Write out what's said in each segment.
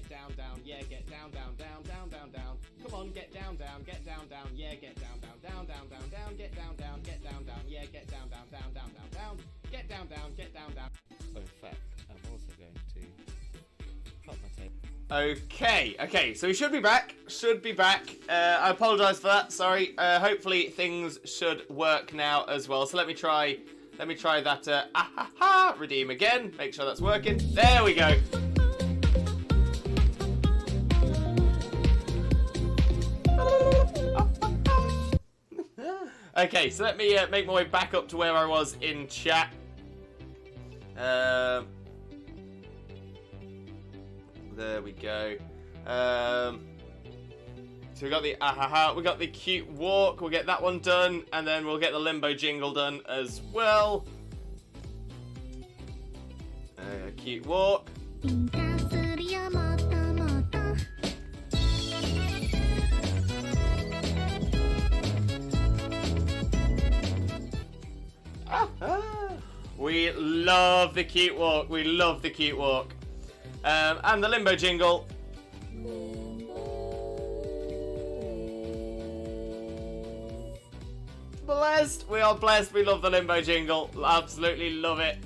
down, down, yeah, get down, down, down, down, down, down. Come on, get down, down, yeah, get down, down, down, down, down, down, get down, down, yeah, get down, down, down, down, down, down, get down, down. So in fact, I'm also going to cut my tape. Okay, so we should be back. I apologise for that. Sorry. Hopefully things should work now as well. So let me try that redeem again. Make sure that's working. There we go. Okay, so let me make my way back up to where I was in chat. There we go. So we got the we got the cute walk. We'll get that one done, and then we'll get the limbo jingle done as well. Cute walk. We love the cute walk. We love the cute walk. And the limbo jingle. Blessed. We are blessed. We love the limbo jingle. Absolutely love it.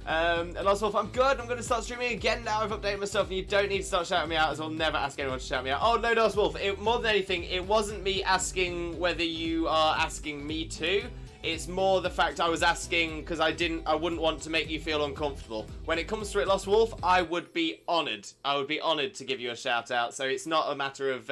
And Lost Wolf, I'm good. I'm going to start streaming again now. I've updated myself, and you don't need to start shouting me out, as I'll never ask anyone to shout me out. Oh, no, Lost Wolf. More than anything, it wasn't me asking whether you are asking me to. It's more the fact I was asking because I wouldn't want to make you feel uncomfortable. When it comes to it, Lost Wolf, I would be honoured. I would be honoured to give you a shout out. So it's not a matter of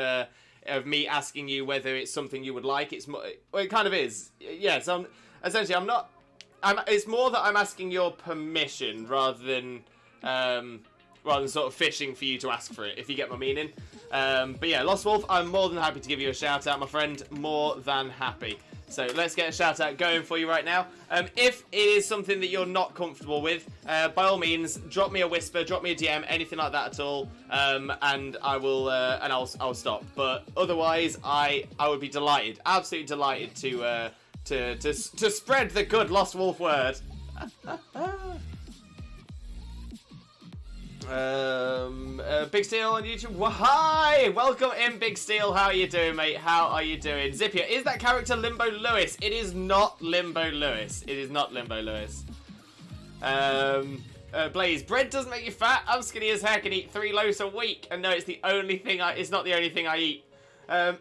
me asking you whether it's something you would like. It's more, well, it kind of is. Yeah, so it's more that I'm asking your permission rather than sort of fishing for you to ask for it, if you get my meaning. But yeah, Lost Wolf, I'm more than happy to give you a shout out, my friend. More than happy. So let's get a shout out going for you right now. If it is something that you're not comfortable with, by all means, drop me a whisper, drop me a DM, anything like that at all, and I will, I'll stop. But otherwise, I would be delighted, absolutely delighted to spread the good Lost Wolf word. Big Steel on YouTube. Well, hi! Welcome in, Big Steel. How are you doing, mate? How are you doing? Zippia, is that character Limbo Lewis? It is not Limbo Lewis. It is not Limbo Lewis. Blaze, bread doesn't make you fat. I'm skinny as heck and eat 3 loaves a week. And no, it's the only thing it's not the only thing I eat. I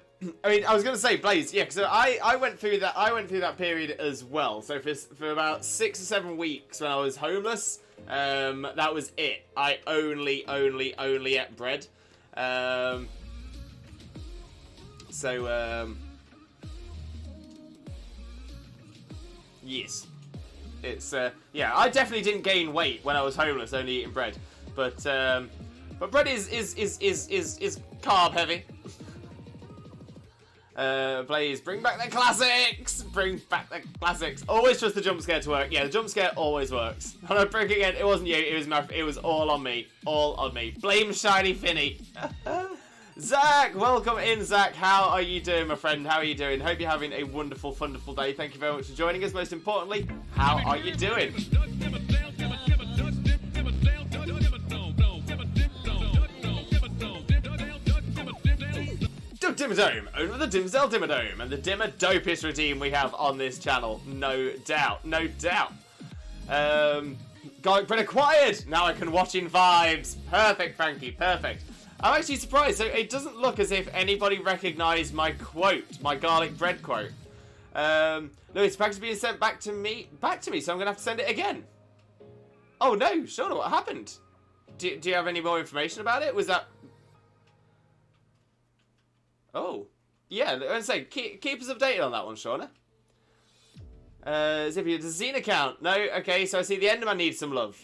mean, I was going to say, Blaze, yeah, because I went through that period as well. So for about 6 or 7 weeks when I was homeless, that was it. I only ate bread. Yes. It's, yeah, I definitely didn't gain weight when I was homeless, only eating bread. But bread is carb heavy. Blaze, bring back the classics! Bring back the classics. Always trust the jump scare to work. Yeah, the jump scare always works. And I break again, it wasn't you, it was all on me. All on me. Blame Shiny Finny. Zach, welcome in, Zach. How are you doing, my friend? How are you doing? Hope you're having a wonderful, wonderful day. Thank you very much for joining us. Most importantly, how are you doing? Dimmadome, owner of the Dimsdale Dimmadome, and the dimmer dopest redeem we have on this channel, no doubt, no doubt. Garlic bread acquired. Now I can watch in vibes. Perfect, Frankie, perfect. I'm actually surprised. So it doesn't look as if anybody recognised my quote, my garlic bread quote. No, it's back to being sent back to me. So I'm gonna have to send it again. Oh no, Shauna, what happened? Do you have any more information about it? Was that? Oh, yeah, I was saying, keep us updated on that one, Shauna. Zippy, does Xena count? No, okay, so I see the Enderman needs some love.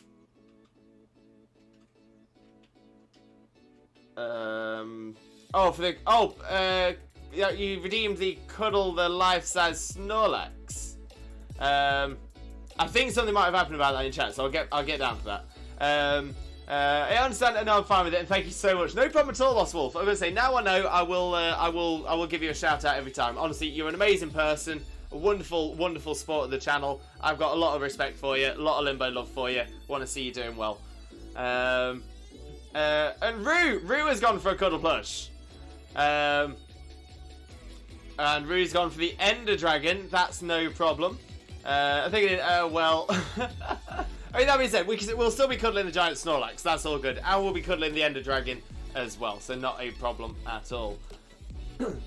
Yeah, you redeemed the Cuddle the Life-Size Snorlax. I think something might have happened about that in chat, so I'll get down to that. I understand and I'm fine with it, and thank you so much. No problem at all, Lost Wolf. I'm gonna say now I know I will give you a shout out every time. Honestly, you're an amazing person, a wonderful, wonderful support of the channel. I've got a lot of respect for you, a lot of Limbo love for you. Want to see you doing well. And Rue has gone for a cuddle plush. And Rue's gone for the Ender Dragon. That's no problem. I think well... I mean, that being said, we'll still be cuddling the giant Snorlax. That's all good. And we'll be cuddling the Ender Dragon as well. So not a problem at all. Well,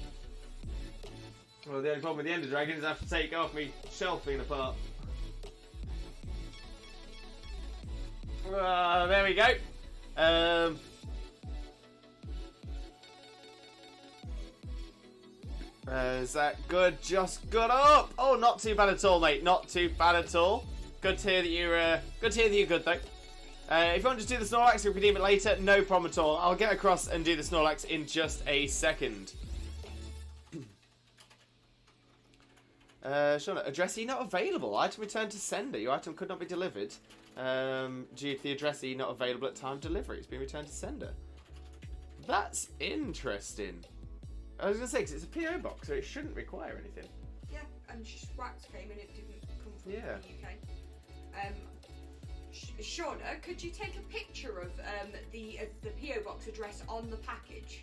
the only problem with the Ender Dragon is I have to take off me shelf being apart. There we go. Is that good? Just got up. Oh, not too bad at all, mate. Not too bad at all. Good to hear that you're. Good to hear that you're good, though. If you want to do the Snorlax, you'll redeem it later. No problem at all. I'll get across and do the Snorlax in just a second. Shauna, addressee not available. Item returned to sender. Your item could not be delivered due to the addressee not available at time of delivery. It's been returned to sender. That's interesting. I was going to say, because it's a PO box, so it shouldn't require anything. Yeah, and Wax came and it didn't come from the UK. Shauna, could you take a picture of the PO box address on the package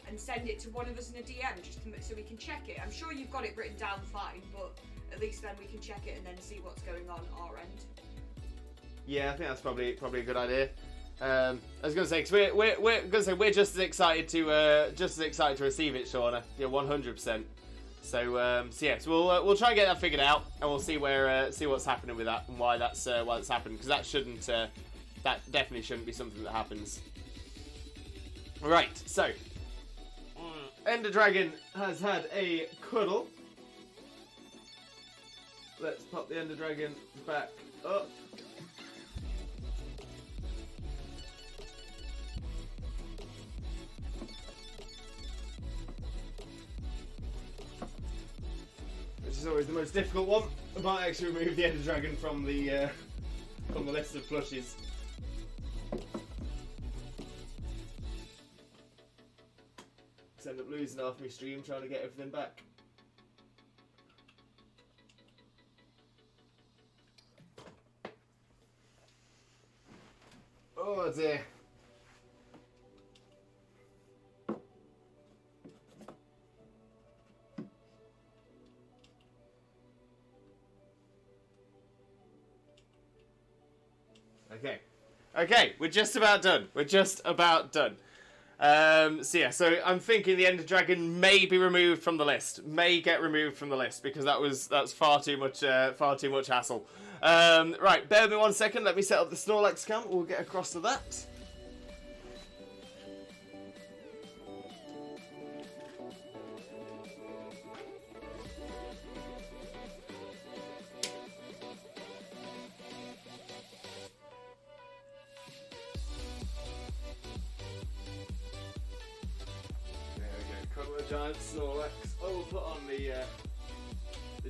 and send it to one of us in a DM just so we can check it? I'm sure you've got it written down fine, but at least then we can check it and then see what's going on our end. Yeah, I think that's probably a good idea. I was going to say, because we're just as excited to receive it, Shauna. Yeah, 100%. So yeah, so we'll try and get that figured out, and we'll see what's happening with that and why that's happened, because that definitely shouldn't be something that happens. Right, so Ender Dragon has had a cuddle. Let's pop the Ender Dragon back up. Which is always the most difficult one. I might actually remove the Ender Dragon from the list of plushies. End up losing half my stream trying to get everything back. Oh dear. Okay, we're just about done. So yeah, so I'm thinking the Ender Dragon may be removed from the list. May get removed from the list because that's far too much hassle. Right, bear with me 1 second. Let me set up the Snorlax cam. We'll get across to that. Giant Snorlax. Oh, we'll put on the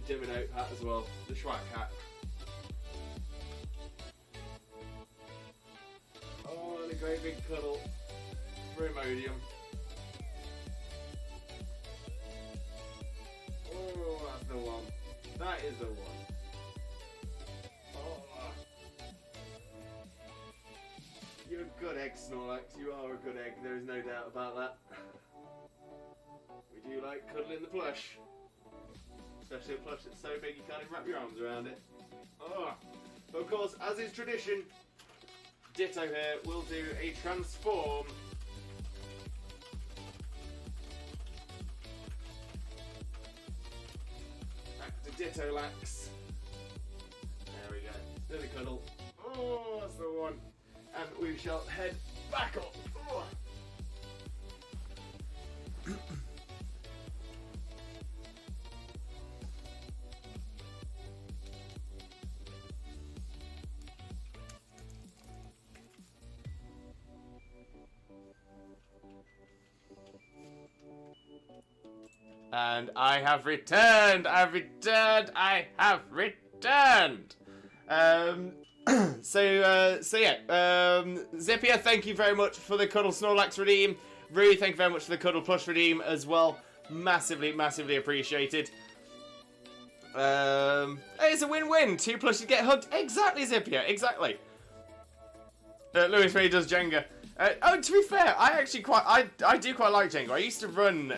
Diminope hat as well, the Schwack hat. Oh, and a great big cuddle for Imodium. Oh, that's the one. That is the one. Oh. You're a good egg, Snorlax. You are a good egg. There is no doubt about that. We do like cuddling the plush. Especially a plush that's so big you can't even wrap your arms around it. Oh. But of course, as is tradition, Ditto here will do a transform. Back to Ditto Lax. There we go. There's a cuddle. Oh, that's the one. And we shall head back up. Oh. And I have returned! I have returned! So yeah, Zippia, thank you very much for the Cuddle Snorlax redeem. Rui, thank you very much for the Cuddle Plush redeem as well. Massively, massively appreciated. Hey, it's a win-win. 2 plushes get hugged. Exactly, Zippia, exactly. Louis really does Jenga. Oh, to be fair, I do quite like Jenga. I used to run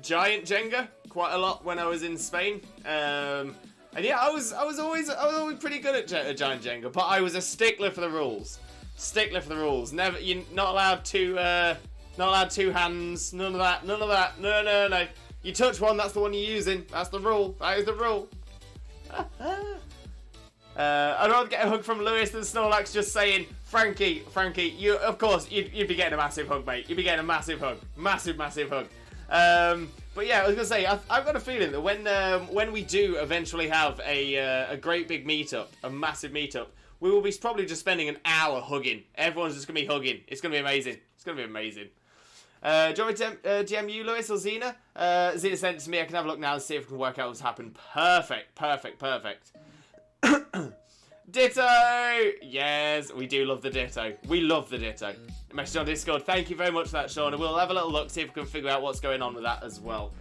giant Jenga quite a lot when I was in Spain. And yeah, I was always pretty good at giant Jenga, but I was a stickler for the rules. Never, you're not allowed two hands. None of that. No. You touch one, that's the one you're using. That's the rule. That is the rule. I'd rather get a hug from Lewis than Snorlax just saying, Frankie, you, of course, you'd be getting a massive hug, mate. You'd be getting a massive hug. Massive hug. But yeah, I was going to say, I've got a feeling that when we do eventually have a great big meetup, a massive meetup, we will be probably just spending an hour hugging. Everyone's just going to be hugging. It's going to be amazing. Do you want me to DM you, Lewis, or Xena? Xena sent it to me. I can have a look now and see if we can work out what's happened. Perfect. Ditto! Yes, we do love the Ditto. We love the Ditto. Message on Discord. Thank you very much for that, Sean. And we'll have a little look, see if we can figure out what's going on with that as well.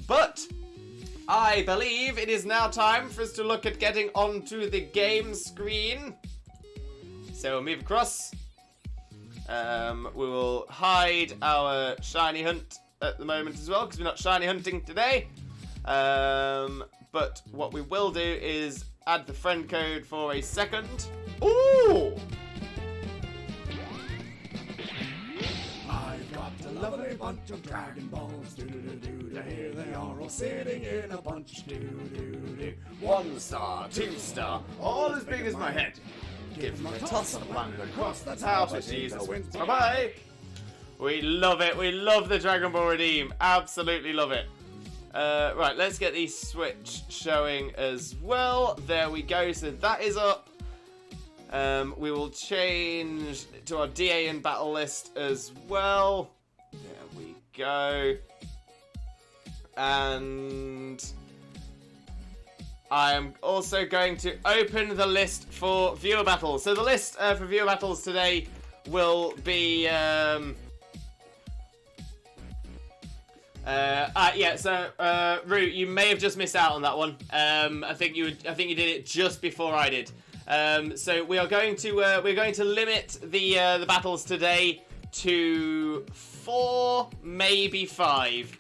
But I believe it is now time for us to look at getting onto the game screen. So we'll move across. We will hide our shiny hunt at the moment as well, because we're not shiny hunting today. But what we will do is add the friend code for a second. Ooh! I've got a lovely bunch of Dragon Balls. Do-do-do-do. Here they are all sitting in a bunch. Do-do-do-do. 1 star, 2 star, all as big as my head. Give them a toss and land across the tower to Jesus wins. Bye-bye! We love it. We love the Dragon Ball Redeem. Absolutely love it. Right, let's get the Switch showing as well. There we go. So that is up. We will change to our DA and battle list as well. There we go. And I am also going to open the list for viewer battles. So the list for viewer battles today will be... Rue, you may have just missed out on that one. I think you did it just before I did. So we're going to limit the battles today to 4, maybe 5,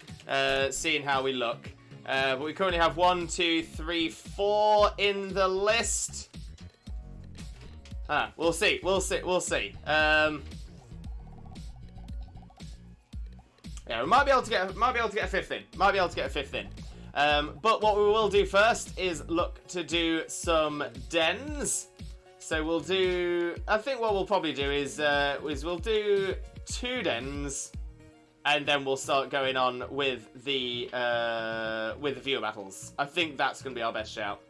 seeing how we look. But we currently have 1, 2, 3, 4 in the list. We'll see. Yeah, we might be able to get a 5th in. But what we will do first is look to do some dens. So we'll do. I think what we'll probably do is we'll do 2 dens, and then we'll start going on with the viewer battles. I think that's going to be our best shout.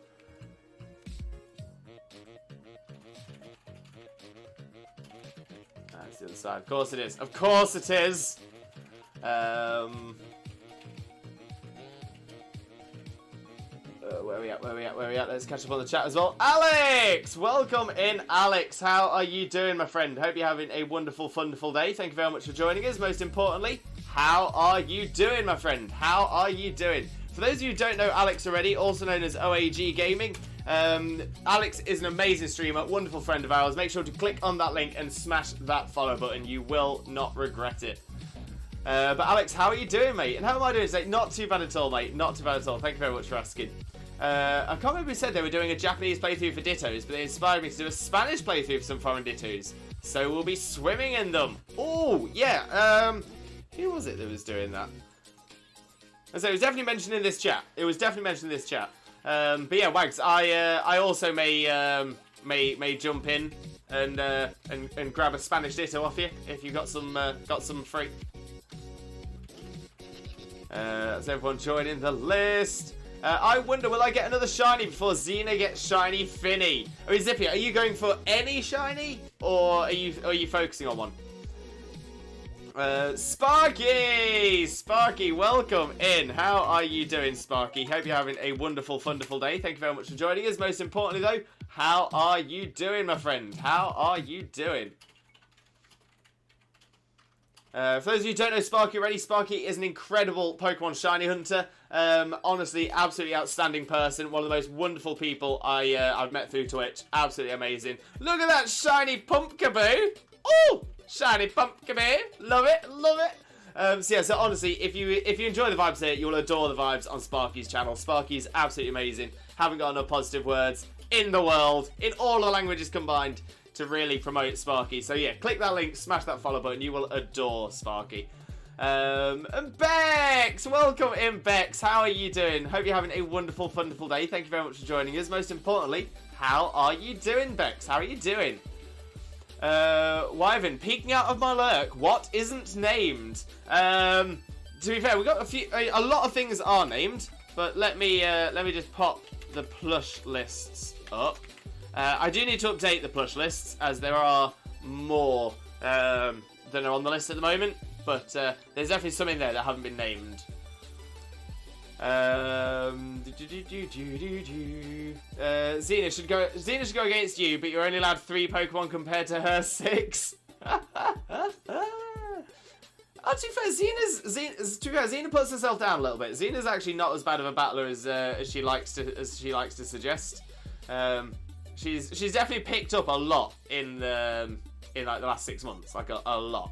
That's the other side. Of course it is. Where are we at? Let's catch up on the chat as well. Alex! Welcome in, Alex. How are you doing, my friend? Hope you're having a wonderful, wonderful day. Thank you very much for joining us. Most importantly, how are you doing, my friend? How are you doing? For those of you who don't know Alex already, also known as OAG Gaming, Alex is an amazing streamer, wonderful friend of ours. Make sure to click on that link and smash that follow button. You will not regret it. But Alex, how are you doing, mate? And how am I doing today? Not too bad at all, mate. Not too bad at all. Thank you very much for asking. I can't remember who said they were doing a Japanese playthrough for Dittos, but they inspired me to do a Spanish playthrough for some foreign Dittos. So we'll be swimming in them. Oh, yeah. Who was it that was doing that? So it was definitely mentioned in this chat. But yeah, Wags, I also may jump in and grab a Spanish Ditto off you if you got some free. That's everyone joining the list. I wonder, will I get another shiny before Xena gets shiny Finny? I mean, Zippy, are you going for any shiny, or are you focusing on one? Sparky, welcome in. How are you doing, Sparky? Hope you're having a wonderful, wonderful day. Thank you very much for joining us. Most importantly, though, how are you doing, my friend? How are you doing? For those of you who don't know Sparky already, Sparky is an incredible Pokemon shiny hunter. Honestly, absolutely outstanding person. One of the most wonderful people I've met through Twitch. Absolutely amazing. Look at that shiny pumpkaboo. Oh, shiny pumpkaboo. Love it, love it. So honestly, if you enjoy the vibes here, you'll adore the vibes on Sparky's channel. Sparky's absolutely amazing. Haven't got enough positive words in the world, in all the languages combined, to really promote Sparky. So yeah, click that link, smash that follow button. You will adore Sparky. And Bex, welcome in, Bex. How are you doing? Hope you're having a wonderful, wonderful day. Thank you very much for joining us. Most importantly, how are you doing, Bex? How are you doing? Wyvern, peeking out of my lurk. What isn't named? To be fair, we got a lot of things are named, but let me just pop the plush lists up. I do need to update the plush lists as there are more than are on the list at the moment. But there's definitely some in there that haven't been named. Xena should go against you, but you're only allowed 3 Pokemon compared to her 6. To be fair, Xena puts herself down a little bit. Xena's actually not as bad of a battler as she likes to suggest. She's definitely picked up a lot in like the last 6 months, like a lot.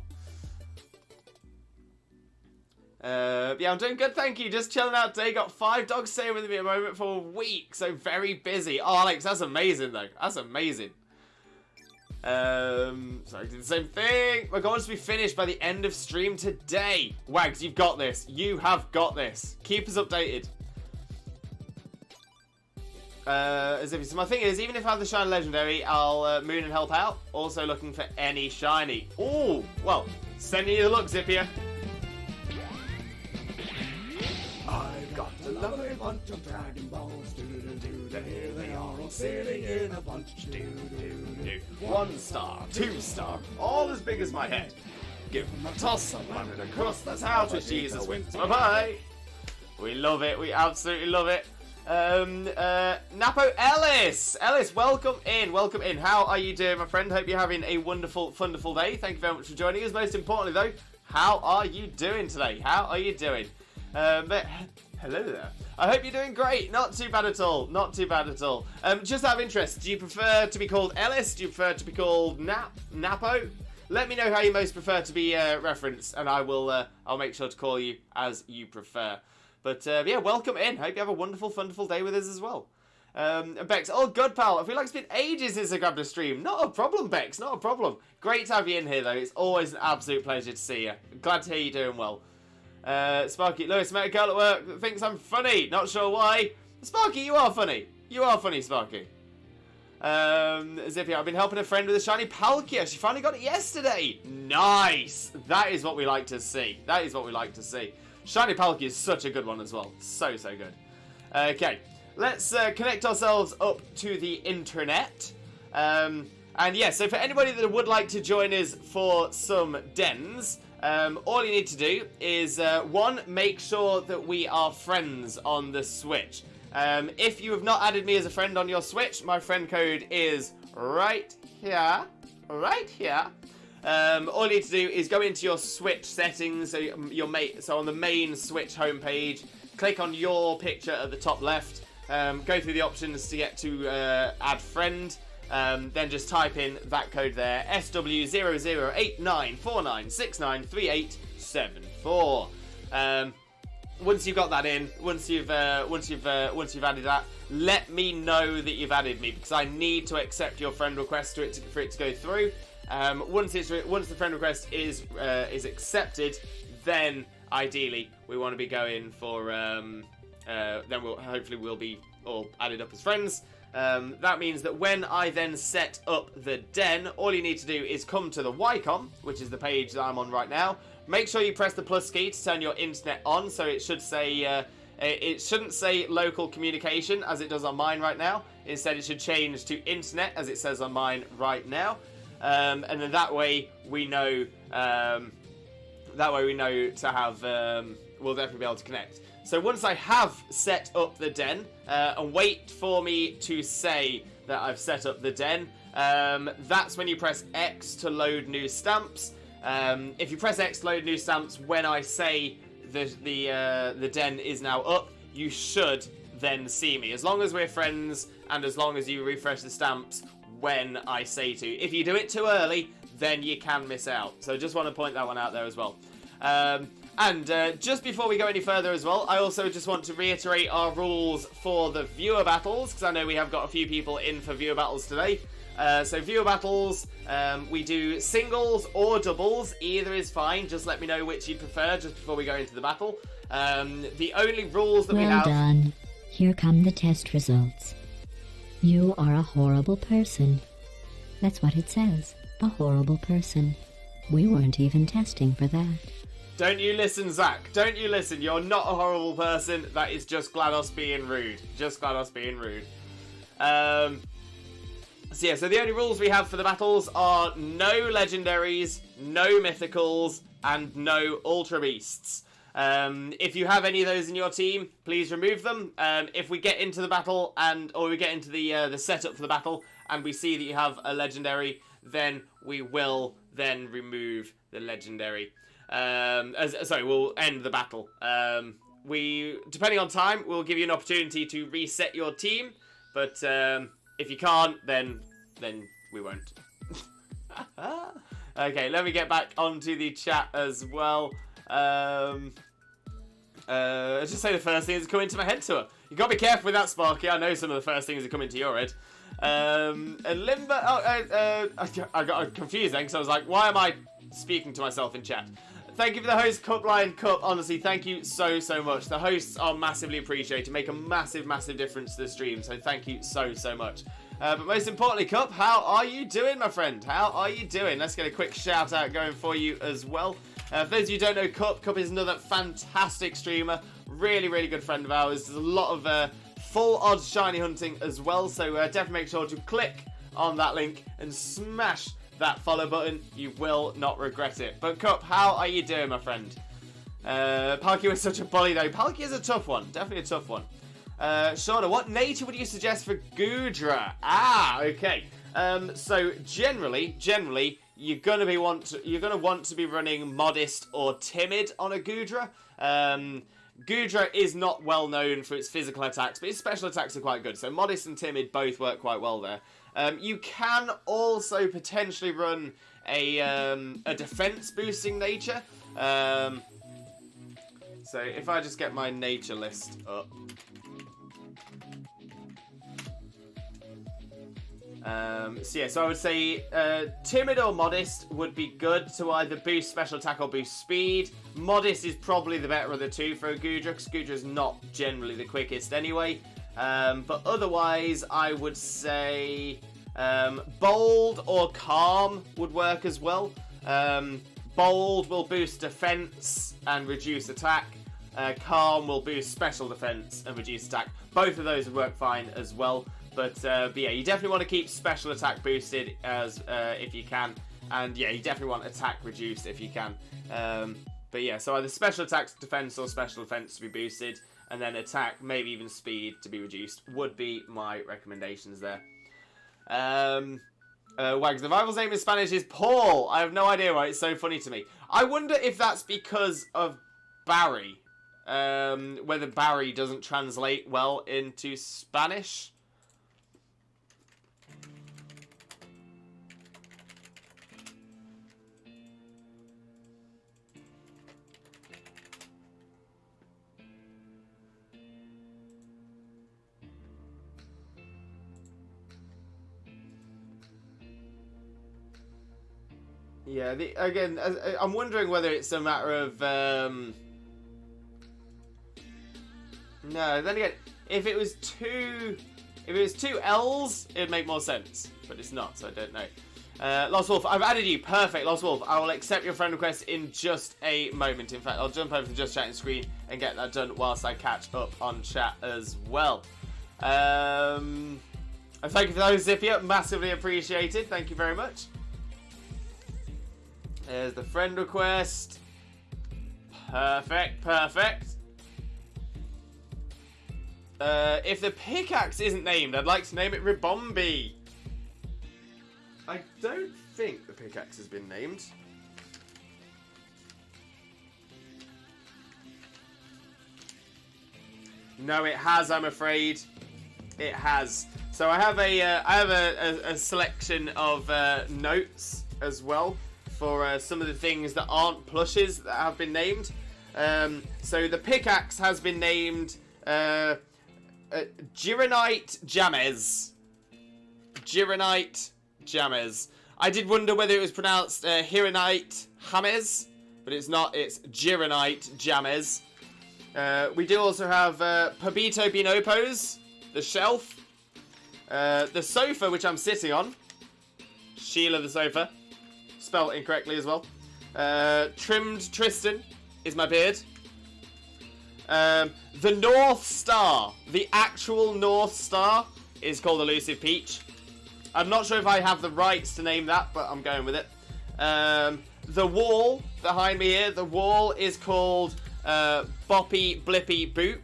Yeah, I'm doing good, thank you. Just chilling out today. Got 5 dogs staying with me at the moment for a week, so very busy. Oh, Alex, that's amazing, though. That's amazing. So I did the same thing. My goal is to be finished by the end of stream today. Wags, you've got this. You have got this. Keep us updated. So my thing is, even if I have the shiny legendary, I'll moon and help out. Also looking for any shiny. Oh, well, sending you the look, Zippia. I've got a lovely bunch of Dragon Balls. Do-do-do-do. Here they are all sitting in a bunch. Do-do-do-do. 1 star, 2 star, all as big as my head. Give them a toss, and run it across. That's how Twitch Jesus wins. Bye-bye. We love it. We absolutely love it. Napo Ellis. Ellis, welcome in. Welcome in. How are you doing, my friend? Hope you're having a wonderful, wonderful day. Thank you very much for joining us. Most importantly, though, how are you doing today? How are you doing? But hello there. I hope you're doing great. Not too bad at all. Not too bad at all. Just out of interest, do you prefer to be called Ellis? Do you prefer to be called Napo? Let me know how you most prefer to be referenced, and I'll make sure to call you as you prefer. But yeah, welcome in. Hope you have a wonderful, wonderful day with us as well. Bex, oh good pal. I feel like it's been ages since I grabbed a stream. Not a problem, Bex. Not a problem. Great to have you in here though. It's always an absolute pleasure to see you. Glad to hear you're doing well. Sparky, Lewis, met a girl at work that thinks I'm funny. Not sure why. Sparky, you are funny. You are funny, Sparky. Zippy, I've been helping a friend with a shiny Palkia. She finally got it yesterday. Nice. That is what we like to see. That is what we like to see. Shiny Palkia is such a good one as well. So, so good. Okay, let's connect ourselves up to the internet. And yeah, so for anybody that would like to join us for some dens, all you need to do is, 1, make sure that we are friends on the Switch. If you have not added me as a friend on your Switch, my friend code is right here. Right here. All you need to do is go into your Switch settings, so on the main Switch homepage, click on your picture at the top left, go through the options to get to add friend. Then just type in that code there, SW008949693874. Once you've got that in, once you've added that, let me know that you've added me, because I need to accept your friend request for it to go through. Once the friend request is accepted, then ideally we want to be going for then we'll be all added up as friends. That means that when I then set up the den, all you need to do is come to the Wycom, which is the page that I'm on right now. Make sure you press the plus key to turn your internet on, so it should say, it shouldn't say local communication as it does on mine right now. Instead, it should change to internet as it says on mine right now. And then that way we know to have, we'll definitely be able to connect. So once I have set up the den, and wait for me to say that I've set up the den, that's when you press X to load new stamps. If you press X to load new stamps when I say the den is now up, you should then see me. As long as we're friends and as long as you refresh the stamps when I say to. If you do it too early, then you can miss out. So just want to point that one out there as well. And just before we go any further as well, I also just want to reiterate our rules for the viewer battles, because I know we have got a few people in for viewer battles today. So viewer battles, we do singles or doubles. Either is fine. Just let me know which you prefer just before we go into the battle. The only rules that we have... Well done. Here come the test results. You are a horrible person. That's what it says. A horrible person. We weren't even testing for that. Don't you listen, Zach. Don't you listen. You're not a horrible person. That is just GLaDOS being rude. Just GLaDOS being rude. So yeah, so the only rules we have for the battles are no legendaries, no mythicals, and no ultra beasts. If you have any of those in your team, please remove them. If we get into the battle or we get into the setup for the battle and we see that you have a legendary, then we will then remove the legendary. We'll end the battle. Depending on time, we'll give you an opportunity to reset your team, but if you can't, then we won't. Okay, let me get back onto the chat as well. Let's just say the first things that come into my head to her. You gotta be careful with that, Sparky. I know some of the first things that come into your head. And Limber... I got confused then, because I was like, why am I speaking to myself in chat? Thank you for the host, Cup Lion Cup. Honestly, thank you so much. The hosts are massively appreciated. Make a massive difference to the stream. So thank you so much. But most importantly, Cup, how are you doing, my friend? How are you doing? Let's get a quick shout out going for you as well. For those of you who don't know Cup is another fantastic streamer. Really good friend of ours. There's a lot of full odds shiny hunting as well. So definitely make sure to click on that link and smash that follow button. You will not regret it. But Cup, how are you doing, my friend? Palkia was such a bully though. Palkia is a tough one. Definitely a tough one. Shauna, what nature would you suggest for Goodra? Okay. So generally, you're gonna want to be running Modest or Timid on a Goodra. Goodra is not well known for its physical attacks, but its special attacks are quite good. So Modest and Timid both work quite well there. You can also potentially run a defense boosting nature. So if I just get my nature list up. So I would say Timid or Modest would be good to either boost special attack or boost speed. Modest is probably the better of the two for a Goodra, because Goodra is not generally the quickest anyway. But otherwise, I would say Bold or Calm would work as well. Bold will boost defense and reduce attack. Calm will boost special defense and reduce attack. Both of those would work fine as well. But yeah, you definitely want to keep special attack boosted as if you can. And yeah, you definitely want attack reduced if you can. But yeah, so either special attack defense or special defense to be boosted. And then attack, maybe even speed to be reduced, would be my recommendations there. Wags, the rival's name in Spanish is Paul. I have no idea why, it's so funny to me. I wonder if that's because of Barry. Whether Barry doesn't translate well into Spanish. Yeah, again, I'm wondering whether it's a matter of, no, then again, if it was two L's, it'd make more sense, but it's not, so I don't know. Lost Wolf, I've added you, perfect, Lost Wolf, I will accept your friend request in just a moment. In fact, I'll jump over to the Just Chatting screen and get that done whilst I catch up on chat as well. And thank you for those, Zippia, massively appreciated, thank you very much. There's the friend request. Perfect. If the pickaxe isn't named, I'd like to name it Ribombi. I don't think the pickaxe has been named. No, it has, I'm afraid. It has. So I have a selection of notes as well for some of the things that aren't plushes that have been named. So the pickaxe has been named Giranite James. Giranite James. I did wonder whether it was pronounced Hiranite James, but it's not. It's Giranite James. We do also have Pabito Binopos, the shelf. The sofa, which I'm sitting on. Sheila the sofa. Spelled incorrectly as well. Trimmed Tristan is my beard. The North Star. The actual North Star is called Elusive Peach. I'm not sure if I have the rights to name that, but I'm going with it. The wall behind me here. The wall is called Boppy Blippy Boop.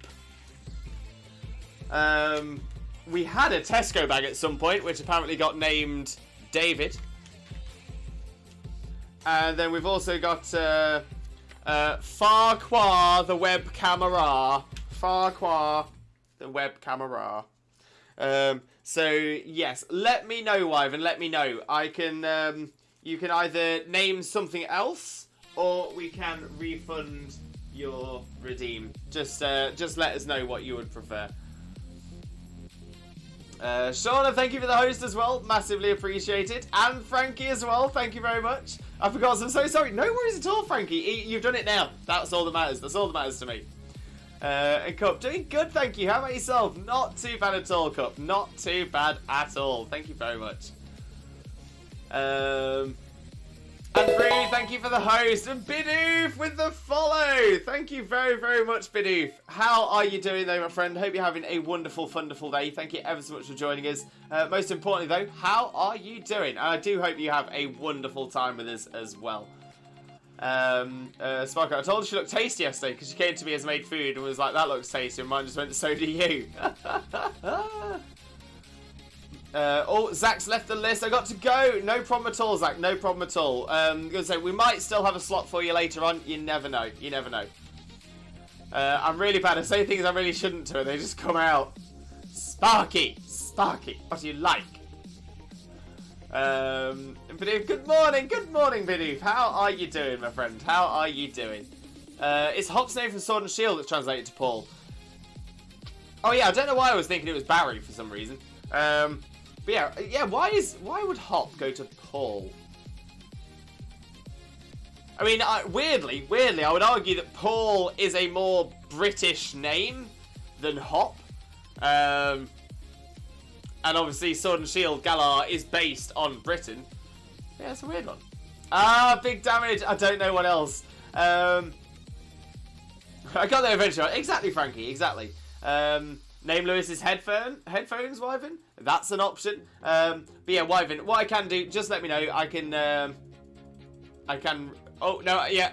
We had a Tesco bag at some point, which apparently got named David. And then we've also got Farquhar the web camera. Farquhar the web camera. So yes, let me know, Wyvern. Let me know. I can. You can either name something else, or we can refund your redeem. Just let us know what you would prefer. Shauna, thank you for the host as well. Massively appreciated. And Frankie as well. Thank you very much. I forgot. I'm so sorry. No worries at all, Frankie. You've done it now. That's all that matters. That's all that matters to me. And Cup, doing good, thank you. How about yourself? Not too bad at all, Cup. Not too bad at all. Thank you very much. And Bree, thank you for the host. And Bidoof with the follow. Thank you very, very much, Bidoof. How are you doing, though, my friend? Hope you're having a wonderful, wonderful day. Thank you ever so much for joining us. Most importantly, though, how are you doing? And I do hope you have a wonderful time with us as well. Sparker, I told her she looked tasty yesterday because she came to me as made food and was like, that looks tasty, and mine just went, so do you. Oh, Zach's left the list. I got to go. No problem at all, Zach. No problem at all. I'm going to say, we might still have a slot for you later on. You never know. You never know. I'm really bad. I say things I really shouldn't do, and they just come out. Sparky. Sparky. What do you like? Bidoof, good morning, Bidoof. How are you doing, my friend? How are you doing? It's Hop's name from Sword and Shield that's translated to Paul. Oh yeah, I don't know why I was thinking it was Barry for some reason. But yeah. Why would Hop go to Paul? I mean, weirdly, I would argue that Paul is a more British name than Hop. And obviously, Sword and Shield Galar is based on Britain. Yeah, it's a weird one. Big damage. I don't know what else. I got there eventually. Exactly, Frankie. Exactly. Name Lewis's headphones, Wyvern. That's an option. But yeah, Wyvern. What I can do, just let me know. I can. Oh no, yeah.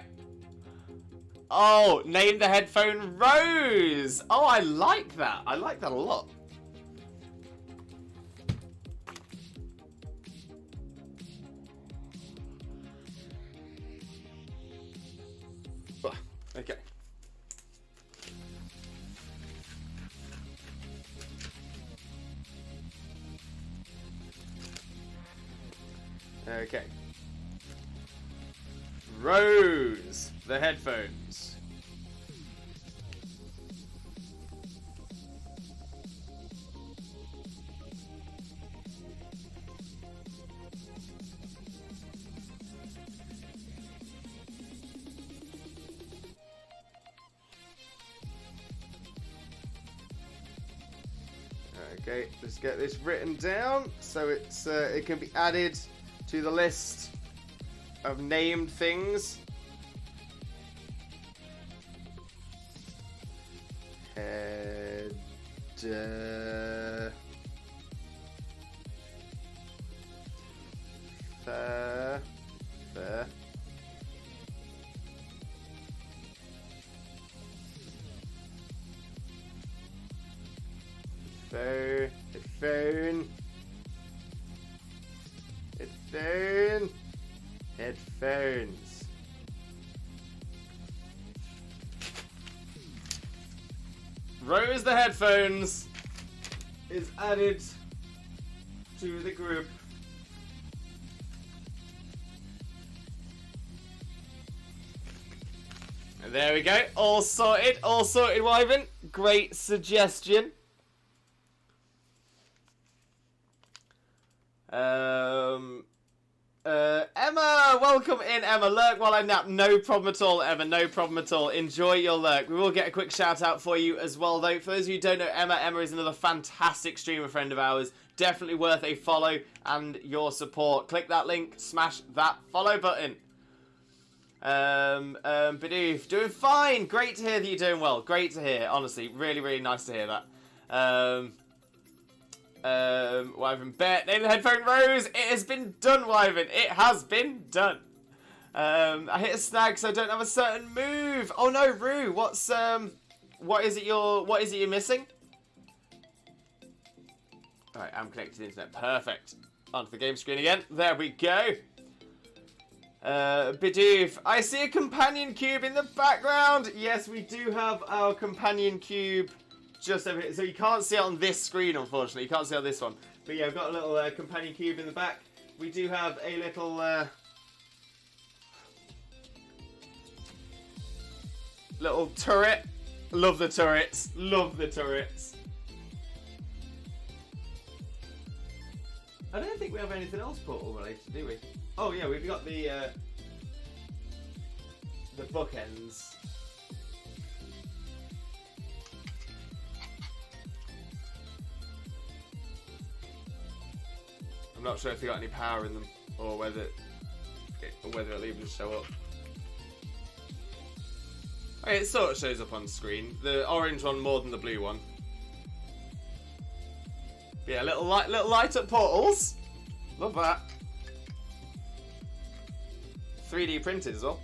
Oh, name the headphone Rose. Oh, I like that. I like that a lot. Okay. Okay. Rose, the headphones. Okay, let's get this written down so it's it can be added to the list of named things. Head fair. Headphones. Rose the headphones is added to the group. And there we go. All sorted, Wyvern. Great suggestion. Emma, welcome in, Emma. Lurk while I nap. No problem at all, Emma. No problem at all. Enjoy your lurk. We will get a quick shout out for you as well, though. For those of you who don't know Emma, Emma is another fantastic streamer friend of ours. Definitely worth a follow and your support. Click that link, smash that follow button. Bidoof, doing fine. Great to hear that you're doing well. Great to hear, honestly. Really, really nice to hear that. Wyvern bet. Name the headphone Rose. It has been done, Wyvern. It has been done. I hit a snag because I don't have a certain move. Oh no, Rue. What is it you're missing? Alright, I'm connected to the internet. Perfect. Onto the game screen again. There we go. Bidoof. I see a companion cube in the background. Yes, we do have our companion cube just over here. So you can't see it on this screen, unfortunately. You can't see it on this one. But yeah, I've got a little companion cube in the back. We do have a little turret. Love the turrets. Love the turrets. I don't think we have anything else portal related, do we? Oh yeah, we've got the bookends. I'm not sure if they got any power in them, or whether it'll even show up. Okay, it sort of shows up on screen. The orange one more than the blue one. But yeah, little light up portals. Love that. 3D printed as well.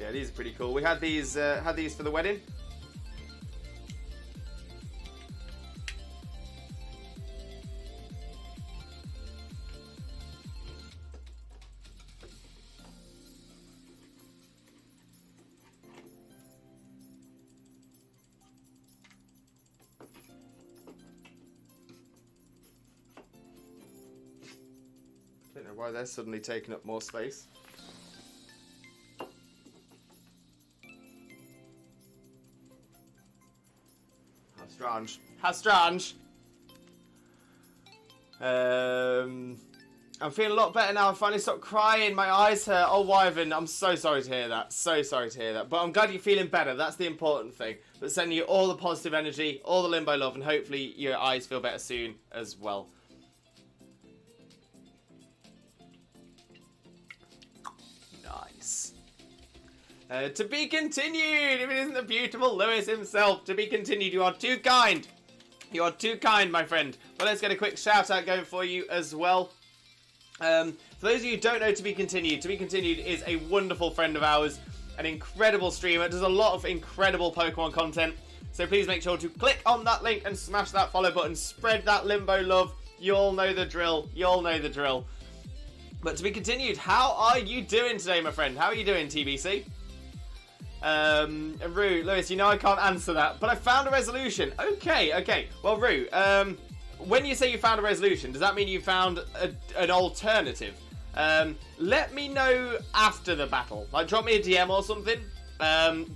Yeah, these are pretty cool. We had these for the wedding. Don't know why they're suddenly taking up more space. How strange. How strange. I'm feeling a lot better now. I finally stopped crying. My eyes hurt. Oh, Wyvern, I'm so sorry to hear that. So sorry to hear that. But I'm glad you're feeling better. That's the important thing. But sending you all the positive energy, all the limbo love, and hopefully your eyes feel better soon as well. Nice. To be continued. If it isn't the beautiful Lewis himself, to be continued. You are too kind. You are too kind, my friend. But let's get a quick shout out going for you as well. For those of you who don't know To Be Continued is a wonderful friend of ours, an incredible streamer, does a lot of incredible Pokemon content. So please make sure to click on that link and smash that follow button, spread that limbo love. You all know the drill. You all know the drill. But To Be Continued, how are you doing today, my friend? How are you doing, TBC? Rue, Lewis, you know I can't answer that, but I found a resolution. Okay. Well, Rue, when you say you found a resolution, does that mean you found an alternative? Let me know after the battle. Like, drop me a DM or something.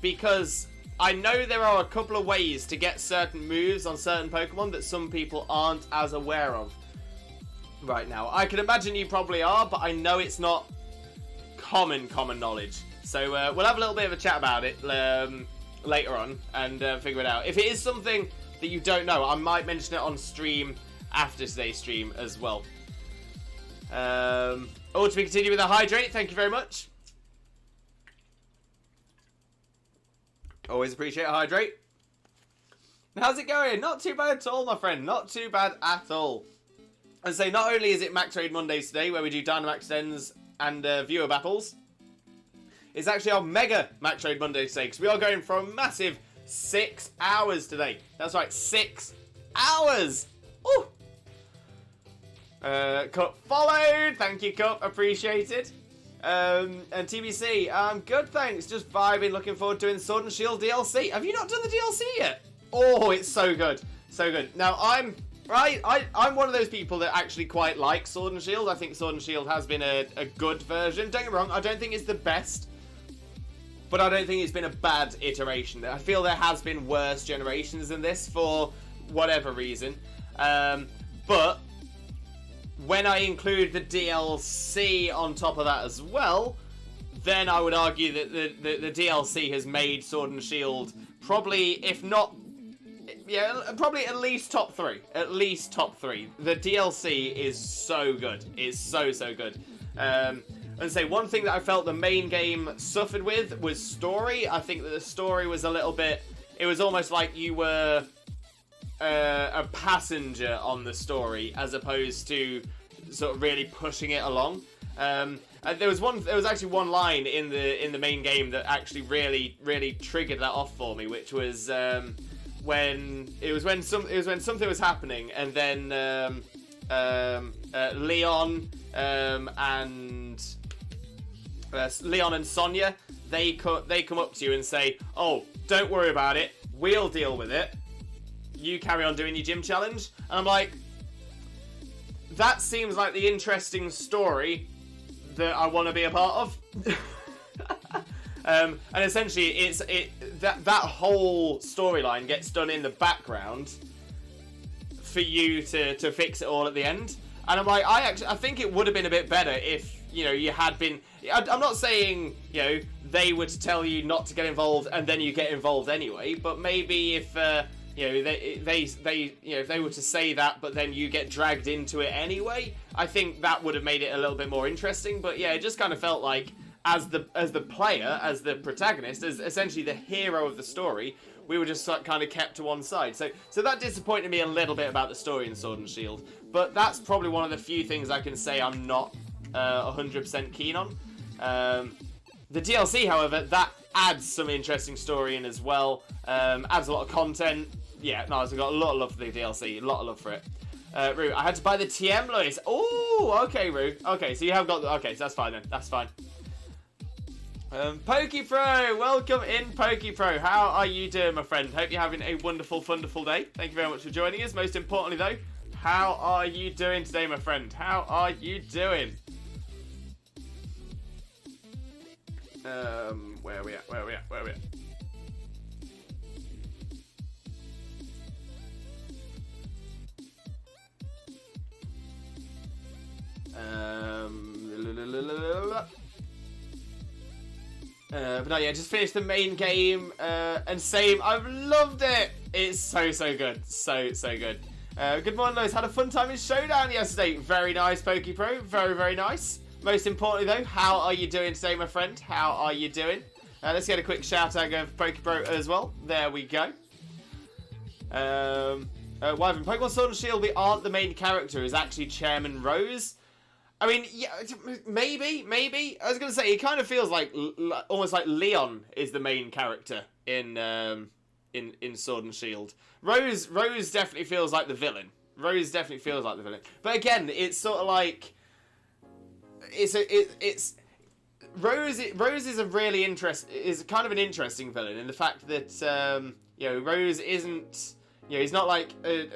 Because I know there are a couple of ways to get certain moves on certain Pokemon that some people aren't as aware of right now. I can imagine you probably are, but I know it's not common knowledge. So we'll have a little bit of a chat about it later on and figure it out. If it is something that you don't know, I might mention it on stream after today's stream as well. To be continued with a hydrate. Thank you very much. Always appreciate a hydrate. And how's it going? Not too bad at all, my friend. Not too bad at all. And so not only is it Max Trade Mondays today, where we do Dynamax ends and viewer battles, it's actually our Mega Max Trade Mondays today, because we are going for a massive 6 hours today. That's right, 6 hours! Ooh! Cup followed. Thank you, Cup. Appreciated. And TBC, good, thanks. Just vibing, looking forward to doing Sword and Shield DLC. Have you not done the DLC yet? Oh, it's so good. So good. Now, I'm one of those people that actually quite like Sword and Shield. I think Sword and Shield has been a good version. Don't get me wrong, I don't think it's the best, but I don't think it's been a bad iteration. I feel there has been worse generations than this for whatever reason. But when I include the DLC on top of that as well, then I would argue that the DLC has made Sword and Shield probably, if not, yeah, probably at least top 3. At least top 3. The DLC is so good. It's so good. And say one thing that I felt the main game suffered with was story. I think that the story was a little bit. It was almost like you were a passenger on the story as opposed to sort of really pushing it along. There was actually one line in the main game that actually really triggered that off for me, which was when something was happening, and then Leon and Sonya, they come up to you and say, "Oh, don't worry about it. We'll deal with it. You carry on doing your gym challenge." And I'm like, that seems like the interesting story that I want to be a part of. And essentially, that whole storyline gets done in the background for you to fix it all at the end. And I'm like, I think it would have been a bit better if, you know, you had been. I'm not saying, you know, they were to tell you not to get involved and then you get involved anyway. But maybe if you know, they you know, if they were to say that, but then you get dragged into it anyway, I think that would have made it a little bit more interesting. But yeah, it just kind of felt like, as the player, as the protagonist, as essentially the hero of the story, we were just kind of kept to one side. So that disappointed me a little bit about the story in Sword and Shield. But that's probably one of the few things I can say I'm not 100% keen on. The DLC, however, that adds some interesting story in as well. Adds a lot of content. Yeah, no, I've got a lot of love for the DLC. A lot of love for it. Rue, I had to buy the TM Lewis. Oh, okay, Rue. Okay, so you have got the... Okay, so that's fine then. That's fine. PokePro, welcome in, PokePro. How are you doing, my friend? Hope you're having a wonderful, wonderful day. Thank you very much for joining us. Most importantly, though, how are you doing today, my friend? How are you doing? Where are we at? Where are we at? Where are we at? But no, yeah, just finished the main game, and same, I've loved it! It's so good. So good. Good morning, Lois. Had a fun time in Showdown yesterday. Very nice, PokePro. Very nice. Most importantly, though, how are you doing today, my friend? How are you doing? Let's get a quick shout-out going for PokePro as well. There we go. Wyvern, Pokemon Sword and Shield, we aren't the main character, is actually Chairman Rose. I mean, yeah, maybe. I was going to say, it kind of feels like, almost like Leon is the main character in Sword and Shield. Rose definitely feels like the villain. But again, it's sort of like, Rose is a really is kind of an interesting villain in the fact that, you know, Rose isn't, you know, he's not like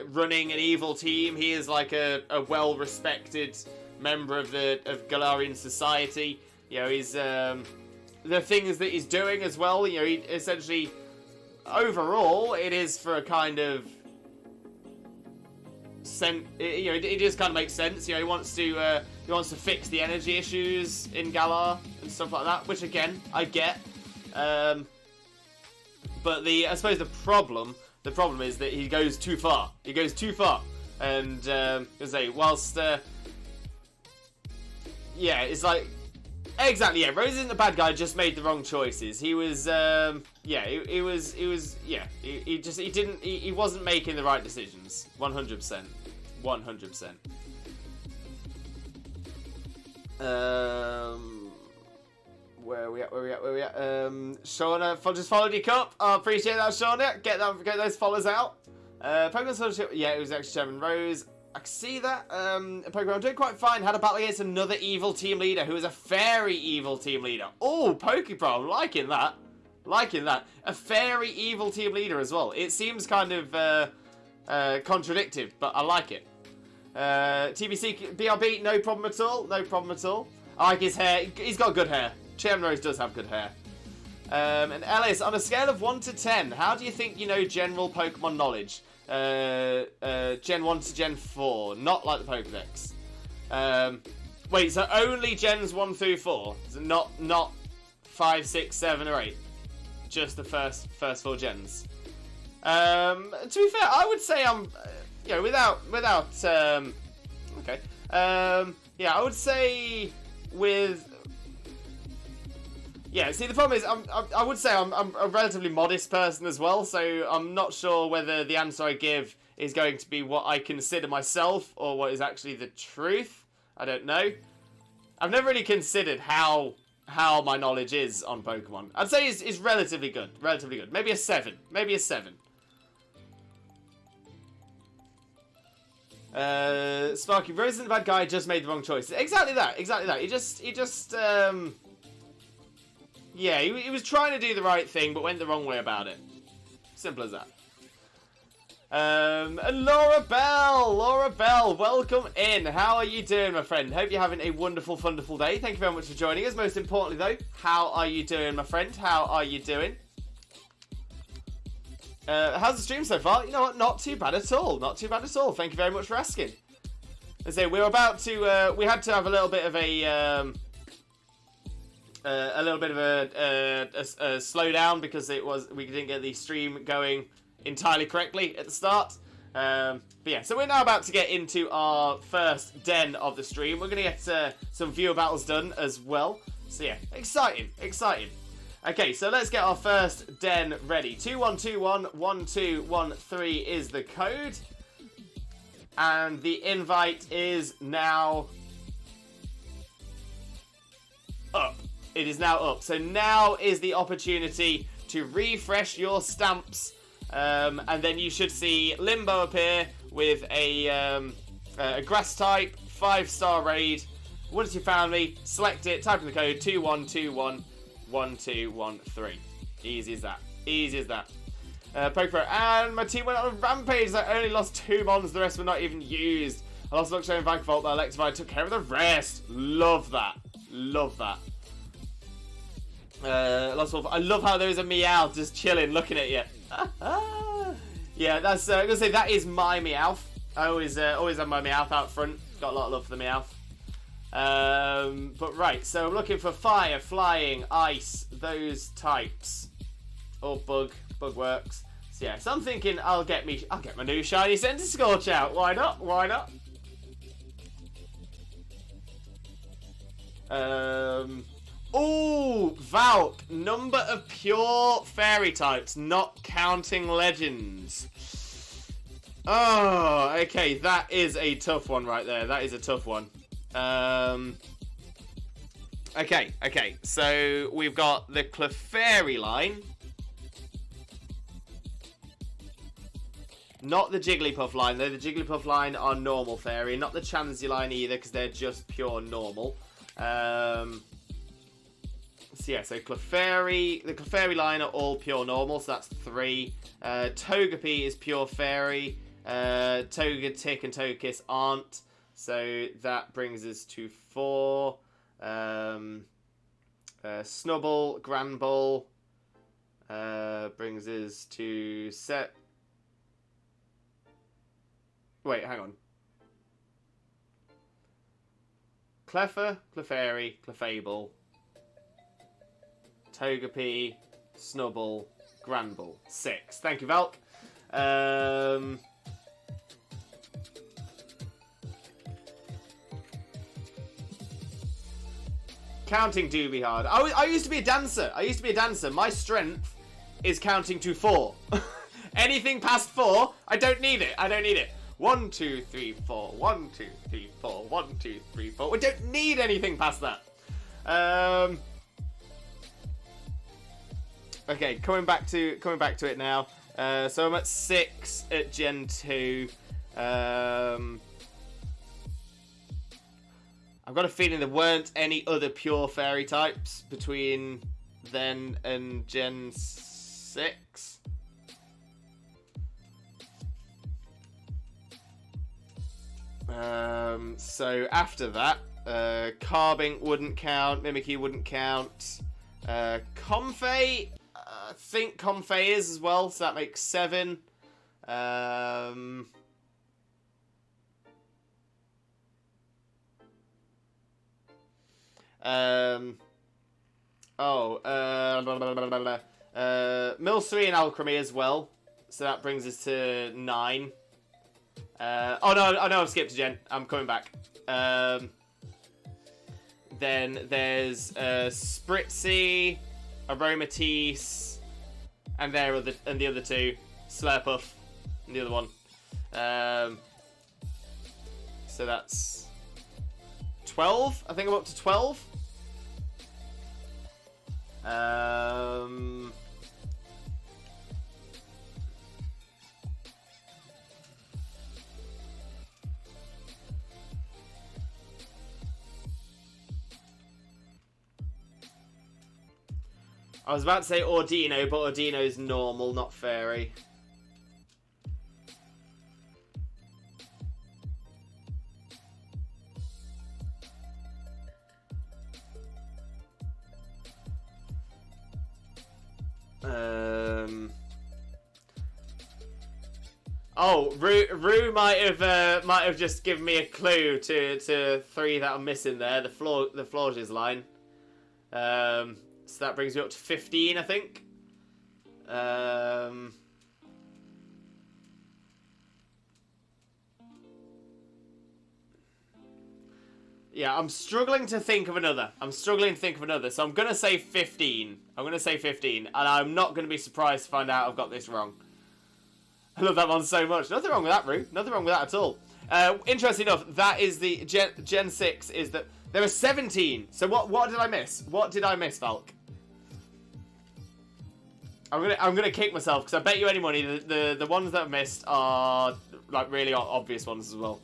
running an evil team. He is like a well-respected member of Galarian society. You know, he's the things that he's doing as well. You know, he essentially, overall, it is for a kind of you know, it just kind of makes sense. You know, he wants to fix the energy issues in Galar and stuff like that, which again I get. But I suppose the problem is that he goes too far. And I say, whilst yeah, it's like, exactly, yeah, Rose isn't a bad guy, just made the wrong choices. He was yeah, he wasn't making the right decisions. 100%. Where are we at? Shauna, just followed your cup. I appreciate that, Shauna. Get those followers out. Pokemon Sword and Shield, yeah, it was actually Chairman Rose. I can see that. Pokemon, I'm doing quite fine. Had a battle against another evil team leader who is a very evil team leader. Oh, Pokepro, I'm liking that. Liking that. A very evil team leader as well. It seems kind of contradictive, but I like it. TBC, BRB, no problem at all. No problem at all. I like his hair. He's got good hair. Chairman Rose does have good hair. And Ellis, on a scale of 1 to 10, how do you think you know general Pokemon knowledge? Gen 1 to Gen 4, not like the Pokedex. Wait, so only Gens 1 through 4? So not 5, 6, 7, or 8? Just the first 4 gens. To be fair, I would say I'm, you know, without okay. Yeah, I would say with. Yeah, see, the problem is, I would say I'm a relatively modest person as well, so I'm not sure whether the answer I give is going to be what I consider myself or what is actually the truth. I don't know. I've never really considered how my knowledge is on Pokemon. I'd say it's relatively good. Relatively good. Maybe a 7. Maybe a 7. Sparky, Rose isn't the bad guy, just made the wrong choice. Exactly that. Exactly that. He just yeah, he was trying to do the right thing, but went the wrong way about it. Simple as that. And Laura Bell, welcome in. How are you doing, my friend? Hope you're having a wonderful, wonderful day. Thank you very much for joining us. Most importantly, though, how are you doing, my friend? How are you doing? How's the stream so far? You know what? Not too bad at all. Not too bad at all. Thank you very much for asking. As I say, we're about to. We had to have a little bit of a slowdown because we didn't get the stream going entirely correctly at the start. But yeah, so we're now about to get into our first den of the stream. We're going to get some viewer battles done as well. So yeah, exciting. Okay, so let's get our first den ready. 21211213 is the code. And the invite is now up. It is now up. So now is the opportunity to refresh your stamps. And then you should see Limbo appear with a grass type, 5-star raid. Once you found me, select it, type in the code 21211213. Easy as that. Easy as that. Pokepro, and my team went on a rampage. I only lost 2 mons, the rest were not even used. I lost Luxray and Vagavolt, but Electivire took care of the rest. Love that. Love that. I love how there is a Meowth just chilling, looking at you. Yeah, that's. I'm gonna say that is my Meowth. I always have my Meowth out front. Got a lot of love for the Meowth. But right, so I'm looking for fire, flying, ice, those types. Or bug works. So yeah, so I'm thinking I'll get my new shiny Centiskorch out. Why not? Why not? Ooh, Valk. Number of pure fairy types, not counting legends. Oh, okay. That is a tough one right there. That is a tough one. Okay. So we've got the Clefairy line. Not the Jigglypuff line, though. The Jigglypuff line are normal fairy. Not the Chansey line either, because they're just pure normal. So yeah, so Clefairy, the Clefairy line are all pure normal, so that's 3. Togepi is pure fairy. Togetic and Togekiss aren't, so that brings us to 4. Snubbull, Granbull brings us to set. Wait, hang on. Cleffa, Clefairy, Clefable, Togepi, Snubbull, Granbull. 6. Thank you, Valk. Counting do be hard. I used to be a dancer. My strength is counting to 4. Anything past 4, I don't need it. 1, 2, 3, 4. 1, 2, 3, 4. 1, 2, 3, 4. We don't need anything past that. Okay, coming back to it now. So I'm at 6 at Gen 2. I've got a feeling there weren't any other pure fairy types between then and Gen 6. So after that, Carbink wouldn't count, Mimikyu wouldn't count, Comfey, I think Comfey is as well, so that makes 7. Milcery and Alchemy as well, so that brings us to 9. Oh no, I've skipped a gen. I'm coming back. Then there's Spritzy, Aromatisse, and the other two, Slurpuff, and the other one. So that's 12. I think I'm up to 12. I was about to say Ordino, but Ordino's normal, not fairy. Oh, Rue might have just given me a clue to 3 that I'm missing there. The Florges line. So that brings me up to 15, I think. Yeah, I'm struggling to think of another. So I'm going to say 15. And I'm not going to be surprised to find out I've got this wrong. I love that one so much. Nothing wrong with that, Rue. Nothing wrong with that at all. Interesting enough, that is the Gen 6 is that there are 17. So what did I miss? What did I miss, Falk? I'm gonna kick myself because I bet you any money the ones that I've missed are like really obvious ones as well.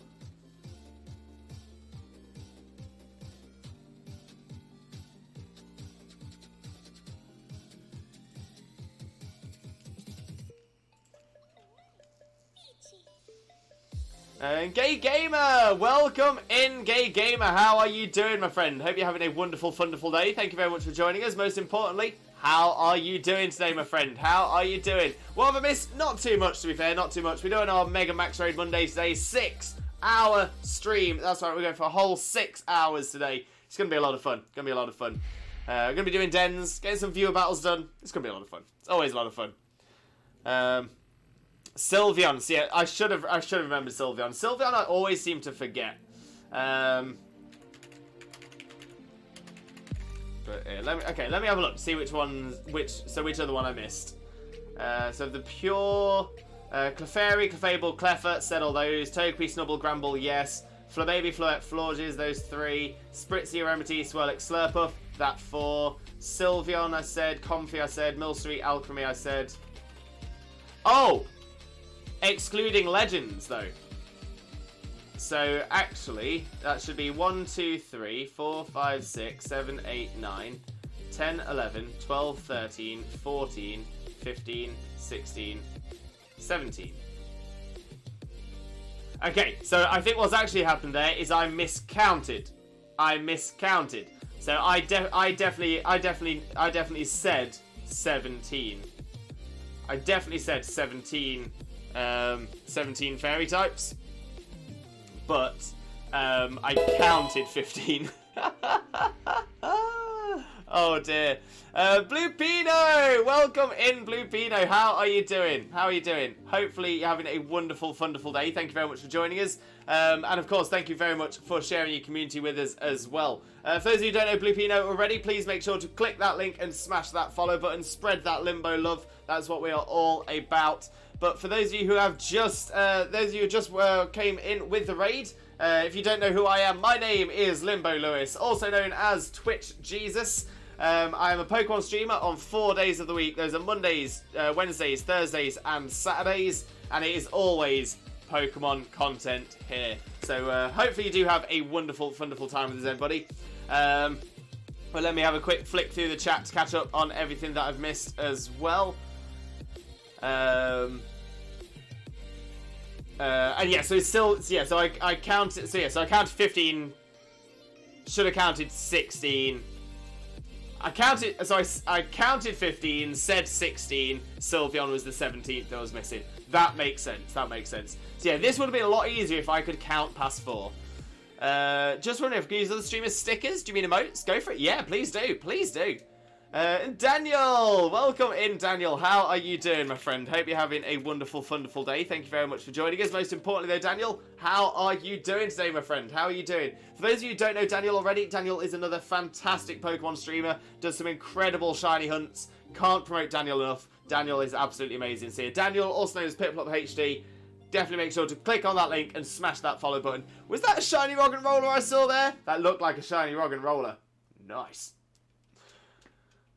Gay Gamer, welcome in, Gay Gamer. How are you doing, my friend? Hope you're having a wonderful, wonderful day. Thank you very much for joining us. Most importantly, how are you doing today, my friend? How are you doing? What have I missed? Not too much, to be fair. Not too much. We're doing our Mega Max Raid Monday today. 6-hour stream. That's right. We're going for a whole 6 hours today. It's going to be a lot of fun. We're going to be doing dens, getting some viewer battles done. It's going to be a lot of fun. It's always a lot of fun. Sylveon. See, I should have remembered Sylveon. Sylveon, I always seem to forget. But let me have a look. See which other one I missed. So the pure Clefairy, Clefable, Cleffa, said all those. Togepi, Snubble, Gramble, yes. Flabébé, Floette, Florges, those 3. Spritzy, Aromatisse, Swirlix, Slurpuff, that 4. Sylveon, I said. Comfey, I said. Milcery, Alchemy, I said. Oh! Excluding Legends, though. So, actually, that should be 1, 2, 3, 4, 5, 6, 7, 8, 9, 10, 11, 12, 13, 14, 15, 16, 17. Okay, so I think what's actually happened there is I miscounted. So I definitely said 17. I definitely said 17 fairy types, but I counted 15. Oh dear. Blue Pino, welcome in, Blue Pino. How are you doing? Hopefully you're having a wonderful, wonderful day. Thank you very much for joining us. And of course, thank you very much for sharing your community with us as well. For those of you who don't know Blue Pino already, please make sure to click that link and smash that follow button. Spread that Limbo love. That's what we are all about. But for those of you who have just, came in with the raid, if you don't know who I am, my name is Limbo Lewis, also known as Twitch Jesus. I am a Pokemon streamer on 4 days of the week. Those are Mondays, Wednesdays, Thursdays, and Saturdays. And it is always Pokemon content here. So hopefully you do have a wonderful, wonderful time with us, everybody. But let me have a quick flick through the chat to catch up on everything that I've missed as well. And yeah, so it's still, yeah, so I counted, so yeah, so I counted 15, should have counted 16. I counted 15, said 16, Sylveon was the 17th that was missing. That makes sense, that makes sense. So yeah, this would have been a lot easier if I could count past 4. Just wondering if I can use other streamers' stickers. Do you mean emotes? Go for it. Yeah, please do, please do. And Daniel, welcome in, Daniel. How are you doing, my friend? Hope you're having a wonderful, wonderful day. Thank you very much for joining us. Most importantly, though, Daniel, how are you doing today, my friend? How are you doing? For those of you who don't know Daniel already, Daniel is another fantastic Pokemon streamer. Does some incredible shiny hunts. Can't promote Daniel enough. Daniel is absolutely amazing. So, Daniel, also known as Piplup HD. Definitely make sure to click on that link and smash that follow button. Was that a shiny Rock and Roller I saw there? That looked like a shiny Rock and Roller. Nice.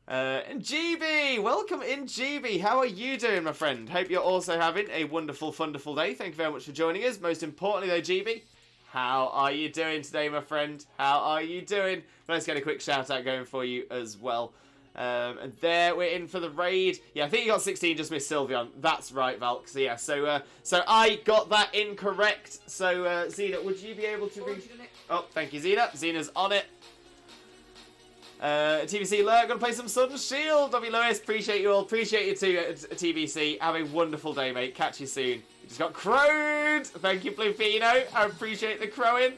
And GB, welcome in, GB. How are you doing, my friend? Hope you're also having a wonderful, wonderful day. Thank you very much for joining us. Most importantly, though, GB, how are you doing today, my friend? How are you doing? Let's get a quick shout out going for you as well. And there we're in for the raid. Yeah, I think you got 16, just missed Sylveon. That's right, Valk. So yeah, so I got that incorrect. So Xena, would you be able to read? Oh, thank you, Xena. Xena's on it. TVC Lurk, gonna play some Sun Shield. W Lewis, appreciate you all. Appreciate you too, TVC. Have a wonderful day, mate. Catch you soon. You just got crowed. Thank you, Bluefino. I appreciate the crowing.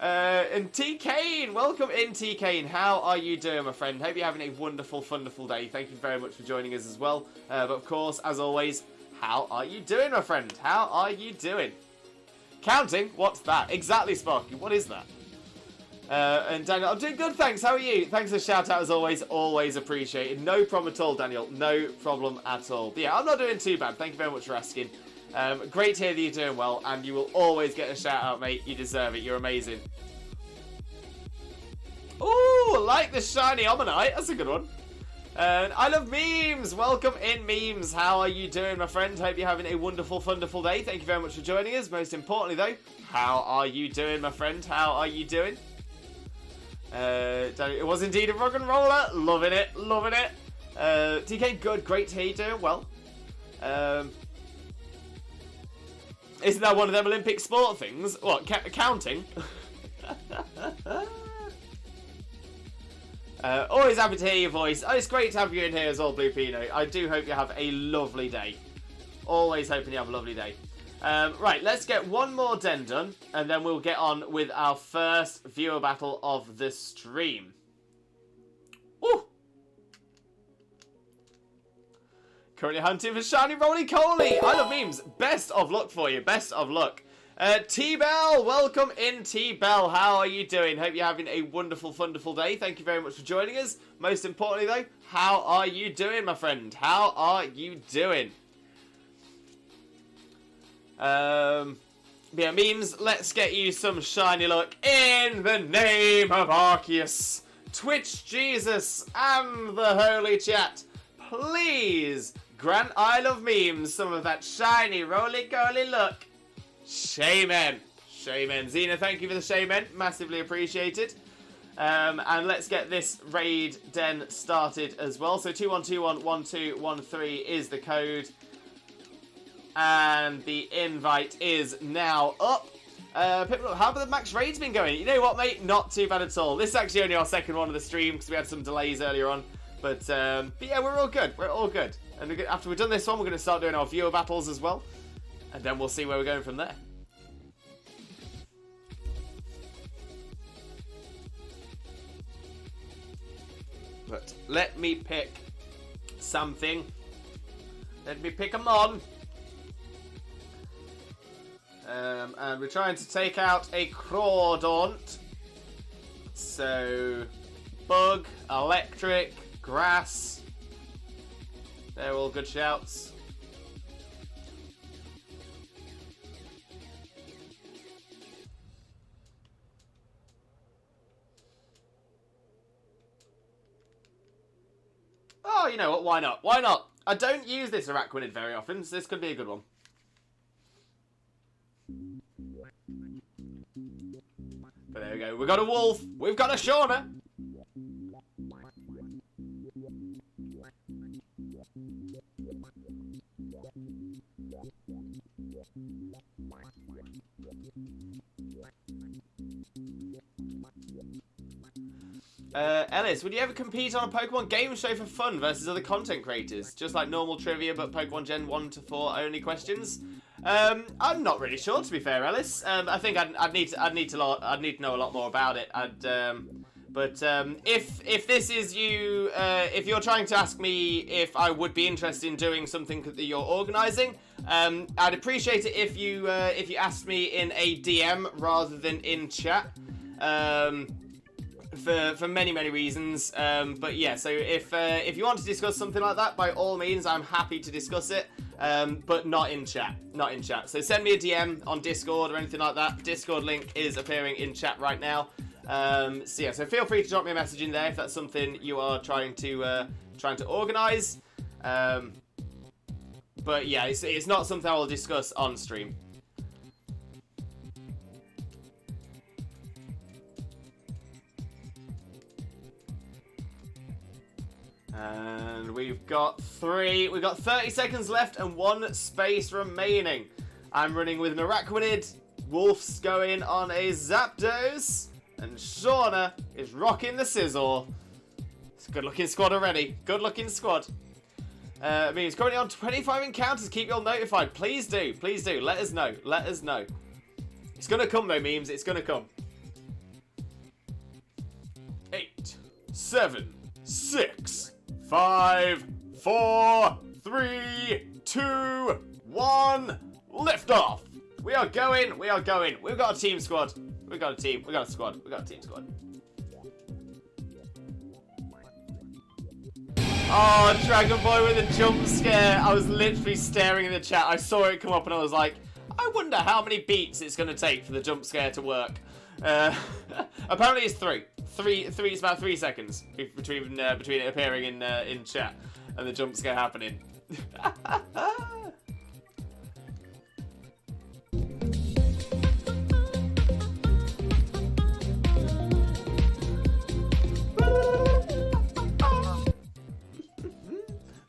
And T Kane, welcome in, T Kane. How are you doing, my friend? Hope you're having a wonderful, wonderful day. Thank you very much for joining us as well. But of course, as always, how are you doing, my friend? How are you doing? Counting? What's that? Exactly, Sparky. What is that? And Daniel, I'm doing good, thanks. How are you? Thanks for the shout out as always. Always appreciated. No problem at all, Daniel. No problem at all. But yeah, I'm not doing too bad. Thank you very much for asking. Great to hear that you're doing well, and you will always get a shout out, mate. You deserve it. You're amazing. Ooh, like the shiny Omanyte. That's a good one. I love memes. Welcome in, memes. How are you doing, my friend? Hope you're having a wonderful, wonderful day. Thank you very much for joining us. Most importantly, though, how are you doing, my friend? How are you doing? It was indeed a rock and roller. Loving it, loving it. TK, good, great to hear you doing well. Isn't that one of them Olympic sport things? What, counting? Always happy to hear your voice. Oh, it's great to have you in here as well, Blue Pino. I do hope you have a lovely day. Always hoping you have a lovely day. Right, let's get one more den done, and then we'll get on with our first viewer battle of the stream. Ooh! Currently hunting for shiny roly-coly. I love memes. Best of luck for you. Best of luck. T-Bell, welcome in, T-Bell. How are you doing? Hope you're having a wonderful, wonderful day. Thank you very much for joining us. Most importantly, though, how are you doing, my friend? How are you doing? Yeah, memes, let's get you some shiny luck in the name of Arceus, Twitch Jesus, and the Holy Chat. Please grant I love memes some of that shiny roly-coly luck. Shaman. Shaman. Xena, thank you for the Shaman. Massively appreciated. And let's get this raid den started as well. So 21211213 is the code. And the invite is now up. People, how have the max raids been going? You know what, mate? Not too bad at all. This is actually only our second one of the stream because we had some delays earlier on. But yeah, we're all good. We're all good. And after we've done this one, we're going to start doing our viewer battles as well. And then we'll see where we're going from there. But let me pick something. Let me pick them on. And we're trying to take out a Crawdaunt. So, Bug, Electric, Grass. They're all good shouts. Oh, you know what? Why not? Why not? I don't use this Araquanid very often, so this could be a good one. go. We've got a Wolf. We've got a Shauna. Ellis, would you ever compete on a Pokemon game show for fun versus other content creators? Just like normal trivia, but Pokemon Gen 1 to 4 only questions? I'm not really sure, to be fair, Ellis. I think I'd need to know a lot more about it. If this is you, if you're trying to ask me if I would be interested in doing something that you're organising, I'd appreciate it if you asked me in a DM rather than in chat. For many reasons, but yeah. So if you want to discuss something like that, by all means, I'm happy to discuss it. But not in chat. Not in chat. So send me a DM on Discord or anything like that. Discord link is appearing in chat right now. So yeah, so feel free to drop me a message in there if that's something you are trying to organise. But yeah, it's not something I will discuss on stream. And we've got 30 seconds left and 1 space remaining. I'm running with Miraculid, Wolf's going on a Zapdos, and Shauna is rocking the Scizor. It's a good looking squad already. Good looking squad. Memes currently on 25 encounters. Keep you all notified. Please do. Please do. Let us know. Let us know. It's gonna come though, memes. It's gonna come. 8, 7, 6, 5, 4, 3, 2, 1. Lift off. We are going. We are going. We've got a team squad. We've got a team. We've got a squad. We've got a team squad. Oh, Dragon Boy with a jump scare. I was literally staring in the chat. I saw it come up and I was like, I wonder how many beats it's going to take for the jump scare to work. Apparently it's 3. It's about 3 seconds between it appearing in chat and the jump scare happening.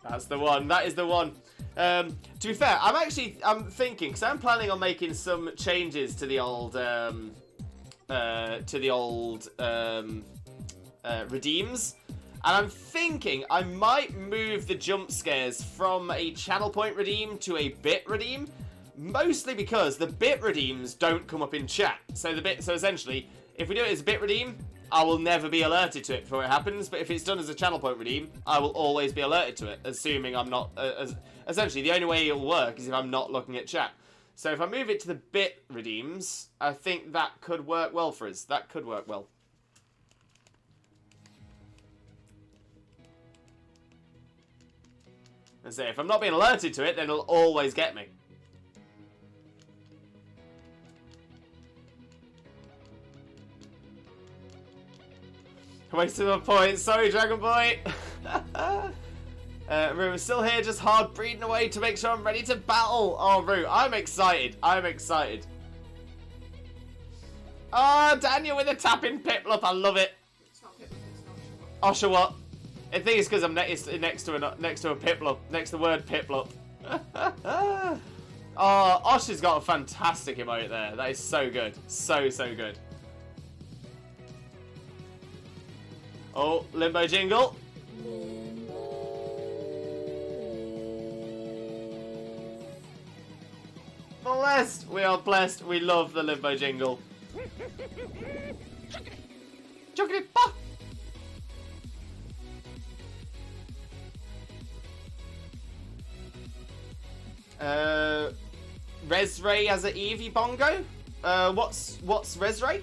That's the one. That is the one. To be fair, I'm thinking, because I'm planning on making some changes to the old redeems, and I'm thinking I might move the jump scares from a channel point redeem to a bit redeem, mostly because the bit redeems don't come up in chat. So essentially, if we do it as a bit redeem, I will never be alerted to it before it happens, but if it's done as a channel point redeem, I will always be alerted to it, assuming I'm not... essentially, the only way it'll work is if I'm not looking at chat. So if I move it to the bit redeems, I think that could work well for us. That could work well. And say, if I'm not being alerted to it, then it'll always get me. Wasted my point. Sorry, Dragon Boy. Rue is still here, just hard breathing away to make sure I'm ready to battle. Oh, Rue, I'm excited. I'm excited. Oh, Daniel with a tapping Piplup. I love it. It's not Piplup, it's not Oshawott. I think it's because I'm next to a Piplup, next to the word Piplup. Oh, Osh has got a fantastic emote there. That is so good. So good. Oh, Limbo Jingle. Blessed. We are blessed. We love the Limbo Jingle. Chocolate. Resray as a Eevee Bongo. What's Resray?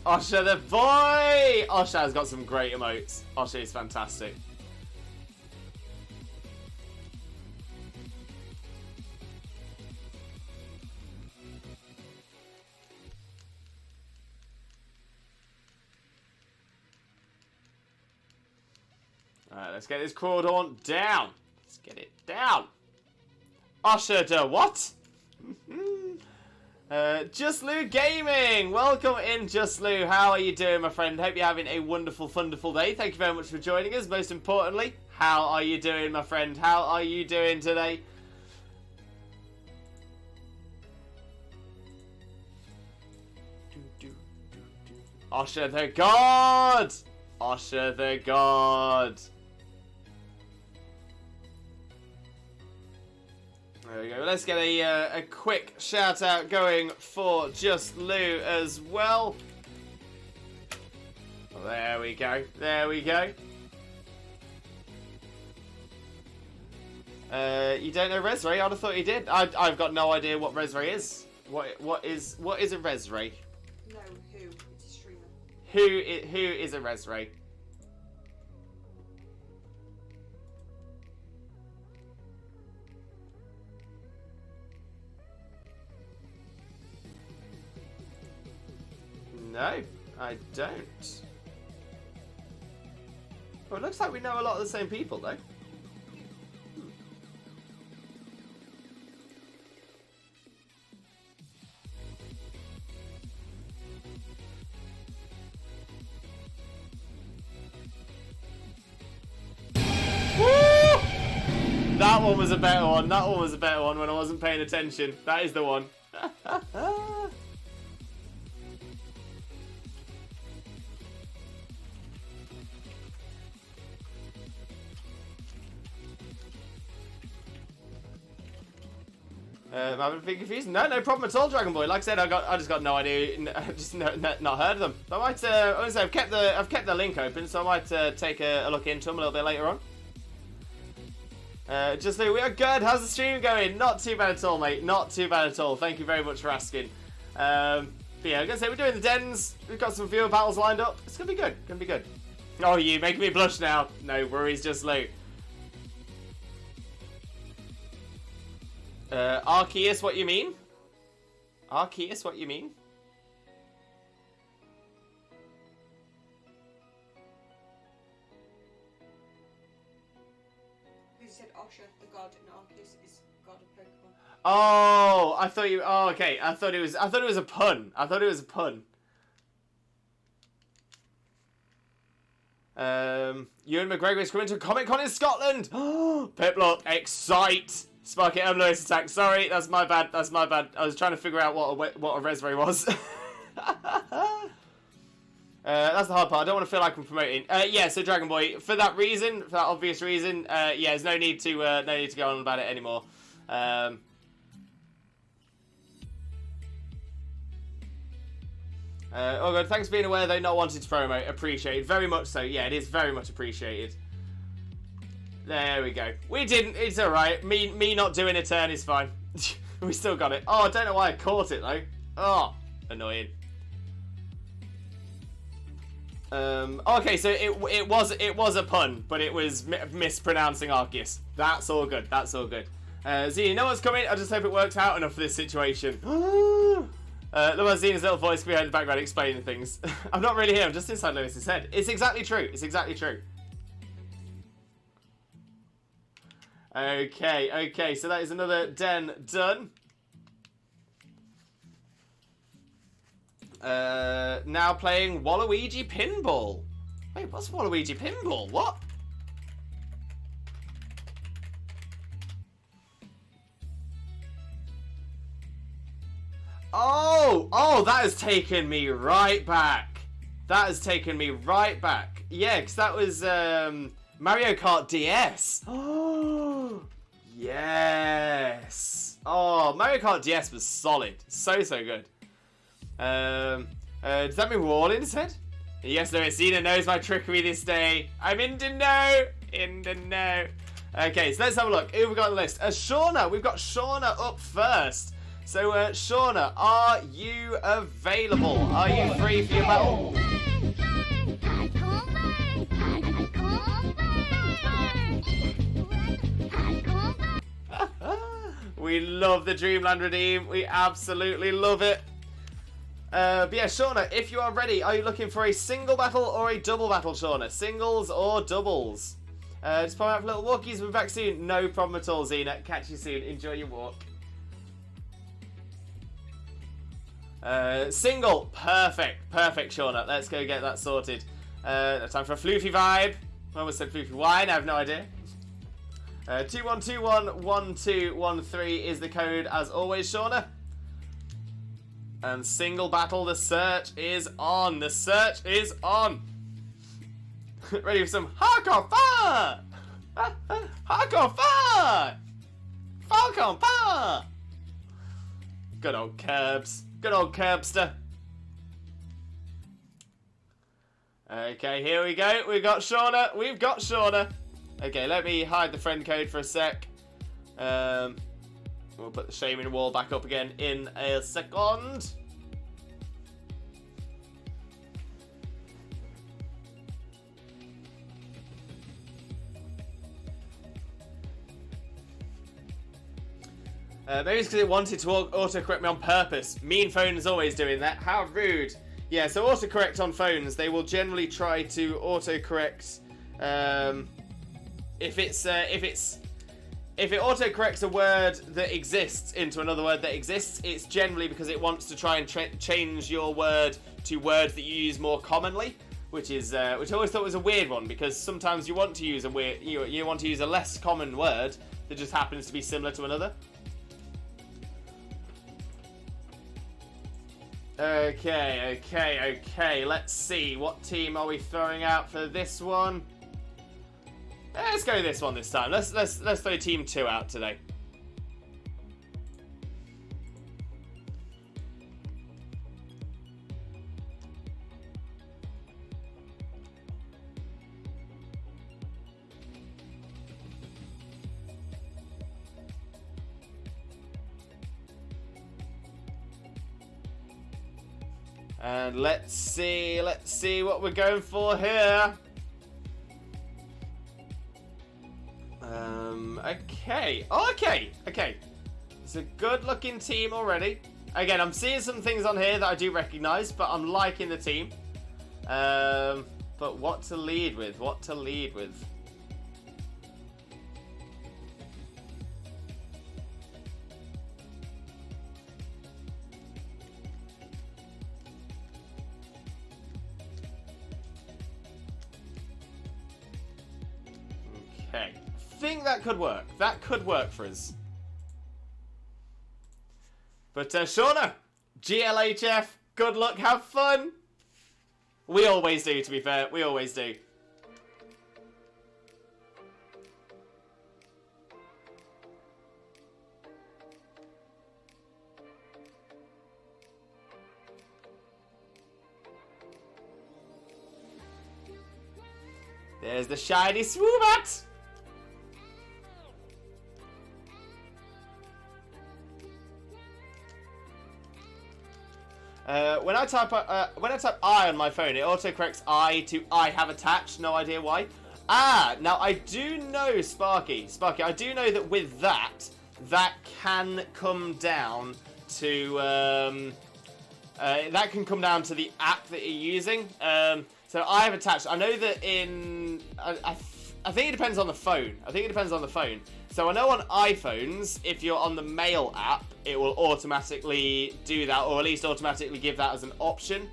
Osha the boy! Osha has got some great emotes. Osha is fantastic. Alright, let's get this Crawdaunt down. Let's get it down. Osha the what? Just Lou Gaming! Welcome in, Just Lou. How are you doing, my friend? Hope you're having a wonderful, wonderful day. Thank you very much for joining us. Most importantly, how are you doing, my friend? How are you doing today? Osher the God! Osher the God! There we go. Let's get a quick shout out going for Just Lou as well. There we go. There we go. You don't know Resray? I'd have thought you did. I've got no idea what Resray is. What is a Resray? No, who? It's a streamer. Who is a Resray? No, I don't. Well, it looks like we know a lot of the same people, though. Woo! That one was a better one. That one was a better one when I wasn't paying attention. That is the one. I've been confused. No problem at all, Dragon Boy. Like I said, I just got no idea. Just not heard of them. I might. Honestly, I've kept the link open, so I might take a look into them a little bit later on. Just Lou, we are good. How's the stream going? Not too bad at all, mate. Not too bad at all. Thank you very much for asking. But yeah, I'm gonna say we're doing the dens. We've got some viewer battles lined up. It's gonna be good. Gonna be good. Oh, you making me blush now. No worries, Just Lou. Arceus, what you mean? Arceus, what you mean? Who said Osher the God and Arceus is God of Pokemon? Oh, I thought you. Oh, okay. I thought it was a pun. I thought it was a pun. Ewan McGregor is coming to a Comic Con in Scotland. Piplup, excite. Sparky Lewis attack. Sorry, that's my bad. That's my bad. I was trying to figure out what a Resray was. That's the hard part. I don't want to feel like I'm promoting. Yeah, so Dragon Boy, for that reason, for that obvious reason, yeah, there's no need to go on about it anymore. Oh good, thanks for being aware though, not wanting to promote. Appreciated. Very much so. Yeah, it is very much appreciated. There we go. We didn't. It's alright. Me not doing a turn is fine. We still got it. Oh, I don't know why I caught it though. Oh, annoying. Okay, so it was a pun, but it was mispronouncing Arceus. That's all good. That's all good. Z, you know what's coming? I just hope it works out enough for this situation. Look at Zena's little voice behind the background explaining things. I'm not really here. I'm just inside Lewis's head. It's exactly true. It's exactly true. Okay, so that is another den done. Now playing Waluigi Pinball. Wait, what's Waluigi Pinball? What? Oh, that has taken me right back. That has taken me right back. Yeah, because that was, Mario Kart DS. Oh, yes. Oh, Mario Kart DS was solid. So good. Does that mean we're all in his head? Yes, Lewis. Zena knows my trickery this day. I'm in the know. In the know. Okay, so let's have a look. Who have we got on the list? Shauna. We've got Shauna up first. So, Shauna, are you available? Are you free for your battle? We love the Dreamland Redeem. We absolutely love it. But yeah, Shauna, if you are ready, are you looking for a single battle or a double battle, Shauna? Singles or doubles? Just pop out for little walkies. We'll be back soon. No problem at all, Zena. Catch you soon. Enjoy your walk. Single. Perfect. Perfect, Shauna. Let's go get that sorted. Time for a floofy vibe. I almost said floofy wine. I have no idea. 21211213 is the code as always, Shauna. And single battle, the search is on. The search is on. Ready for some hardcore fun! Hardcore fun! Falcon fun! Good old Curbs. Good old Curbster. Okay, here we go. We've got Shauna. We've got Shauna. Okay, let me hide the friend code for a sec. We'll put the shaming wall back up again in a second. Maybe it's because it wanted to autocorrect me on purpose. Mean phone is always doing that. How rude. Yeah, so autocorrect on phones, they will generally try to autocorrect if it autocorrects a word that exists into another word that exists, it's generally because it wants to try and change your word to words that you use more commonly, which I always thought was a weird one, because sometimes you want to use you want to use a less common word that just happens to be similar to another. Okay. Let's see. What team are we throwing out for this one? Let's go this one this time. Let's throw team 2 out today. And let's see what we're going for here. Okay. It's a good-looking team already. Again, I'm seeing some things on here that I do recognise, but I'm liking the team. But what to lead with? Okay. I think that could work. That could work for us. But Shauna, GLHF, good luck, have fun. We always do, to be fair. We always do. There's the shiny Swoobat! When I type I on my phone, it autocorrects I to I have attached. No idea why. Now I do know, Sparky, I do know that with that can come down to the app that you're using. So I have attached. I know that I think it depends on the phone. So I know on iPhones, if you're on the Mail app, it will automatically do that, or at least automatically give that as an option.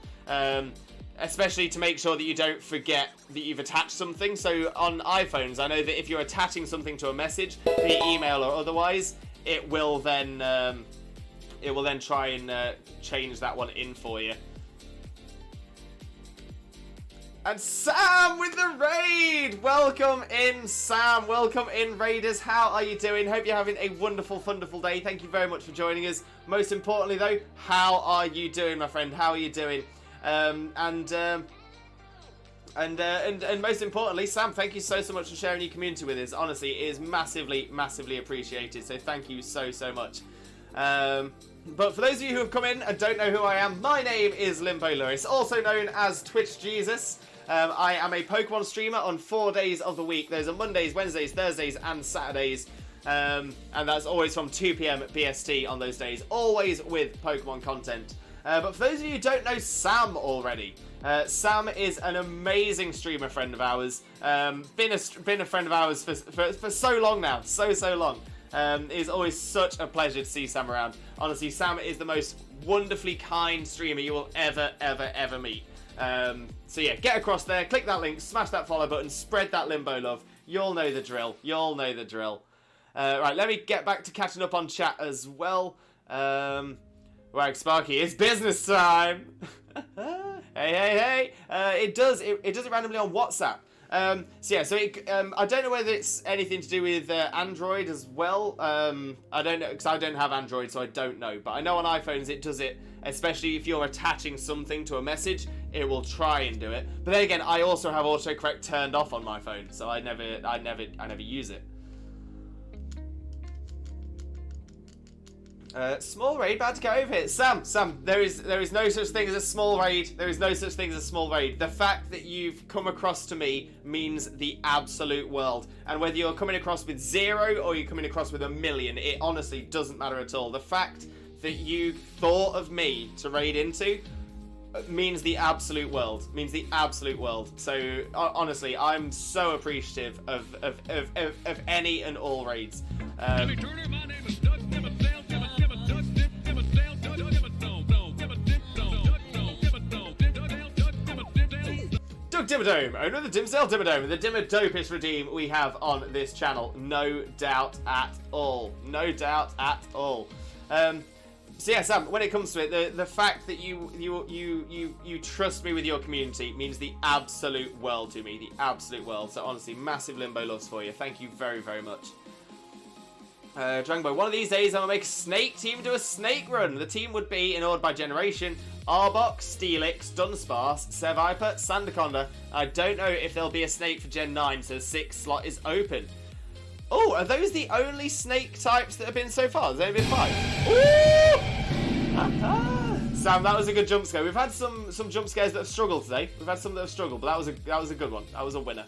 Especially to make sure that you don't forget that you've attached something. So on iPhones, I know that if you're attaching something to a message, via email or otherwise, it will then try and change that one in for you. And Sam with the raid! Welcome in, Sam. Welcome in, Raiders. How are you doing? Hope you're having a wonderful, wonderful day. Thank you very much for joining us. Most importantly, though, how are you doing, my friend? How are you doing? And most importantly, Sam, thank you so much for sharing your community with us. Honestly, it is massively, massively appreciated. So thank you so much. But for those of you who have come in and don't know who I am, my name is Limbo Lewis, also known as Twitch Jesus. I am a Pokemon streamer on 4 days of the week. Those are Mondays, Wednesdays, Thursdays, and Saturdays. And that's always from 2 PM BST on those days, always with Pokemon content. But for those of you who don't know Sam already, Sam is an amazing streamer friend of ours. Been a friend of ours for so long now, so long. It is always such a pleasure to see Sam around. Honestly, Sam is the most wonderfully kind streamer you will ever meet. So yeah, get across there, click that link, smash that follow button, spread that limbo love. You'll know the drill. You'll know the drill. Right, let me get back to catching up on chat as well. Right, Sparky, it's business time. hey. It does it randomly on WhatsApp. I don't know whether it's anything to do with Android as well. I don't know, because I don't have Android, so I don't know. But I know on iPhones it does it, especially if you're attaching something to a message, it will try and do it. But then again, I also have autocorrect turned off on my phone, so I never use it. Small raid, about to go over here. Sam, there is no such thing as a small raid. There is no such thing as a small raid. The fact that you've come across to me means the absolute world. And whether you're coming across with 0 or you're coming across with 1,000,000, it honestly doesn't matter at all. The fact that you thought of me to raid into means the absolute world. Means the absolute world. So honestly, I'm so appreciative of any and all raids. Doug Dimmadome, owner of the Dimsdale Dimmadome, the Dimmadopest redeem we have on this channel, no doubt at all. No doubt at all. So yeah, Sam, when it comes to it, the fact that you trust me with your community means the absolute world to me, the absolute world. So honestly, massive limbo loves for you. Thank you very, very much. Dragon Boy, one of these days I'm gonna make a snake team do a snake run. The team would be in order by generation: Arbok, Steelix, Dunsparce, Seviper, Sandaconda. I don't know if there'll be a snake for Gen 9, so the 6th slot is open. Oh, are those the only snake types that have been so far? There's only been 5. Ooh! Sam, that was a good jump scare. We've had some jump scares that have struggled today. We've had some that have struggled, but that was a good one. That was a winner.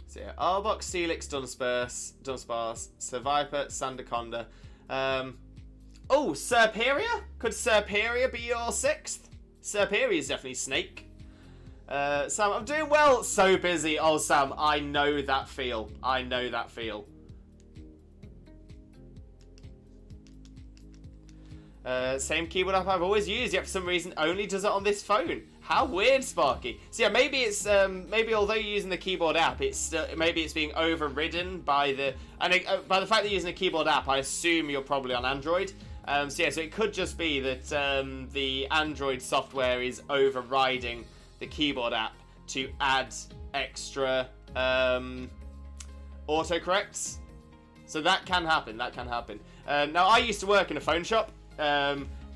So yeah, Arbok, Steelix, Dunsparce, Seviper, Sandaconda. Oh, Serperia? Could Serperia be your 6th? Serperia is definitely snake. Sam, I'm doing well. So busy. Oh, Sam, I know that feel. I know that feel. Same keyboard app I've always used, yet for some reason only does it on this phone. How weird, Sparky. So yeah, maybe it's maybe although you're using the keyboard app, it's still, maybe it's being overridden by the by the fact that you're using a keyboard app. I assume you're probably on Android. So yeah, so it could just be that the Android software is overriding the keyboard app to add extra autocorrects. So that can happen. That can happen. Now I used to work in a phone shop.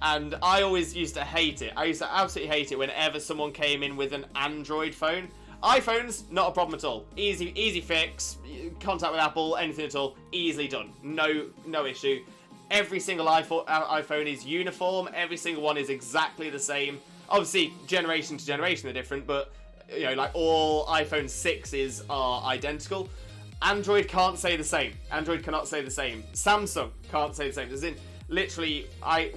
And I always used to hate it. I used to absolutely hate it whenever someone came in with an Android phone. iPhones, not a problem at all. Easy fix. Contact with Apple, anything at all, easily done. No issue. Every single iPhone is uniform. Every single one is exactly the same. Obviously, generation to generation they're different, but you know, like all iPhone 6s are identical. Android can't say the same. Android cannot say the same. Samsung can't say the same. As in, literally,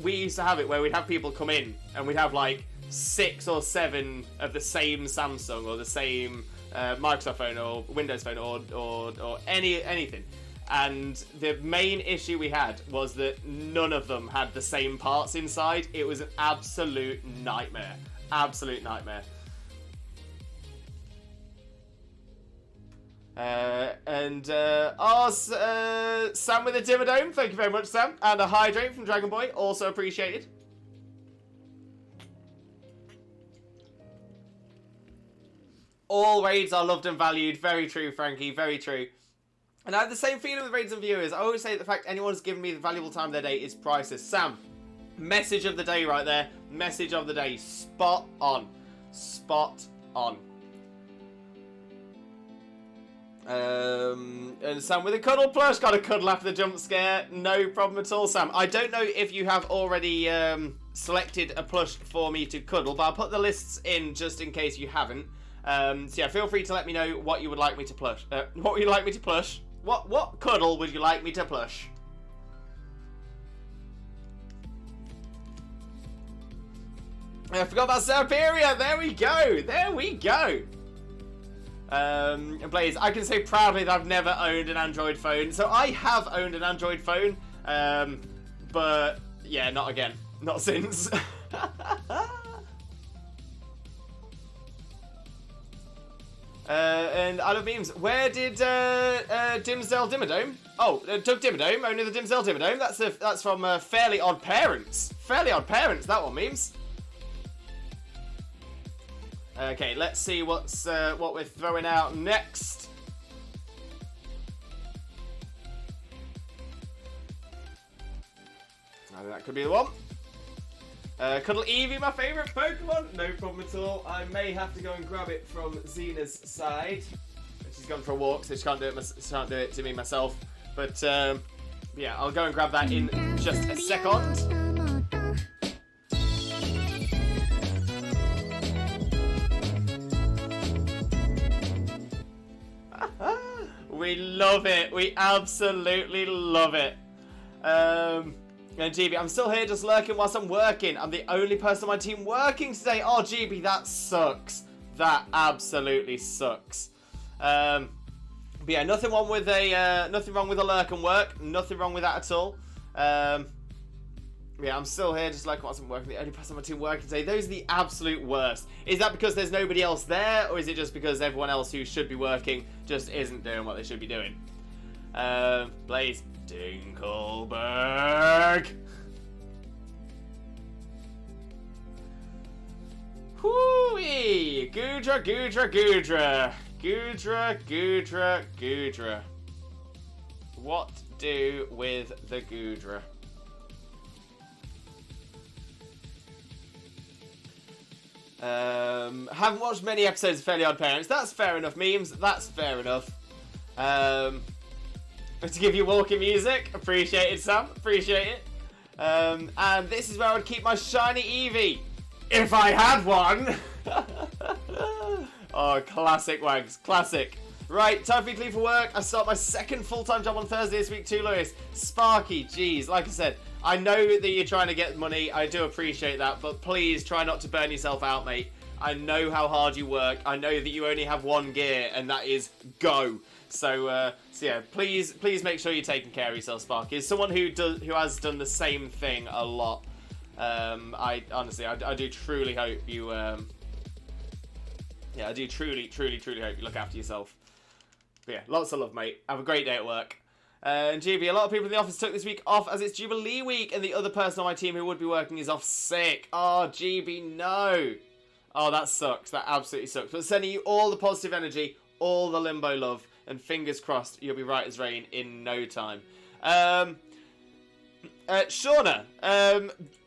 we used to have it where we'd have people come in and we'd have like 6 or 7 of the same Samsung or the same Microsoft phone or Windows phone or anything. And the main issue we had was that none of them had the same parts inside. It was an absolute nightmare. Absolute nightmare. Sam with a Dimmadome, thank you very much, Sam. And a Hydrate from Dragon Boy, also appreciated. All raids are loved and valued. Very true, Frankie, very true. And I have the same feeling with raids and viewers. I always say that the fact anyone has given me the valuable time of their day is priceless. Sam, message of the day right there. Message of the day. Spot on. Spot on. And Sam with a cuddle plush, got a cuddle after the jump scare, no problem at all, Sam. I don't know if you have already selected a plush for me to cuddle, but I'll put the lists in just in case you haven't. So yeah, feel free to let me know what you would like me to plush. What would you like me to plush? What cuddle would you like me to plush? I forgot about Serperia. There we go. There we go. Blaze, I can say proudly that I've never owned an Android phone. So I have owned an Android phone, but yeah, not again. Not since. And I love memes. Where did Dimsdale Dimmadome? Oh, Doug Dimmadome, only the Dimsdale Dimmadome. That's from Fairly Odd Parents. Fairly Odd Parents, that one, memes. Okay, let's see what we're throwing out next. I think that could be the one. Cuddle Eevee, my favourite Pokemon. No problem at all. I may have to go and grab it from Xena's side. She's gone for a walk, so she can't do it to me myself. But yeah, I'll go and grab that in just a second. We love it. We absolutely love it. And GB, I'm still here just lurking whilst I'm working. I'm the only person on my team working today. Oh, GB, that sucks. That absolutely sucks. But yeah, nothing wrong with a lurk and work. Nothing wrong with that at all. Yeah, I'm still here just lurking whilst I'm working. The only person on my team working today. Those are the absolute worst. Is that because there's nobody else there, or is it just because everyone else who should be working just isn't doing what they should be doing? Blaze. Dinkelberg. Whoo-wee! Goodra, Goodra, Goodra. Goodra, Goodra, Goodra. What do with the Goodra? Haven't watched many episodes of Fairly Odd Parents. That's fair enough, memes. That's fair enough. To give you walking music. Appreciate it, Sam. Appreciate it. And this is where I would keep my shiny Eevee. If I had one. Oh, classic, Wags. Classic. Right, time for me to leave for work. I start my second full-time job on Thursday this week too, Lewis. Sparky, geez. Like I said, I know that you're trying to get money. I do appreciate that. But please try not to burn yourself out, mate. I know how hard you work. I know that you only have one gear, and that is go. So yeah, please make sure you're taking care of yourself, Sparky. As someone who has done the same thing a lot, I honestly do truly hope you, yeah, I do truly hope you look after yourself. But yeah, lots of love, mate. Have a great day at work. And GB, a lot of people in the office took this week off as it's Jubilee week, and the other person on my team who would be working is off sick. Oh, GB, no. Oh, that sucks. That absolutely sucks. But sending you all the positive energy, all the Limbo love. And fingers crossed, you'll be right as rain in no time. Shauna,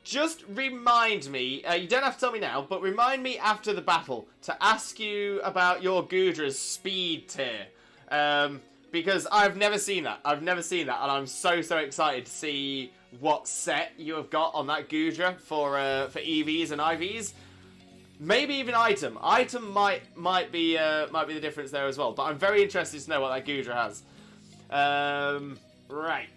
just remind me, you don't have to tell me now, but remind me after the battle to ask you about your Goodra's speed tier. Because I've never seen that. And I'm so excited to see what set you have got on that Goodra for EVs and IVs. Maybe even item. Item might be the difference there as well. But I'm very interested to know what that Goodra has. Right.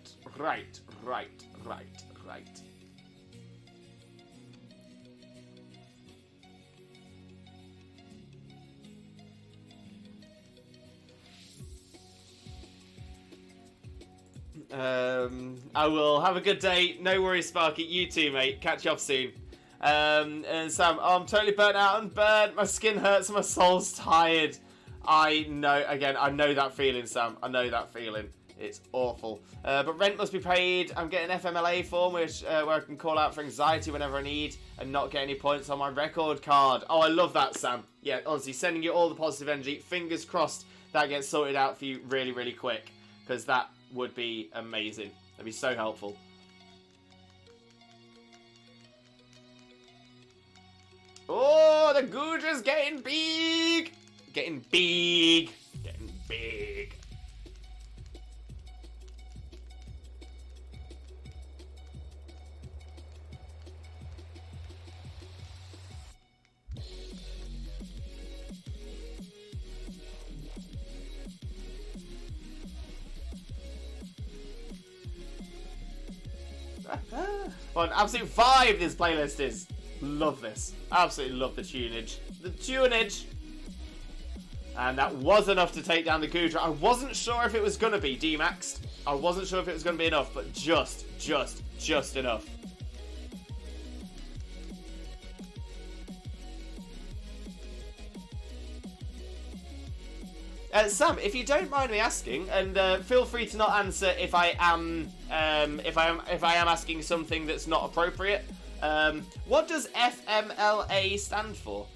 I will have a good day. No worries, Sparky. You too, mate. Catch you off soon. And Sam, I'm totally burnt out and burnt. My skin hurts and my soul's tired. I know that feeling, Sam. I know that feeling. It's awful. But rent must be paid. I'm getting an FMLA form where I can call out for anxiety whenever I need and not get any points on my record card. Oh, I love that, Sam. Yeah, honestly, sending you all the positive energy. Fingers crossed that gets sorted out for you really, really quick. Because that would be amazing. That'd be so helpful. Oh, the Goodra's getting big! Getting big! What an absolute vibe this playlist is! Love this. Absolutely love the tunage. The tunage! And that was enough to take down the Goodra. I wasn't sure if it was going to be D-maxed. I wasn't sure if it was going to be enough, but just enough. Sam, if you don't mind me asking, and feel free to not answer if I am asking something that's not appropriate. What does FMLA stand for?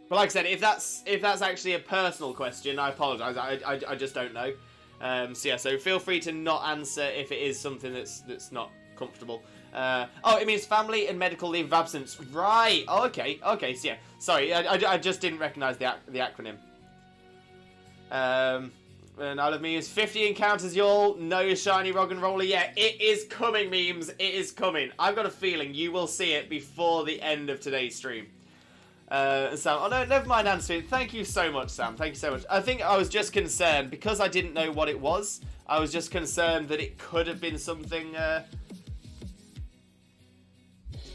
But like I said, if that's actually a personal question, I apologise. I just don't know. So yeah, so feel free to not answer if it is something that's not comfortable. Oh, it means family and medical leave of absence. Right. Oh, okay. Okay. So yeah. Sorry, I just didn't recognise the acronym. And out of memes, 50 encounters, y'all. No shiny rock and roller yet. It is coming, memes. It is coming. I've got a feeling you will see it before the end of today's stream. Sam, oh no, never mind answering. Thank you so much, Sam. Thank you so much. I think I was just concerned because I didn't know what it was. I was just concerned that it could have been something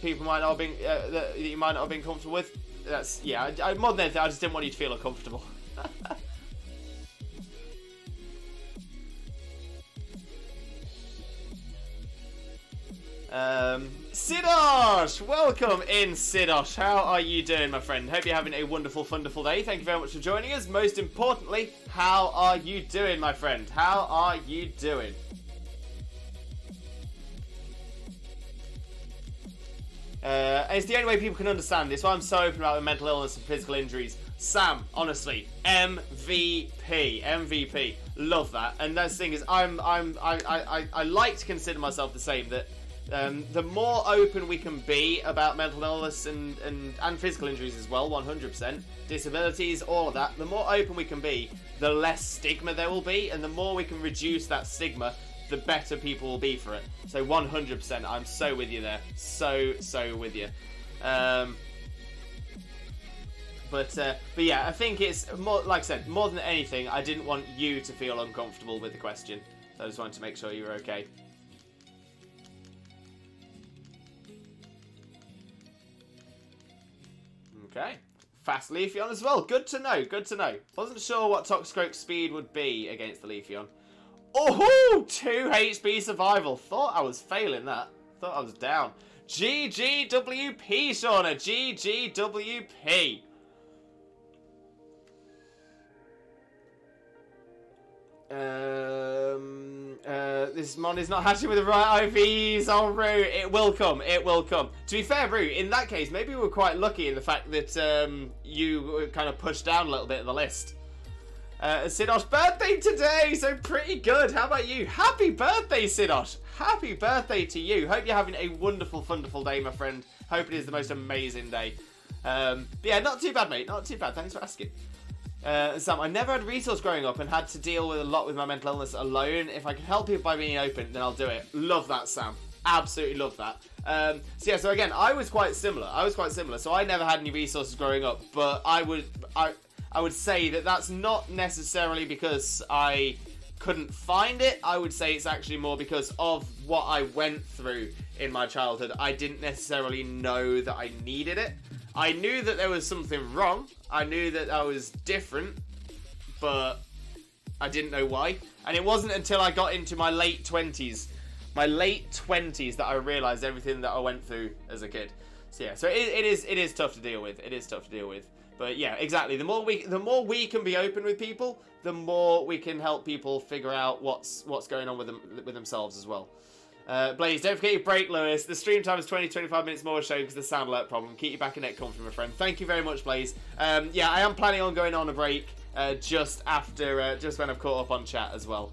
people might not have been that you might not have been comfortable with. That's I more than anything, I just didn't want you to feel uncomfortable. Sidosh! Welcome in, Sidosh. How are you doing, my friend? Hope you're having a wonderful, wonderful day. Thank you very much for joining us. Most importantly, how are you doing, my friend? How are you doing? It's the only way people can understand this. Why I'm so open about mental illness and physical injuries. Sam, honestly, MVP. Love that. And that's the thing is, I like to consider myself the same. That the more open we can be about mental illness and physical injuries as well, 100%, disabilities, all of that, the more open we can be, the less stigma there will be, and the more we can reduce that stigma, the better people will be for it. So 100%, I'm so with you there. So with you. But yeah, I think it's more, like I said, more than anything, I didn't want you to feel uncomfortable with the question. So I just wanted to make sure you were okay. Okay. Fast Leafeon as well. Good to know. Good to know. Wasn't sure what Toxicroak's speed would be against the Leafeon. Oh, 2 HP survival. Thought I was failing that. Thought I was down. GGWP, Shauna. GGWP. This mon is not hatching with the right IVs. Oh, Roo, it will come. It will come. To be fair, Roo, in that case, maybe we were quite lucky in the fact that you were kind of pushed down a little bit of the list. Sidosh's birthday today, so pretty good. How about you? Happy birthday, Sidosh. Happy birthday to you. Hope you're having a wonderful, wonderful day, my friend. Hope it is the most amazing day. But yeah, not too bad, mate. Not too bad. Thanks for asking. Sam, I never had resource growing up and had to deal with a lot with my mental illness alone. If I can help people by being open, then I'll do it. Love that, Sam. Absolutely love that. So yeah, so again, I was quite similar. So I never had any resources growing up, but I would say that that's not necessarily because I couldn't find it. I would say it's actually more because of what I went through in my childhood. I didn't necessarily know that I needed it. I knew that there was something wrong. I knew that I was different, but I didn't know why. And it wasn't until I got into my late 20s, that I realised everything that I went through as a kid. So yeah, so it is tough to deal with. It is tough to deal with. But yeah, exactly. The more we can be open with people, the more we can help people figure out what's going on with themselves as well. Blaze, don't forget your break, Lewis. The stream time is 20-25 minutes more show because of the sound alert problem. Keep you back in net comfy, my friend. Thank you very much, Blaze. Yeah, I am planning on going on a break just when I've caught up on chat as well.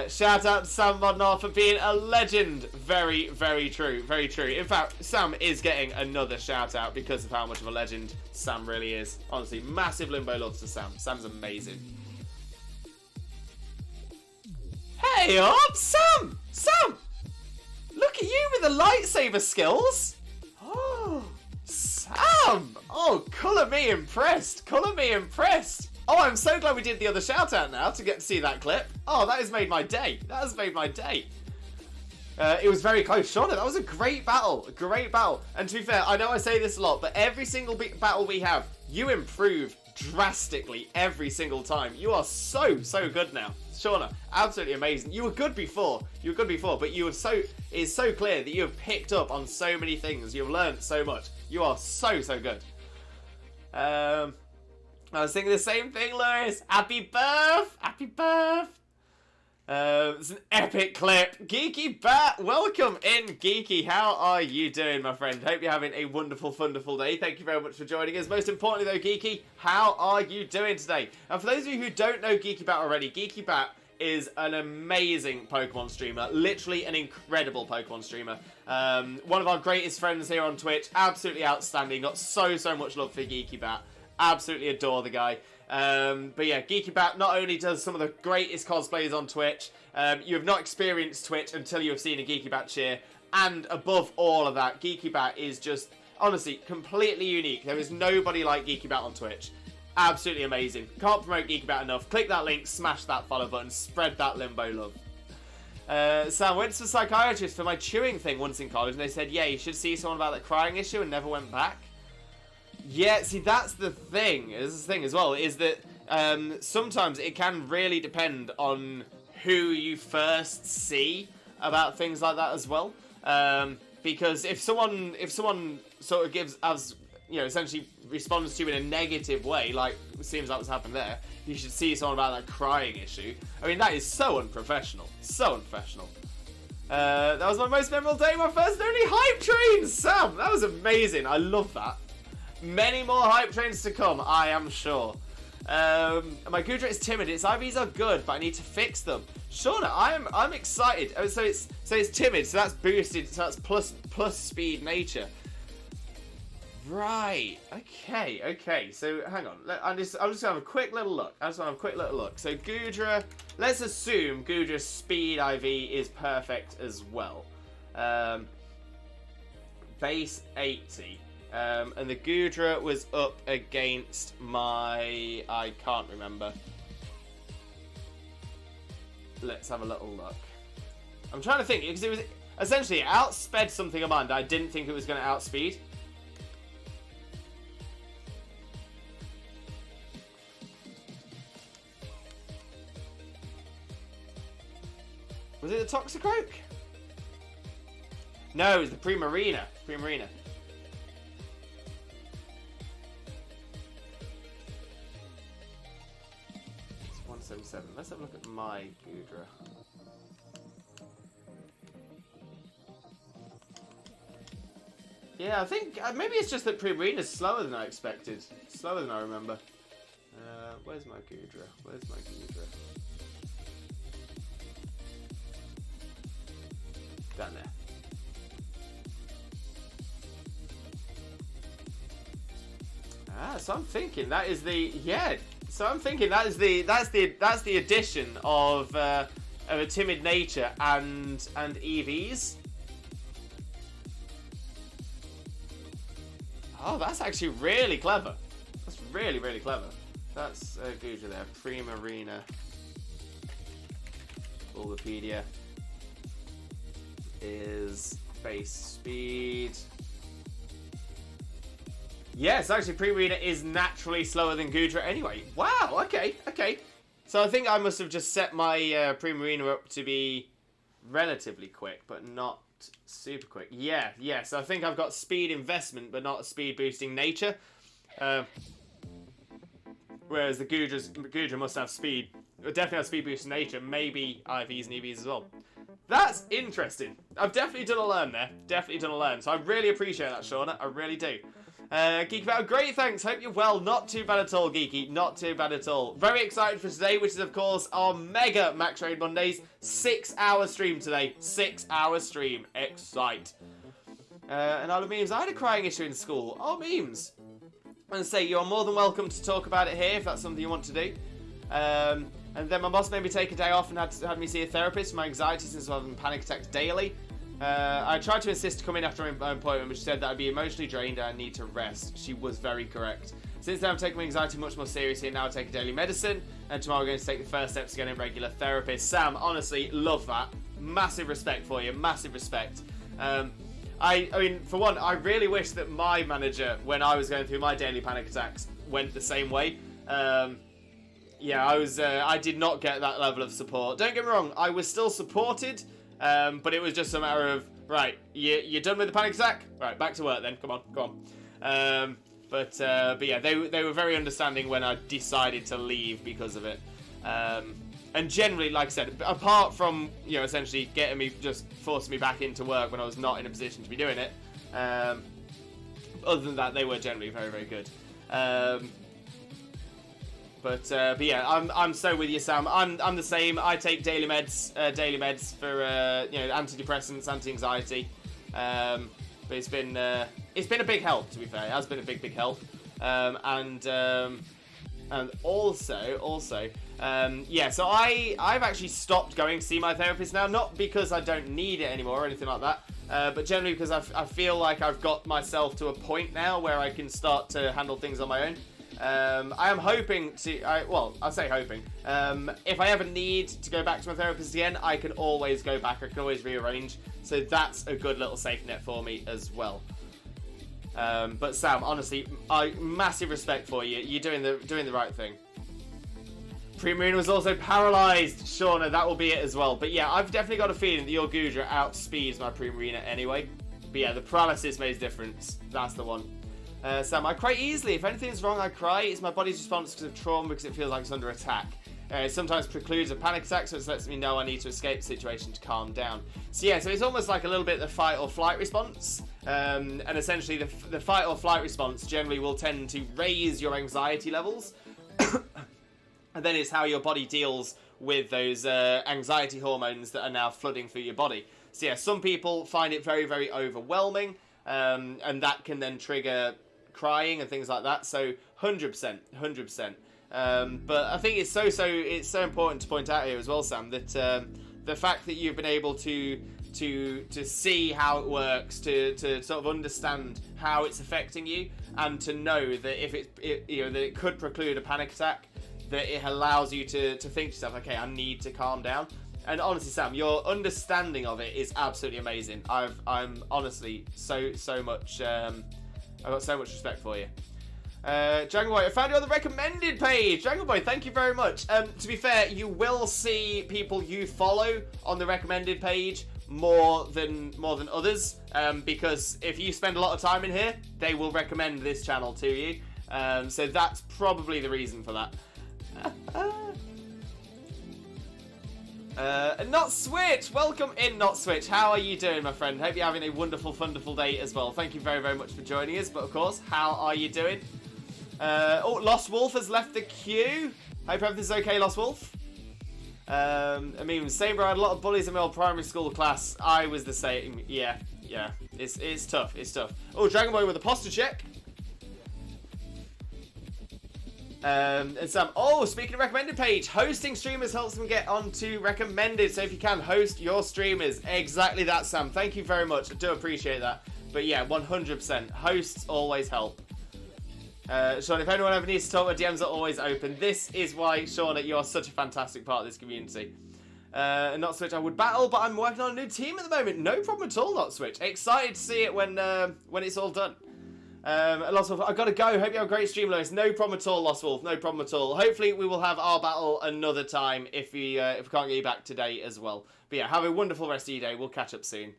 Shout out to Sam Modnar for being a legend. Very, very true. Very true. In fact, Sam is getting another shout out because of how much of a legend Sam really is. Honestly, massive Limbo loves to Sam. Sam's amazing. Hey up, Sam! Sam! Look at you with the lightsaber skills! Oh, Sam! Oh, colour me impressed! Colour me impressed! Oh, I'm so glad we did the other shout out now to get to see that clip. Oh, that has made my day. That has made my day. It was very close. Shauna, that was a great battle. A great battle. And to be fair, I know I say this a lot, but every single battle we have, you improve drastically every single time. You are so good now. Shauna, absolutely amazing. You were good before. But it is so clear that you have picked up on so many things. You've learned so much. You are so good. I was thinking the same thing, Lewis. Happy birth! Happy birth! It's an epic clip. Geeky Bat, welcome in, Geeky. How are you doing, my friend? Hope you're having a wonderful day. Thank you very much for joining us. Most importantly, though, Geeky, how are you doing today? And for those of you who don't know Geeky Bat already, Geeky Bat is an amazing Pokemon streamer. Literally an incredible Pokemon streamer. One of our greatest friends here on Twitch. Absolutely outstanding. Got so much love for Geeky Bat. Absolutely adore the guy. But yeah, Geeky Bat not only does some of the greatest cosplays on Twitch, you have not experienced Twitch until you have seen a Geeky Bat cheer, and above all of that, Geeky Bat is just, honestly, completely unique. There is nobody like Geeky Bat on Twitch. Absolutely amazing. Can't promote Geeky Bat enough. Click that link, smash that follow button, spread that limbo love. So I went to the psychiatrist for my chewing thing once in college, and they said, yeah, you should see someone about that crying issue, and never went back. Yeah, see, that's the thing. This is the thing as well, is that sometimes it can really depend on who you first see about things like that as well. Because if someone sort of essentially responds to you in a negative way, like it seems like what's happened there, you should see someone about that crying issue. I mean, that is so unprofessional. So unprofessional. That was my most memorable day, my first and only hype train, Sam. That was amazing. I love that. Many more hype trains to come, I am sure. My Goodra is timid. Its IVs are good, but I need to fix them. Shauna, I'm excited. Oh, so it's timid. So that's boosted. So that's plus speed nature. Right. Okay. So hang on. I'm just gonna have a quick little look. So Goodra. Let's assume Goodra's speed IV is perfect as well. Base 80. And the Goodra was up against I can't remember. Let's have a little look. I'm trying to think, because it was essentially it outsped something of mine that I didn't think it was going to outspeed. Was it the Toxicroak? No, it was the Primarina. Let's have a look at my Goodra. Yeah, I think maybe it's just that Primarina is slower than I expected. Slower than I remember. Where's my Goodra? Down there. So I'm thinking that is the that's the addition of a timid nature and EVs. Oh, that's actually really clever. That's really clever. That's Goodra there. Primarina. Bulbapedia is base speed. Yes, actually, Primarina is naturally slower than Goodra anyway. Wow, okay. So I think I must have just set my Primarina up to be relatively quick, but not super quick. Yeah, so I think I've got speed investment, but not a speed boosting nature. Whereas the Goodra must have speed. Definitely have speed boosting nature, maybe IVs and EVs as well. That's interesting. I've definitely done a learn there. So I really appreciate that, Shauna. I really do. Geeky Battle, great, thanks. Hope you're well. Not too bad at all, Geeky. Not too bad at all. Very excited for today, which is, of course, our mega Max Raid Mondays. 6-hour stream today. 6-hour stream. Excite. And all the memes. I had a crying issue in school. Oh, memes. And say you are more than welcome to talk about it here if that's something you want to do. And then my boss made me take a day off and had me see a therapist for my anxiety since I was having panic attacks daily. I tried to insist to come in after my appointment, but she said that I'd be emotionally drained and I need to rest. She was very correct. Since then, I'm taking my anxiety much more seriously and now I take a daily medicine. And tomorrow I'm going to take the first steps to getting a regular therapist. Sam, honestly, love that. Massive respect for you. Massive respect. I mean, for one, I really wish that my manager, when I was going through my daily panic attacks, went the same way. Yeah, I did not get that level of support. Don't get me wrong, I was still supported, but it was just a matter of, right, you're done with the panic attack? Right, back to work then. Come on. But yeah, they were very understanding when I decided to leave because of it. And generally, like I said, apart from, you know, essentially getting me, just forcing me back into work when I was not in a position to be doing it, other than that, they were generally very, very good. But yeah, I'm so with you, Sam. I'm the same. I take daily meds for you know, antidepressants, anti-anxiety. But it's been a big help, to be fair. It has been a big help. And also, yeah. So I've actually stopped going to see my therapist now, not because I don't need it anymore or anything like that, but generally because I feel like I've got myself to a point now where I can start to handle things on my own. I am hoping to, I say hoping, if I ever need to go back to my therapist again, I can always go back, I can always rearrange, so that's a good little safety net for me as well. But Sam, honestly, massive respect for you, you're doing the right thing. Pre-Marina was also paralysed, Shauna, that will be it as well, but yeah, I've definitely got a feeling that your Gudra outspeeds my Pre-Marina anyway, but yeah, the paralysis makes a difference, that's the one. Sam, I cry easily. If anything's wrong, I cry. It's my body's response to trauma because it feels like it's under attack. It sometimes precludes a panic attack, so it lets me know I need to escape the situation to calm down. So yeah, so it's almost like a little bit the fight or flight response. And essentially the fight or flight response generally will tend to raise your anxiety levels. And then it's how your body deals with those anxiety hormones that are now flooding through your body. So yeah, some people find it very, very overwhelming. And that can then trigger crying and things like that, so 100%. But I think it's so important to point out here as well, Sam, that the fact that you've been able to see how it works, to sort of understand how it's affecting you, and to know that if that it could preclude a panic attack, that it allows you to think to yourself, okay, I need to calm down. And honestly, Sam, your understanding of it is absolutely amazing. I'm honestly so much. I've got so much respect for you. Jungle Boy, I found you on the recommended page. Jungle Boy, thank you very much. To be fair, you will see people you follow on the recommended page more than others. Because if you spend a lot of time in here, they will recommend this channel to you. So that's probably the reason for that. Not Switch, welcome in, Not Switch. How are you doing, my friend? Hope you're having a wonderful day as well. Thank you very, very much for joining us. But of course, how are you doing? Oh, Lost Wolf has left the queue. Hope everything's okay, Lost Wolf. I mean, same, bro. I had a lot of bullies in my old primary school class. I was the same. Yeah. It's tough. Oh, Dragon Boy with a posture check. And Sam, speaking of recommended page, hosting streamers helps them get onto recommended, so if you can, host your streamers. Exactly that, Sam. Thank you very much. I do appreciate that. But yeah, 100%. Hosts always help. Sean, if anyone ever needs to talk, my DMs are always open. This is why, Sean, you are such a fantastic part of this community. And Not Switch, I would battle, but I'm working on a new team at the moment. No problem at all, Not Switch. Excited to see it when it's all done. Lost Wolf, I've got to go. Hope you have a great stream, Lewis. No problem at all, Lost Wolf. No problem at all. Hopefully we will have our battle another time if we can't get you back today as well. But yeah, have a wonderful rest of your day. We'll catch up soon.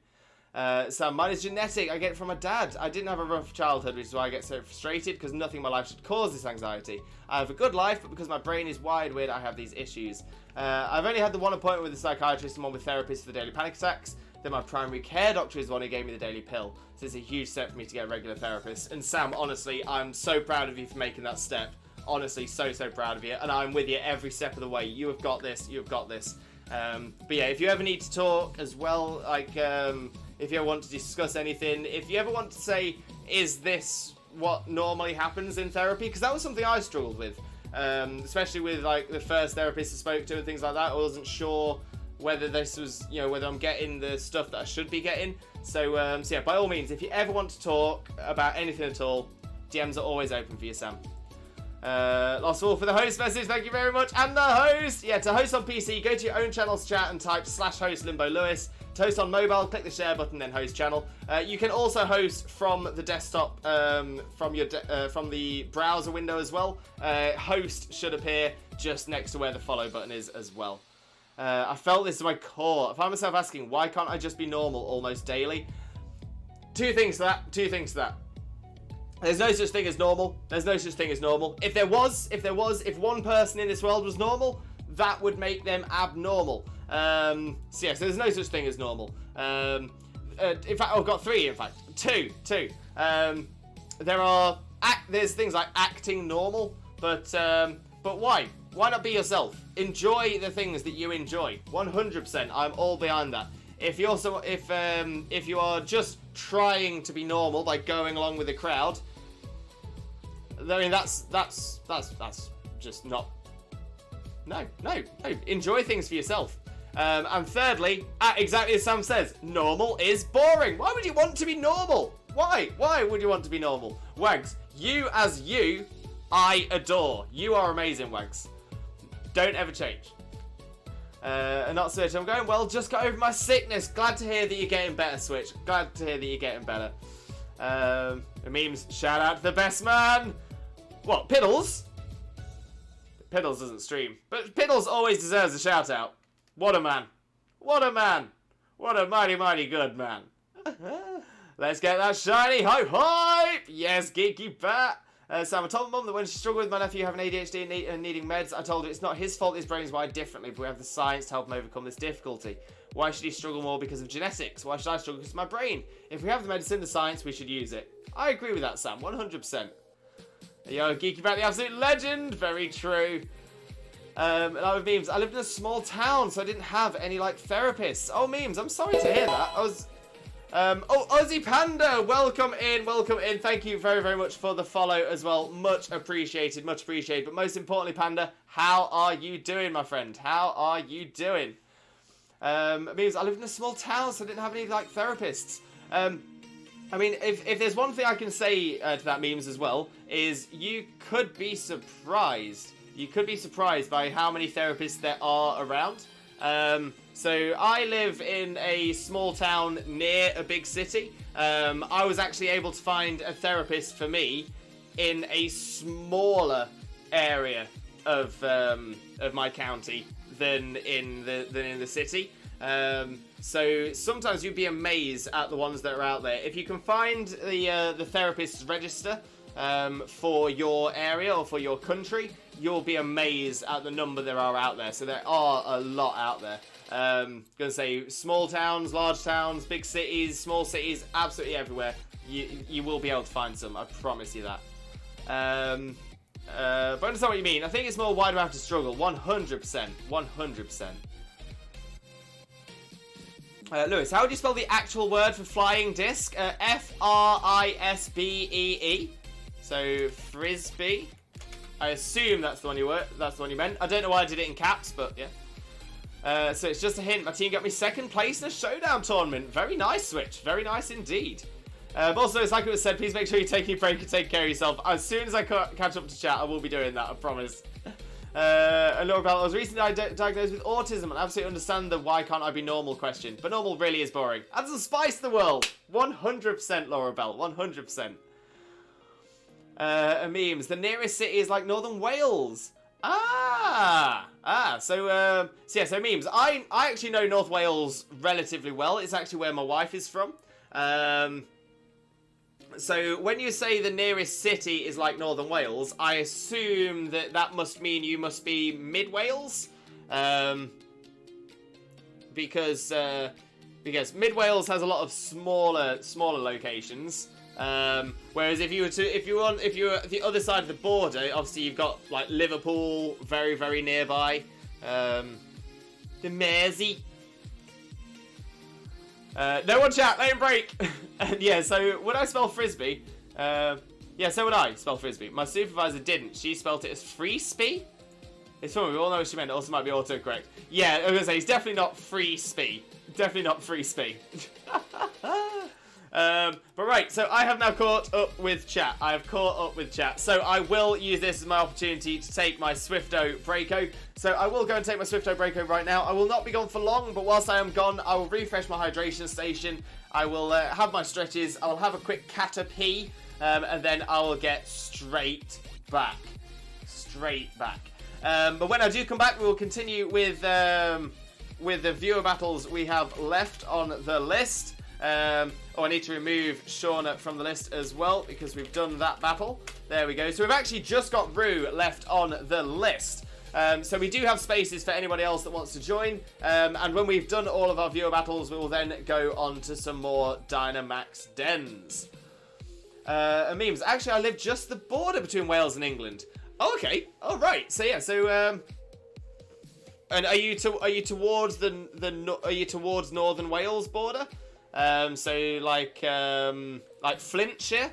Sam, mine is genetic. I get it from my dad. I didn't have a rough childhood, which is why I get so frustrated, because nothing in my life should cause this anxiety. I have a good life, but because my brain is wired weird, I have these issues. I've only had the one appointment with a psychiatrist and one with therapists for the daily panic attacks. Then my primary care doctor is the one who gave me the daily pill. So it's a huge step for me to get a regular therapist. And Sam, honestly, I'm so proud of you for making that step. Honestly, so proud of you. And I'm with you every step of the way. You have got this. But yeah, if you ever need to talk as well, like if you ever want to discuss anything, if you ever want to say, is this what normally happens in therapy? Because that was something I struggled with. Especially with like the first therapist I spoke to and things like that. I wasn't sure whether this was, whether I'm getting the stuff that I should be getting. So yeah, by all means, if you ever want to talk about anything at all, DMs are always open for you, Sam. Lost Wolf for the host message, thank you very much. And the host, yeah, to host on PC, go to your own channel's chat and type /host Limbo Lewis. To host on mobile, click the share button, then host channel. You can also host from the desktop, from the browser window as well. Host should appear just next to where the follow button is as well. I felt this to my core. I found myself asking, why can't I just be normal almost daily? Two things to that. There's no such thing as normal. There's no such thing as normal. If one person in this world was normal, that would make them abnormal. So yes, there's no such thing as normal. In fact, I've got three. In fact, two. There's things like acting normal, but why? Why not be yourself? Enjoy the things that you enjoy. 100%. I'm all behind that. If you are just trying to be normal by going along with the crowd, I mean that's just not. No. Enjoy things for yourself. And thirdly, exactly as Sam says, normal is boring. Why would you want to be normal? Why? Why would you want to be normal? Wags, you as you, I adore. You are amazing, Wags. Don't ever change. And not Switch. I'm going, well, just got over my sickness. Glad to hear that you're getting better, Switch. Glad to hear that you're getting better. The memes, shout out to the best man. What, Piddles? Piddles doesn't stream. But Piddles always deserves a shout out. What a man. What a man. What a mighty, mighty good man. Let's get that shiny hype. Yes, Geeky Bat. Sam, I told my mum that when she struggled with my nephew having ADHD and needing meds, I told her it's not his fault his brain's wired differently, but we have the science to help him overcome this difficulty. Why should he struggle more because of genetics? Why should I struggle because of my brain? If we have the medicine, the science, we should use it. I agree with that, Sam, 100%. Yo, Geeky Bat, the absolute legend. Very true. And I with memes. I lived in a small town, so I didn't have any, like, therapists. Oh, memes, I'm sorry to hear that. Oh, Aussie Panda, welcome in. Thank you very, very much for the follow as well. Much appreciated. But most importantly, Panda, how are you doing, my friend? How are you doing? Memes, I lived in a small town, so I didn't have any, like, therapists. I mean, if there's one thing I can say to that, memes, as well, is you could be surprised. You could be surprised by how many therapists there are around. So I live in a small town near a big city. I was actually able to find a therapist for me in a smaller area of my county than in the city. So sometimes you'd be amazed at the ones that are out there. If you can find the therapist's register for your area or for your country, you'll be amazed at the number there are out there. So there are a lot out there. Gonna say small towns, large towns, big cities, small cities, absolutely everywhere. You will be able to find some. I promise you that. But I understand what you mean. I think it's more why do I have to struggle? 100%. 100%. Lewis, how would you spell the actual word for flying disc? F-R-I-S-B-E-E. So frisbee. I assume that's the one you meant. I don't know why I did it in caps, but yeah. So it's just a hint. My team got me second place in a showdown tournament. Very nice, Switch. Very nice indeed. Also, it's like it was said, please make sure you take your break and take care of yourself. As soon as I catch up to chat, I will be doing that, I promise. And Laura Bell, I was recently diagnosed with autism and I absolutely understand the why can't I be normal question. But normal really is boring. That doesn't spice the world. 100% Laura Bell. 100%. Memes. The nearest city is like Northern Wales. So memes. I actually know North Wales relatively well. It's actually where my wife is from. So when you say the nearest city is like Northern Wales, I assume that must mean you must be Mid Wales, because Mid Wales has a lot of smaller locations. Whereas if you were at the other side of the border, obviously you've got like Liverpool very, very nearby, the Mersey. No one chat, let him break. And yeah, so would I spell frisbee? Yeah, so would I spell frisbee. My supervisor didn't. She spelled it as free-spee. It's funny, we all know what she meant. It also might be autocorrect. Yeah, I was gonna say, it's definitely not free-spee. Definitely not free-spee. But right, so I have now caught up with chat. I have caught up with chat. So I will use this as my opportunity to take my Swifto Breako. So I will go and take my Swifto Breako right now. I will not be gone for long, but whilst I am gone, I will refresh my hydration station. I will have my stretches. I will have a quick Caterpie, and then I will get straight back. But when I do come back, we will continue with the viewer battles we have left on the list. I need to remove Shauna from the list as well because we've done that battle. There we go. So we've actually just got Rue left on the list. So we do have spaces for anybody else that wants to join. And when we've done all of our viewer battles, we will then go on to some more Dynamax dens. Memes. Actually, I live just the border between Wales and England. Oh, okay. Oh, right. So yeah. So and are you towards are you towards Northern Wales border? So like Flintshire?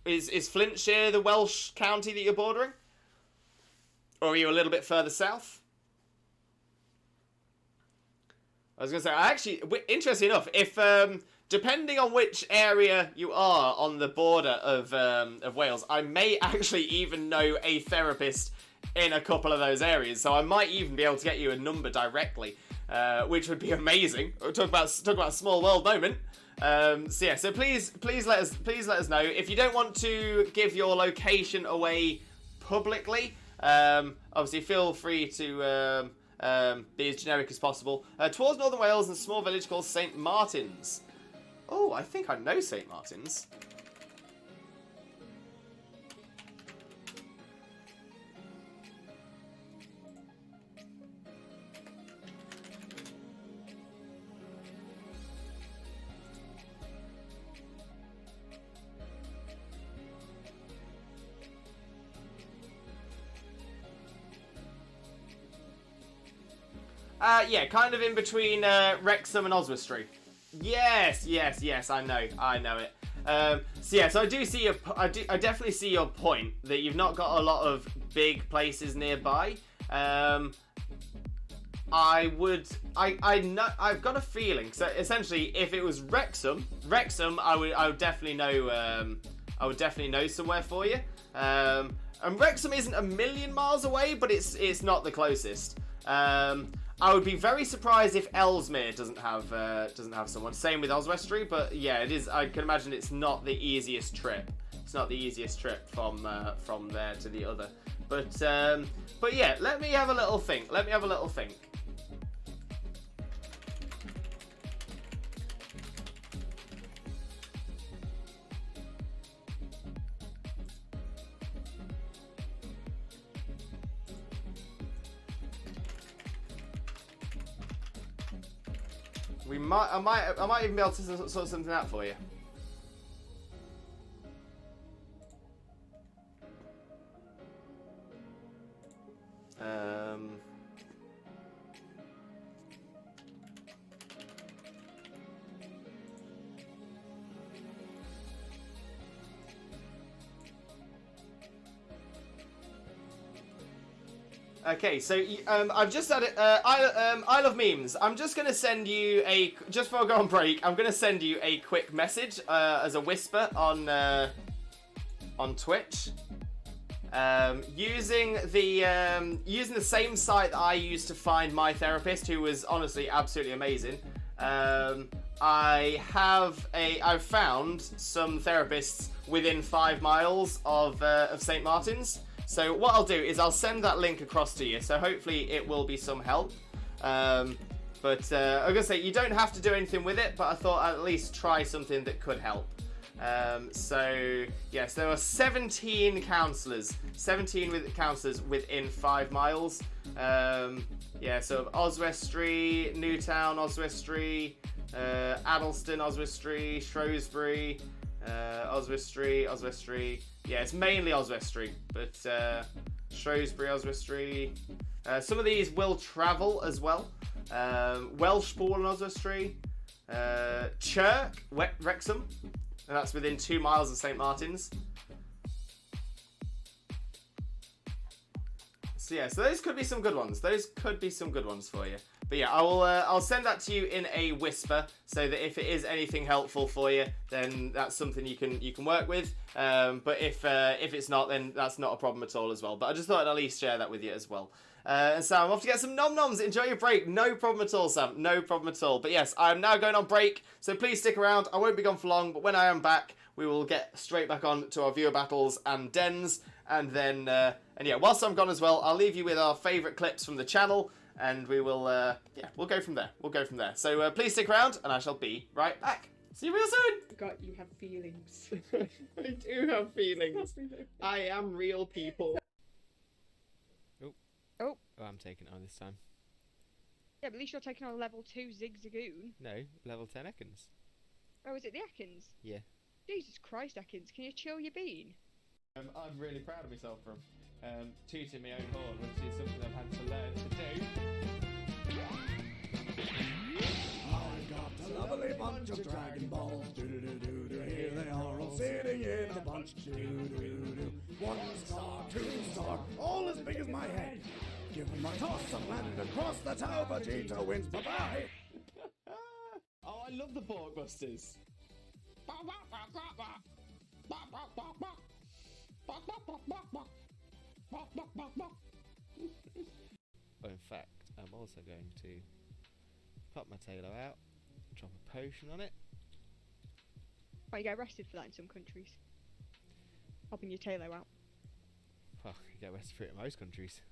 Is Flintshire the Welsh county that you're bordering? Or are you a little bit further south? I was going to say, actually, interesting enough, if depending on which area you are on the border of Wales, I may actually even know a therapist in a couple of those areas. So I might even be able to get you a number directly. Which would be amazing. Talk about a small world moment. So yeah, so please let us know if you don't want to give your location away publicly. Obviously, feel free to be as generic as possible. Towards Northern Wales, in a small village called St. Martin's. Oh, I think I know St. Martin's. Yeah, kind of in between Wrexham and Oswestry. Yes, I know it. So yeah, so I do see I definitely see your point that you've not got a lot of big places nearby. I've got a feeling. So essentially, if it was Wrexham, I would definitely know somewhere for you. And Wrexham isn't a million miles away, but it's not the closest. I would be very surprised if Ellesmere doesn't have someone. Same with Oswestry, but yeah, it is. I can imagine it's not the easiest trip. It's not the easiest trip from there to the other. But yeah, let me have a little think. I might even be able to sort something out for you. Okay, so I've just added. I love memes. I'm just gonna send you just before I go on break. I'm gonna send you a quick message as a whisper on Twitch, using the same site that I used to find my therapist, who was honestly absolutely amazing. I've found some therapists within 5 miles of St. Martin's. So what I'll do is I'll send that link across to you. So hopefully it will be some help. I'm gonna say you don't have to do anything with it, but I thought I'd at least try something that could help. So yes, there are 17 counsellors. 17 counsellors within 5 miles. Yeah, so Oswestry, Newtown, Oswestry, Addleston, Oswestry, Shrewsbury, Oswestry. Yeah, it's mainly Oswestry, but Shrewsbury, Oswestry. Some of these will travel as well. Welshpool and Oswestry. Chirk, Wrexham. And that's within 2 miles of St. Martin's. So yeah, so those could be some good ones. Those could be some good ones for you. But yeah, I'll send that to you in a whisper, so that if it is anything helpful for you, then that's something you can work with. But if it's not, then that's not a problem at all as well. But I just thought I'd at least share that with you as well. And Sam, I'm off to get some nom-noms. Enjoy your break. No problem at all, Sam. No problem at all. But yes, I'm now going on break, so please stick around. I won't be gone for long, but when I am back, we will get straight back on to our viewer battles and dens. And then, and yeah, whilst I'm gone as well, I'll leave you with our favourite clips from the channel, and we will, yeah, we'll go from there. We'll go from there. So please stick around, and I shall be right back. See you real soon. God, you have feelings. I do have feelings. I am real people. Oh, I'm taking it on this time. Yeah, but at least you're taking on level 2 Zigzagoon. No, level 10 Ekans. Oh, is it the Ekans? Yeah. Jesus Christ, Ekans, can you chill your bean? I'm really proud of myself from tooting my own horn, which is something I've had to learn to do. I've got a lovely bunch of Dragon Balls. Do-do-do-do-do. Here they are all sitting in a bunch. Do-do-do-do. 1 star, 2 star, all as big as my head. Give them a toss and landed across the tower. Vegeta wins. Bye-bye. Oh, I love the Borkbusters. Well, in fact, I'm also going to pop my tailor out, drop a potion on it. Oh, you get arrested for that in some countries. Popping your tailo out. Well, you get arrested for it in most countries.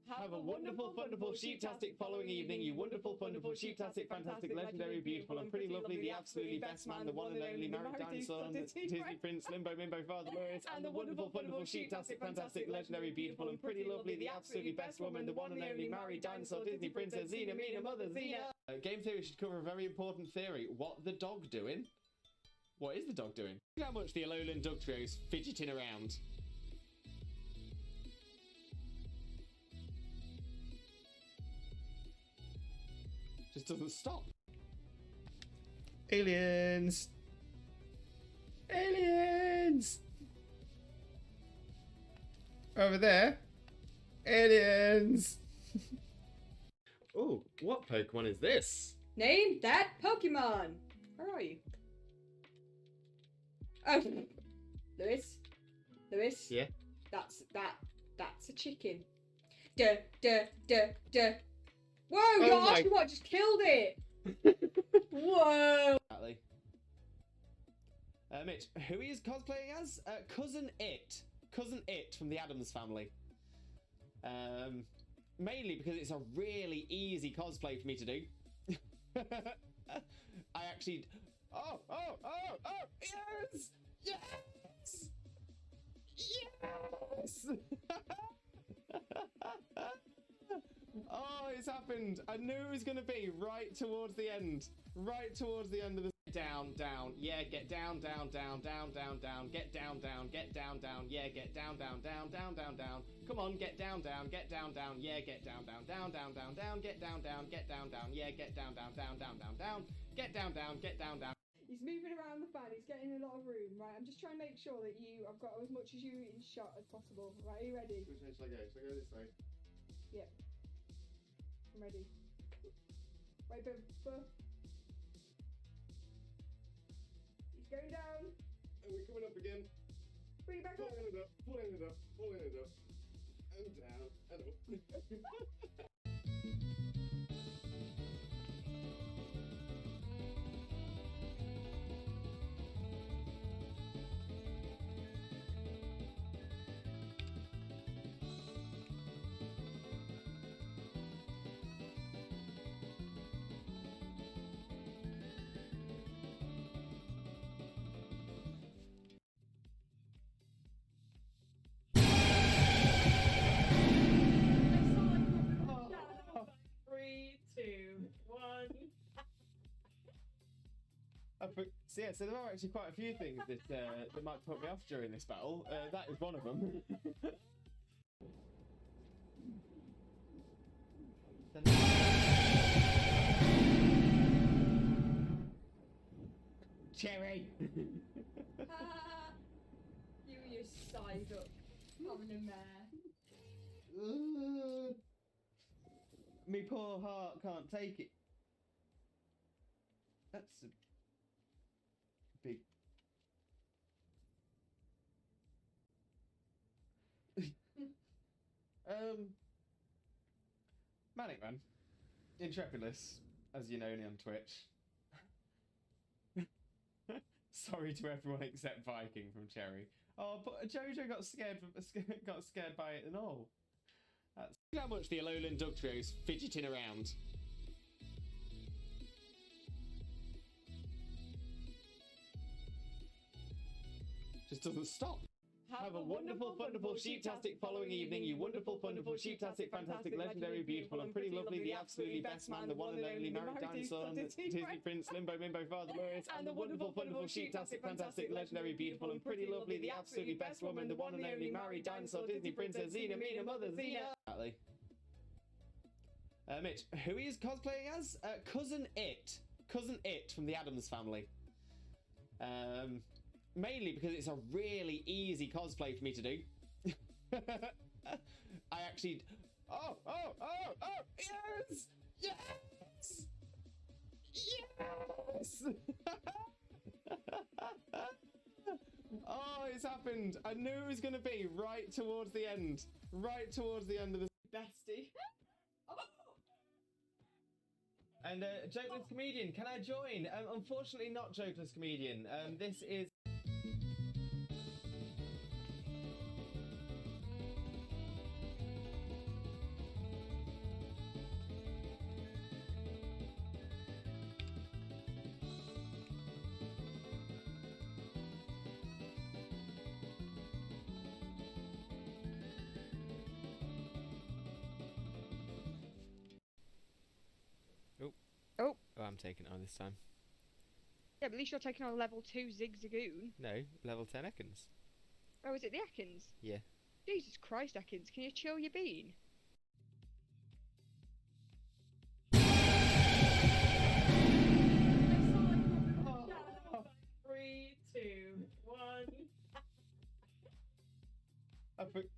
Have a wonderful, wonderful, sheep-tastic following evening, you wonderful, wonderful, sheep-tastic, fantastic, legendary, beautiful, and pretty lovely, the absolutely best man, the one and only married dinosaur, Disney Prince, Limbo, Mimbo, Father Glorious, and the wonderful, wonderful, sheep-tastic, fantastic, legendary, beautiful, and pretty lovely, the absolutely best woman, the one and only married dinosaur, Disney Princess, Xena, Mina, Mother, Xena. Game theory should cover a very important theory. What the dog doing? What is the dog doing? Look how much the Alolan dog trio is fidgeting around. Just doesn't stop. Aliens! Aliens! Over there. Aliens! Oh, what Pokemon is this? Name that Pokemon. Where are you? Oh, Lewis. Lewis. Yeah. That's a chicken. Duh. Whoa, your Oshawott just killed it! Whoa! Exactly. Mitch, who he is cosplaying as? Cousin It. Cousin It from the Addams Family. Mainly because it's a really easy cosplay for me to do. I actually... Oh! Yes! Yes! Yes! Oh, it's happened. I knew it was going to be right towards the end. Right towards the end of the... Down. Yeah, get down. Get down. Get down. Yeah, get down. Come on, get down. Yeah, get down. Yeah, get down. Yeah, get down. He's moving around the fan, he's getting a lot of room, right? I'm just trying to make sure that I've got as much as you in shot as possible. Right, are you ready? Which way shall I go? Shall I go this way? Yeah. I'm ready. Right, but he's going down. And we're coming up again. Bring it back up. Pulling it up. And down. And up. So yeah, so there are actually quite a few things that might put me off during this battle. That is one of them. Cherry! You and your side up having a mare. Me poor heart can't take it. That's a big... Manic Man. Intrepidus, as you know me on Twitch. Sorry to everyone except Viking from Cherry. Oh, but Jojo got scared by it and all. That's Look how much the Alolan Duck Trio's fidgeting around. Just doesn't stop. Have a wonderful, wonderful, sheep-tastic following evening, you wonderful, wonderful, sheep-tastic, fantastic, legendary, beautiful, and pretty lovely, the absolutely best man, the one and only married dinosaur, Disney Prince, Limbo, Mimbo, Father Lewis, and the wonderful, wonderful, sheep-tastic, fantastic, legendary, beautiful, and pretty lovely, the absolutely best woman, the one and only married dinosaur, Disney Princess, Xena, Mina, Mother, Xena. Exactly. Mitch, who he is cosplaying as? Cousin It. Cousin It from the Addams Family. Mainly because it's a really easy cosplay for me to do. I actually... Oh! Yes! Yes! Yes! Oh, it's happened. I knew it was going to be right towards the end. Right towards the end of the... Bestie. And Jokeless Comedian, can I join? Unfortunately not Jokeless Comedian. This is... Oh. Oh, I'm taking it on this time. Yeah, but at least you're taking on level 2 Zigzagoon. No, level 10 Ekans. Oh, is it the Ekans? Yeah. Jesus Christ, Ekans, can you chill your bean? Oh. 3, 2, 1.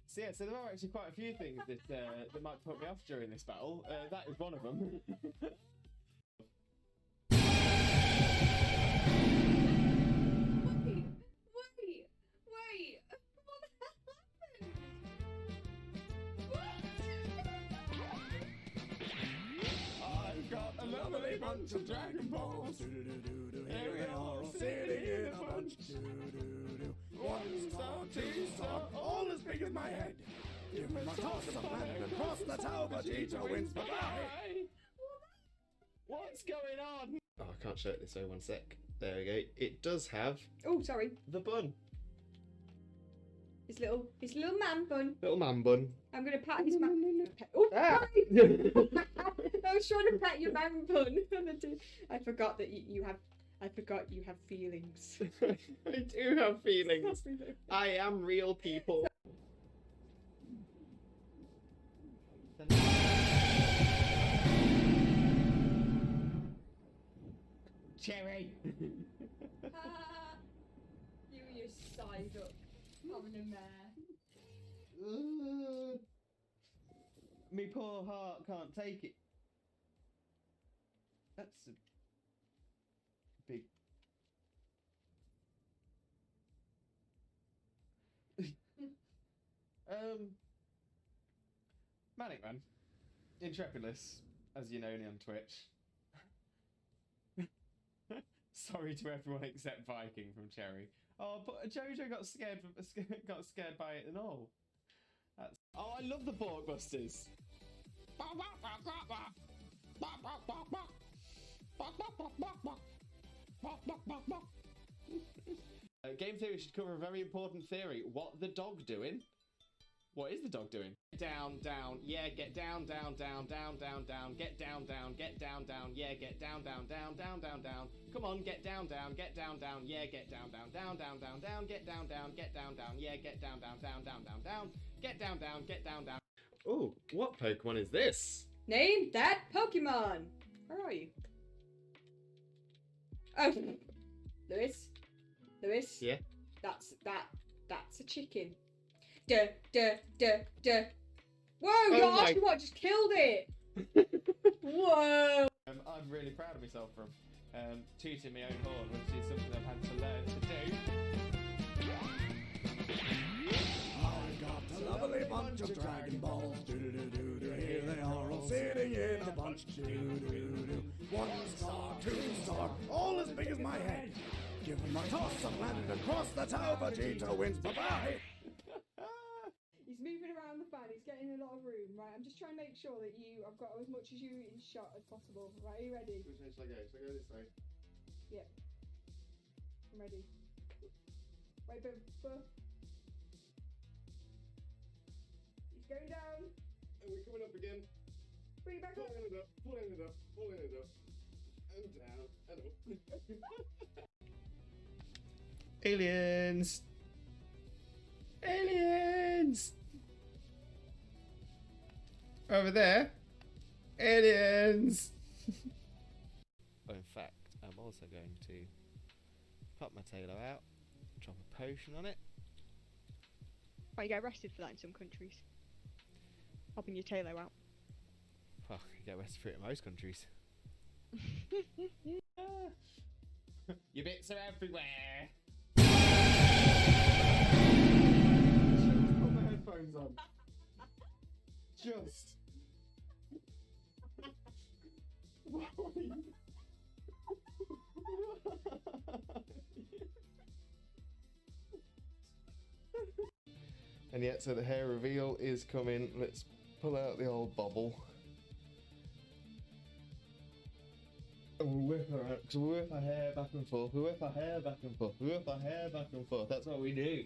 So yeah, so there are actually quite a few things that might put me off during this battle. That is one of them. Wait! What the hell happened? I've got a lovely bunch of Dragon Balls. Here we are, all sitting in a bunch. 1 star, 2 star, all as big as my head. Give me my toss of planet and cross the tower, Vegeta wins. Bye-bye. What's going on? Oh, I can't show it this way, one sec. There we go. It does have Oh, sorry. The bun. His little man bun. little man bun. I'm gonna pat his man. Oh, sorry. I was trying to pet your man bun. I forgot that you have. I forgot you have feelings. I do have feelings. I am real people. Cherry. You and your side up. Having a mare. Me poor heart can't take it. That's a big... Manic Man. Intrepidus, as you know me on Twitch. Sorry to everyone except Viking from Cherry. Oh, but Jojo got scared by it and all. That's... Oh, I love the Borkbusters. Game theory should cover a very important theory. What the dog doing? What is the dog doing? Down, down, yeah, get down, down, down, down, down, down, get down, down, get down, down, yeah, get down, down, down, down, down, down. Come on, get down, down, yeah, get down, down, down, down, down, down, get down, down, yeah, get down, down, down, down, down, down, get down, down. Oh, what Pokemon is this? Name that Pokemon. Where are you? Oh, Lewis. Yeah. That's a chicken. Duh. Whoa, your Oshawott just killed it. Whoa! I'm really proud of myself from tooting my own horn, which is something I've had to learn to do. I got a lovely bunch of Dragon Balls. Do-do-do-do-do. Here they are all sitting in a bunch. Do-do-do-do. 1 star, 2 star, all as big as my head. Give them a toss and land across the tower. Vegeta wins. Bye-bye. He's moving around the fan, he's getting a lot of room, right? I'm just trying to make sure that I've got as much as you in shot as possible. Right, are you ready? Which way should I go? Should I go this way? Yep. I'm ready. Right, boom, boom. He's going down. And we're coming up again. Bring it back up. Pulling it up, pulling it up, pulling it up. And down, and up. Aliens! Aliens! Over there. Aliens! Oh, in fact, I'm also going to pop my tailor out, drop a potion on it. Right, you get arrested for that in some countries. Popping your tailor out. Well, you get arrested for it in most countries. Your bits are everywhere! Just put my headphones on. Just. And yet, so the hair reveal is coming. Let's pull out the old bobble. And we'll whip her out, because we'll whip our hair back and forth, we whip our hair back and forth, we whip our hair back and forth. That's what we do.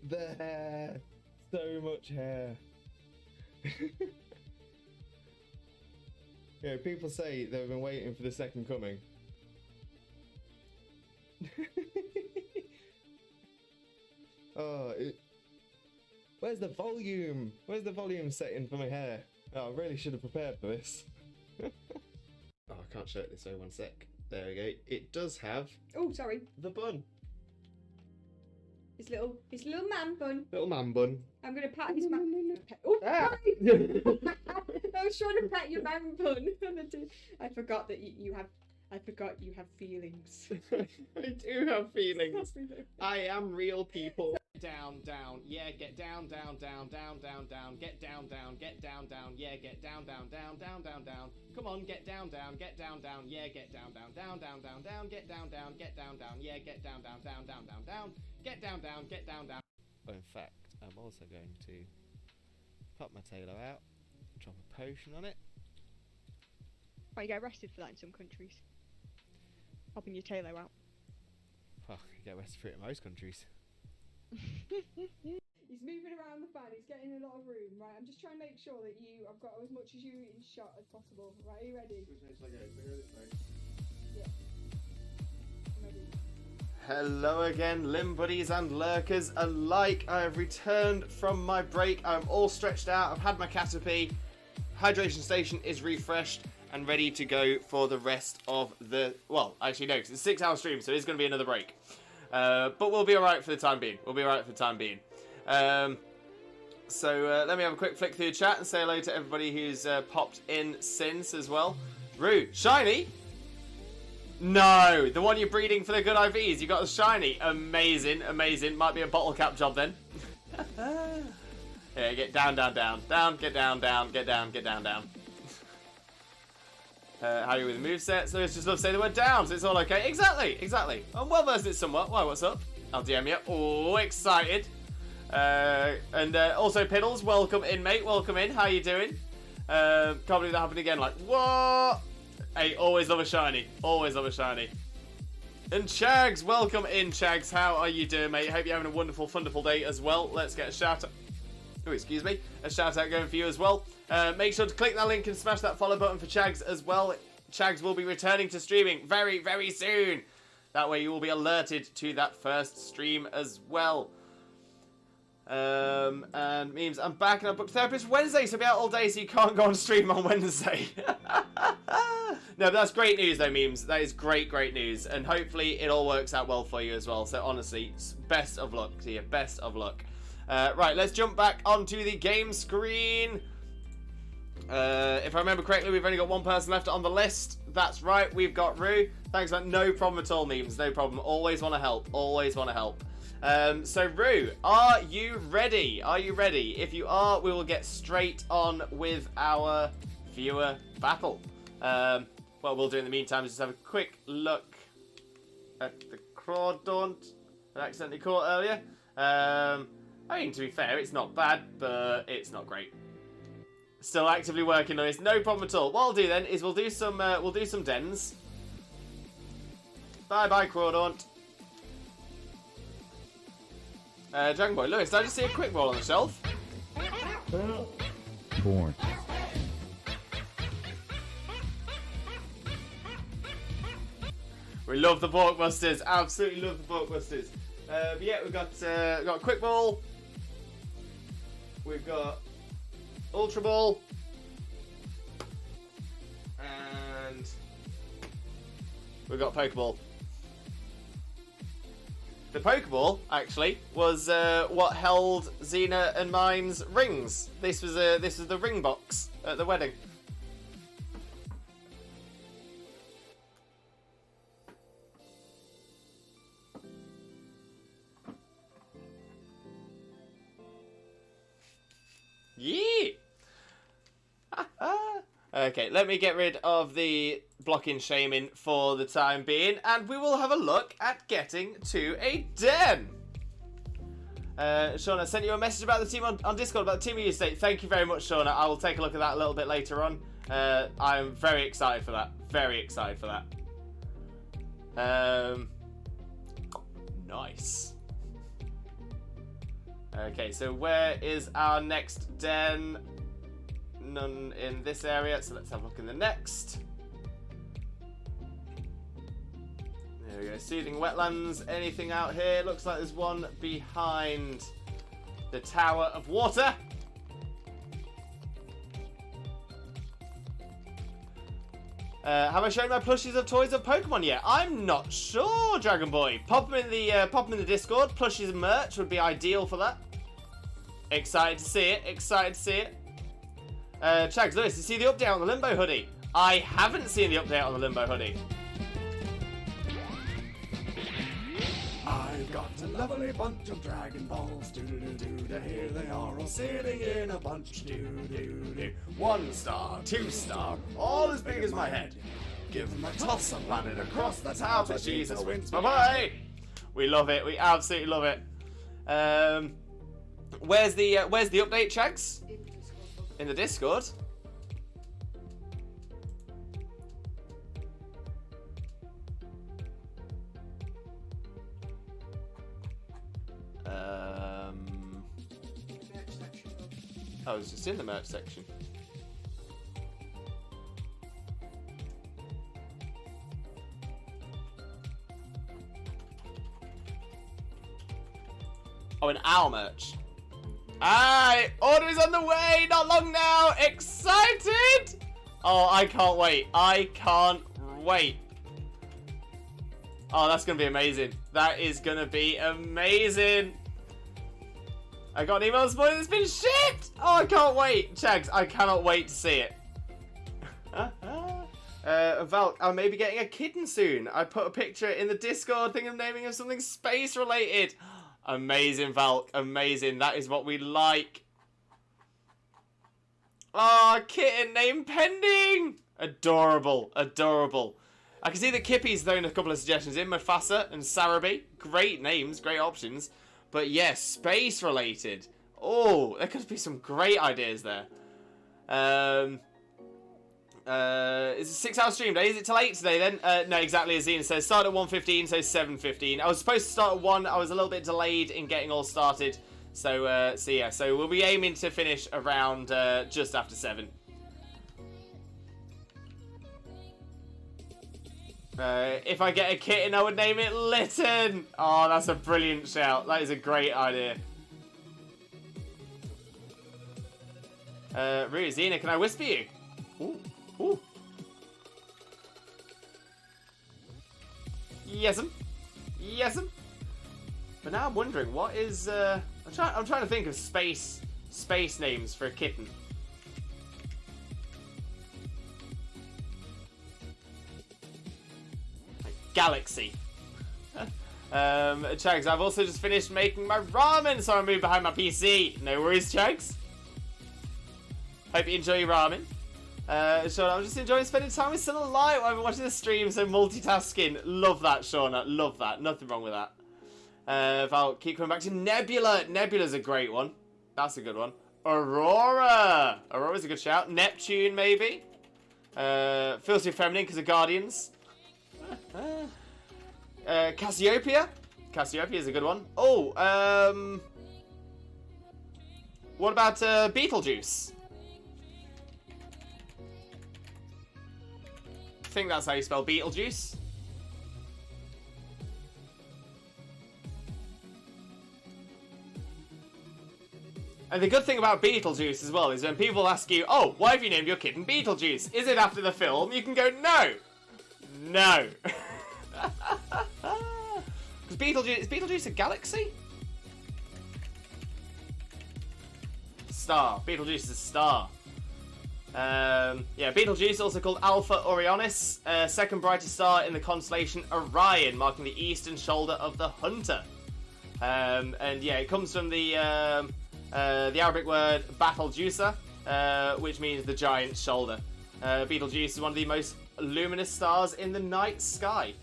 The hair. So much hair. Yeah, people say they've been waiting for the second coming. Oh, where's the volume? Where's the volume setting for my hair? Oh, I really should have prepared for this. Oh, I can't show it this way, 1 sec. There we go. It does have Oh, sorry. the bun. His little man bun. Little man bun. I'm gonna pat his man. Oh, Ah. sorry. I was trying to pet your man bun. I forgot that you have. I forgot you have feelings. I do have feelings. I am real, people. Down, down, yeah, get down, down, down, down, down, down, get down, get down, yeah, get down, down, down, down, down, down. Come on, get down, down, yeah, get down, down, down, down, down, down, get down, yeah, get down, down, down, down, down, down, get down, down. Oh, in fact, I'm also going to pop my tailor out, drop a potion on it. Right, you get arrested for that in some countries. Popping your tailor out. Well, you get arrested for it in most countries. He's moving around the fan, he's getting a lot of room, right? I'm just trying to make sure that I've got as much as you in shot as possible. Right, are you ready? Which way should I go? Should I go this way? Yeah. I'm ready. Hello again, Limb Buddies and Lurkers alike. I have returned from my break. I'm all stretched out. I've had my Caterpie. Hydration station is refreshed and ready to go for the rest of the... Well, actually no, because it's a 6-hour stream, so it's going to be another break. But we'll be alright for the time being. Let me have a quick flick through the chat and say hello to everybody who's popped in since as well. Rue, shiny? No, the one you're breeding for the good IVs. You got a shiny. Amazing, amazing. Might be a bottle cap job then. Yeah, get down, down, down. Down, get down, down, get down, down. How are you with the moveset? So it's just love to say the word down, so it's all okay. Exactly. I'm well versed in it somewhat. Why, what's up? I'll DM you. Oh, excited. And also, Piddles, welcome in, mate. Welcome in. How you doing? Can't believe that happened again. Like, what? Hey, always love a shiny. Always love a shiny. And Chags, welcome in, Chags. How are you doing, mate? Hope you're having a wonderful, wonderful day as well. Let's get a shout out. Oh, excuse me. A shout out going for you as well. Make sure to click that link and smash that follow button for Chags as well. Chags will be returning to streaming very, very soon. That way you will be alerted to that first stream as well. And memes, I'm back and I booked therapist Wednesday, so I'll be out all day, so you can't go on stream on Wednesday. No, that's great news though, memes. That is great news, and hopefully it all works out well for you as well. So honestly, best of luck to you. Best of luck. Right, let's jump back onto the game screen. If I remember correctly, we've only got one person left on the list. That's right, we've got Rue. Thanks, man. No problem at all, memes. No problem. Always want to help. Always want to help. So, Rue, are you ready? Are you ready? If you are, we will get straight on with our viewer battle. What we'll do in the meantime is just have a quick look at the Crawdaunt I accidentally caught earlier. I mean, to be fair, it's not bad, but it's not great. Still actively working on this, no problem at all. What I'll do then is we'll do some dens. Bye bye, Crawdaunt. Dragon Boy, Lewis, did I just see a quick roll on the shelf? Born. We love the Porkbusters, absolutely love the Porkbusters. But yeah, we've got a quick ball. We've got Ultra Ball. And we've got Pokeball. The Pokeball, actually, was what held Xena and mine's rings. This was the ring box at the wedding. Yeah. Okay, let me get rid of the blocking shaming for the time being, and we will have a look at getting to a den. Shauna, I sent you a message about the team on Discord, about the team you state. Thank you very much, Shauna. I will take a look at that a little bit later on. I'm very excited for that. Very excited for that. Nice. Okay, so where is our next den? None in this area, so let's have a look in the next. There we go, Soothing Wetlands. Anything out here? Looks like there's one behind the Tower of Water. Have I shown my plushies of toys of Pokemon yet? I'm not sure, Dragon Boy. Pop them in the Discord. Plushies and merch would be ideal for that. Excited to see it. Excited to see it. Chags, Lewis, you see the update on the Limbo hoodie? I haven't seen the update on the Limbo hoodie. I've got a lovely bunch of Dragon Balls. Do-do-do-do. Here they are, all sitting in a bunch. Do-do-do. 1 star, 2 star, all as big as my head. Give them a toss and land it across the tower to Jesus wins. Bye-bye! We love it. We absolutely love it. Where's the update, Chags? In the Discord. I was just in the merch section. Oh, an owl merch. Aye, order is on the way. Not long now. Excited. Oh, I can't wait. I can't wait. Oh, that's going to be amazing. That is going to be amazing. I got an email this morning that's been shipped. Oh, I can't wait. Chags, I cannot wait to see it. Valk, I may be getting a kitten soon. I put a picture in the Discord thing of naming him something space related. Amazing, Valk. Amazing. That is what we like. Oh, kitten name pending. Adorable. Adorable. I can see that Kippy's throwing a couple of suggestions in. Mufasa and Sarabi. Great names. Great options. But yes, space related. Oh, there could be some great ideas there. It's a 6-hour stream day. Is it till 8 today then? No, exactly as Ian says. Start at 1:15, so 7:15. I was supposed to start at 1. I was a little bit delayed in getting all started. So yeah. So we'll be aiming to finish around just after 7. If I get a kitten, I would name it Litten. Oh, that's a brilliant shout. That is a great idea. Rue, Xena, can I whisper you? Ooh. Ooh. Yes'm. Yes'm. But now I'm wondering, what is... I'm trying to think of space names for a kitten. Like Galaxy. Chags, I've also just finished making my ramen, so I moved behind my PC. No worries, Chags. Hope you enjoy your ramen. Shauna, I'm just enjoying spending time with Still Alive while I'm watching the stream, so multitasking. Love that, Shauna. Love that. Nothing wrong with that. If I'll keep coming back to Nebula. Nebula's a great one. That's a good one. Aurora. Aurora's a good shout. Neptune, maybe. Feels too feminine because of Guardians. Cassiopeia. Cassiopeia is a good one. Oh, what about Beetlejuice? I think that's how you spell Beetlejuice. And the good thing about Beetlejuice as well is when people ask you, oh, why have you named your kitten Beetlejuice? Is it after the film? You can go, no. No. Because Beetlejuice, is Beetlejuice a galaxy? Star. Beetlejuice is a star. Yeah, Beetlejuice, also called Alpha Orionis, second brightest star in the constellation Orion, marking the eastern shoulder of the Hunter. And yeah, it comes from the Arabic word Battlejuicer, which means the giant shoulder. Beetlejuice is one of the most luminous stars in the night sky.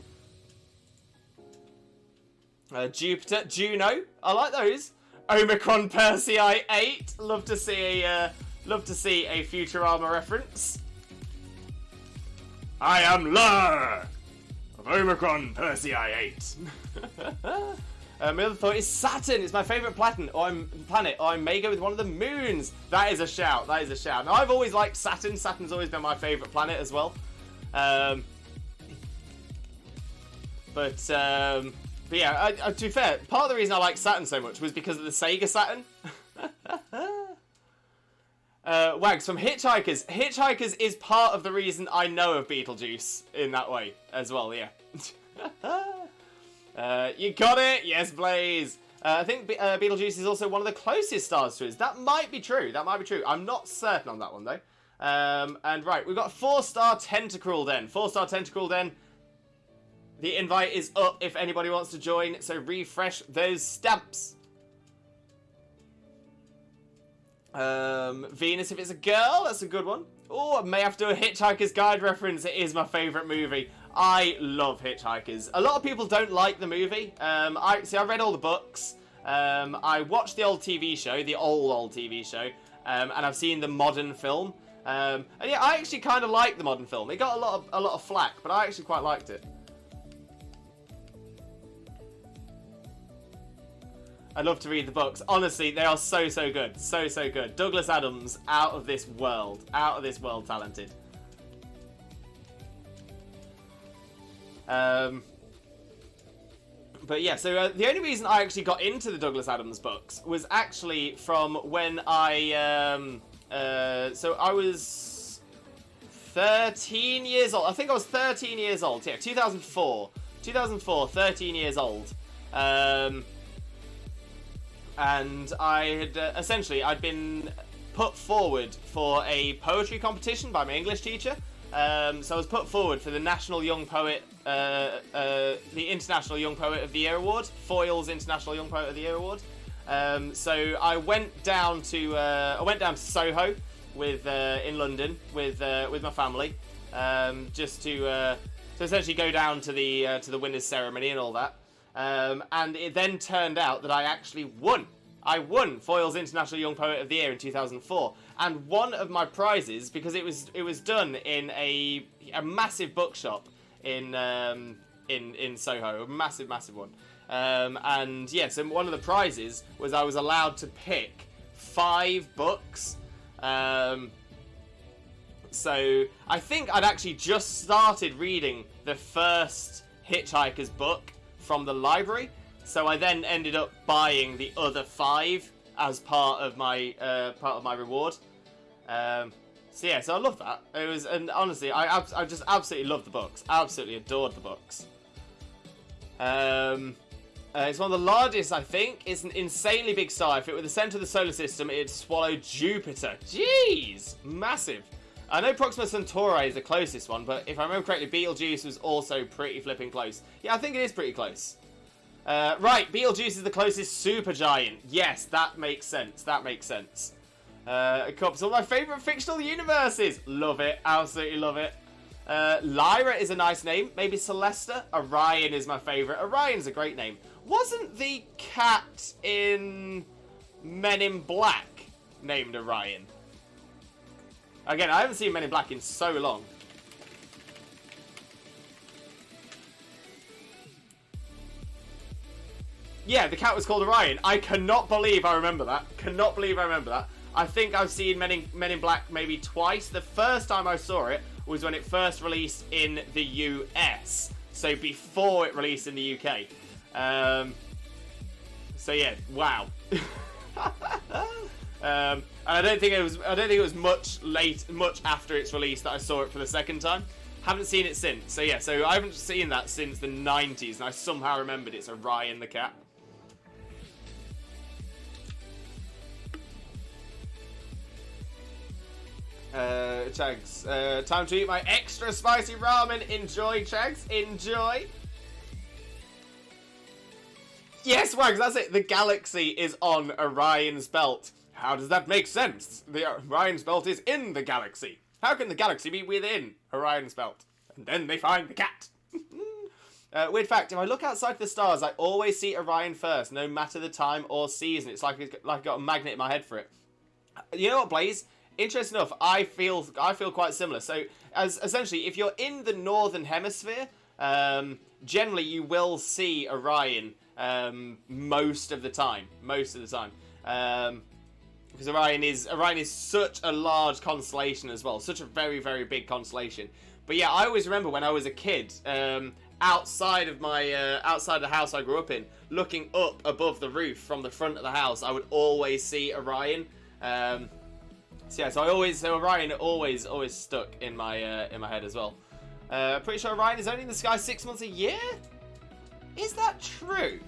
Jupiter, Juno, I like those. Omicron Persei 8, love to see a Futurama reference. I am Lur of Omicron Persei 8. My other thought is Saturn. It's my favourite planet, or I may go with one of the moons. That is a shout. That is a shout. Now, I've always liked Saturn. Saturn's always been my favourite planet as well. But yeah, to be fair, part of the reason I like Saturn so much was because of the Sega Saturn. Wags from Hitchhikers. Hitchhikers is part of the reason I know of Beetlejuice in that way as well, yeah. You got it! Yes, Blaze! I think Beetlejuice is also one of the closest stars to us. That might be true. That might be true. I'm not certain on that one, though. And right, we've got 4-star Tentacruel Den. 4-star Tentacruel Den. The invite is up if anybody wants to join, so refresh those stamps. Venus, if it's a girl, that's a good one. Oh, I may have to do a Hitchhiker's Guide reference. It is my favourite movie. I love Hitchhikers. A lot of people don't like the movie. I read all the books. I watched the old TV show, the old TV show, and I've seen the modern film. And yeah, I actually kind of like the modern film. It got a lot of flack, but I actually quite liked it. I love to read the books. Honestly, they are so good. So good. Douglas Adams, out of this world. Out of this world talented. But yeah, so the only reason I actually got into the Douglas Adams books was actually from when I... so I was 13 years old. I think I was 13 years old. Yeah, 2004. 2004, 13 years old. And I had essentially I'd been put forward for a poetry competition by my English teacher. So I was put forward for the National Young Poet, the International Young Poet of the Year Award, Foyle's International Young Poet of the Year Award. So I went down to Soho with in London with my family, just to essentially go down to the winners' ceremony and all that. And it then turned out that I actually won. I won Foyle's International Young Poet of the Year in 2004. And one of my prizes, because it was done in a massive bookshop in Soho, a massive one. And yeah, so one of the prizes was I was allowed to pick 5 books. So I think I'd actually just started reading the first Hitchhiker's book from the library, so I then ended up buying the other 5 as part of my reward. So yeah, so I love that. It was, and honestly, I just absolutely loved the books. Absolutely adored the books. It's one of the largest, I think. It's an insanely big star. If it were the centre of the solar system, it'd swallow Jupiter. Jeez! Massive. I know Proxima Centauri is the closest one, but if I remember correctly, Betelgeuse was also pretty flipping close. Yeah, I think it is pretty close. Right, Betelgeuse is the closest supergiant. Yes, that makes sense. That makes sense. Cops, one of my favourite fictional universes. Love it. Absolutely love it. Lyra is a nice name. Maybe Celesta. Orion is my favourite. Orion's a great name. Wasn't the cat in Men in Black named Orion? Again, I haven't seen Men in Black in so long. Yeah, the cat was called Orion. I cannot believe I remember that. Cannot believe I remember that. I think I've seen Men in Black maybe twice. The first time I saw it was when it first released in the US. So before it released in the UK. So yeah, wow. And I don't think it was much after its release that I saw it for the second time. Haven't seen it since. So yeah, so I haven't seen that since the 90s, and I somehow remembered it's Orion the cat. Chags, time to eat my extra spicy ramen. Enjoy, Chags, enjoy. Yes, Wags, that's it. The galaxy is on Orion's belt. How does that make sense? The Orion's belt is in the galaxy. How can the galaxy be within Orion's belt? And then they find the cat. Weird fact, if I look outside the stars, I always see Orion first, no matter the time or season. It's like I've got a magnet in my head for it. You know what, Blaze? Interesting enough, I feel quite similar. So, as essentially, if you're in the northern hemisphere, generally you will see Orion most of the time. Because Orion is such a large constellation as well, such a very, very big constellation. But yeah, I always remember when I was a kid, outside of the house I grew up in, looking up above the roof from the front of the house, I would always see Orion. So Orion always stuck in my head as well. Pretty sure Orion is only in the sky 6 months a year. Is that true?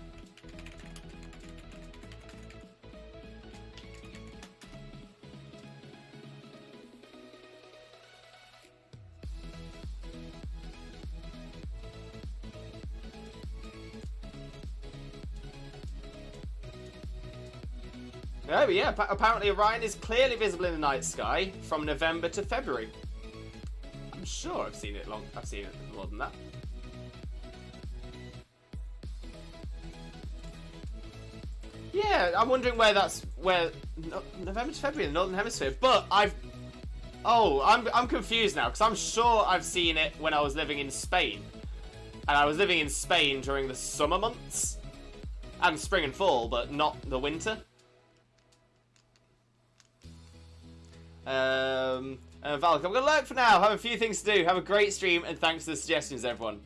Oh, but yeah, apparently Orion is clearly visible in the night sky from November to February. I'm sure I've seen it more than that. Yeah, I'm wondering where November to February in the Northern Hemisphere, but I'm confused now, because I'm sure I've seen it when I was living in Spain. And I was living in Spain during the summer months. And spring and fall, but not the winter. Valk, I'm going to lurk for now. Have a few things to do. Have a great stream, and thanks for the suggestions, everyone.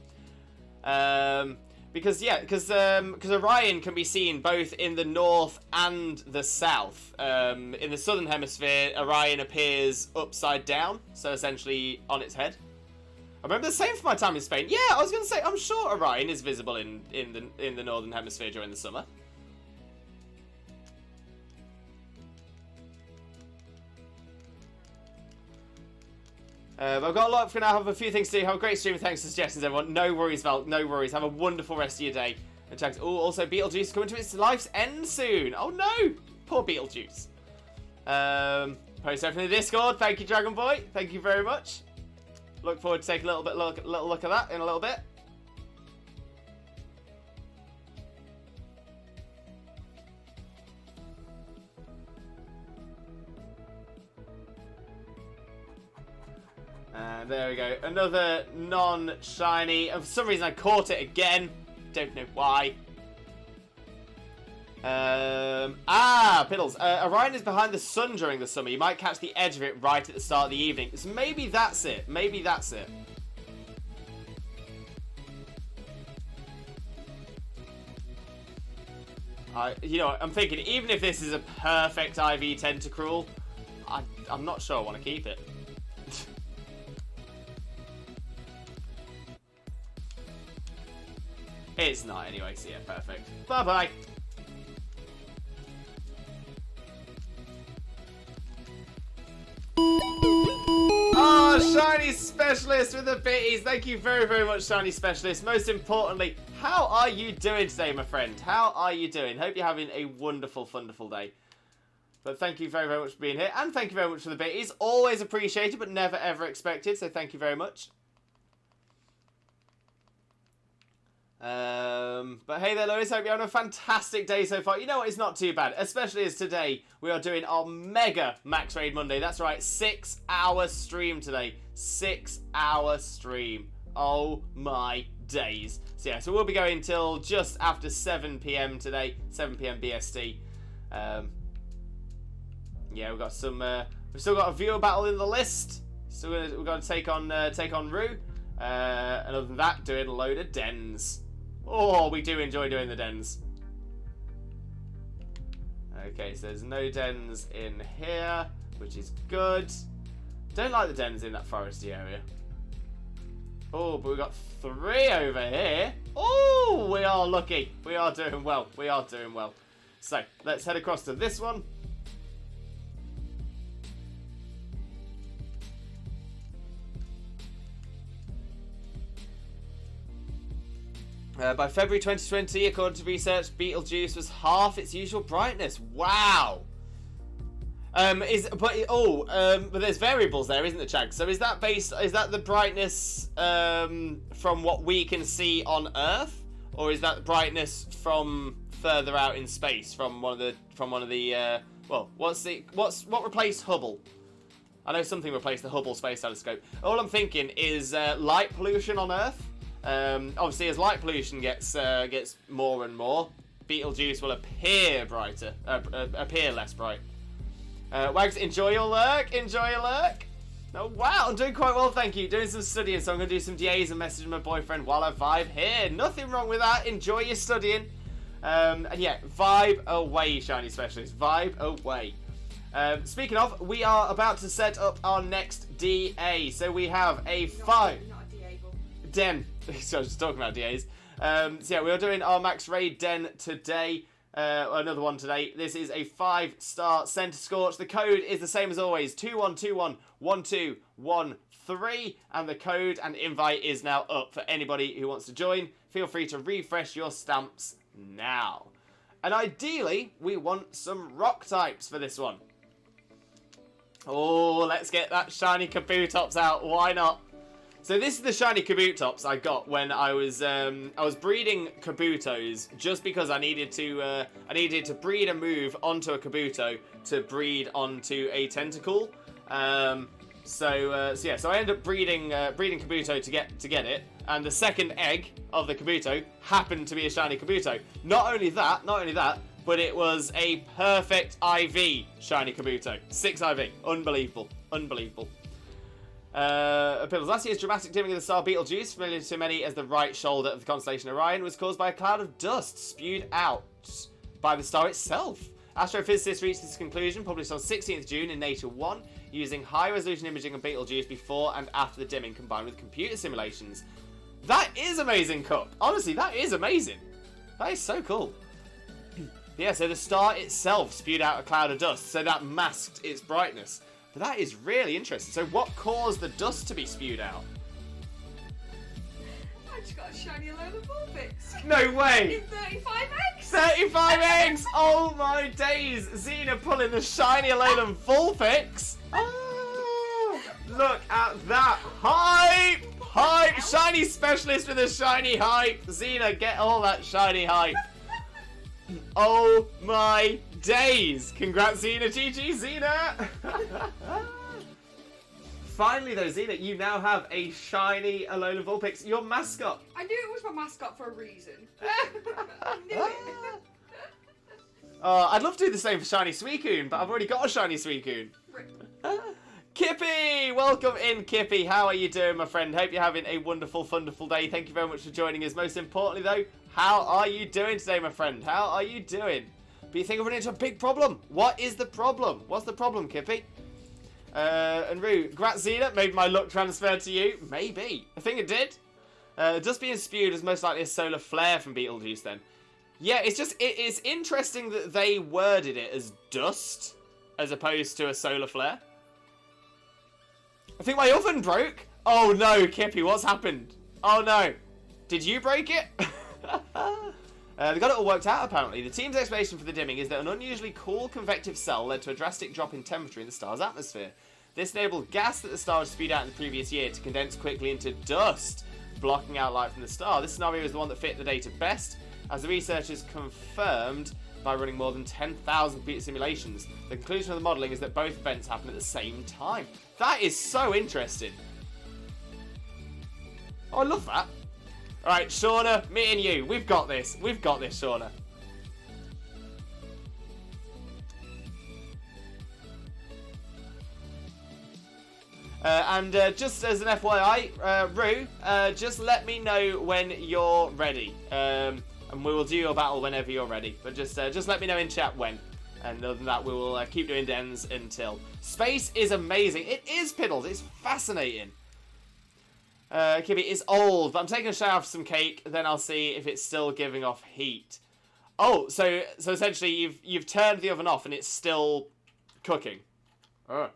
Because Orion can be seen both in the north and the south. In the southern hemisphere, Orion appears upside down, so essentially on its head. I remember the same for my time in Spain. Yeah, I was going to say, I'm sure Orion is visible in the northern hemisphere during the summer. But I've got a lot for now. I have a few things to do. Have a great stream. Thanks for the suggestions, everyone. No worries, Val. No worries. Have a wonderful rest of your day. And thanks. Oh, also, Beetlejuice is coming to its life's end soon. Oh, no. Poor Beetlejuice. Post open the Discord. Thank you, Dragon Boy. Thank you very much. Look forward to taking a little look at that in a little bit. There we go. Another non-shiny. For some reason I caught it again. Don't know why. Piddles. Orion is behind the sun during the summer. You might catch the edge of it right at the start of the evening. So maybe that's it. Maybe that's it. I'm thinking, even if this is a perfect IV Tentacruel, I'm not sure I want to keep it. It's not anyway, so yeah, perfect. Bye-bye. Oh, Shiny Specialist with the bitties. Thank you very, very much, Shiny Specialist. Most importantly, how are you doing today, my friend? How are you doing? Hope you're having a wonderful, wonderful day. But thank you very, very much for being here. And thank you very much for the bitties. Always appreciated, but never, ever expected. So thank you very much. But hey there, Lois. Hope you're having a fantastic day so far. You know what? It's not too bad. Especially as today we are doing our mega Max Raid Monday. That's right. 6-hour stream today. 6-hour stream. Oh my days. So yeah, so we'll be going till just after 7 PM today. 7 PM BST. Yeah, we've got some. We've still got a viewer battle in the list. We're going to take on Rue. And other than that, doing a load of dens. Oh, we do enjoy doing the dens. Okay, so there's no dens in here, which is good. Don't like the dens in that foresty area. Oh, but we've got 3 over here. Oh, we are lucky. We are doing well. We are doing well. So, let's head across to this one. By February 2020, according to research, Beetlejuice was half its usual brightness. Wow. But there's variables there, isn't there, Chag? So is that the brightness from what we can see on Earth, or is that the brightness from further out in space from one of the what replaced Hubble? I know something replaced the Hubble Space Telescope. All I'm thinking is light pollution on Earth. Obviously, as light pollution gets more and more, Beetlejuice will appear brighter, appear less bright. Wags, enjoy your lurk. Enjoy your lurk. Oh wow, I'm doing quite well, thank you. Doing some studying, so I'm gonna do some DAs and message my boyfriend while I vibe here. Nothing wrong with that. Enjoy your studying. And yeah, vibe away, Shiny Specialist. Vibe away. Speaking of, we are about to set up our next DA. So we have a Den. So I was just talking about DAs. So yeah, we are doing our Max Raid Den today. Another one today. This is a 5-star Centre Scorch. The code is the same as always. 21211213. And the code and invite is now up for anybody who wants to join. Feel free to refresh your stamps now. And ideally, we want some rock types for this one. Oh, let's get that shiny Kabutops out. Why not? So this is the shiny Kabutops I got when I was breeding Kabutos just because I needed to breed a move onto a Kabuto to breed onto a Tentacool. So I ended up breeding Kabuto to get it, and the second egg of the Kabuto happened to be a shiny Kabuto. Not only that, but it was a perfect IV shiny Kabuto. 6 IV. Unbelievable. Last year's dramatic dimming of the star Beetlejuice, familiar to many as the right shoulder of the constellation Orion, was caused by a cloud of dust spewed out by the star itself. Astrophysicists reached this conclusion, published on 16th June in Nature 1, using high-resolution imaging of Beetlejuice before and after the dimming, combined with computer simulations. That is amazing, Cup. Honestly, that is amazing. That is so cool. Yeah, so the star itself spewed out a cloud of dust, so that masked its brightness. But that is really interesting. So what caused the dust to be spewed out? I just got a shiny load of Vulpix. No way! 35 eggs! 35 eggs! Oh my days! Xena pulling the shiny Alolan Vulpix! Oh, look at that! Hype! Hype! Shiny Specialist with a shiny hype! Xena, get all that shiny hype! Oh my days! Congrats, Xena! GG, Xena! Finally, though, Xena, you now have a shiny Alolan Vulpix, your mascot. I knew it was my mascot for a reason. I knew it. I'd love to do the same for shiny Suicune, but I've already got a shiny Suicune. Kippy! Welcome in, Kippy. How are you doing, my friend? Hope you're having a wonderful, wonderful day. Thank you very much for joining us. Most importantly, though, how are you doing today, my friend? How are you doing? But you think I've run into a big problem. What is the problem? What's the problem, Kippy? And Rue, congrats, Xena. Maybe my luck transferred to you. Maybe. I think it did. Dust being spewed is most likely a solar flare from Beetlejuice then. Yeah, it's interesting that they worded it as dust as opposed to a solar flare. I think my oven broke. Oh no, Kippy, what's happened? Oh no. Did you break it? They got it all worked out, apparently. The team's explanation for the dimming is that an unusually cool convective cell led to a drastic drop in temperature in the star's atmosphere. This enabled gas that the star had spewed out in the previous year to condense quickly into dust, blocking out light from the star. This scenario is the one that fit the data best, as the researchers confirmed by running more than 10,000 computer simulations. The conclusion of the modelling is that both events happen at the same time. That is so interesting. Oh, I love that. Alright, Shauna, me and you, we've got this. We've got this, Shauna. Just as an FYI, Rue, just let me know when you're ready. And we will do your battle whenever you're ready. But just let me know in chat when. And other than that, we will keep doing dens until. Space is amazing. It is, Piddles. It's fascinating. Kibby, it's old, but I'm taking a shower for some cake, then I'll see if it's still giving off heat. Oh, so essentially you've turned the oven off and it's still cooking. Oh.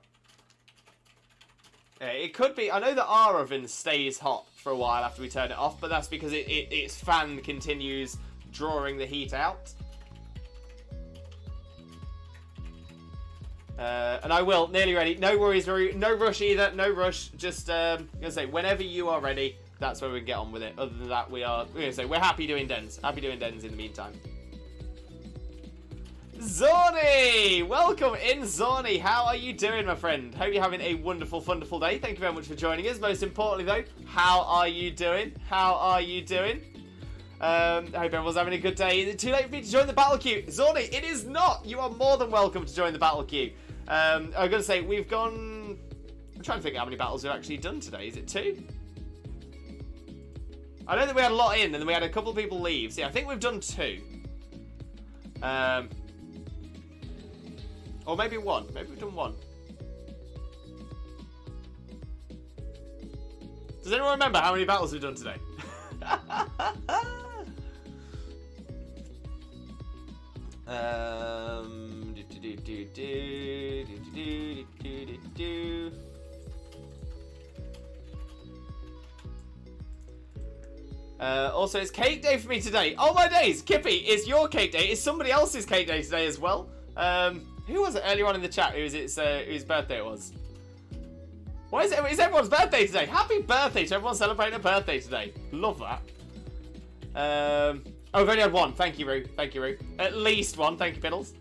Yeah, it could be. I know that our oven stays hot for a while after we turn it off, but that's because its fan continues drawing the heat out. And I will, nearly ready. No worries, no rush either, no rush. Just, I'm gonna say, whenever you are ready, that's where we can get on with it. Other than that, we're gonna say, we're happy doing dens. Happy doing dens in the meantime. Zorny! Welcome in, Zorny. How are you doing, my friend? Hope you're having a wonderful, wonderful day. Thank you very much for joining us. Most importantly, though, how are you doing? How are you doing? I hope everyone's having a good day. Is it too late for me to join the battle queue? Zorny, it is not! You are more than welcome to join the battle queue. I'm going to say, we've gone... I'm trying to think how many battles we've actually done today. Is it 2? I know that we had a lot in, and then we had a couple of people leave. So yeah, I think we've done 2. Or maybe 1. Maybe we've done 1. Does anyone remember how many battles we've done today? Also, it's cake day for me today. Oh my days, Kippy, it's your cake day. It's somebody else's cake day today as well. Who was it earlier on in the chat whose birthday it was? Why is it? It's everyone's birthday today. Happy birthday to everyone celebrating a birthday today. Love that. Oh, we've only had 1. Thank you, Roo. Thank you, Roo. At least 1. Thank you, Piddles.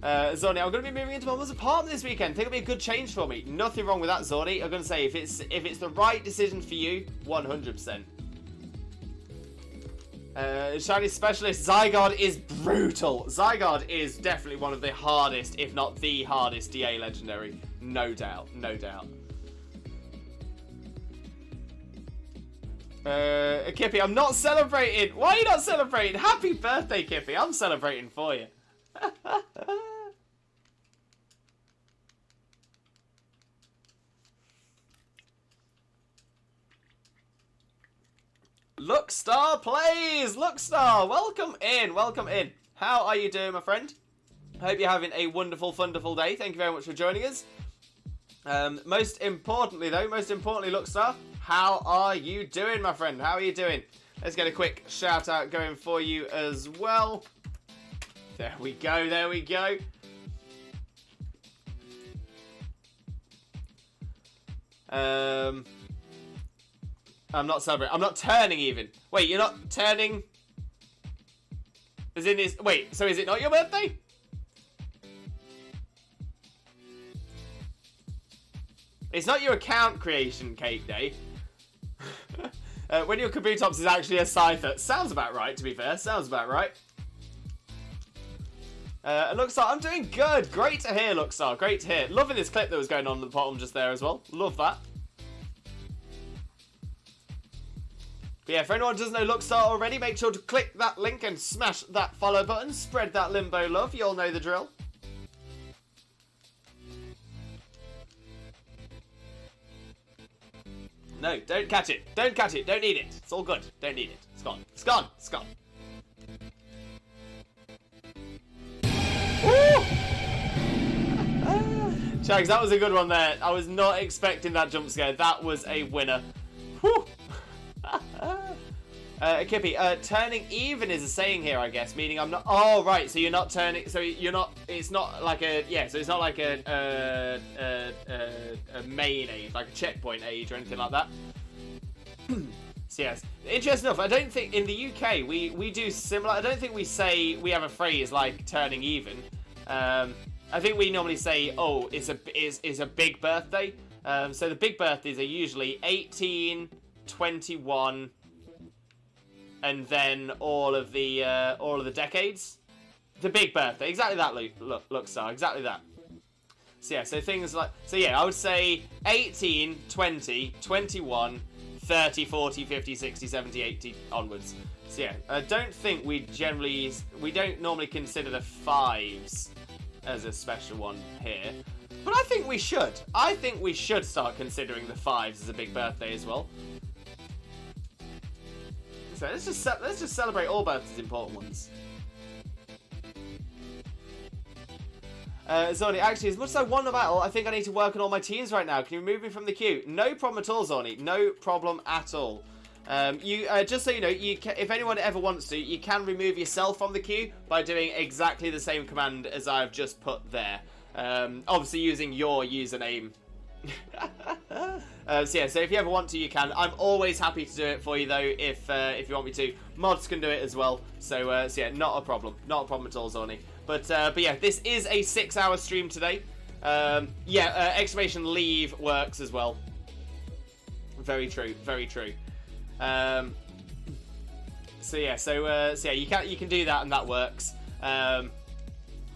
Zorny, I'm going to be moving into my mother's apartment this weekend. Think it'll be a good change for me. Nothing wrong with that, Zorny. I'm going to say, if it's the right decision for you, 100%. Shiny Specialist, Zygarde is brutal. Zygarde is definitely one of the hardest, if not the hardest, DA legendary. No doubt, no doubt. Kippy, I'm not celebrating. Why are you not celebrating? Happy birthday, Kippy. I'm celebrating for you. Lookstar plays! Lookstar, welcome in, welcome in. How are you doing, my friend? Hope you're having a wonderful, wonderful day. Thank you very much for joining us. Most importantly, Lookstar, how are you doing, my friend? How are you doing? Let's get a quick shout out going for you as well. There we go, there we go. I'm not celebrating. I'm not turning even. Wait, you're not turning? As in this... Wait, so is it not your birthday? It's not your account creation cake day. When your Kabutops is actually a Scyther. Sounds about right, to be fair. Sounds about right. Lookstar, I'm doing good. Great to hear, Lookstar. Great to hear. Loving this clip that was going on at the bottom just there as well. Love that. But yeah, for anyone who doesn't know Lookstar already, make sure to click that link and smash that follow button. Spread that limbo love. You all know the drill. No, don't catch it. Don't catch it. Don't need it. It's all good. Don't need it. It's gone. It's gone. It's gone. Chags, that was a good one there. I was not expecting that jump scare. That was a winner. Whew. Kippy, turning even is a saying here, I guess, meaning I'm not. Oh, right. So you're not turning. So you're not. It's not like a. Yeah. So it's not like a main age, like a checkpoint age or anything like that. So yes, interesting enough. I don't think in the UK we do similar. I don't think we say we have a phrase like turning even. I think we normally say, oh, it's a big birthday. So the big birthdays are usually 18, 21. And then all of the decades, the big birthday, exactly that. Look, star, exactly that. So yeah, so things like, so yeah, I would say 18, 20, 21, 30, 40, 50, 60, 70, 80 onwards. So yeah, I don't think we don't normally consider the fives as a special one here, but I think we should. I think we should start considering the fives as a big birthday as well. So let's just celebrate all birthdays, important ones. Zorni, actually, as much as I won the battle, I think I need to work on all my teams right now. Can you remove me from the queue? No problem at all, Zorni. No problem at all. Just so you know, if anyone ever wants to, you can remove yourself from the queue by doing exactly the same command as I've just put there. Obviously using your username. So yeah, so if you ever want to, you can. I'm always happy to do it for you though, if you want me to. Mods can do it as well. So yeah, not a problem at all, Zorni. But yeah, this is a 6-hour stream today. Yeah, exclamation leave works as well. Very true, very true. So yeah, so yeah, you can do that and that works.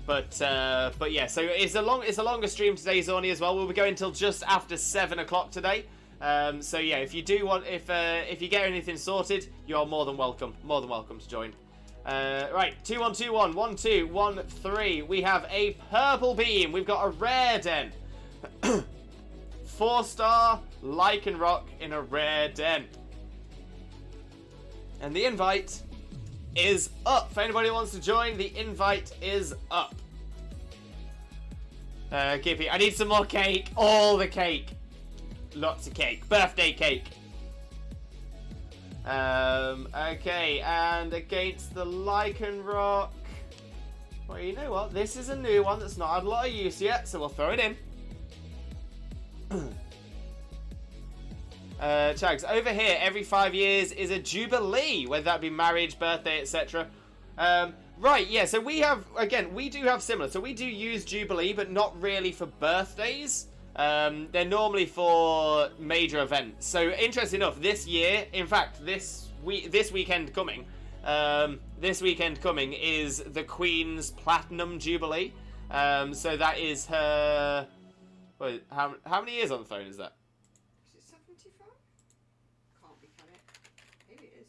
But yeah, so it's a longer stream today, Zorni, as well. We'll be going until just after 7 o'clock today. So yeah, if you do want, if you get anything sorted, you are more than welcome to join. Right, 2121 1213. We have a purple beam. We've got a rare den. 4-star lichen rock in a rare den. And the invite is up. If anybody wants to join, the invite is up. Kippy, I need some more cake. All the cake. Lots of cake. Birthday cake. Okay, and against the lichen rock. Well, you know what? This is a new one that's not had a lot of use yet, so we'll throw it in. Chags, over here, every 5 years is a jubilee, whether that be marriage, birthday, etc. Right, yeah, so we do have similar. So we do use jubilee, but not really for birthdays. They're normally for major events. So, interesting enough, this year, in fact, this weekend coming is the Queen's Platinum Jubilee. So that is her... Wait, how many years on the phone is that? Is it 75? Can't be, can it? Maybe it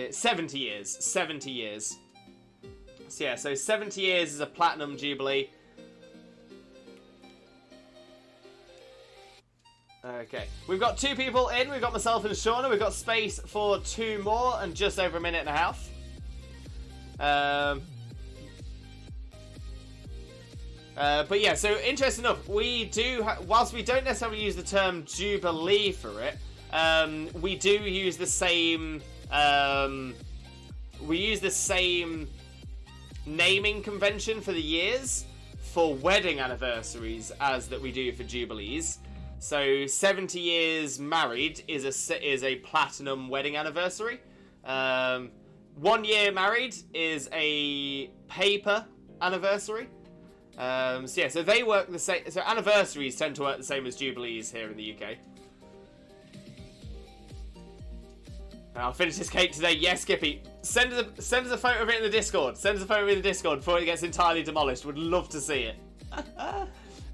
is. 70 years. 70 years. So yeah, so 70 years is a Platinum Jubilee. Okay. We've got 2 people in. We've got myself and Shauna. We've got space for 2 more and just over a minute and a half. But yeah, so interesting enough, we do, whilst we don't necessarily use the term Jubilee for it, we do use the same, naming convention for the years for wedding anniversaries as that we do for Jubilees. So 70 years married is a platinum wedding anniversary. 1 year married is a paper anniversary. So yeah, so they work the same. So anniversaries tend to work the same as Jubilees here in the UK. I'll finish this cake today. Yes, Skippy. Send us a photo of it in the Discord. Send us a photo of it in the Discord before it gets entirely demolished. Would love to see it.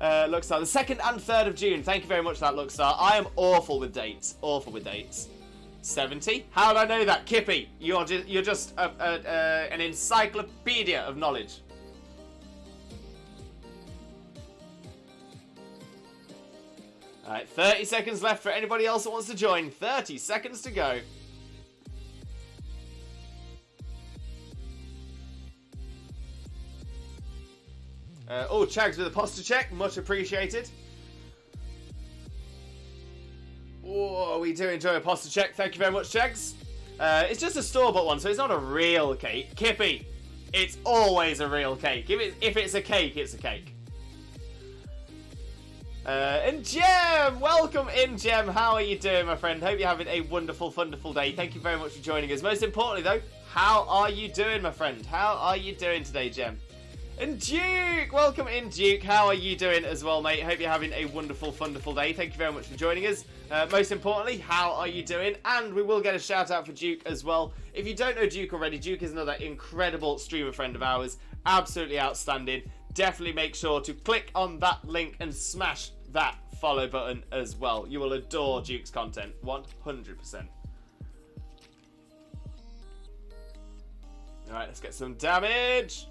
Lookstar, the 2nd and 3rd of June. Thank you very much for that, Lookstar. I am awful with dates. Awful with dates. 70? How did I know that, Kippy? You're just an encyclopedia of knowledge. Alright, 30 seconds left for anybody else that wants to join. 30 seconds to go. Oh, Chags with a posture check. Much appreciated. Oh, we do enjoy a posture check. Thank you very much, Chags. It's just a store-bought one, so it's not a real cake. Kippy, it's always a real cake. If it's a cake, it's a cake. And Jem, welcome in, Jem. How are you doing, my friend? Hope you're having a wonderful, wonderful day. Thank you very much for joining us. Most importantly, though, how are you doing, my friend? How are you doing today, Jem? And Duke, welcome in, Duke. How are you doing as well, mate? Hope you're having a wonderful, wonderful day. Thank you very much for joining us. Most importantly, how are you doing? And we will get a shout out for Duke as well. If you don't know Duke already, Duke is another incredible streamer friend of ours. Absolutely outstanding. Definitely make sure to click on that link and smash that follow button as well. You will adore Duke's content, 100%. Alright, let's get some damage.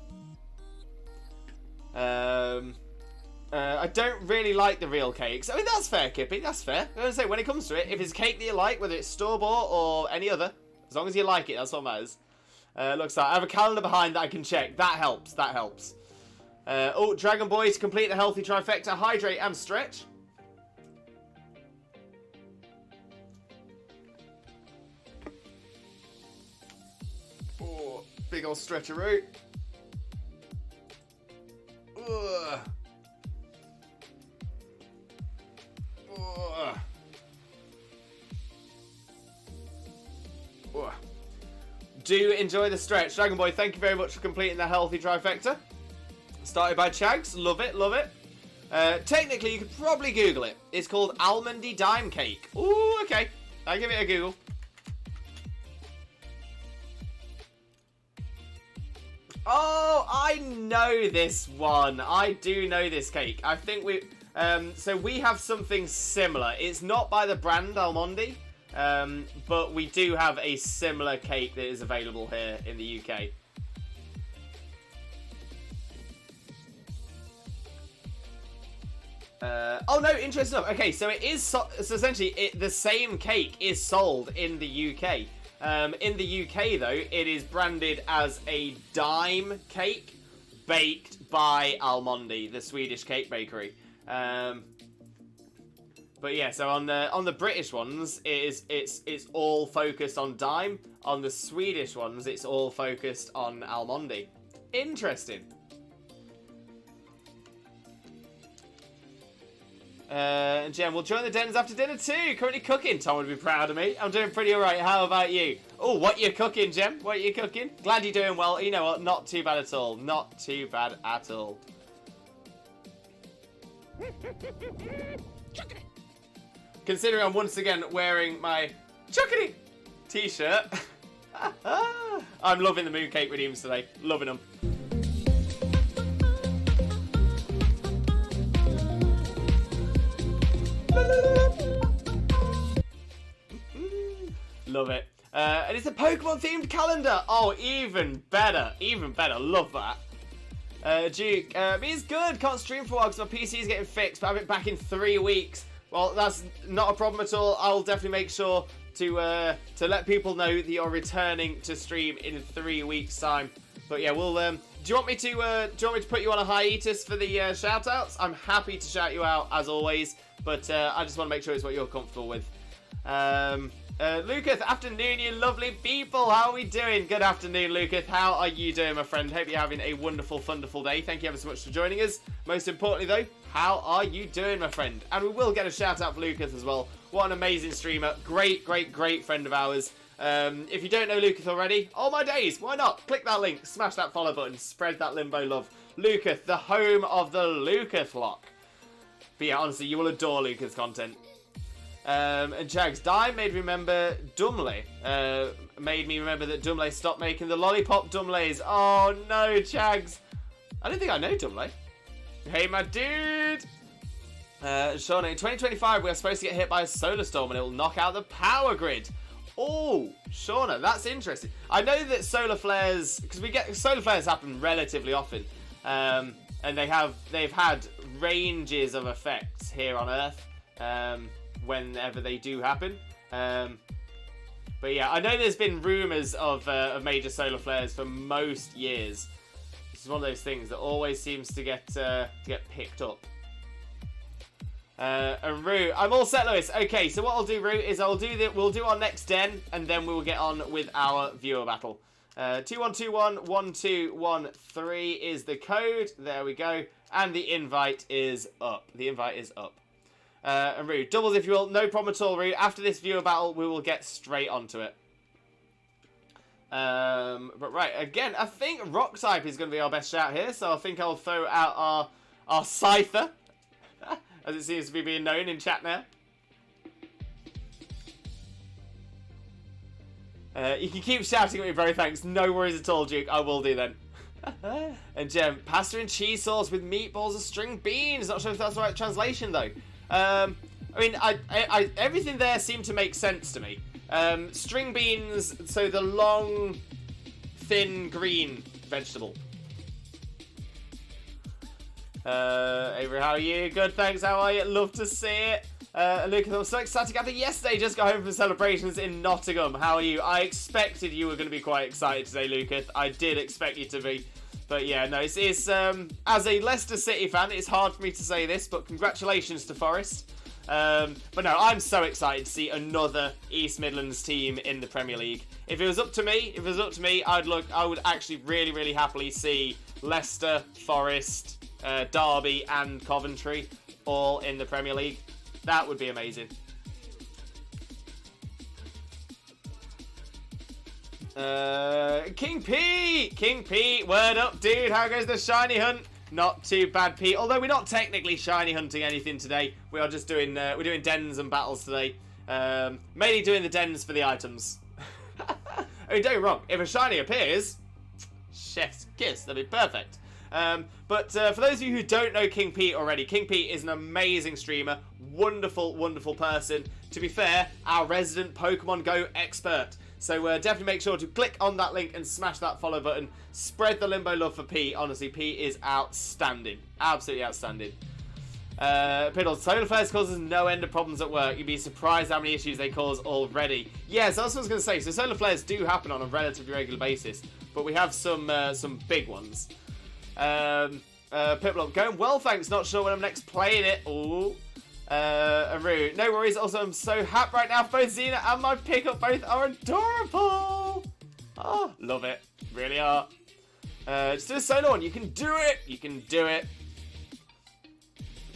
I don't really like the real cakes. I mean, that's fair, Kippy, that's fair. I'm gonna say, when it comes to it, if it's a cake that you like, whether it's store-bought or any other, as long as you like it, that's what matters. Looks like I have a calendar behind that I can check. That helps, that helps. Oh, Dragon Boy to complete the healthy trifecta, hydrate and stretch. Oh, big old stretcheroo. Ugh. Ugh. Ugh. Do enjoy the stretch. Dragon Boy, thank you very much for completing the healthy trifecta. Started by Chags. Love it, love it. Technically, you could probably Google it. It's called Almondy Dime Cake. Ooh, okay. I'll give it a Google. Oh, I know this one. I do know this cake. I think we... so we have something similar. It's not by the brand Almondy, but we do have a similar cake that is available here in the UK. Oh no, interesting enough. Okay, so it is so essentially the same cake is sold in the UK. In the UK though, it is branded as a dime cake baked by Almondy, the Swedish cake bakery. But yeah, so on the British ones, it's all focused on dime. On the Swedish ones, it's all focused on Almondy. Interesting. And Jem, we'll join the dens after dinner too. Currently cooking. Tom would be proud of me. I'm doing pretty alright. How about you? Oh, what you cooking, Jem? What you cooking? Glad you're doing well. You know what? Not too bad at all. Not too bad at all. Considering I'm once again wearing my Chuckity t-shirt. I'm loving the mooncake redeems today. Loving them. Love it. And it's a Pokemon themed calendar. Oh, even better. Even better. Love that. Duke, me is good. Can't stream for a while because my PC is getting fixed, but I have it back in 3 weeks. Well, that's not a problem at all. I'll definitely make sure to let people know that you're returning to stream in 3 weeks' time. But yeah, we'll. Do you want me to put you on a hiatus for the shout outs? I'm happy to shout you out as always, but I just want to make sure it's what you're comfortable with. Lucas, afternoon, you lovely people. How are we doing? Good afternoon, Lucas. How are you doing, my friend? Hope you're having a wonderful, wonderful day. Thank you ever so much for joining us. Most importantly, though, how are you doing, my friend? And we will get a shout out for Lucas as well. What an amazing streamer. Great, great, great friend of ours. If you don't know Lucas already, oh my days, why not? Click that link, smash that follow button, spread that limbo love. Lucas, the home of the Lucas lock. But yeah, honestly, you will adore Lucas' content. And Jags, Dime made me remember Dumley. Made me remember that Dumley stopped making the lollipop Dumleys. Oh no, Jags. I don't think I know Dumley. Hey, my dude. Shauna, in 2025, we are supposed to get hit by a solar storm and it will knock out the power grid. Oh, Shauna, that's interesting. I know that solar flares, because solar flares happen relatively often, and they've had ranges of effects here on Earth. whenever they do happen. But yeah, I know there's been rumours of major solar flares for most years. It's one of those things that always seems to get picked up. And Rue, I'm all set, Lewis. Okay, so what I'll do, Rue, is we'll do our next den, and then we'll get on with our viewer battle. 21211213 is the code. There we go. And the invite is up. And Rue, doubles if you will. No problem at all, Rue. After this viewer battle, we will get straight onto it. But right, again, I think rock type is going to be our best shout here. So I think I'll throw out our Scyther, as it seems to be being known in chat now. You can keep shouting at me, bro, thanks. No worries at all, Duke. I will do then. And Gem, pasta and cheese sauce with meatballs and string beans. Not sure if that's the right translation, though. I mean, everything there seemed to make sense to me. String beans, so the long, thin, green vegetable. Avery, how are you? Good, thanks. How are you? Love to see it. Lucas, I was so excited to gather yesterday. Just got home from celebrations in Nottingham. How are you? I expected you were going to be quite excited today, Lucas. I did expect you to be. But yeah, no, it's as a Leicester City fan, it's hard for me to say this, but congratulations to Forest. But no, I'm so excited to see another East Midlands team in the Premier League. If it was up to me, I would actually really happily see Leicester, Forest, Derby and Coventry all in the Premier League. That would be amazing. King Pete, word up, dude. How goes the shiny hunt? Not too bad, Pete. Although we're not technically shiny hunting anything today. We are just doing we're doing dens and battles today. Mainly doing the dens for the items. I mean, don't get me wrong. If a shiny appears, chef's kiss. That'd be perfect. But for those of you who don't know King Pete already, King Pete is an amazing streamer. Wonderful person. To be fair, our resident Pokemon Go expert. So definitely make sure to click on that link and smash that follow button. Spread the Limbo love for Pete. Honestly, Pete is outstanding. Absolutely outstanding. Piddles, solar flares causes no end of problems at work. You'd be surprised how many issues they cause already. Yes, that's what I was going to say. So solar flares do happen on a relatively regular basis. But we have some big ones. Piplup, going well, thanks. Not sure when I'm next playing it. Ooh. Aru, no worries. Also, I'm so happy right now. Both Xena and my pickup both are adorable. Oh, love it. Really are. Just do a solo one. You can do it. You can do it.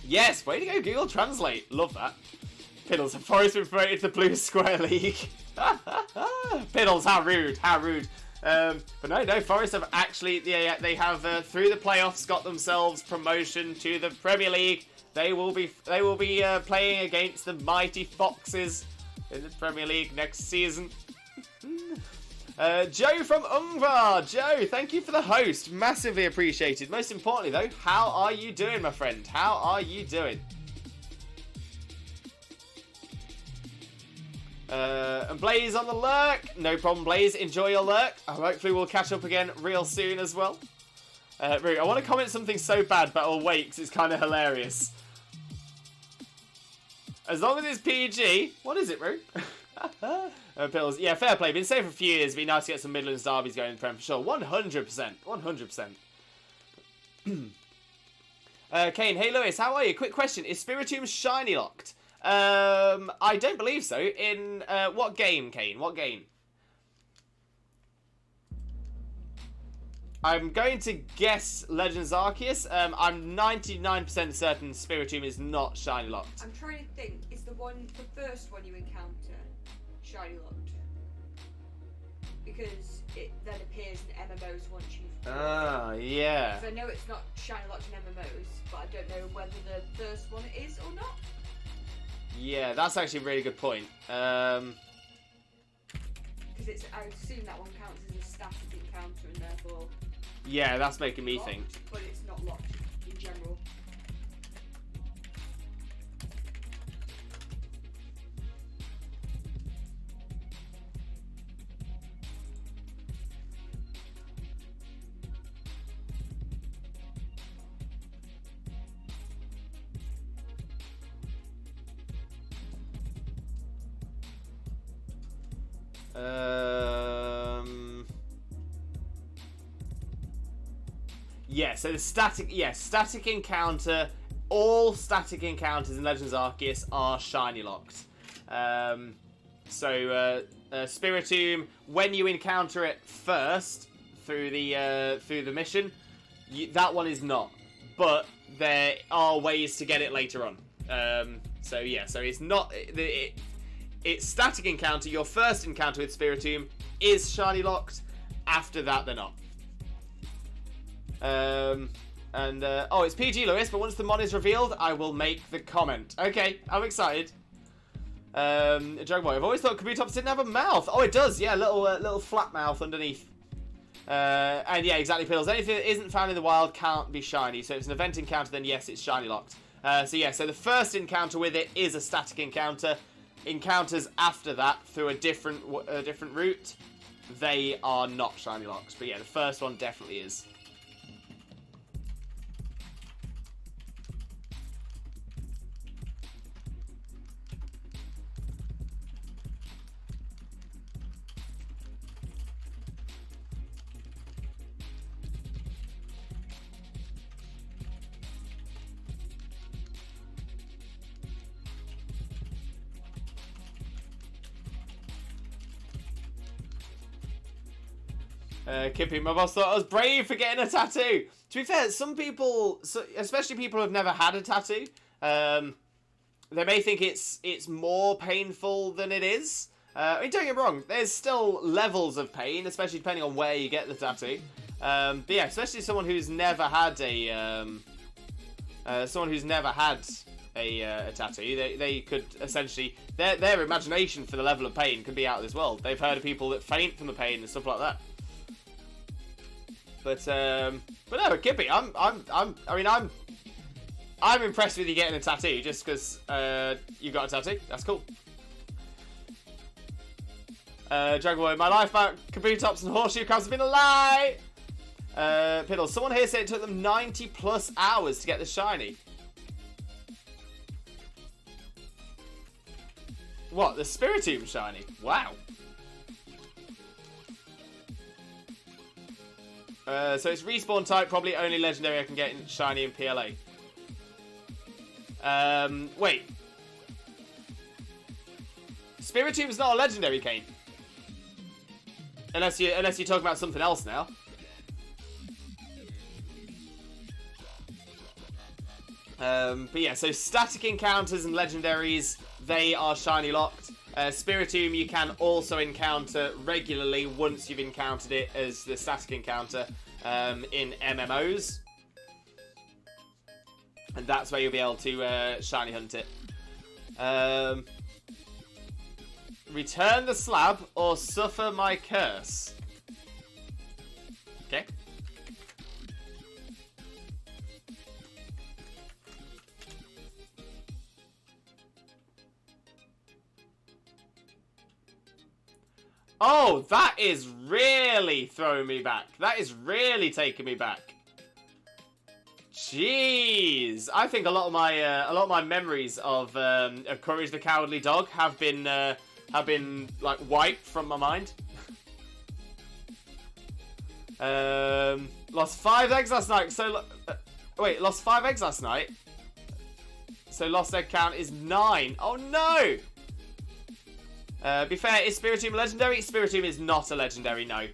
Yes, way to go, Google Translate. Love that. Piddles, have Forest been promoted to the Blue Square League? Piddles, how rude. How rude. But no, Forest have actually, they have through the playoffs got themselves promotion to the Premier League. They will be playing against the mighty Foxes in the Premier League next season. Joe from Ungvar. Joe, thank you for the host. Massively appreciated. Most importantly, though, how are you doing, my friend? How are you doing? And Blaze on the lurk. No problem, Blaze. Enjoy your lurk. Hopefully we'll catch up again real soon as well. Rue, I want to comment something so bad, but I'll wait because it's kind of hilarious. As long as it's PG. What is it, Rue? Pills. Yeah, fair play. Been safe for a few years. Be nice to get some Midlands derbies going in the Prem for sure. 100%. 100%. Kane, hey Lewis, how are you? Quick question. Is Spiritomb shiny locked? I don't believe so. In what game, Kane? What game? I'm going to guess Legends Arceus. I'm 99% certain Spiritomb is not shiny locked. I'm trying to think. Is the first one you encounter shiny locked? Because it then appears in MMOs once you've. Ah, yeah. Because I know it's not shiny locked in MMOs, but I don't know whether the first one is or not. Yeah, that's actually a really good point. Because I assume that one counts as a static encounter and therefore. Yeah, that's making me locked, think. But it's not locked in general. Yeah, so the static encounter. All static encounters in Legends Arceus are shiny locked. Spiritomb, when you encounter it first through the mission, that one is not. But there are ways to get it later on. So it's not it's static encounter. Your first encounter with Spiritomb is shiny locked. After that, they're not. It's PG, Lewis, but once the mod is revealed, I will make the comment. Okay, I'm excited. Dragon Boy, I've always thought Kabutops didn't have a mouth. Oh, it does, yeah, little flat mouth underneath. And yeah, exactly, Pills. Anything that isn't found in the wild can't be shiny. So if it's an event encounter, then yes, it's shiny locked. So the first encounter with it is a static encounter. Encounters after that, through a different route, they are not shiny locked. But yeah, the first one definitely is. Kippy, my boss thought I was brave for getting a tattoo. To be fair, some people, especially people who have never had a tattoo, they may think it's more painful than it is. I mean, don't get me wrong, there's still levels of pain, especially depending on where you get the tattoo. But yeah, especially someone who's never had a tattoo, they could essentially, their imagination for the level of pain could be out of this world. They've heard of people that faint from the pain and stuff like that. But no, Kippy, I'm impressed with you getting a tattoo just because you got a tattoo. That's cool. Dragon Boy, my life about Kabutops and horseshoe crabs has been a lie. Piddle, someone here said it took them 90 plus hours to get the shiny. What, the Spiritomb shiny? Wow. So it's respawn type, probably only legendary I can get in shiny and PLA. Wait. Spiritomb's not a legendary, Kane. Unless you're talking about something else now. But yeah, so static encounters and legendaries, they are shiny locked. Spiritomb you can also encounter regularly once you've encountered it as the static encounter in MMOs. And that's where you'll be able to shiny hunt it. Return the slab or suffer my curse. Okay. Oh, that is really throwing me back. That is really taking me back. Jeez, I think a lot of my memories of Courage the Cowardly Dog have been like wiped from my mind. Lost 5 eggs last night. So wait, lost 5 eggs last night. So lost egg count is 9. Oh no. Be fair, is Spiritomb legendary? Spiritomb is not a legendary, no.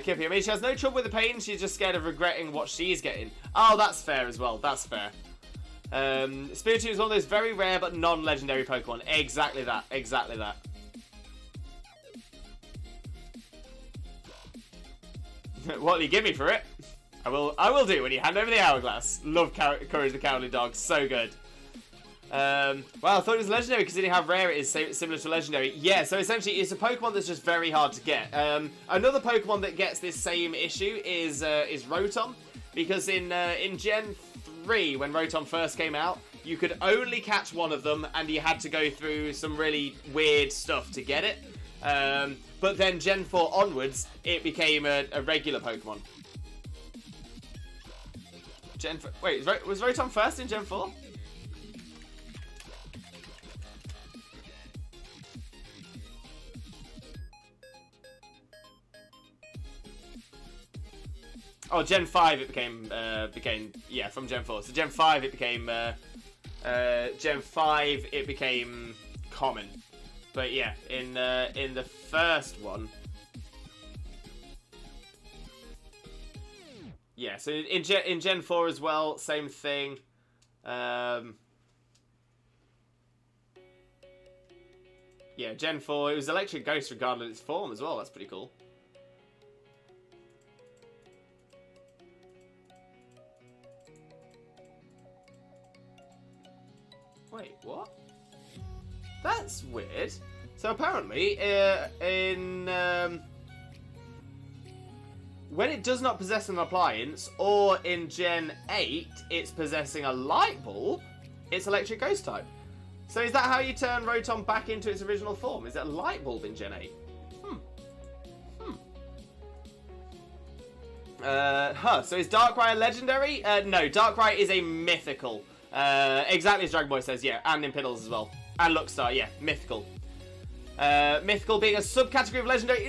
Kippy, I mean, she has no trouble with the pain, she's just scared of regretting what she's getting. Oh, that's fair as well, that's fair. Spiritomb is one of those very rare but non-legendary Pokemon. Exactly that, exactly that. What'll you give me for it? I will do when you hand over the hourglass. Love Courage the Cowardly Dog, so good. Well, I thought it was legendary considering how rare it is, similar to legendary. Yeah, so essentially it's a Pokemon that's just very hard to get. Another Pokemon that gets this same issue is Rotom, because in Gen 3, when Rotom first came out, you could only catch one of them, and you had to go through some really weird stuff to get it. But then Gen 4 onwards, it became a regular Pokemon. Wait, was Rotom first in Gen 4? Oh, Gen 5 it became yeah, from Gen 4. So Gen 5 it became Gen 5 it became common. But yeah, in the first one, yeah. So in Gen 4 as well, same thing. Yeah, Gen 4, it was Electric Ghost regardless of its form as well. That's pretty cool. Wait, what? That's weird. So apparently, when it does not possess an appliance, or in Gen 8, it's possessing a light bulb, it's Electric Ghost type. So is that how you turn Rotom back into its original form? Is it a light bulb in Gen 8? So is Darkrai a legendary? No, Darkrai is a mythical. Exactly as Dragon Boy says, yeah, and Impidels as well. And Luckstar, yeah, mythical. Mythical being a subcategory of legendary.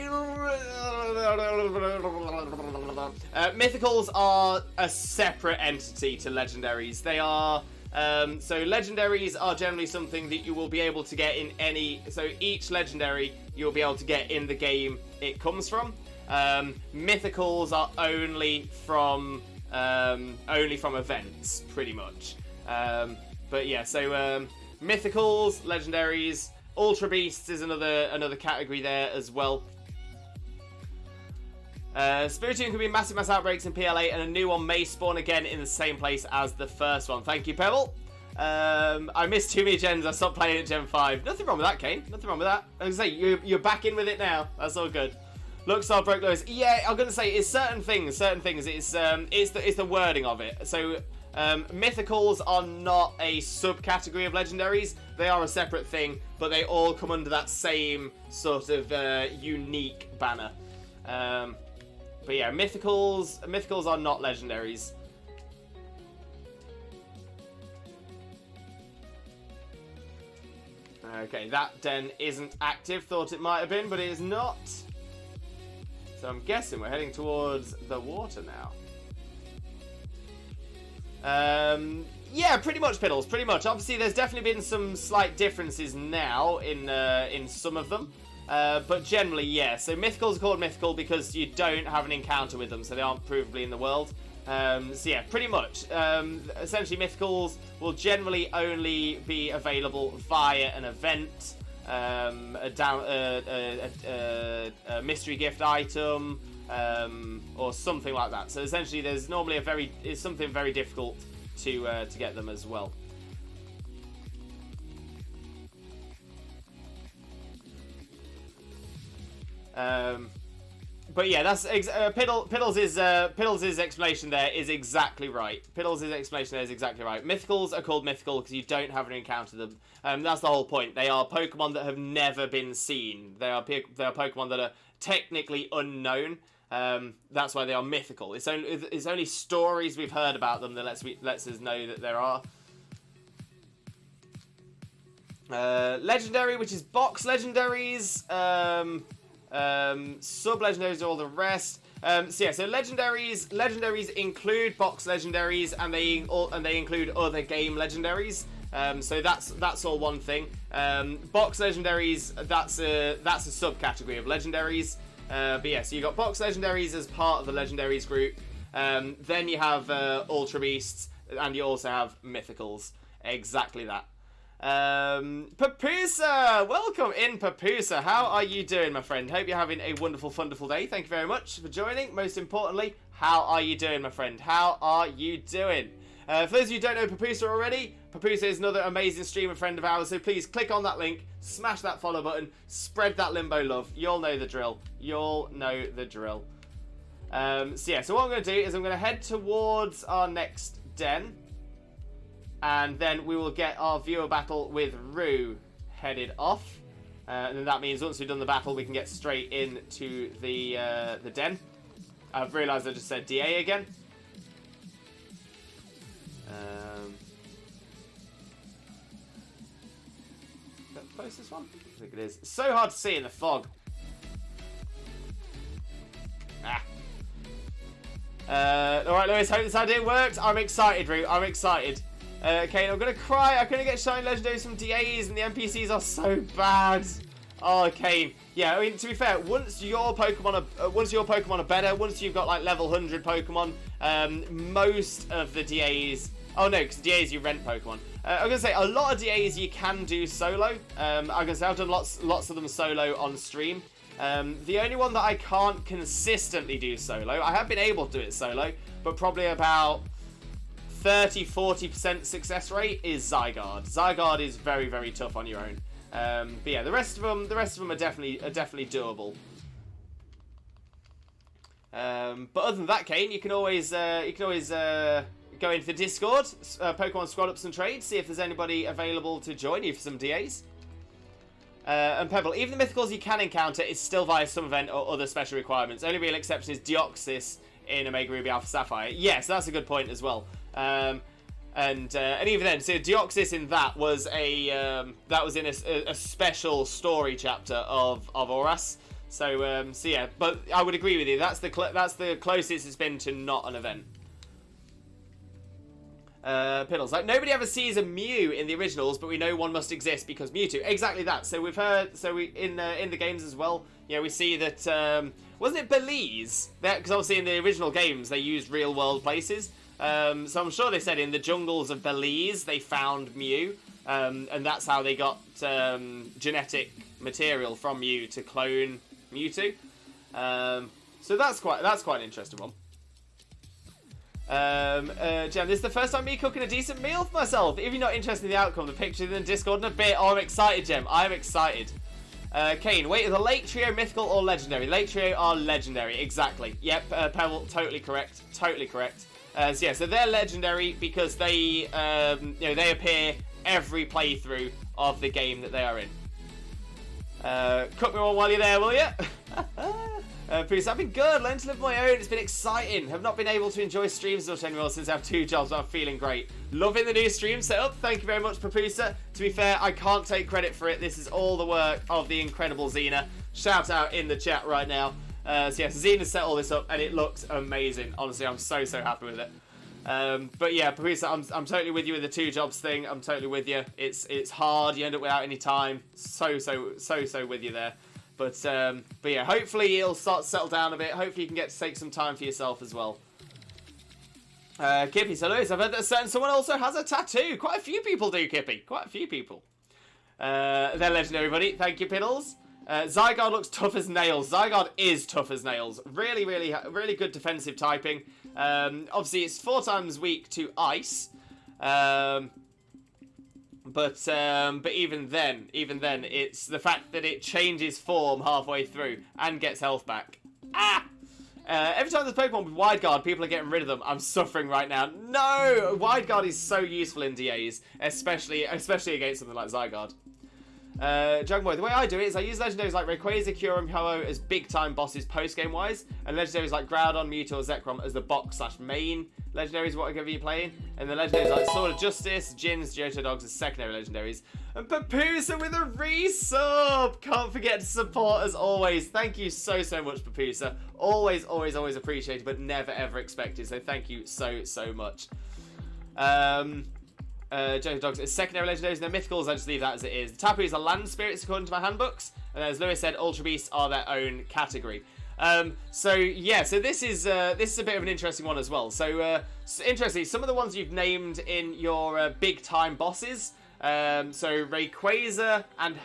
Mythicals are a separate entity to legendaries. They are. So legendaries are generally something that you will be able to get in any. So each legendary you'll be able to get in the game it comes from. Mythicals are only from events, pretty much. But yeah, so mythicals, legendaries, Ultra Beasts is another category there as well. Spiritomb can be massive mass outbreaks in PLA, and a new one may spawn again in the same place as the first one. Thank you, Pebble. I missed too many gens. I stopped playing at Gen 5. Nothing wrong with that, Kane. Nothing wrong with that. I was gonna say you're back in with it now. That's all good. Luckstar broke those. Yeah, I'm gonna say it's certain things. It's the wording of it. So mythicals are not a subcategory of legendaries. They are a separate thing, but they all come under that same sort of unique banner. But yeah, mythicals are not legendaries. Okay, that den isn't active. Thought it might have been, but it is not. So I'm guessing we're heading towards the water now. Yeah, pretty much, Piddles, pretty much. Obviously, there's definitely been some slight differences now in some of them. But generally, yeah. So mythicals are called mythical because you don't have an encounter with them, so they aren't provably in the world. So yeah, pretty much. Essentially, mythicals will generally only be available via an event, a mystery gift item, or something like that. So essentially, there's normally it's something very difficult to get them as well. But yeah, that's Piddles' explanation there is exactly right. Piddles' explanation there is exactly right. Mythicals are called mythical because you don't have an encounter them. That's the whole point. They are Pokemon that have never been seen. They are Pokemon that are technically unknown. That's why they are mythical. It's only stories we've heard about them that lets us know that there are. Legendary, which is box legendaries. Sub-legendaries are all the rest. So yeah, so legendaries include box legendaries, and they include other game legendaries. So that's all one thing. Box legendaries, that's a subcategory of legendaries. But yeah, so you got box legendaries as part of the legendaries group. Then you have Ultra Beasts, and you also have mythicals. Exactly that. Papusa! Welcome in, Papusa. How are you doing, my friend? Hope you're having a wonderful, wonderful day. Thank you very much for joining. Most importantly, how are you doing, my friend? How are you doing? For those of you who don't know Papusa already, Papusa is another amazing streamer friend of ours, so please click on that link, smash that follow button, spread that Limbo love. You'll know the drill. You'll know the drill. So yeah, so what I'm going to do is I'm going to head towards our next den. And then we will get our viewer battle with Rue headed off. And then that means once we've done the battle, we can get straight into the den. I've realised I just said DA again. Is that the closest one? I think it is. It's so hard to see in the fog. Ah. Alright, Lewis, hope this idea works. I'm excited, Root. I'm excited. Okay, I'm gonna cry. I couldn't get shiny legendaries from DAs, and the NPCs are so bad. Oh, okay. Yeah, I mean, to be fair, once your Pokemon are better, once you've got like level 100 Pokemon, most of the DAs. Oh no, because DAs you rent Pokemon. I'm gonna say a lot of DAs you can do solo. I'm gonna say I've done lots of them solo on stream. The only one that I can't consistently do solo, I have been able to do it solo, but probably about 30-40% success rate is Zygarde. Zygarde is very, very tough on your own. But yeah, the rest of them are definitely doable. But other than that, Kane, you can always go into the Discord, Pokemon Squad Ups and Trades, see if there's anybody available to join you for some DAs. And Pebble, even the mythicals you can encounter is still via some event or other special requirements. Only real exception is Deoxys in Omega Ruby Alpha Sapphire. Yes, that's a good point as well. And even then, so Deoxys in that was in a special story chapter of Oras. So yeah, but I would agree with you. That's the closest it's been to not an event. Piddles, like nobody ever sees a Mew in the originals, but we know one must exist because Mewtwo. Exactly that. So we've heard. So we in the games as well. You know, we see that wasn't it Belize? Because obviously in the original games they used real world places. So I'm sure they said in the jungles of Belize they found Mew, and that's how they got genetic material from Mew to clone Mewtwo. So that's quite an interesting one. Jem, this is the first time me cooking a decent meal for myself. If you're not interested in the outcome, the picture in the Discord in a bit. Oh, I'm excited, Jem. I'm excited. Kane, wait, is the Lake Trio mythical or legendary? Lake Trio are legendary, exactly. Yep, Pebble, totally correct. Totally correct. So yeah, so they're legendary because they, they appear every playthrough of the game that they are in. Cook me one while you're there, will you? Bruce, I've been good, learning to live my own, it's been exciting. Have not been able to enjoy streams much anymore since I have 2 jobs, but I'm feeling great. Loving the new stream setup, thank you very much, Papusa. To be fair, I can't take credit for it, this is all the work of the incredible Xena. Shout out in the chat right now. So yes, Xena set all this up, and it looks amazing. Honestly, I'm so happy with it. But yeah, Papusa, I'm totally with you with the 2 jobs thing, I'm totally with you. It's hard, you end up without any time. So with you there. But yeah, hopefully it'll start to settle down a bit. Hopefully you can get to take some time for yourself as well. Kippy, so Lewis, I've heard that someone also has a tattoo. Quite a few people do, Kippy. Quite a few people. They're legendary, buddy. Thank you, Piddles. Zygarde looks tough as nails. Zygarde is tough as nails. Really good defensive typing. Obviously, it's 4 times weak to ice. But even then, it's the fact that it changes form halfway through and gets health back. Every time there's Pokemon with Wide Guard, people are getting rid of them. I'm suffering right now. No! Wide Guard is so useful in DAs, especially against something like Zygarde. Jugboy, the way I do it is I use legendaries like Rayquaza, Kyurem, Ho-Oh as big-time bosses post-game wise, and legendaries like Groudon, Mewtwo, or Zekrom as the box/main legendaries, whatever you're playing, and the legendaries like Sword of Justice, Jins, Johto Dogs as secondary legendaries. And Papusa with a resub! Can't forget to support as always. Thank you so much, Papusa. Always appreciated, but never ever expected, so thank you so much. Johto Dogs is secondary legendaries, and they're mythicals, I just leave that as it is. The Tapus are land spirits according to my handbooks, and as Lewis said, Ultra Beasts are their own category. So this is a bit of an interesting one as well. So interestingly, some of the ones you've named in your big time bosses, so Rayquaza and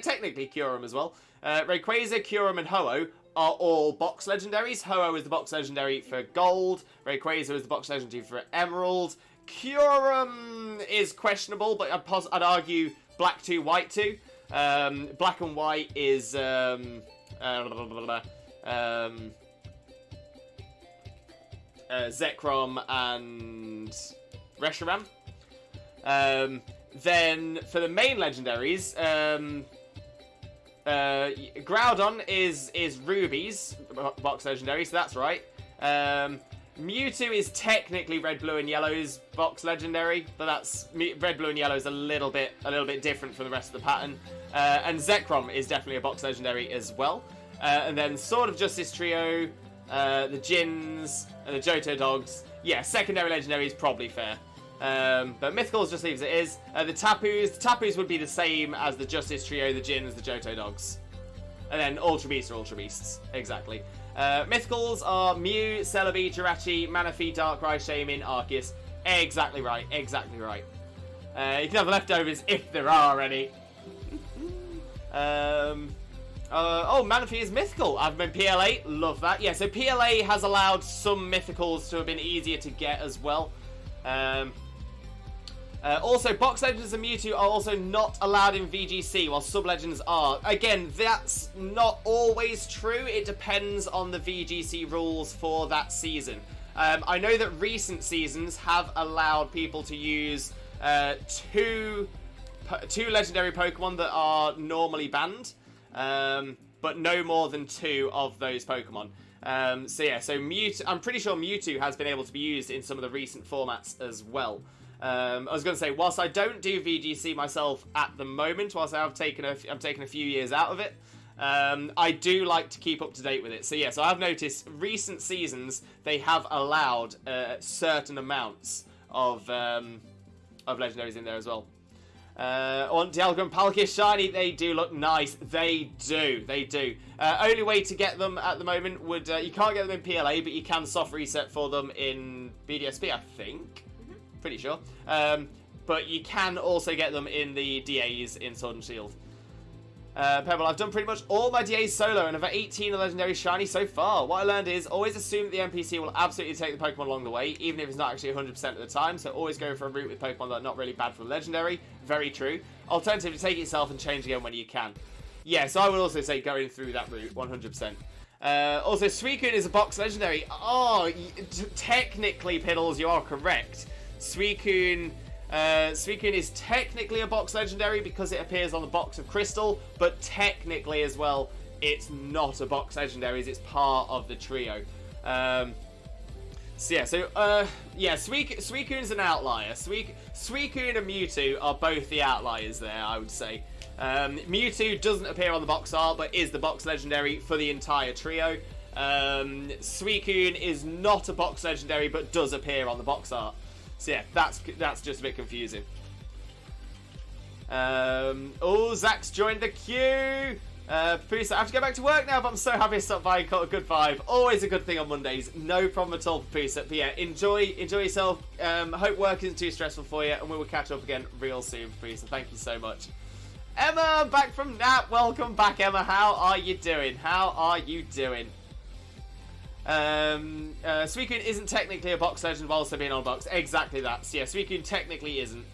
technically Kyurem as well. Rayquaza, Kyurem, and Ho-Oh are all box legendaries. Ho-Oh is the box legendary for gold. Rayquaza is the box legendary for emerald. Kyurem is questionable, but I'd argue black 2, white 2. Black and white is Zekrom and Reshiram. Then for the main legendaries, Groudon is Ruby's box legendary, so that's right. Mewtwo is technically red, blue, and yellow's box legendary, but that's red, blue, and yellow is a little bit different from the rest of the pattern. And Zekrom is definitely a box legendary as well. And then Sword of Justice trio, the Jins, and the Johto Dogs. Yeah, secondary legendary is probably fair. But Mythicals just leaves it is. The Tapus would be the same as the Justice Trio, the Jins, the Johto Dogs. And then Ultra Beasts are Ultra Beasts. Exactly. Mythicals are Mew, Celebi, Jirachi, Manaphy, Darkrai, Shaman, Arceus. Exactly right. Exactly right. You can have leftovers if there are any. Oh, Manaphy is mythical. I've been PLA. Love that. Yeah, so PLA has allowed some mythicals to have been easier to get as well. Also, Box Legends and Mewtwo are also not allowed in VGC, while Sub Legends are. Again, that's not always true. It depends on the VGC rules for that season. I know that recent seasons have allowed people to use two legendary Pokemon that are normally banned, but no more than 2 of those Pokemon. So Mewtwo, I'm pretty sure Mewtwo has been able to be used in some of the recent formats as well. I was going to say, whilst I don't do VGC myself at the moment, whilst I'm taking a few years out of it, I do like to keep up to date with it. So so I've noticed recent seasons they have allowed certain amounts of legendaries in there as well. On Dialga and Palkia Shiny, they do look nice. They do. Only way to get them at the moment would you can't get them in PLA, but you can soft reset for them in BDSP, I think. Pretty sure. But you can also get them in the DAs in Sword and Shield. Pebble, I've done pretty much all my DAs solo and I've had 18 legendary shiny so far. What I learned is always assume that the NPC will absolutely take the Pokemon along the way, even if it's not actually 100% of the time. So always go for a route with Pokemon that are not really bad for legendary. Very true. Alternatively, take it yourself and change again when you can. Yeah, so I would also say going through that route 100%. Also, Suicune is a box legendary. Oh, technically, Piddles, you are correct. Suicune is technically a box legendary because it appears on the box of Crystal, but technically as well, it's not a box legendary, it's part of the trio. Suicune's an outlier. Suicune and Mewtwo are both the outliers there, I would say. Mewtwo doesn't appear on the box art, but is the box legendary for the entire trio. Suicune is not a box legendary, but does appear on the box art. So yeah, that's just a bit confusing. Zach's joined the queue. Papusa, I have to go back to work now, but I'm so happy to stop by and got a good vibe. Always a good thing on Mondays. No problem at all, Papusa. But yeah, enjoy yourself. Hope work isn't too stressful for you, and we will catch up again real soon, Papusa. Thank you so much. Emma, back from nap. Welcome back, Emma. How are you doing? Suicune isn't technically a box legend while also being on a box. Exactly that. So yeah, Suicune technically isn't.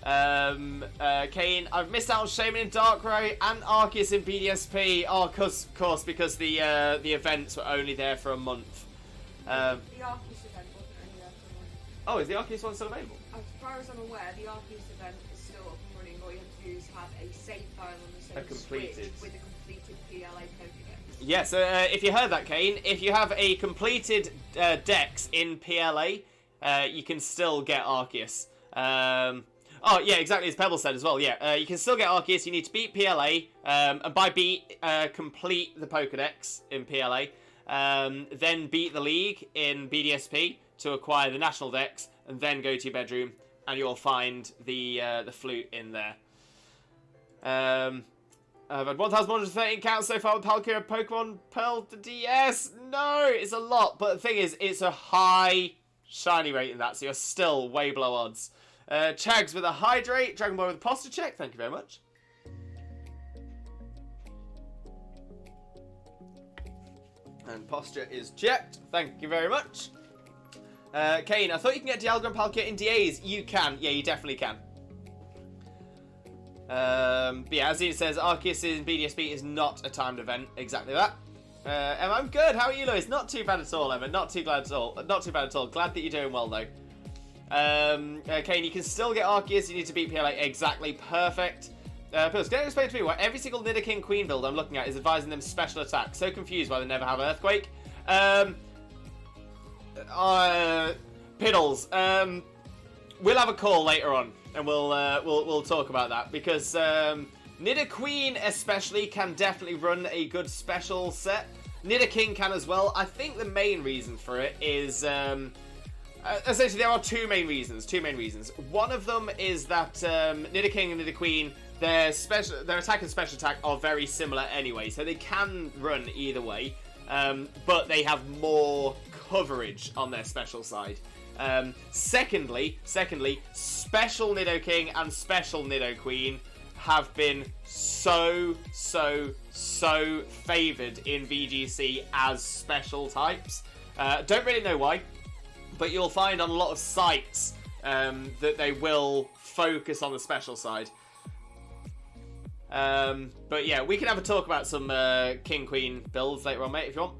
Kane, I've missed out on Shaman in Darkrai and Arceus in BDSP. Oh, of course, because the events were only there for a month. The Arceus event wasn't only there for a month. Oh, is the Arceus one still available? As far as I'm aware, the Arceus event is still up and running. All you have to do is have a save file on the same Switch with a completed PLA Pokédex. Yeah, so if you heard that, Kane, if you have a completed dex in PLA, you can still get Arceus. Oh, yeah, exactly as Pebble said as well, yeah. You can still get Arceus, you need to beat PLA, and by beat, complete the Pokedex in PLA, then beat the League in BDSP to acquire the National Dex, and then go to your bedroom, and you'll find the flute in there. I've had 1,113 counts so far with Palkia Pokemon Pearl to DS. No, it's a lot. But the thing is, it's a high shiny rate in that, so you're still way below odds. Chags with a Hydrate. Dragon Boy with a posture check. Thank you very much. And posture is checked. Thank you very much. Kane, I thought you can get Dialga and Palkia in DAs. You can. Yeah, you definitely can. But yeah, as he says, Arceus in BDSP is not a timed event. Exactly that. Emma, I'm good. How are you, Lewis? Not too bad at all, Emma. Not too bad at all. Glad that you're doing well, though. Kane, you can still get Arceus. You need to beat PLA. Exactly. Perfect. Pills, can you explain to me why every single Nidoking Queen build I'm looking at is advising them special attack? So confused why they never have Earthquake. Piddles. We'll have a call later on. And we'll talk about that because Nidoqueen especially can definitely run a good special set. Nidoking can as well. I think the main reason for it is essentially there are two main reasons. One of them is that Nidoking and Nidoqueen, their attack and special attack are very similar anyway, so they can run either way, but they have more coverage on their special side. Secondly, special Nidoking and special Nidoqueen have been so favoured in VGC as special types. Don't really know why, but you'll find on a lot of sites that they will focus on the special side. But yeah, we can have a talk about some King Queen builds later on, mate, if you want.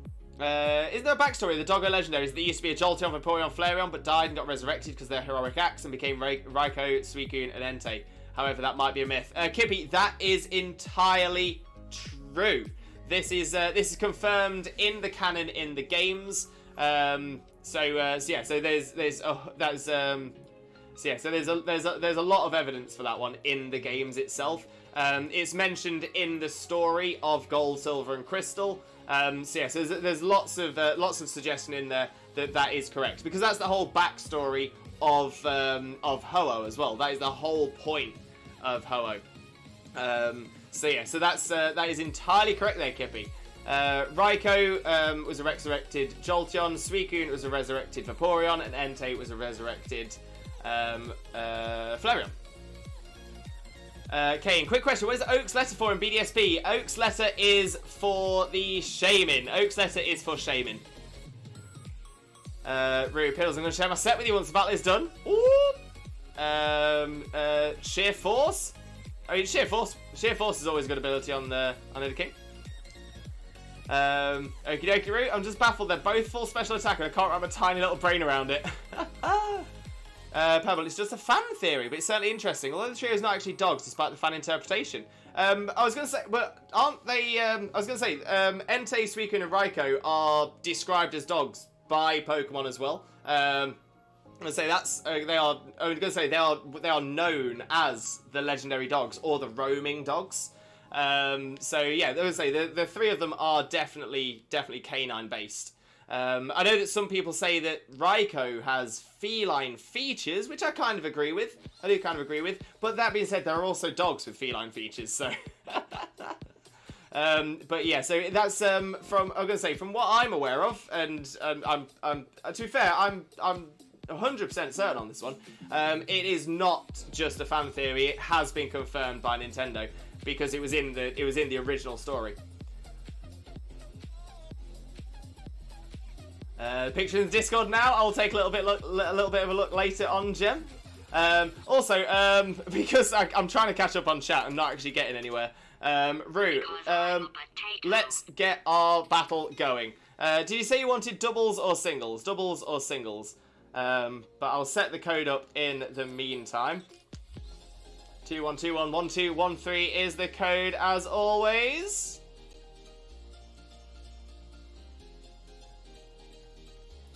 Isn't there a backstory? The Doggo legendaries that used to be a Jolteon, Vaporeon, Flareon, but died and got resurrected because of their heroic acts and became Raikou, Suicune, and Entei. However, that might be a myth. Kippy, that is entirely true. This is confirmed in the canon in the games. So there's a lot of evidence for that one in the games itself. It's mentioned in the story of Gold, Silver, and Crystal. So there's lots of suggestion in there that is correct, because that's the whole backstory of Ho-Oh as well. That is the whole point of Ho-Oh. So that is entirely correct there, Kippy. Raikou was a resurrected Jolteon, Suicune was a resurrected Vaporeon, and Entei was a resurrected Flareon. Kane, quick question. What is Oak's letter for in BDSP? Oak's letter is for the Shaman. Oak's letter is for Shaman. Rue Piddles, I'm going to share my set with you once the battle is done. Ooh. Sheer Force? I mean, Sheer Force is always a good ability on the King. Okie dokie, Rue. I'm just baffled. They're both full special attack and I can't wrap my tiny little brain around it. Pebble, it's just a fan theory, but it's certainly interesting. Although the trio is not actually dogs, despite the fan interpretation. I was going to say, but aren't they? Entei, Suicune, and Raikou are described as dogs by Pokemon as well. I'm going to say they are known as the legendary dogs or the roaming dogs. So yeah, I would say the three of them are definitely canine based. I know that some people say that Raikou has feline features, which I kind of agree with. But that being said, there are also dogs with feline features, so... but yeah, so that's from what I'm aware of, and I'm to be fair, I'm 100% certain on this one. It is not just a fan theory. It has been confirmed by Nintendo because it was in the original story. Picture in the Discord now. I'll take a little bit of a look later on, Gem. Also, because I'm trying to catch up on chat, I'm not actually getting anywhere. Rue, let's get our battle going. Did you say you wanted doubles or singles? Doubles or singles? But I'll set the code up in the meantime. 21211213 is the code as always.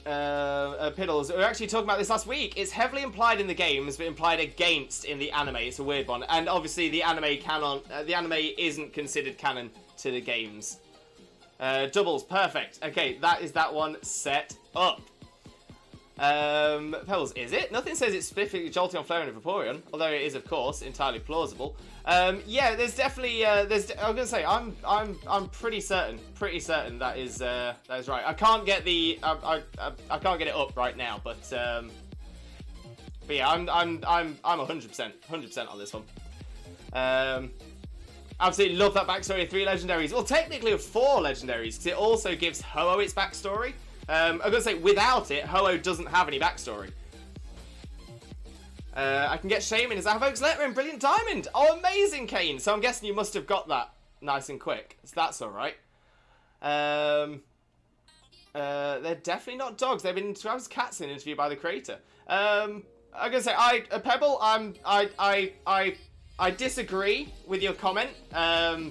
Piddles, we were actually talking about this last week. It's heavily implied in the games, but implied against in the anime. It's a weird one, and obviously the anime isn't considered canon to the games. Doubles, perfect. Okay, that is that one set up. Pebbles, is it? Nothing says it's specifically Jolteon, Flareon, and Vaporeon, although it is, of course, entirely plausible. Yeah, there's definitely I'm gonna say I'm pretty certain that is right. I can't get the I can't get it up right now, but yeah, I'm 100% on this one. Absolutely love that backstory of 3 legendaries. Well, technically of 4 legendaries, because it also gives Ho-Oh its backstory. I'm gonna say without it, Ho-Oh doesn't have any backstory. I can get Shaman as Avoke's letter in Brilliant Diamond. Oh, amazing, Kane. So I'm guessing you must have got that nice and quick. So that's all right. They're definitely not dogs. They've been described as cats in an interview by the creator. I'm gonna say Pebble. I disagree with your comment. I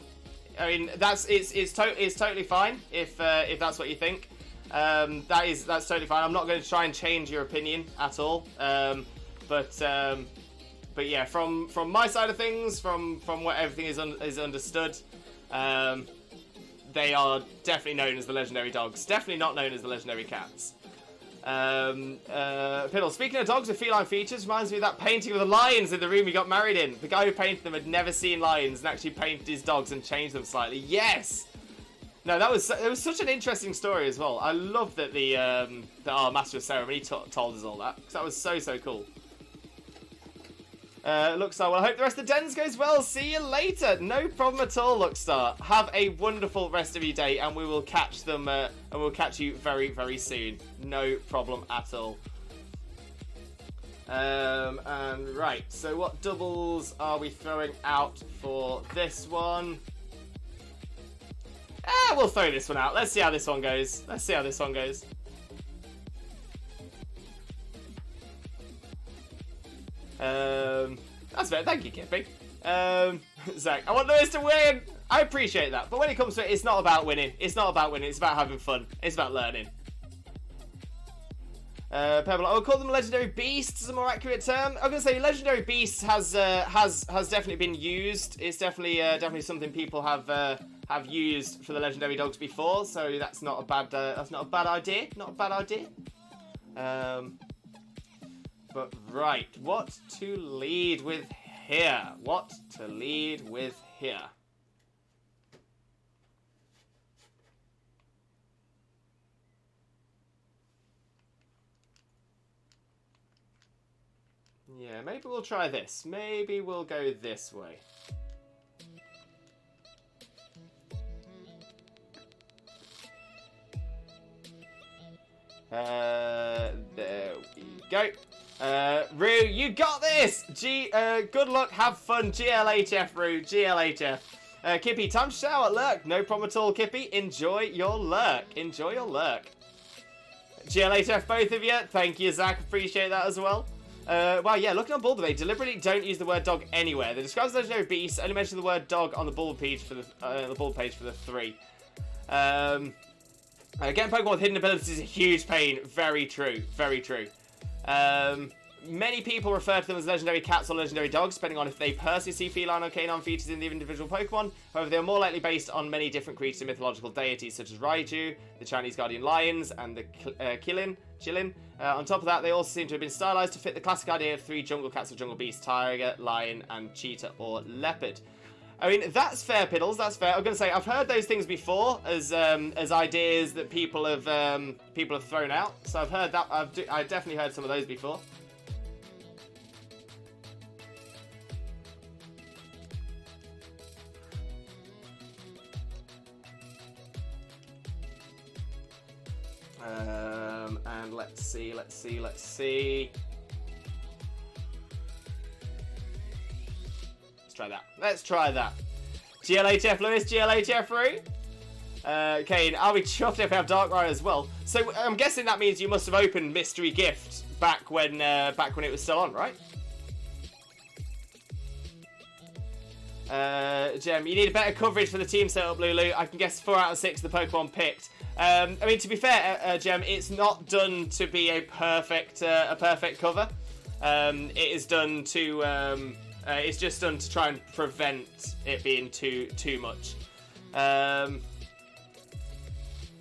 mean it's totally fine if that's what you think. That's totally fine. I'm not going to try and change your opinion at all. But yeah, from my side of things, from what everything is understood, they are definitely known as the legendary dogs. Definitely not known as the legendary cats. Piddle, speaking of dogs with feline features, reminds me of that painting of the lions in the room we got married in. The guy who painted them had never seen lions and actually painted his dogs and changed them slightly. Yes! No, it was such an interesting story as well. I love that that our Master of Ceremony told us all that, because that was so cool. Lookstar, well, I hope the rest of the dens goes well. See you later. No problem at all, Lookstar. Have a wonderful rest of your day, and we will catch them, and we'll catch you very soon. No problem at all. And right, so what doubles are we throwing out for this one? We'll throw this one out. Let's see how this one goes. That's fair. Thank you, Kippy. Zach, I want Lewis to win. I appreciate that, but when it comes to it, it's not about winning. It's about having fun. It's about learning. Pebble, I would call them legendary beasts, a more accurate term. I'm gonna say legendary beasts has definitely been used. It's definitely something people have used for the legendary dogs before. So that's not a bad idea. Not a bad idea. But right, what to lead with here? Yeah, maybe we'll try this. Maybe we'll go this way. There we go. Rue, you got this! Good luck, have fun, GLHF, Rue, GLHF. Kippy, time to shower, lurk. No problem at all, Kippy. Enjoy your lurk. GLHF, both of you. Thank you, Zach. Appreciate that as well. Well, yeah, looking on Bulba, they deliberately don't use the word dog anywhere. They describe the legendary beast, only mention the word dog on the Bulba page for the 3. Getting Pokemon with hidden abilities is a huge pain. Very true. Many people refer to them as legendary cats or legendary dogs, depending on if they personally see feline or canine features in the individual Pokemon. However, they are more likely based on many different creatures and mythological deities, such as Raiju, the Chinese guardian lions, and the Qilin. On top of that, they also seem to have been stylized to fit the classic idea of 3 jungle cats or jungle beasts: tiger, lion, and cheetah or leopard. I mean, that's fair, Piddles. That's fair. I'm gonna say I've heard those things before as ideas that people have thrown out. So I've heard that. I've definitely heard some of those before. And let's see. Let's try that. GLHF Lewis, GLHF Rue. Kane, I'll be chuffed if I have Darkrai as well. So I'm guessing that means you must have opened Mystery Gift back when it was still on, right? Gem, you need a better coverage for the team setup, Lulu. I can guess 4 out of 6 of the Pokemon picked. I mean, to be fair, Gem, it's not done to be a perfect cover. It is done to it's just done to try and prevent it being too much. I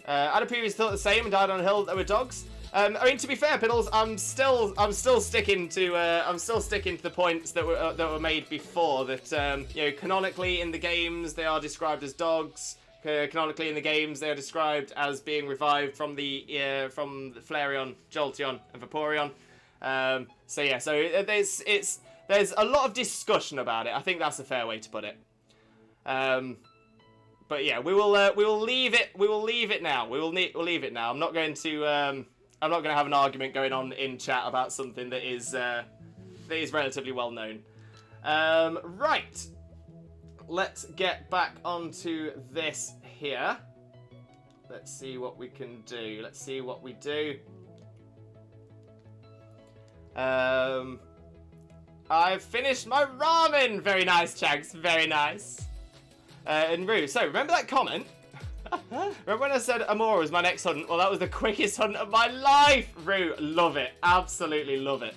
had a previous thought the same and died on a hill that were dogs. I mean, to be fair, Piddles, I'm still sticking to the points that were made before. That you know, canonically in the games they are described as dogs. Canonically in the games they are described as being revived from the Flareon, Jolteon, and Vaporeon. So yeah, there's a lot of discussion about it. I think that's a fair way to put it. But yeah, we will leave it. We will leave it now. We'll leave it now. I'm not going to have an argument going on in chat about something that is relatively well known. Right. Let's get back onto this here. Let's see what we can do. I've finished my ramen. Very nice, Chags. Very nice. And Rue, so remember that comment? Remember when I said Amora was my next hunt? Well, that was the quickest hunt of my life. Rue, love it. Absolutely love it.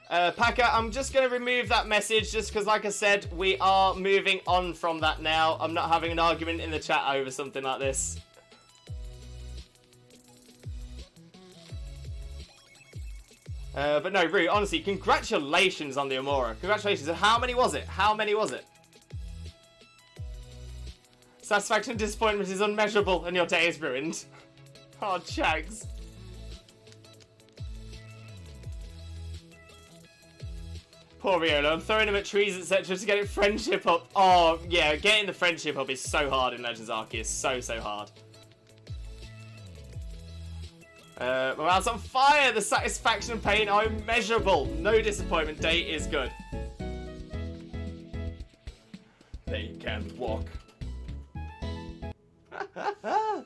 Packer, I'm just going to remove that message just because, like I said, we are moving on from that now. I'm not having an argument in the chat over something like this. But no, Rue, honestly, congratulations on the Amora. Congratulations. How many was it? How many was it? Satisfaction and disappointment is unmeasurable and your day is ruined. Oh, Chags. Poor Riolo, I'm throwing him at trees, etc. to get it friendship up. Oh, yeah, getting the friendship up is so hard in Legends Arceus. So, so hard. My mouth's on fire! The satisfaction and pain are immeasurable. No disappointment. Day is good. They can walk.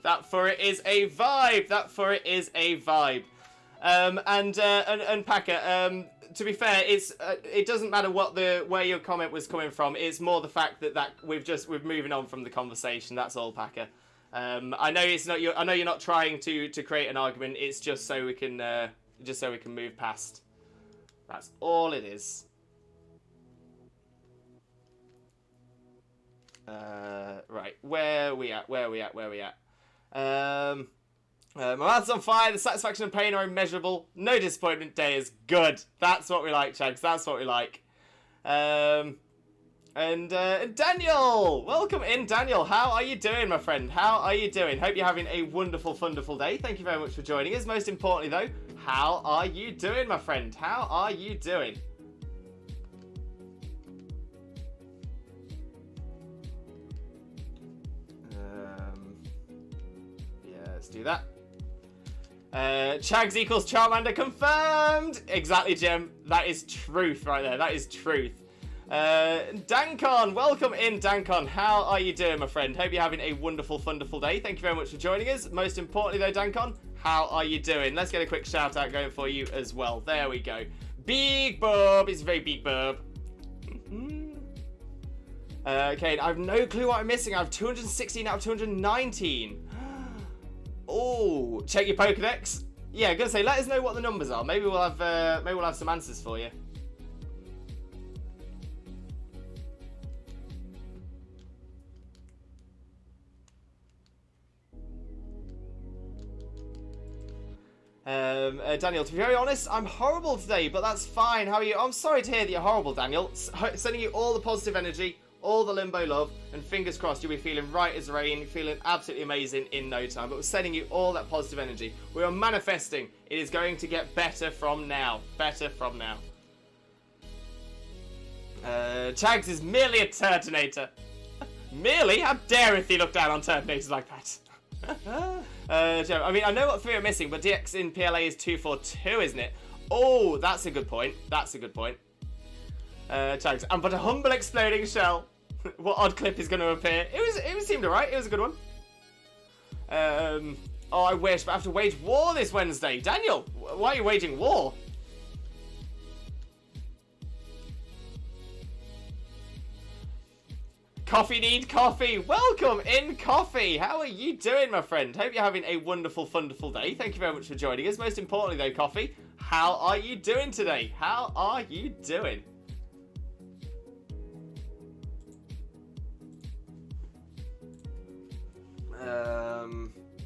That for it is a vibe. That for it is a vibe. And Packer, to be fair, it doesn't matter where your comment was coming from. It's more the fact that we're moving on from the conversation. That's all, Packer. I know it's not I know you're not trying to create an argument. It's just so we can move past. That's all it is. Right, where are we at? My mouth's on fire. The satisfaction and pain are immeasurable. No disappointment. Day is good. That's what we like, Chags. That's what we like. And Daniel, welcome in, Daniel. How are you doing, my friend? How are you doing? Hope you're having a wonderful, wonderful day. Thank you very much for joining us. Most importantly, though, how are you doing, my friend? How are you doing? Yeah, let's do that. Chags equals Charmander confirmed. Exactly, Jim. That is truth right there. That is truth. Dankon, welcome in, Dankon. How are you doing, my friend? Hope you're having a wonderful, wonderful day. Thank you very much for joining us. Most importantly, though, Dankon, how are you doing? Let's get a quick shout out going for you as well. There we go. Big Bob. It's a very big Bob. Okay, I have no clue what I'm missing. I have 216 out of 219. Oh, check your Pokedex. Yeah, gonna say, let us know what the numbers are. Maybe we'll have some answers for you. Daniel, to be very honest, I'm horrible today, but that's fine. How are you? I'm sorry to hear that you're horrible, Daniel. Sending you all the positive energy, all the Limbo love, and fingers crossed you'll be feeling right as rain, feeling absolutely amazing in no time. But we're sending you all that positive energy. We are manifesting. It is going to get better from now. Better from now. Chags is merely a Turtonator. Merely? How dareth he look down on Turtonators like that? I mean, I know what 3 are missing, but DX in PLA is 242, isn't it? Oh, that's a good point. That's a good point. Chags, but a humble exploding shell. What odd clip is going to appear? It seemed alright. It was a good one. Oh, I wish, but I have to wage war this Wednesday. Daniel, why are you waging war? Coffee need coffee. Welcome in, Coffee. How are you doing, my friend? Hope you're having a wonderful, wonderful day. Thank you very much for joining us. Most importantly, though, Coffee, how are you doing today? How are you doing?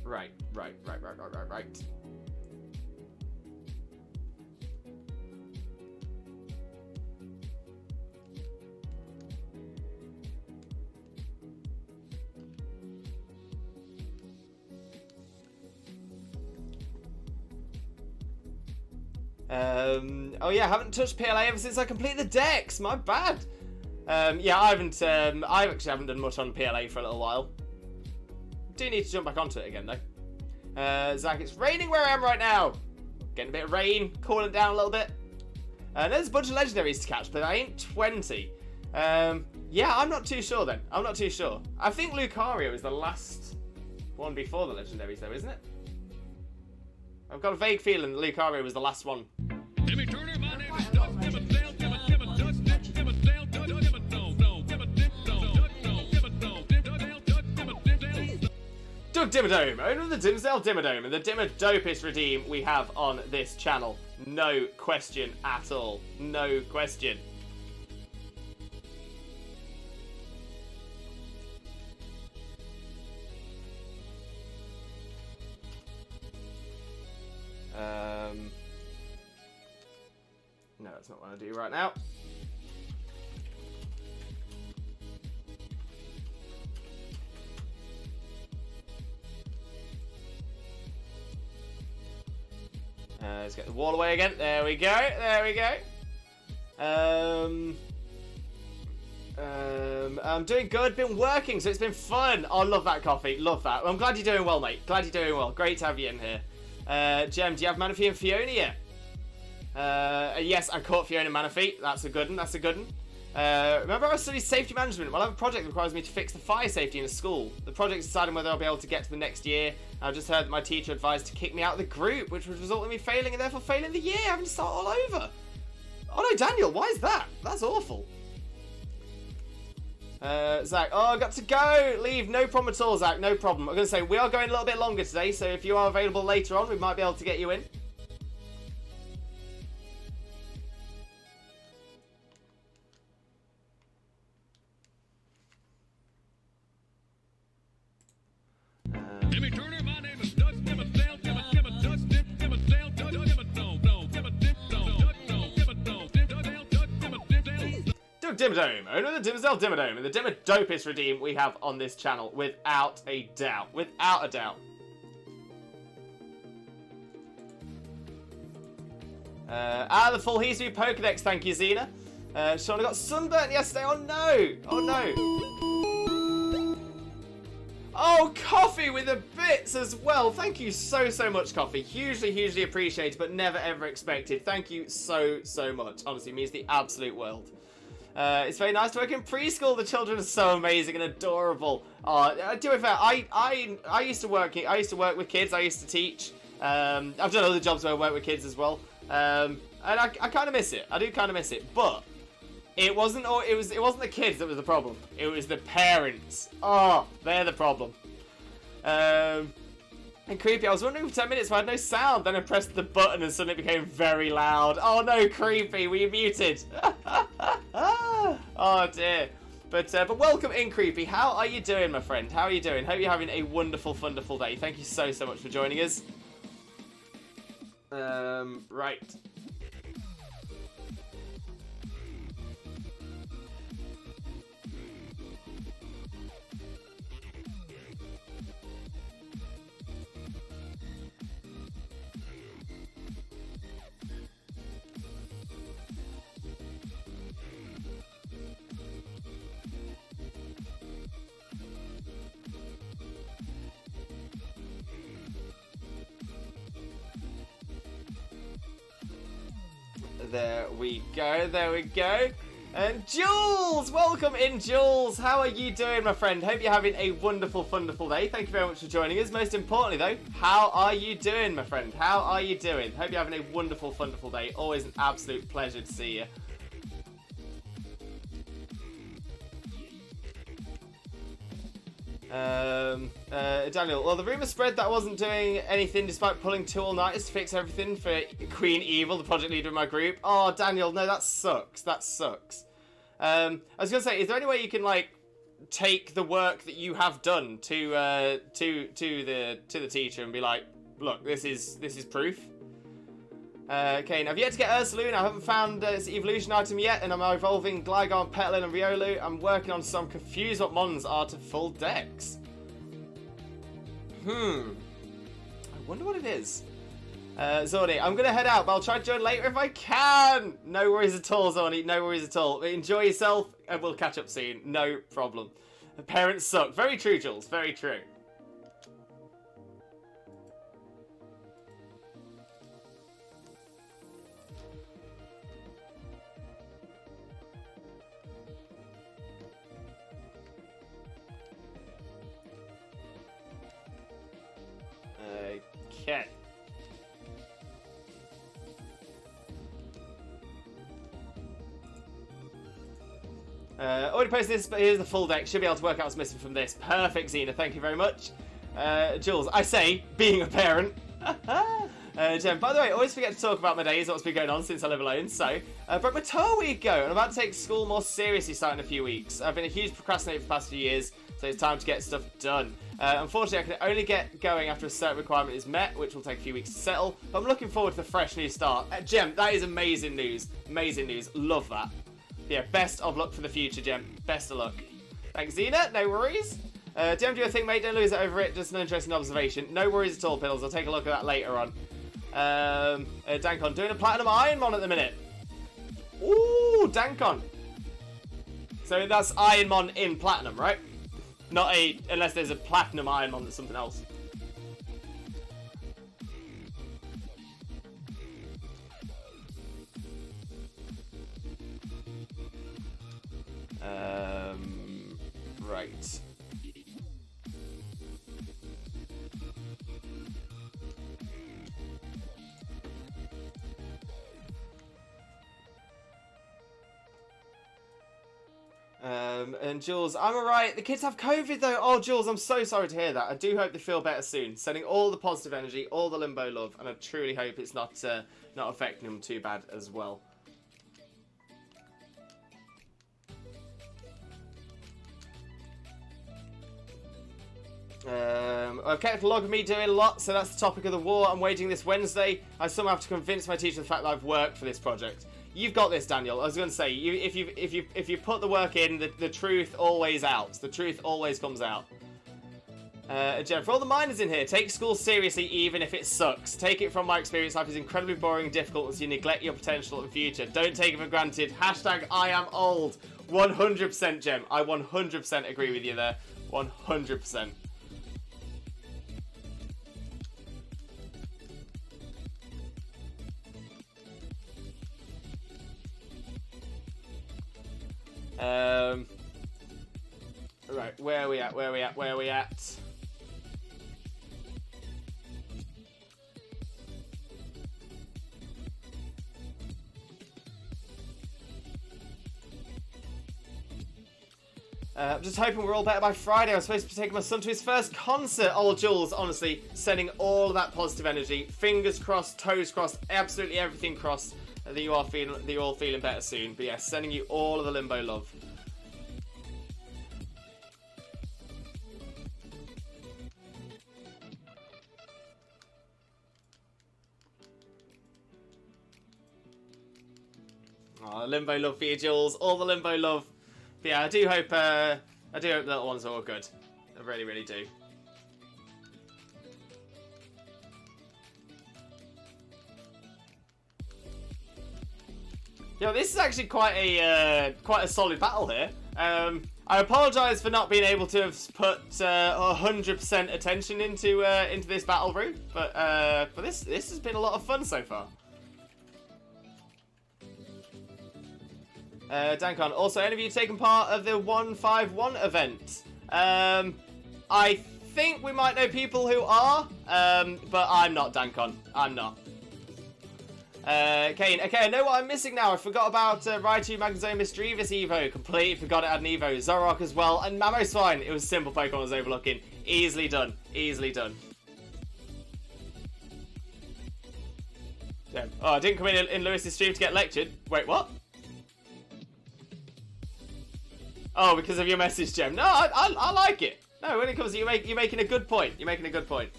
Right. Oh yeah, I haven't touched PLA ever since I completed the decks. My bad. Yeah, I actually haven't done much on PLA for a little while. Do need to jump back onto it again though. Zach, it's raining where I am right now. Getting a bit of rain, cooling it down a little bit. There's a bunch of legendaries to catch, but I ain't 20. Yeah, I'm not too sure then. I'm not too sure. I think Lucario is the last one before the legendaries though, isn't it? I've got a vague feeling that Lucario was the last one. Jimmy Turner, my name is Doug. Give a Dale, give a Dale, give a Dale, give a no, give a dip, no, give a Dale, give a Doug Dimmadome, owner of the Dimsdale Dimmadome, and the Dimmadopest redeem we have on this channel. No question at all. No question. No, that's not what I do right now. Let's get the wall away again. There we go. There we go. I'm doing good. Been working, so it's been fun. Oh, love that coffee. Love that. Well, I'm glad you're doing well, mate. Glad you're doing well. Great to have you in here. Jem, do you have Manaphy and Fiona yet? Yes, I caught Fiona Manaphy. That's a good one. That's a good one. Remember I studied safety management? Well, I have a project that requires me to fix the fire safety in a school. The project's deciding whether I'll be able to get to the next year. I've just heard that my teacher advised to kick me out of the group, which would result in me failing and therefore failing the year, having to start all over. Oh no, Daniel, why is that? That's awful. Zach, oh, I got to go. Leave, no problem at all, Zach, no problem. I'm going to say, we are going a little bit longer today, so if you are available later on, we might be able to get you in. Jimmy Turner, my name is Dutch Dimmadale, Dutch Dimmadale, Dutch Doug Dimmadome, owner of the Dimsdale Dimmadome, and the Dimmadopest redeem we have on this channel, without a doubt. Without a doubt. The full history Pokedex, thank you, Xena. Sean, I got sunburnt yesterday, oh no! Oh no! Oh, coffee with the bits as well. Thank you so much, coffee. Hugely appreciated, but never ever expected. Thank you so much. Honestly, it means the absolute world. It's very nice to work in preschool. The children are so amazing and adorable. To be fair, I used to work with kids. I used to teach. I've done other jobs where I work with kids as well. And I kind of miss it. I do kind of miss it, but it wasn't the kids that was the problem. It was the parents. Oh, they're the problem. And creepy. I was wondering for 10 minutes why I had no sound. Then I pressed the button and suddenly it became very loud. Oh no, creepy. Were you muted? Oh dear. But welcome in, creepy. How are you doing, my friend? How are you doing? Hope you're having a wonderful day. Thank you so much for joining us. Right. There we go, there we go. And Jules! Welcome in, Jules! How are you doing, my friend? Hope you're having a wonderful day. Thank you very much for joining us. Most importantly, though, how are you doing, my friend? How are you doing? Hope you're having a wonderful day. Always an absolute pleasure to see you. Daniel, well, the rumour spread that I wasn't doing anything despite pulling 2 all-nighters to fix everything for Queen Evil, the project leader of my group. Oh, Daniel, no, that sucks. That sucks. I was going to say, is there any way you can, like, take the work that you have done to the teacher and be like, look, this is proof? Okay, I've yet to get Ursalune. I haven't found its evolution item yet, and I'm evolving Gligar, Petalin, and Riolu. I'm working on some confused what Mons are to full decks. I wonder what it is. Zorni, I'm going to head out, but I'll try to join later if I can. No worries at all, Zorni. No worries at all. Enjoy yourself, and we'll catch up soon. No problem. The parents suck. Very true, Jules. Very true. Okay. Already posted this, but here's the full deck. Should be able to work out what's missing from this. Perfect, Xena. Thank you very much. Jules, I say, being a parent. Jem, by the way, I always forget to talk about my days, what's been going on since I live alone, so broke my toe a week ago, and I'm about to take school more seriously starting in a few weeks. I've been a huge procrastinator for the past few years, so it's time to get stuff done. Unfortunately, I can only get going after a certain requirement is met, which will take a few weeks to settle, but I'm looking forward to the fresh new start. Jem, that is amazing news. Amazing news. Love that. Yeah, best of luck for the future, Jem. Best of luck. Thanks, Xena. No worries. Jem, do your thing, mate. Don't lose it over it. Just an interesting observation. No worries at all, Pills. I'll take a look at that later on. Dankon, doing a Platinum Ironmon at the minute. Ooh, Dankon. So that's Ironmon in Platinum, right? Not unless there's a Platinum Ironmon that's something else. Right. And Jules, I'm alright. The kids have COVID though. Oh, Jules, I'm so sorry to hear that. I do hope they feel better soon. Sending all the positive energy, all the limbo love, and I truly hope it's not affecting them too bad as well. I've kept a log of me doing a lot, so that's the topic of the war. I'm waging this Wednesday. I somehow have to convince my teacher of the fact that I've worked for this project. You've got this, Daniel. I was going to say, if you put the work in, the truth always out. The truth always comes out. Jen, for all the minors in here, take school seriously even if it sucks. Take it from my experience, life is incredibly boring and difficult as you neglect your potential in the future. Don't take it for granted. Hashtag I am old. 100% Jen. I 100% agree with you there. 100%. Right, where are we at? Where are we at? Where are we at? I'm just hoping we're all better by Friday. I'm supposed to be taking my son to his first concert. Oh, Jules, honestly, sending all of that positive energy. Fingers crossed, toes crossed, absolutely everything crossed. That you're all feeling better soon. But yeah, sending you all of the limbo love. Oh, limbo love for you, Jules. All the limbo love. But yeah, I do hope the little ones are all good. I really, really do. Yo, this is actually quite a solid battle here. I apologise for not being able to have put 100% attention into this battle route, but this has been a lot of fun so far. Dankon, also, any of you taken part of the 151 event? I think we might know people who are, but I'm not, Dankon. I'm not. Kane, okay, I know what I'm missing now. I forgot about Raichu, Magazine, Mischievous Evo. Completely forgot it had an Evo. Zorok as well, and Mamoswine. It was simple Pokemon I was overlooking. Easily done. Easily done. Damn. Oh, I didn't come in Lewis's stream to get lectured. Wait, what? Oh, because of your message, Gem. No, I like it. No, when it comes to you're making a good point. You're making a good point.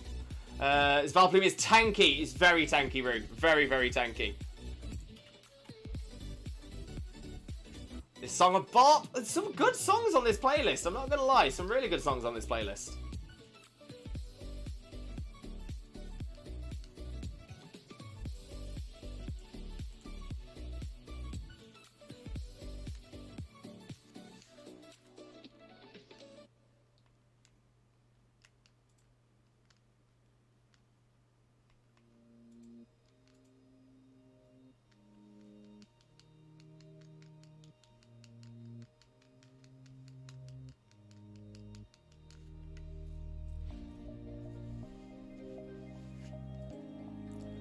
His Valplume is tanky. It's very tanky, Rune. Very, very tanky. This song of Bop. There's some good songs on this playlist. I'm not going to lie. Some really good songs on this playlist.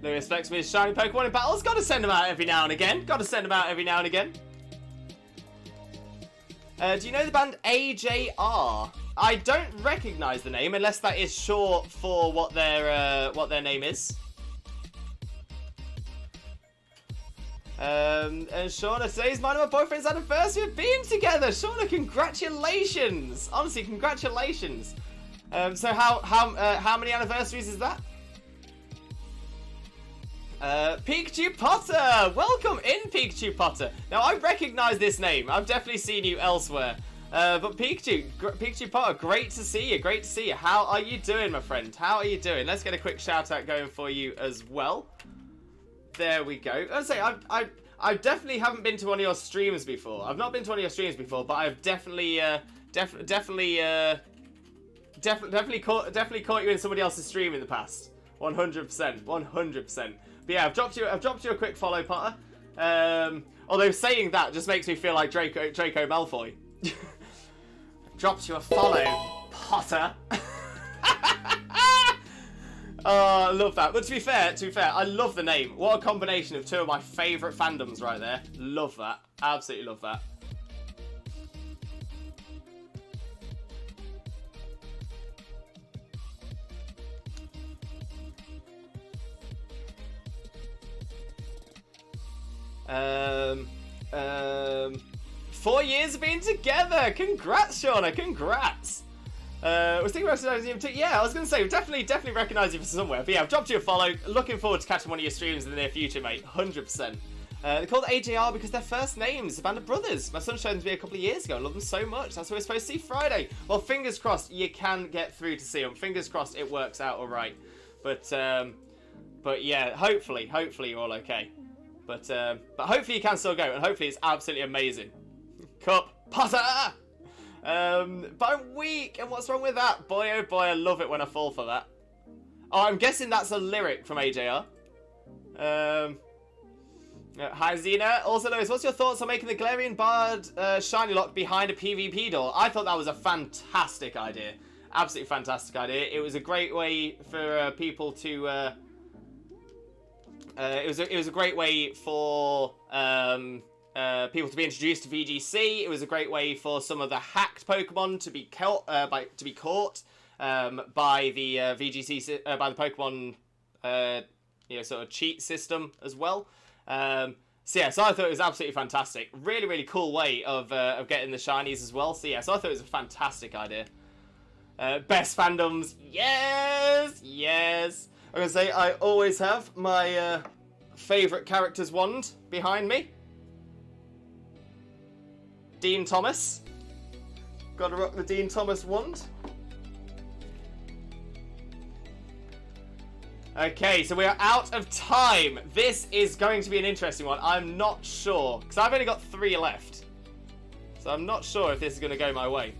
Lewis Flex with his shiny Pokemon in battles. Gotta send them out every now and again. Gotta send them out every now and again. Do you know the band AJR? I don't recognise the name unless that is short for what their name is. And Shauna, today's mine and my boyfriend's anniversary of being together. Shauna, congratulations! Honestly, congratulations. So how many anniversaries is that? Pikachu Potter! Welcome in, Pikachu Potter. Now, I recognise this name. I've definitely seen you elsewhere. But Pikachu Potter, great to see you. Great to see you. How are you doing, my friend? How are you doing? Let's get a quick shout out going for you as well. There we go. I'd say I definitely haven't been to one of your streams before. I've not been to one of your streams before, but I've definitely caught you in somebody else's stream in the past. 100%, 100%. But yeah, I've dropped you a quick follow, Potter. Although saying that just makes me feel like Draco Malfoy. Drops you a follow, Potter. Oh, I love that. But to be fair, I love the name. What a combination of two of my favourite fandoms right there. Love that. Absolutely love that. Um, 4 years of being together. Congrats, Shauna. Congrats. Was thinking about recognizing him too. Yeah, I was going to say, definitely recognise you from somewhere. But yeah, I've dropped you a follow. Looking forward to catching one of your streams in the near future, mate. 100%. They're called AJR because their first names, a band of brothers. My son showed them to me a couple of years ago. I love them so much. That's what we're supposed to see Friday. Well, fingers crossed you can get through to see them. Fingers crossed it works out all right. But yeah, hopefully you're all okay. But hopefully you can still go, and hopefully it's absolutely amazing. Cup Potter! But I'm weak, and what's wrong with that? Boy, oh boy, I love it when I fall for that. Oh, I'm guessing that's a lyric from AJR. Hi, Xena. Also, Lewis, what's your thoughts on making the Galarian Bard shiny lock behind a PvP door? I thought that was a fantastic idea. Absolutely fantastic idea. It was a great way for people to... it was a great way for people to be introduced to VGC. It was a great way for some of the hacked Pokemon to be caught by the VGC by the Pokemon sort of cheat system as well. So I thought it was absolutely fantastic. Really cool way of getting the shinies as well. So I thought it was a fantastic idea. Best fandoms, yes. I'm gonna say I always have my favourite character's wand behind me. Dean Thomas. Gotta rock the Dean Thomas wand. Okay, so we are out of time. This is going to be an interesting one. I'm not sure, because I've only got 3 left. So I'm not sure if this is going to go my way.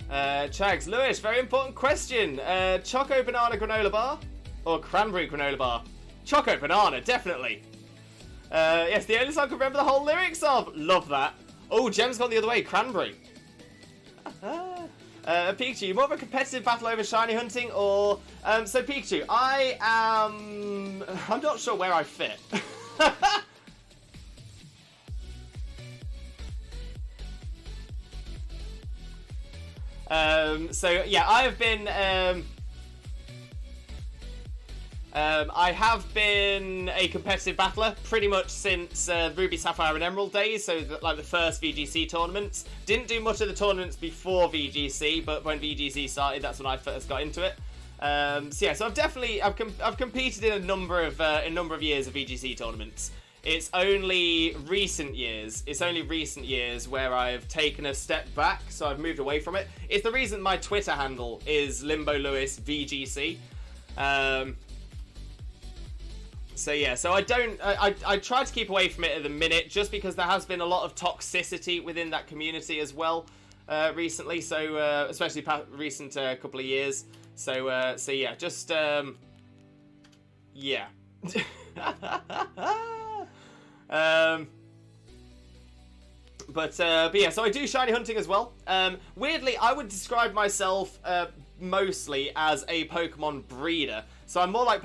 Chags, Lewis, very important question. Choco banana granola bar or cranberry granola bar? Choco banana, definitely. Yes, the only song I can remember the whole lyrics of. Love that. Oh, Gem's gone the other way. Cranberry. Pikachu, more of a competitive battle over shiny hunting or... so Pikachu, I'm not sure where I fit. So yeah, I have been a competitive battler pretty much since Ruby, Sapphire and Emerald days, so like the first VGC tournaments. Didn't do much of the tournaments before VGC, but when VGC started, that's when I first got into it. So I've competed in a number of years of VGC tournaments. It's only recent years where I've taken a step back, so I've moved away from it. It's the reason my Twitter handle is Limbo Lewis VGC. So I try to keep away from it at the minute, just because there has been a lot of toxicity within that community as well recently. So especially recent couple of years. So yeah, just yeah. But yeah, so I do shiny hunting as well. Weirdly, I would describe myself mostly as a Pokemon breeder. So I'm more like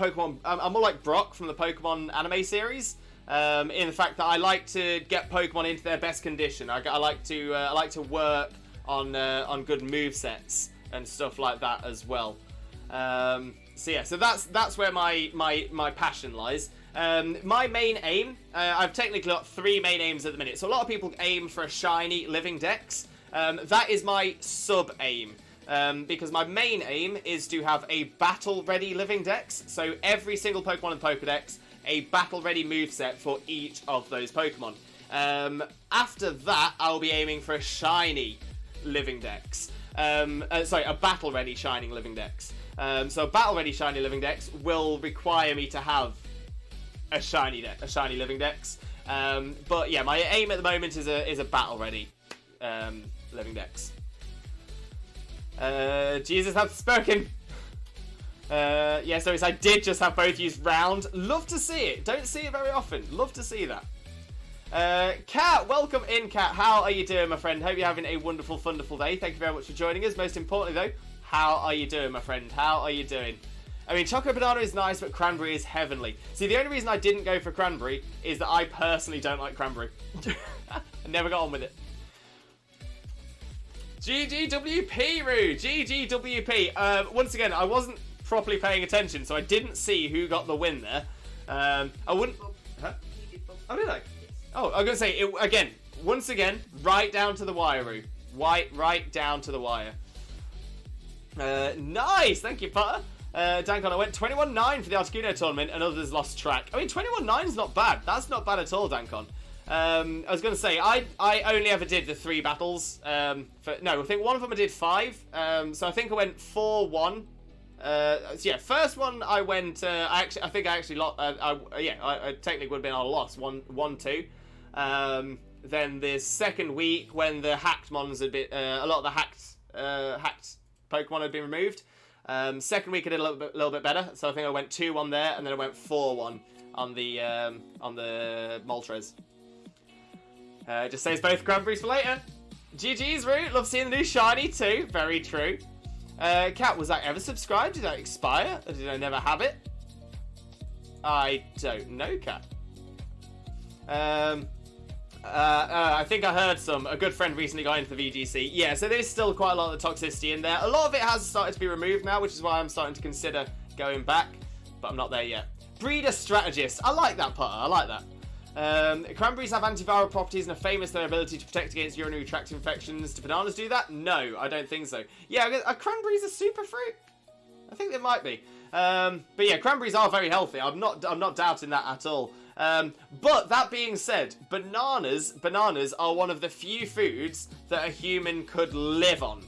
Brock from the Pokemon anime series. in the fact that I like to get Pokemon into their best condition. I like to work on good move sets and stuff like that as well. So yeah, so that's where my passion lies. My main aim, I've technically got 3 main aims at the minute. So a lot of people aim for a shiny living dex. That is my sub aim. Because my main aim is to have a battle-ready living dex. So every single Pokemon in the Pokedex, a battle-ready moveset for each of those Pokemon. After that, I'll be aiming for a shiny living dex. A battle-ready shining living dex. So a battle-ready shiny living dex will require me to have a shiny living dex. But yeah, my aim at the moment is a battle-ready living dex. Jesus hath spoken. Yeah, so I did just have both use round. Love to see it. Don't see it very often. Love to see that. Kat, welcome in, Kat. How are you doing, my friend? Hope you're having a wonderful, wonderful day. Thank you very much for joining us. Most importantly, though, how are you doing, my friend? How are you doing? I mean, chocolate banana is nice, but cranberry is heavenly. See, the only reason I didn't go for cranberry is that I personally don't like cranberry. I never got on with it. GGWP, Roo! GGWP. Once again, I wasn't properly paying attention, so I didn't see who got the win there. I wouldn't... Huh? Oh, did I? Oh, I was going to say, again, once again, right down to the wire, Roo. Right down to the wire. Nice! Thank you, Potter. Dankon, I went 21-9 for the Articuno tournament, and others lost track. I mean, 21-9 is not bad. That's not bad at all, Dankon. I was going to say, I only ever did the 3 battles. I think one of them I did 5. So I think I went 4-1. So yeah, first one I went. I think I actually lost. I technically would have been on a loss. 1-2. Then the second week, when the hacked mons had been, a lot of the hacked Pokemon had been removed. Second week I did a little bit better. So I think I went 2-1 there, and then I went 4-1 on the Moltres. Just saves both cranberries for later. GG's, Root. Love seeing the new shiny too. Very true. Kat, was I ever subscribed? Did I expire? Or did I never have it? I don't know, Kat. I think I heard a good friend recently got into the VGC. Yeah, so there's still quite a lot of the toxicity in there. A lot of it has started to be removed now, which is why I'm starting to consider going back. But I'm not there yet. Breeder strategist. I like that, Potter. I like that. Cranberries have antiviral properties and are famous for their ability to protect against urinary tract infections. Do bananas do that? No, I don't think so. Yeah, are cranberries a super fruit? I think they might be. But yeah, cranberries are very healthy. I'm not doubting that at all. But that being said, bananas are one of the few foods that a human could live on.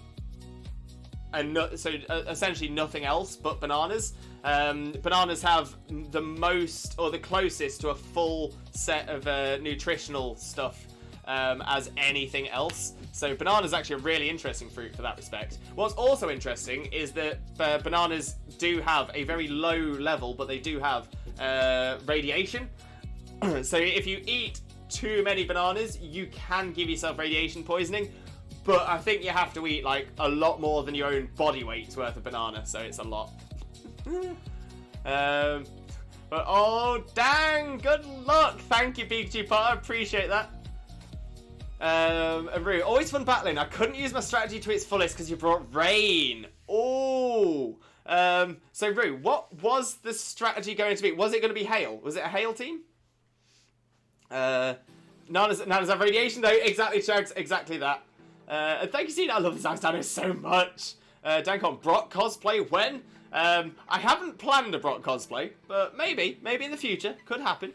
And essentially nothing else but bananas. Bananas have the most, or the closest to a full set of nutritional stuff as anything else. So bananas actually a really interesting fruit for that respect. What's also interesting is that bananas do have a very low level, but they do have radiation. So if you eat too many bananas, you can give yourself radiation poisoning. But I think you have to eat like a lot more than your own body weight's worth of banana, so it's a lot. But oh dang, good luck. Thank you, Big G Potter, appreciate that. And Roo, always fun battling. I couldn't use my strategy to its fullest because you brought rain. Oh. So Roo, what was the strategy going to be? Was it going to be hail? Was it a hail team? Nanas have radiation though. Exactly, Chugs. Exactly that. And thank you, Cena. I love this house down here so much. Dankon, Brock cosplay when? I haven't planned a Brock cosplay, but maybe in the future. Could happen.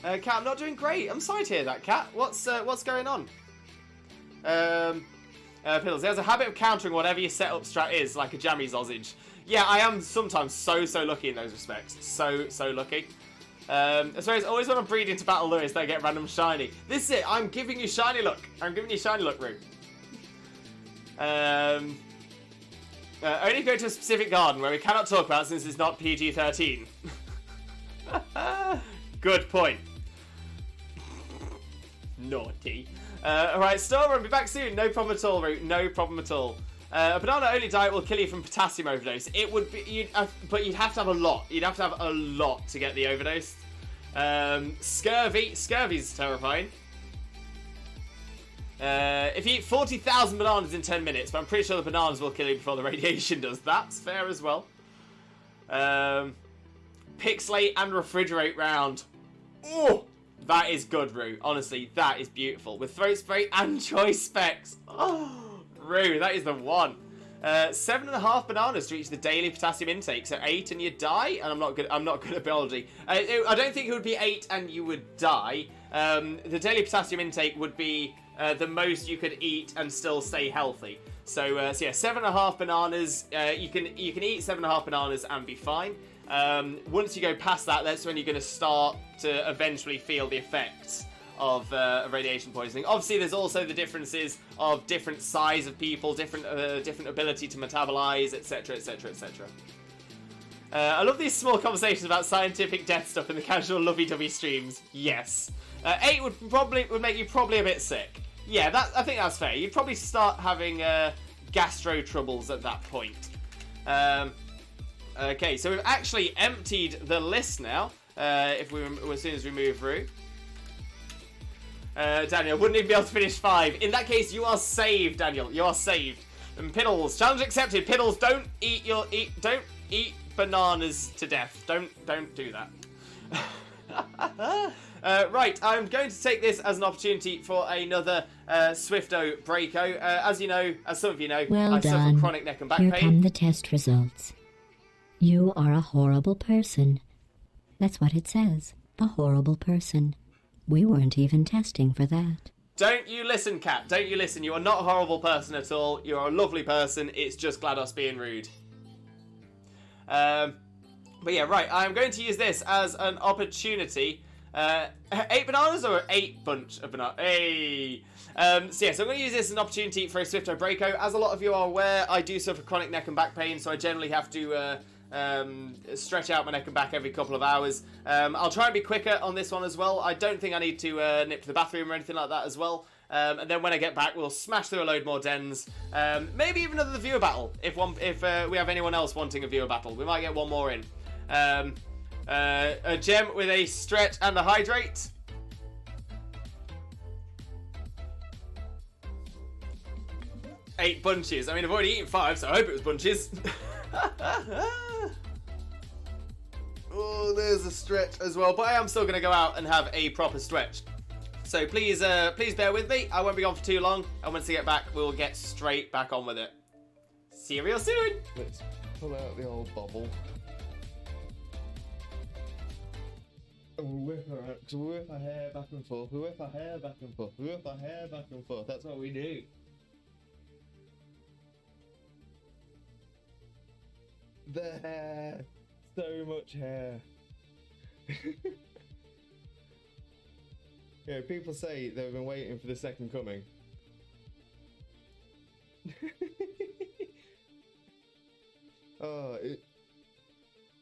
Kat, I'm not doing great. I'm sorry to hear that, Kat. What's going on? Pills, there's a habit of countering whatever your setup strat is, like a jammy sausage. Yeah, I am sometimes so lucky in those respects. So lucky. I suppose always when I'm breeding to Battle Lewis, they get random shiny. This is it. I'm giving you shiny luck. Roo. Only go to a specific garden where we cannot talk about since it's not PG-13. Good point. Naughty. Alright, Storm, I'll be back soon. No problem at all, Root. No problem at all. A banana-only diet will kill you from potassium overdose. It would be, but you'd have to have a lot. You'd have to have a lot to get the overdose. Scurvy. Scurvy's terrifying. If you eat 40,000 bananas in 10 minutes, but I'm pretty sure the bananas will kill you before the radiation does. That's fair as well. Pixelate and refrigerate round. Oh, that is good, Rue. Honestly, that is beautiful. With throat spray and choice specs. Oh, Rue, that is the one. 7.5 bananas to reach the daily potassium intake. So 8 and you die. And I'm not good at biology. I don't think it would be 8 and you would die. The daily potassium intake would be the most you could eat and still stay healthy. So yeah, 7.5 bananas. You can eat 7.5 bananas and be fine. Once you go past that, that's when you're going to start to eventually feel the effects of radiation poisoning. Obviously, there's also the differences of different size of people, different ability to metabolize, etc., etc., etc. I love these small conversations about scientific death stuff in the casual lovey-dovey streams. Yes, 8 would make you probably a bit sick. Yeah, I think that's fair. You'd probably start having gastro troubles at that point. Okay, so we've actually emptied the list now. As soon as we move through. Daniel, wouldn't even be able to finish 5. In that case, you are saved, Daniel. You are saved. And Piddles, challenge accepted. Piddles, don't eat bananas to death. Don't do that. Right, I'm going to take this as an opportunity for another Swifto Breako. As you know, as some of you know, Well I suffer done. from chronic neck and back Here pain. come the test results. You are a horrible person. That's what it says. A horrible person. We weren't even testing for that. Don't you listen, Kat. Don't you listen. You are not a horrible person at all. You are a lovely person. It's just GLaDOS being rude. But yeah, right. I'm going to use this as an opportunity. 8 bananas or 8 bunch of bananas? Hey! So yeah, so I'm going to use this as an opportunity for a Swifto Breako. As a lot of you are aware, I do suffer chronic neck and back pain, so I generally have to stretch out my neck and back every couple of hours. I'll try and be quicker on this one as well. I don't think I need to nip to the bathroom or anything like that as well. And then when I get back, we'll smash through a load more dens. Maybe even another viewer battle if we have anyone else wanting a viewer battle. We might get one more in. A gem with a stretch and a hydrate. Eight bunches. I mean, I've already eaten 5, so I hope it was bunches. Oh, there's a stretch as well, but I am still going to go out and have a proper stretch. So please bear with me. I won't be gone for too long, and once I get back, we'll get straight back on with it. See you real soon. Let's pull out the old bobble. And we'll whip her out, because we'll whip our hair back and forth, we whip our hair back and forth, we whip our hair back and forth. That's what we do. The hair. So much hair. Yeah, people say they've been waiting for the second coming.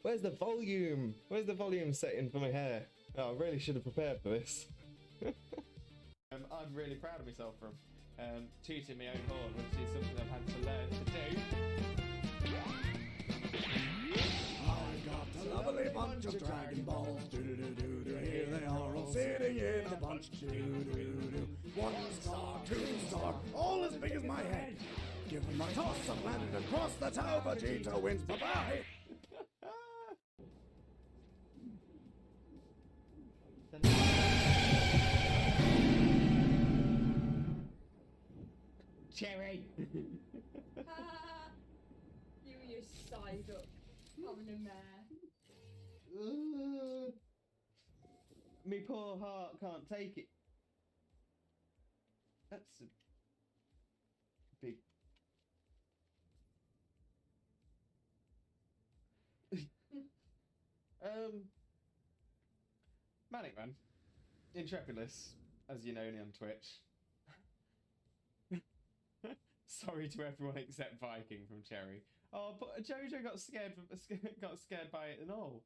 Where's the volume? Where's the volume setting for my hair? Oh, I really should have prepared for this. I'm really proud of myself for tooting my own horn, which is something I've had to learn to do. I've got a lovely bunch of Dragon Balls. Do-do-do-do-do. Here they are all sitting in a bunch. Do-do-do-do. 1 star, 2 star, all as big as my head. Give them a toss, a landed across the tower. Vegeta wins. Bye-bye. Cherry! You were your side up, having a mare. Me poor heart can't take it. That's a big... Manic Man. Intrepidus, as you know me on Twitch. Sorry to everyone except Viking from Cherry. Oh, but Jojo got scared by it and all.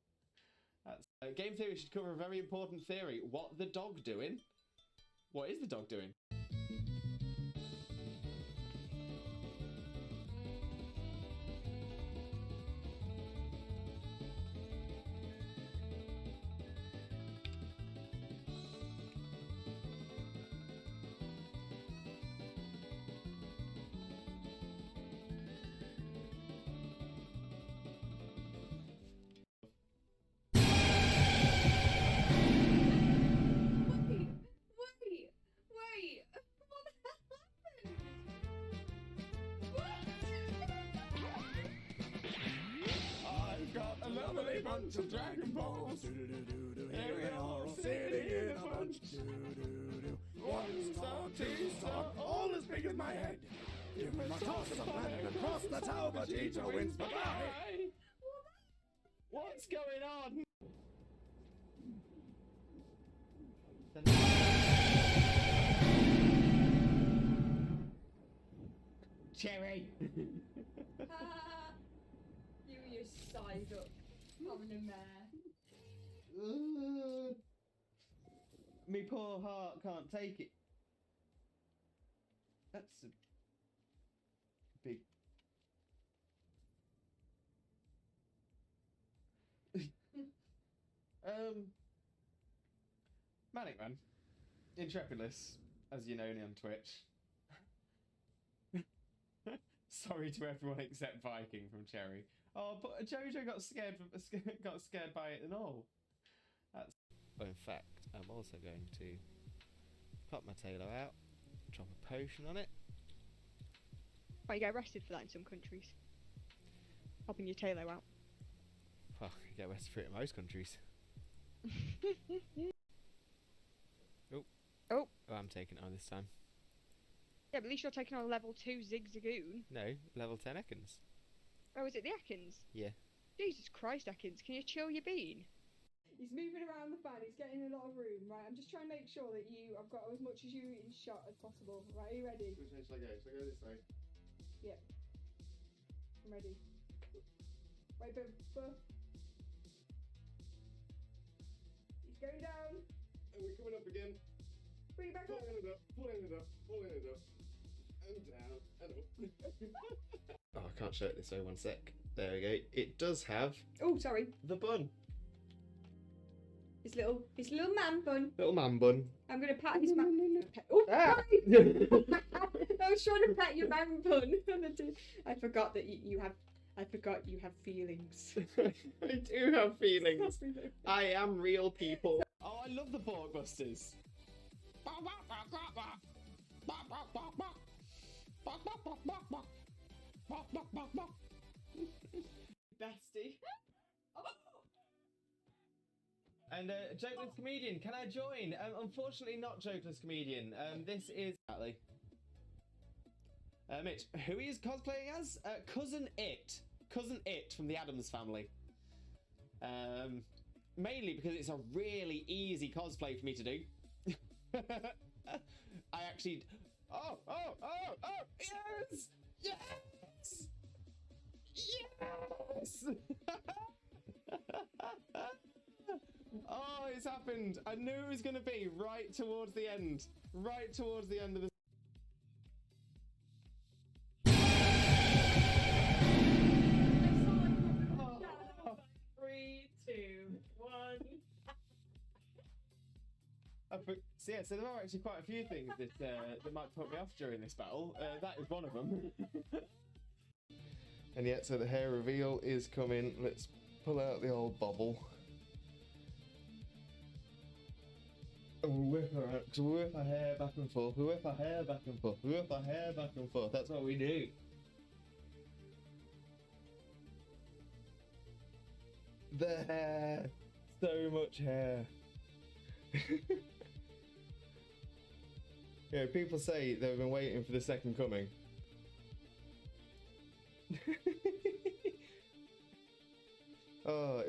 That's game theory should cover a very important theory. What the dog doing? What is the dog doing? bunch of Dragon Balls. Do-do-do-do-do. Here they are all sitting in a bunch. Do-do-do-do. 1 star, 2 star, all as big as my head. Give them a toss of land across the tower, Vegeta wins. Bye-bye. What's going on? Cherry. You and your side up having a mare. Me poor heart can't take it. That's a big. Manic Man, Intrepidus, as you know me on Twitch. Sorry to everyone except Viking from Cherry. Oh, but Jojo got scared by it and all. That's. Well, in fact, I'm also going to pop my tailor out, drop a potion on it. Oh, you get arrested for that in some countries. Popping your tailor out. Well, you get arrested for it in most countries. Oh. Oh. Oh, I'm taking it on this time. Yeah, but at least you're taking on level 2 Zigzagoon. No, level 10 Ekans. Oh, is it the Ekans? Yeah. Jesus Christ, Ekans, can you chill your bean? He's moving around the fan, he's getting a lot of room, right? I'm just trying to make sure that I've got as much as you in shot as possible. Right, are you ready? Which way shall I go? Shall I go this way? Yeah. I'm ready. Right, but he's going down. And we're coming up again. Bring it back up. Pulling it up, pulling it up, pulling it up. And down, and up. Oh, I can't show it this way, one sec. There we go. It does have Oh, sorry. the bun. His little man bun. Little man bun. I'm gonna pat his man. Oh, sorry. I was trying to pat your man bun. I forgot that you have. I forgot you have feelings. I do have feelings. I am real people. Oh, I love the Borkbusters. Bestie. And Jokeless Comedian, can I join? Unfortunately not Jokeless Comedian. This is Natalie. Mitch, who he is cosplaying as? Cousin It. Cousin It from the Addams Family. Mainly because it's a really easy cosplay for me to do. I actually... Oh! Yes! Yes! Yes! Oh, it's happened. I knew it was going to be right towards the end. Right towards the end of the... 3, 2, 1. So yeah, so there are actually quite a few things that might put me off during this battle. That is one of them. And yet, so the hair reveal is coming. Let's pull out the old bobble. And we'll whip her out, because we'll whip our hair back and forth, we whip our hair back and forth, we whip our hair back and forth. That's what we do. The hair. So much hair. Yeah, people say they've been waiting for the second coming. Oh,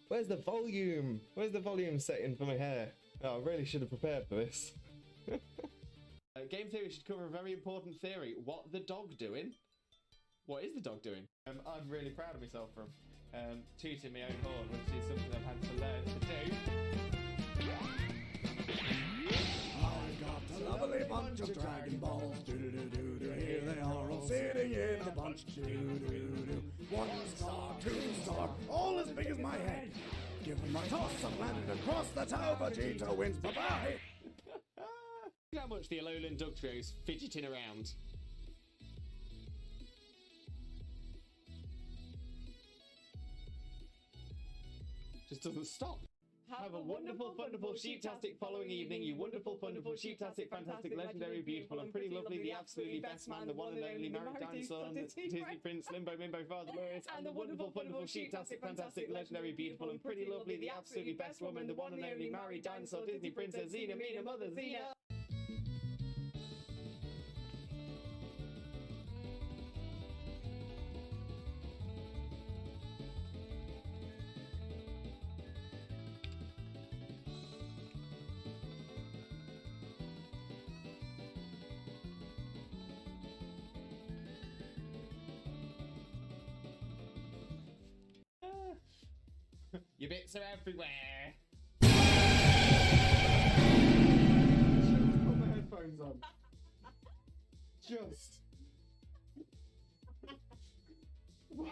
where's the volume? Where's the volume setting for my hair? Oh, I really should have prepared for this. Game theory should cover a very important theory. What the dog doing? What is the dog doing? I'm really proud of myself from tooting my own horn, which is something I've had to learn to do. I've got a lovely bunch of Dragon Balls. Do-do-do-do-do. Here they are all sitting in a bunch. Do-do-do-do. 1 star, 2 star, all as big as my head. Give them a toss and landed across the tower. Vegeta wins. Bye-bye. Look how much the Alolan Dog Trio's fidgeting around. Just doesn't stop. Have a wonderful, wonderful, sheep-tastic following evening, you wonderful, wonderful, sheep-tastic, fantastic, legendary, beautiful, and pretty lovely, the absolutely best man, the one and only married dinosaur, and the Disney Prince, Limbo, Mimbo, Father Lewis, and the wonderful, wonderful, sheep-tastic, fantastic, legendary, beautiful, and pretty lovely, the absolutely best woman, the one and only married dinosaur, Disney Princess, Xena, Mina, Mother, Xena. Your bits are everywhere. Just put my headphones on. Just. Wait.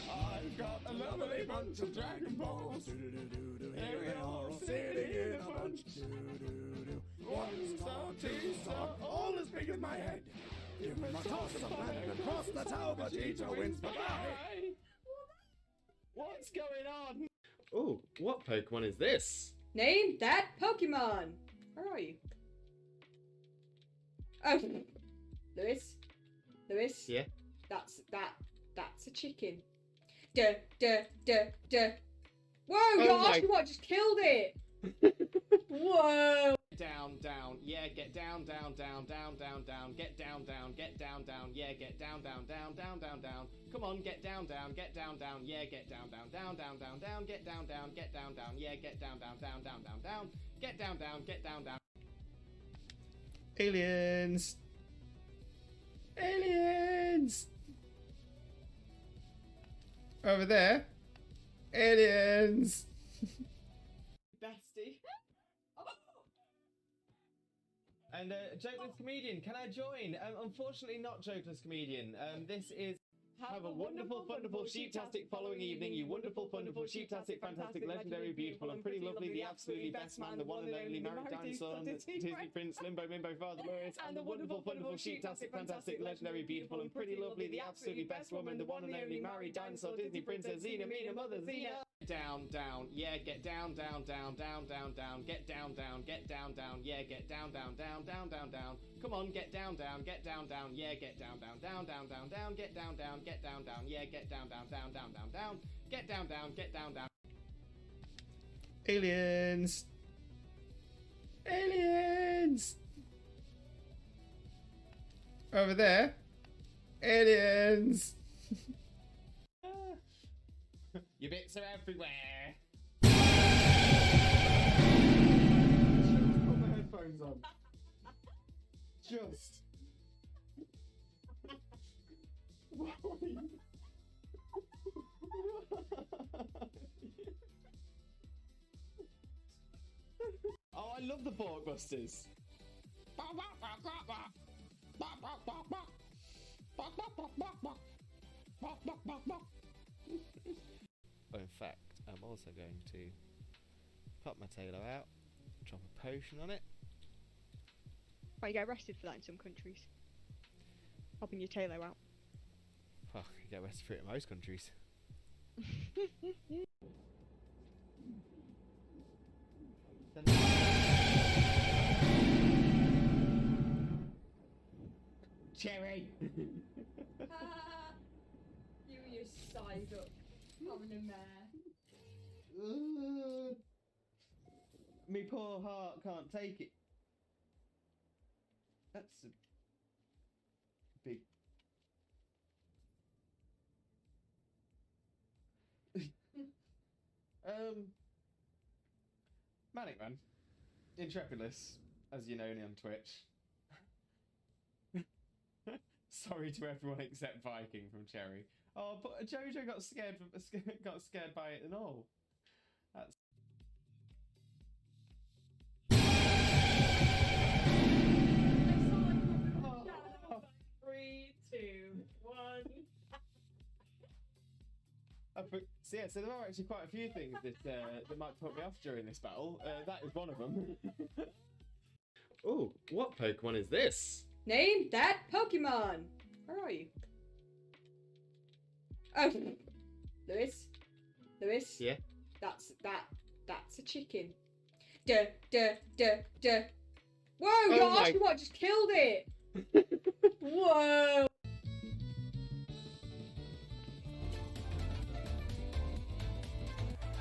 I've got a lovely bunch of Dragon Balls. Here they are all sitting in a bunch. 1 star, 2 star, all as big as my head. Give them a toss of planet across the tower, but Vegeta wins. Bye-bye. What's going on? Oh, what Pokemon is this? Name that Pokemon. Where are you? Oh, Lewis. Yeah. That's a chicken. Duh. Whoa, your Oshawott just killed it. Whoa. Down, yeah, get down, get down, yeah, get down, come on, get down, yeah, get down, get down, yeah, get down. Aliens! Over there. Aliens! Bestie. And Jokeless Comedian, can I join? Unfortunately not Jokeless Comedian. This is Have a wonderful, wonderful, sheep-tastic following evening, you wonderful, wonderful, sheep-tastic, fantastic, legendary, beautiful, and pretty lovely, the absolutely best man, the one and only married dinosaur, and the Disney Prince, Limbo, Mimbo, Father Lewis, and the wonderful, wonderful, sheep-tastic, fantastic, legendary, beautiful, and pretty lovely, the absolutely best woman, the one and only married dinosaur, Disney Princess, Xena, Mina, Mother, Xena. Down, yeah, get down, get down, yeah, get down, come on, get down, yeah, get down, yeah, get down, yeah, get down. Aliens! Over there. Aliens! Your bits are everywhere. Just put my headphones on. Just. Oh, I love the Borkbusters. Oh, in fact, I'm also going to pop my tailor out, drop a potion on it. Well, you get arrested for that in some countries. Popping your tailor out. Well, you get arrested for it in most countries. Cherry! You and your side up. Having a mare. Me poor heart can't take it. That's a big... Manic Man. Intrepidus, as you know me on Twitch. Sorry to everyone except Viking from Cherry. Oh, but Jojo got scared by it and all. That's... Oh. 3, 2, 1. So there are actually quite a few things that might put me off during this battle. That is one of them. Oh, what Pokemon is this? Name that Pokemon. Where are you? Oh, Lewis. Yeah. That's a chicken. Duh. Whoa, your my- Oshawott just killed it. Whoa.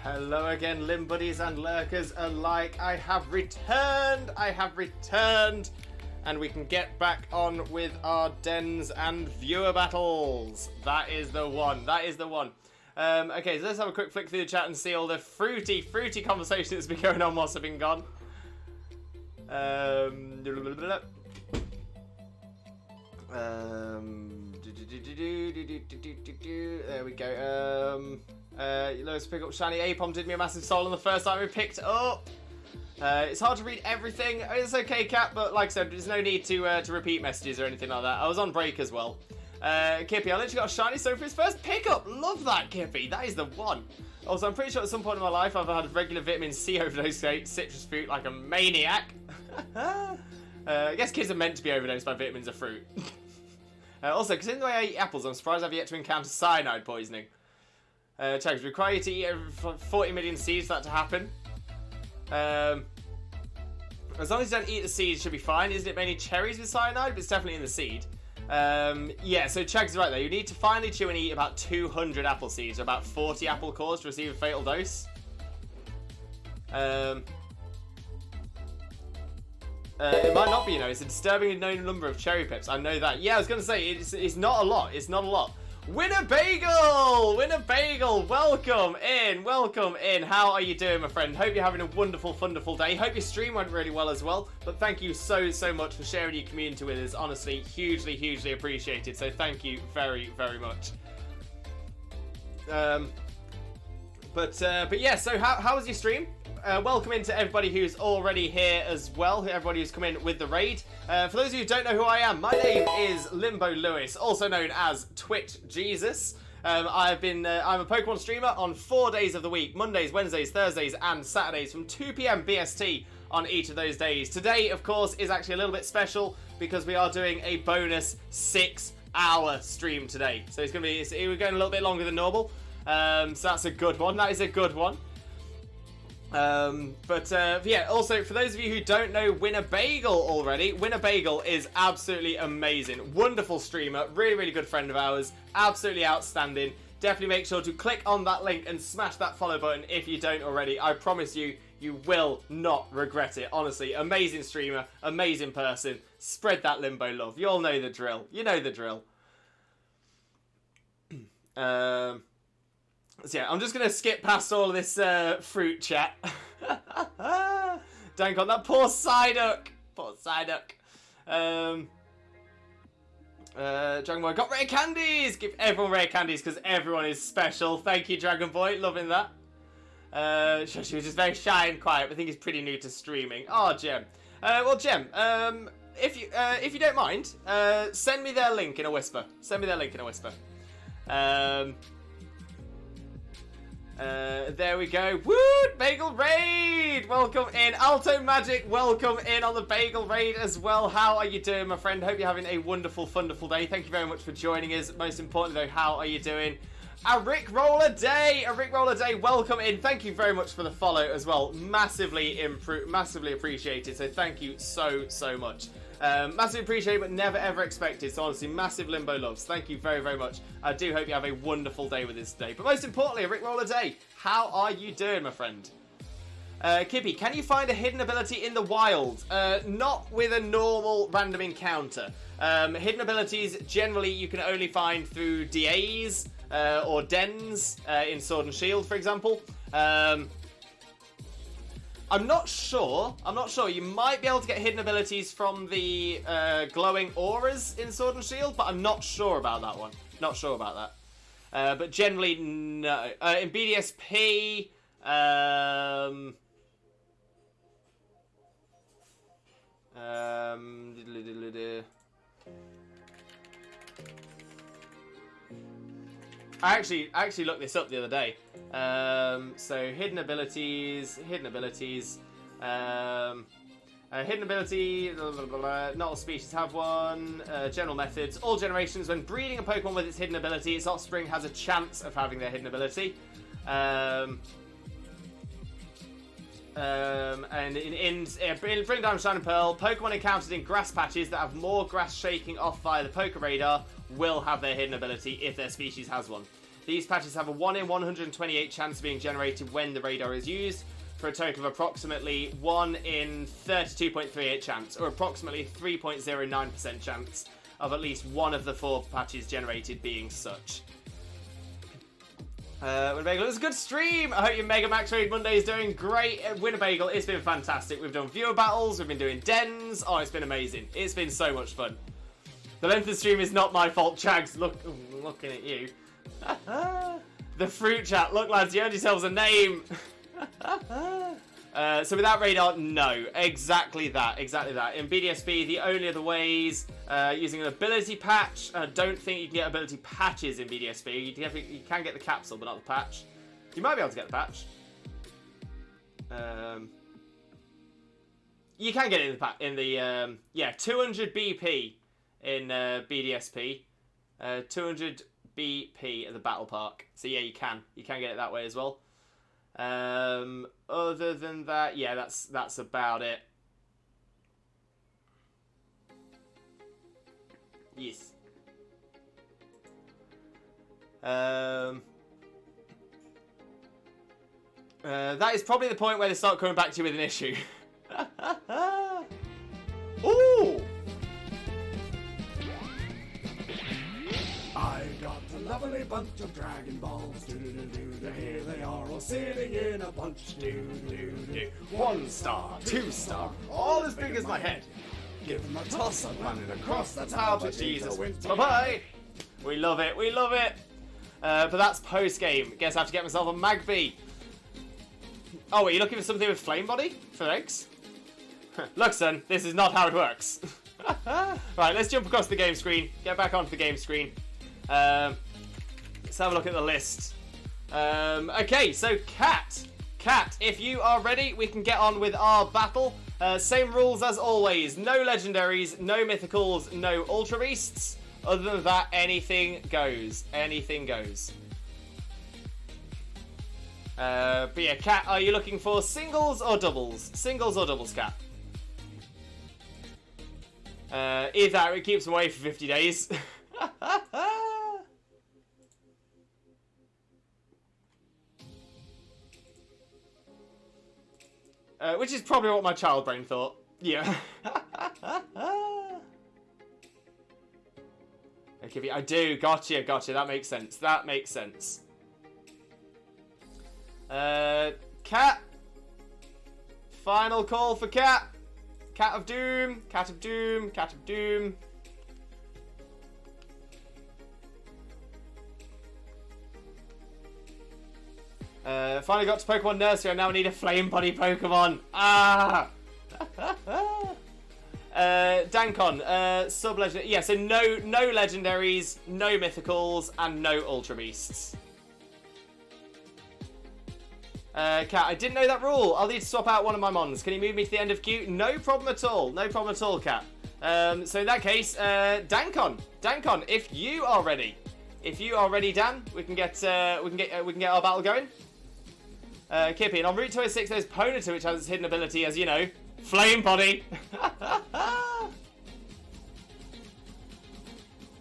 Hello again, Limb Buddies and Lurkers alike. I have returned, and we can get back on with our dens and viewer battles. That is the one. Okay, so let's have a quick flick through the chat and see all the fruity conversation that's been going on whilst I've been gone. There we go. Let's pick up Shiny Apom. Did me a massive soul on the first time we picked up. It's hard to read everything. It's okay, Cat, but like I said, there's no need to repeat messages or anything like that. I was on break as well. Kippy, I literally got a Shiny Stone for his first pickup. Love that, Kippy. That is the one. Also, I'm pretty sure at some point in my life I've had regular vitamin C overdose, citrus fruit like a maniac. I guess kids are meant to be overdosed by vitamins of fruit. Also, considering the way I eat apples, I'm surprised I've yet to encounter cyanide poisoning. Tags require you to eat 40 million seeds for that to happen. As long as you don't eat the seeds, should be fine. Isn't it mainly cherries with cyanide? But it's definitely in the seed. Yeah, so Chags is right there. You need to finally chew and eat about 200 apple seeds, or about 40 apple cores to receive a fatal dose. It might not be, it's a disturbingly known number of cherry pips. I know that. Yeah, I was going to say, it's not a lot. It's not a lot. Winnebagel! Welcome in. How are you doing, my friend? Hope you're having a wonderful, wonderful day. Hope your stream went really well as well. But thank you so much for sharing your community with us. Honestly, hugely appreciated. So thank you very much. But yeah, so how was your stream? Welcome into everybody who's already here as well, everybody who's come in with the raid. For those of you who don't know who I am, my name is Limbo Lewis, also known as Twitch Jesus. I'm a Pokemon streamer on 4 days of the week, Mondays, Wednesdays, Thursdays, and Saturdays from 2 PM BST on each of those days. Today, of course, is actually a little bit special because we are doing a bonus 6-hour stream today. So we're going a little bit longer than normal. So that's a good one. That is a good one. Yeah, also for those of you who don't know Winnebagel already, Winnebagel is absolutely amazing. Wonderful streamer, really good friend of ours, absolutely outstanding. Definitely make sure to click on that link and smash that follow button if you don't already. I promise you, you will not regret it. Honestly, amazing streamer, amazing person. Spread that Limbo love. You all know the drill. You know the drill. So yeah, I'm just going to skip past all of this fruit chat. Dank on that poor Psyduck. Dragon Boy got rare candies. Give everyone rare candies because everyone is special. Thank you, Dragon Boy. Loving that. She was just very shy and quiet, but I think he's pretty new to streaming. Oh, Gem. Well, Gem, if you don't mind, send me their link in a whisper. There we go. Woo! Bagel Raid! Welcome in. Alto Magic, welcome in on the Bagel Raid as well. How are you doing, my friend? Hope you're having a wonderful day. Thank you very much for joining us. Most importantly, though, how are you doing? A Rick Roller Day, welcome in. Thank you very much for the follow as well. Massively appreciated. So thank you so much. Massively appreciated, but never ever expected. So honestly, massive Limbo loves. Thank you very much. I do hope you have a wonderful day with this today. But most importantly, a Rick Roller Day. How are you doing, my friend? Kippy, can you find a hidden ability in the wild? Not with a normal random encounter. Hidden abilities generally you can only find through DAs or dens in Sword and Shield, for example. I'm not sure. You might be able to get hidden abilities from the glowing auras in Sword and Shield, but I'm not sure about that one. But generally, no. In BDSP, I actually looked this up the other day. So hidden abilities. Hidden ability, blah, blah, blah, blah. Not all species have one. General methods. All generations, when breeding a Pokemon with its hidden ability, its offspring has a chance of having their hidden ability. And in Brilliant Diamond, Shining Pearl, Pokemon encountered in grass patches that have more grass shaking off via the Poké Radar will have their hidden ability if their species has one. These patches have a 1 in 128 chance of being generated when the radar is used, for a total of approximately 1 in 32.38 chance, or approximately 3.09% chance of at least one of the 4 patches generated being such. Winnebago, it was a good stream. I hope your Mega Max Raid Monday is doing great. Winnebago, it's been fantastic. We've done viewer battles, we've been doing dens. Oh, it's been amazing. It's been so much fun. The length of the stream is not my fault, Chags. Looking at you. The fruit chat. Look, lads, you earned yourselves a name. So without radar, no. Exactly that. In BDSP, the only other ways, using an ability patch. Don't think you can get ability patches in BDSP. You can get the capsule, but not the patch. You might be able to get the patch. You can get it in the 200 BP in BDSP. 200 BP at the Battle Park. So yeah, you can get it that way as well. Other than that, yeah, that's about it. Yes. That is probably the point where they start coming back to you with an issue. Ooh! I got a lovely bunch of Dragon Balls. Do-do-do-do-do. Here they are all sitting in a bunch. Do-do-do-do. 1 star, 2 star, all as big as my head. Give them a Toss toss and and run run it it across across. the That's tower how to Vegeta Jesus. wins. Bye-bye. We love it. But that's post-game. Guess I have to get myself a Magby. Oh, wait, you're looking for something with flame body? For eggs? Look, son, this is not how it works. Right, let's jump across the game screen. Get back onto the game screen. Let's have a look at the list. Okay, so Cat, if you are ready, we can get on with our battle. Same rules as always. No legendaries, no mythicals, no ultra beasts. Other than that, anything goes. Anything goes. But yeah, Cat, are you looking for singles or doubles? Singles or doubles, Cat? Either it keeps them away for 50 days. Which is probably what my child brain thought. Yeah. Okay, I do. Gotcha. That makes sense. Cat. Final call for Cat. Cat of Doom. Finally got to Pokemon Nursery. I now need a Flame Body Pokemon. Ah! Dankon, sub-legend. Yeah, so no legendaries, no mythicals, and no Ultra Beasts. Cat, I didn't know that rule. I'll need to swap out one of my mons. Can you move me to the end of queue? No problem at all, Cat. So in that case, Dankon, if you are ready, Dan, we can get our battle going. Kippy, and en route to 06, there's Ponyta, which has its hidden ability, as you know, Flame Body.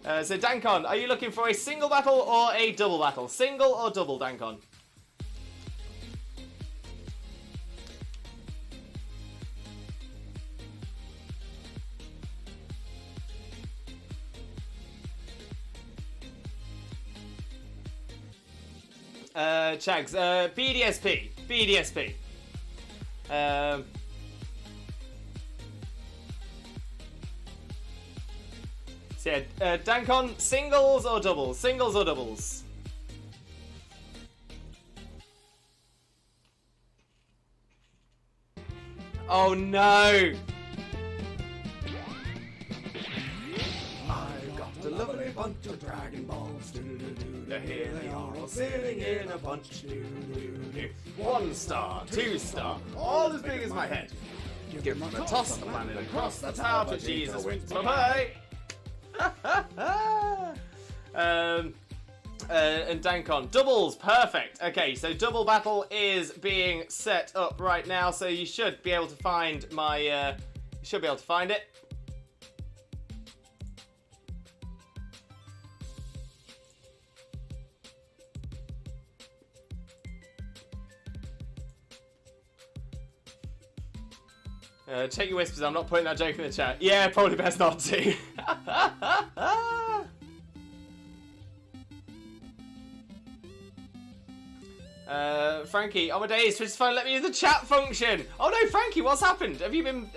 So Dankon, are you looking for a single battle or a double battle? Single or double, Dankon? Chags, BDSP. So yeah, Dankon, singles or doubles? Oh no! I got a lovely bunch of Dragon Balls. Do-do-do-do-do. Here they are all sitting in a bunch. Do-do-do-do. 1 star, 2 star, all as big as my head. Give them a toss and landed across the tower to Jesus wins. Bye bye. And Dankon doubles, perfect. Okay, so double battle is being set up right now, so you should be able to find my. You should be able to find it. Check your whispers, I'm not putting that joke in the chat. Yeah, probably best not to. Frankie, Amadeus, Twitch phone, let me use the chat function. Oh no, Frankie, what's happened? Have you been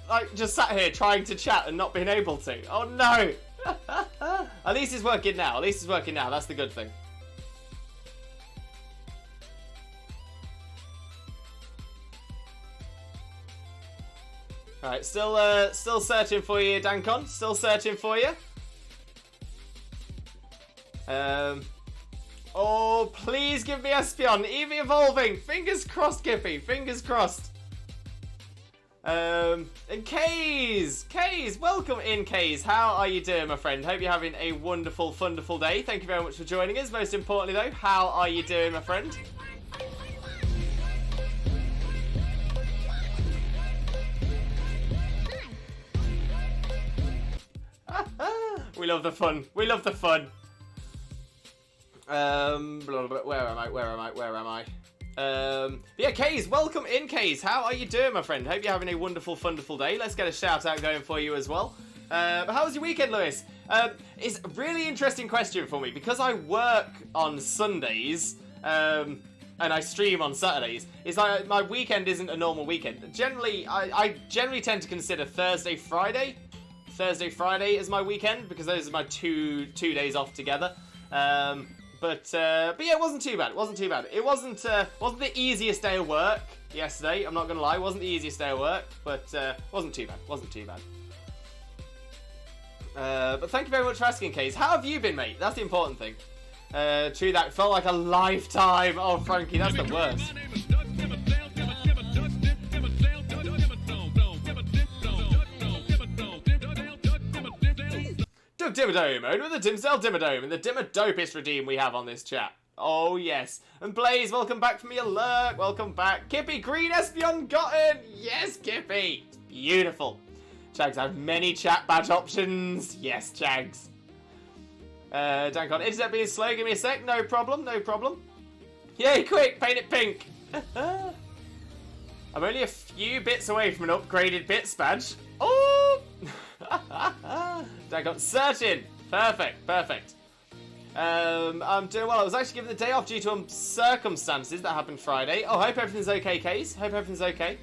like just sat here trying to chat and not been able to? Oh no. At least it's working now. At least it's working now. That's the good thing. Alright, still searching for you, Dankon. Still searching for you. Oh, please give me Espeon. Eevee evolving. Fingers crossed, Kippy. Fingers crossed. And Kays. Kays, welcome in, Kays. How are you doing, my friend? Hope you're having a wonderful, wonderful day. Thank you very much for joining us. Most importantly, though, how are you doing, my friend? We love the fun. We love the fun. Blah, blah, where am I? Yeah, Kays, welcome in, Kays. How are you doing, my friend? Hope you're having a wonderful, wonderful day. Let's get a shout out going for you as well. But how was your weekend, Lewis? It's a really interesting question for me because I work on Sundays, and I stream on Saturdays. It's like my weekend isn't a normal weekend. Generally, I generally tend to consider Thursday, Friday is my weekend because those are my two days off together. But yeah, it wasn't too bad. It wasn't too bad. It wasn't the easiest day of work yesterday. I'm not gonna lie. It wasn't the easiest day of work, but wasn't too bad. Wasn't too bad. But thank you very much for asking, Case. How have you been, mate? That's the important thing. True that. Felt like a lifetime. Oh, Frankie, that's the worst. Doug Dimmadome, owner of the Dimsdale Dimmadome, and the Dimmadopest redeem we have on this chat. Oh, yes. And Blaze, welcome back from your lurk. Welcome back. Kippy, green Espeon gotten. Yes, Kippy. Beautiful. Chags, I have many chat badge options. Yes, Chags. Dankon, internet being slow. Give me a sec. No problem, no problem. Yay, quick, paint it pink. I'm only a few bits away from an upgraded bits badge. Oh! Dankon, searching. Perfect, perfect. I'm doing well. I was actually given the day off due to circumstances that happened Friday. Oh, hope everything's okay, Case. Hope everything's okay.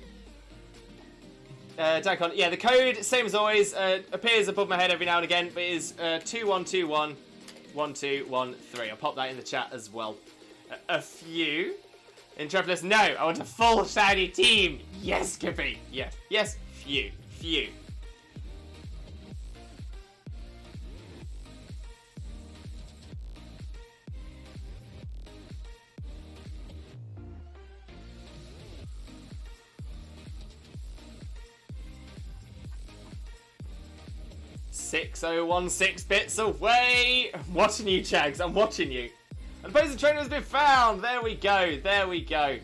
Dankon, yeah, the code, same as always, appears above my head every now and again, but it is 21211213. I'll pop that in the chat as well. A few. Intrepidus, no, I want a full shiny team. Yes, Kippy. Yes, yes, few. 6016 bits away. I'm watching you, Chags. I'm watching you. And the opposing trainer has been found. There we go. There we go.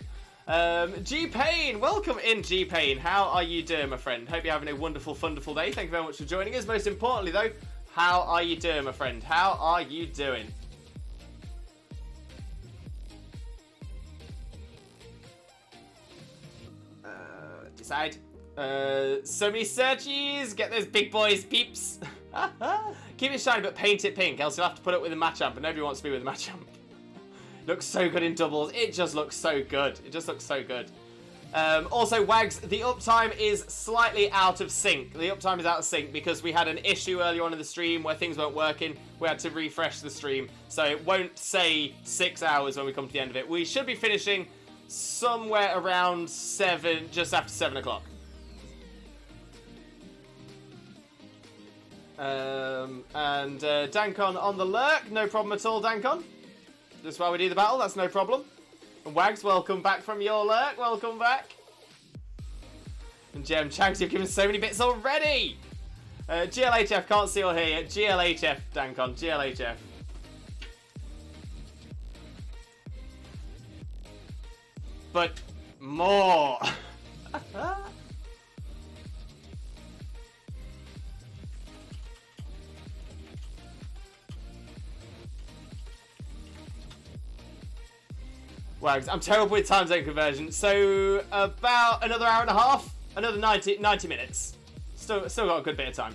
G-Pain. Welcome in, G-Pain. How are you doing, my friend? Hope you're having a wonderful, wonderful day. Thank you very much for joining us. Most importantly, though, how are you doing, my friend? How are you doing? Decide. So many searchies. Get those big boys, peeps. Keep it shiny, but paint it pink. Else you'll have to put it with a Machamp, and nobody wants to be with a Machamp. Looks so good in doubles. It just looks so good. It just looks so good. Also, Wags, the uptime is slightly out of sync. The uptime is out of sync because we had an issue earlier on in the stream where things weren't working. We had to refresh the stream. So it won't say 6 hours when we come to the end of it. We should be finishing somewhere around 7, just after 7 o'clock. And Dankon on the lurk. No problem at all, Dankon. Just while we do the battle, that's no problem. And Wags, welcome back from your lurk. Welcome back. And Gem Chags, you've given so many bits already. GLHF, can't see or hear yet. GLHF, Dankon. GLHF. But more. Wags, I'm terrible with time zone conversion. So about another hour and a half, another 90 minutes. Still got a good bit of time.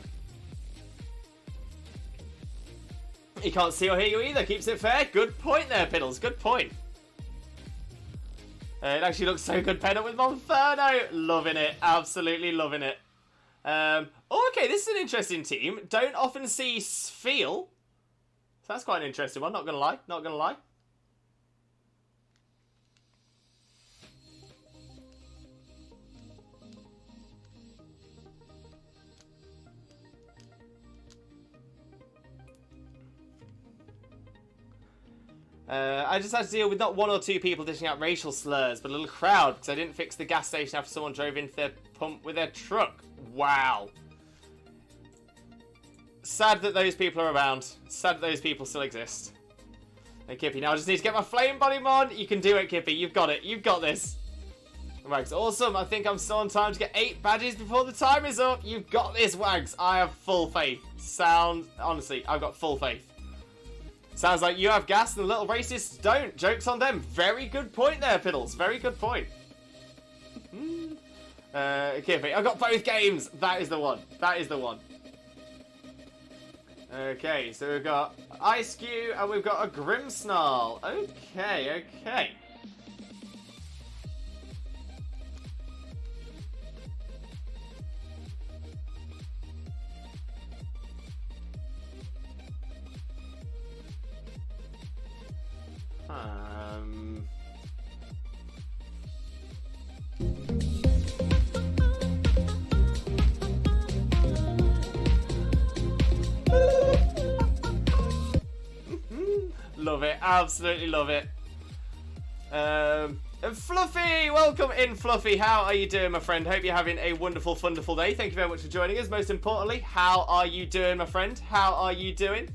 He can't see or hear you either. Keeps it fair. Good point there, Piddles. Good point. It actually looks so good paired up with Monferno. Loving it. Absolutely loving it. Oh, okay. This is an interesting team. Don't often see Sfeel. So that's quite an interesting one. Not gonna lie. Not gonna lie. I just had to deal with not one or two people dishing out racial slurs, but a little crowd because I didn't fix the gas station after someone drove into their pump with their truck. Wow. Sad that those people are around. Sad that those people still exist. Hey, Kippy, now I just need to get my flame body mod. You can do it, Kippy. You've got it. You've got this. Wags, awesome. I think I'm still on time to get 8 badges before the time is up. You've got this, Wags. I have full faith. Honestly, I've got full faith. Sounds like you have gas and the little racists don't. Joke's on them. Very good point there, Piddles. Very good point. Kippy, I've got both games. That is the one. That is the one. Okay, so we've got Ice Cube and we've got a Grimmsnarl. Okay, okay. Love it, absolutely love it. And Fluffy, welcome in, Fluffy. How are you doing, my friend? Hope you're having a wonderful, wonderful day. Thank you very much for joining us. Most importantly, how are you doing, my friend? How are you doing?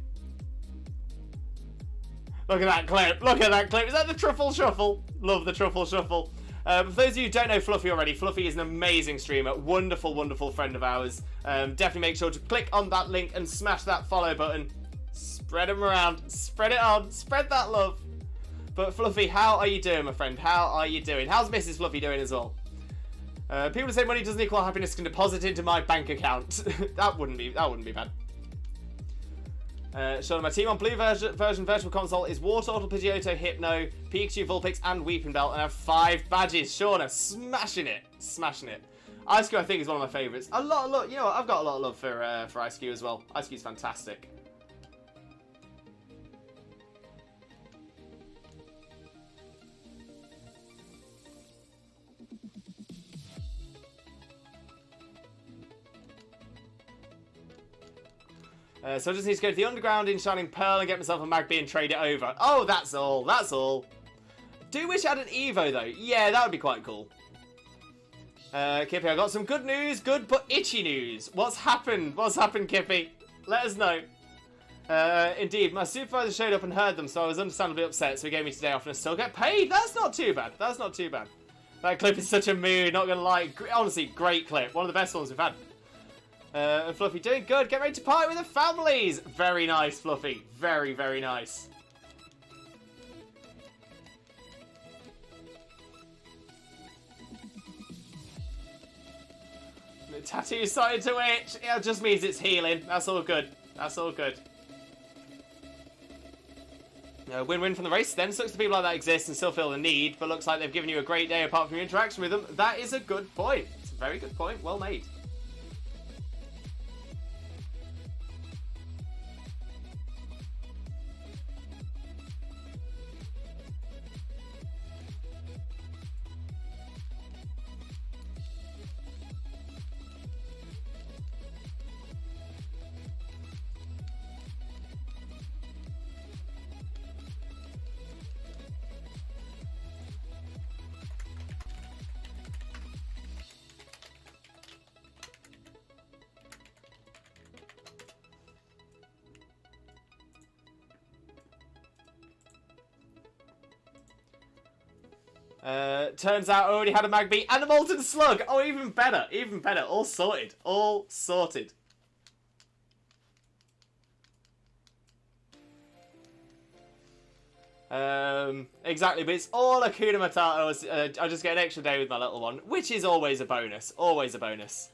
Look at that clip. Look at that clip. Is that the Truffle Shuffle? Love the Truffle Shuffle. For those of you who don't know Fluffy already, Fluffy is an amazing streamer. Wonderful, wonderful friend of ours. Definitely make sure to click on that link and smash that follow button. Spread them around. Spread it on. Spread that love. But Fluffy, how are you doing, my friend? How are you doing? How's Mrs. Fluffy doing as well? People say money doesn't equal happiness can deposit into my bank account. that wouldn't be bad. Showing my team on Blue version Virtual Console is Wartortle, Pidgeotto, Hypno, Pikachu, Vulpix, and Weeping Bell, and I have 5 badges. Shauna, smashing it, smashing it. Ice Cube, I think, is one of my favourites. A lot of love. You know what? I've got a lot of love for Ice Cube as well. Ice Cube's fantastic. So I just need to go to the underground in Shining Pearl and get myself a Magby and trade it over. Oh, that's all. That's all. Do wish I had an Evo, though. Yeah, that would be quite cool. Kippy, I got some good news. Good but itchy news. What's happened? What's happened, Kippy? Let us know. Indeed, my supervisor showed up and heard them, so I was understandably upset, so he gave me today off and I still get paid. That's not too bad. That's not too bad. That clip is such a mood, not gonna lie. Honestly, great clip. One of the best ones we've had. And Fluffy, doing good. Get ready to party with the families. Very nice, Fluffy. Very, very nice. The tattoo started to itch. It just means it's healing. That's all good. That's all good. Win-win from the race. Then sucks to people like that exist and still feel the need, but looks like they've given you a great day apart from your interaction with them. That is a good point. It's a very good point. Well made. Turns out I already had a Magby and a Molten Slug. Oh, even better. Even better. All sorted. All sorted. Exactly, but it's all Hakuna Matata. I just get an extra day with my little one, which is always a bonus. Always a bonus.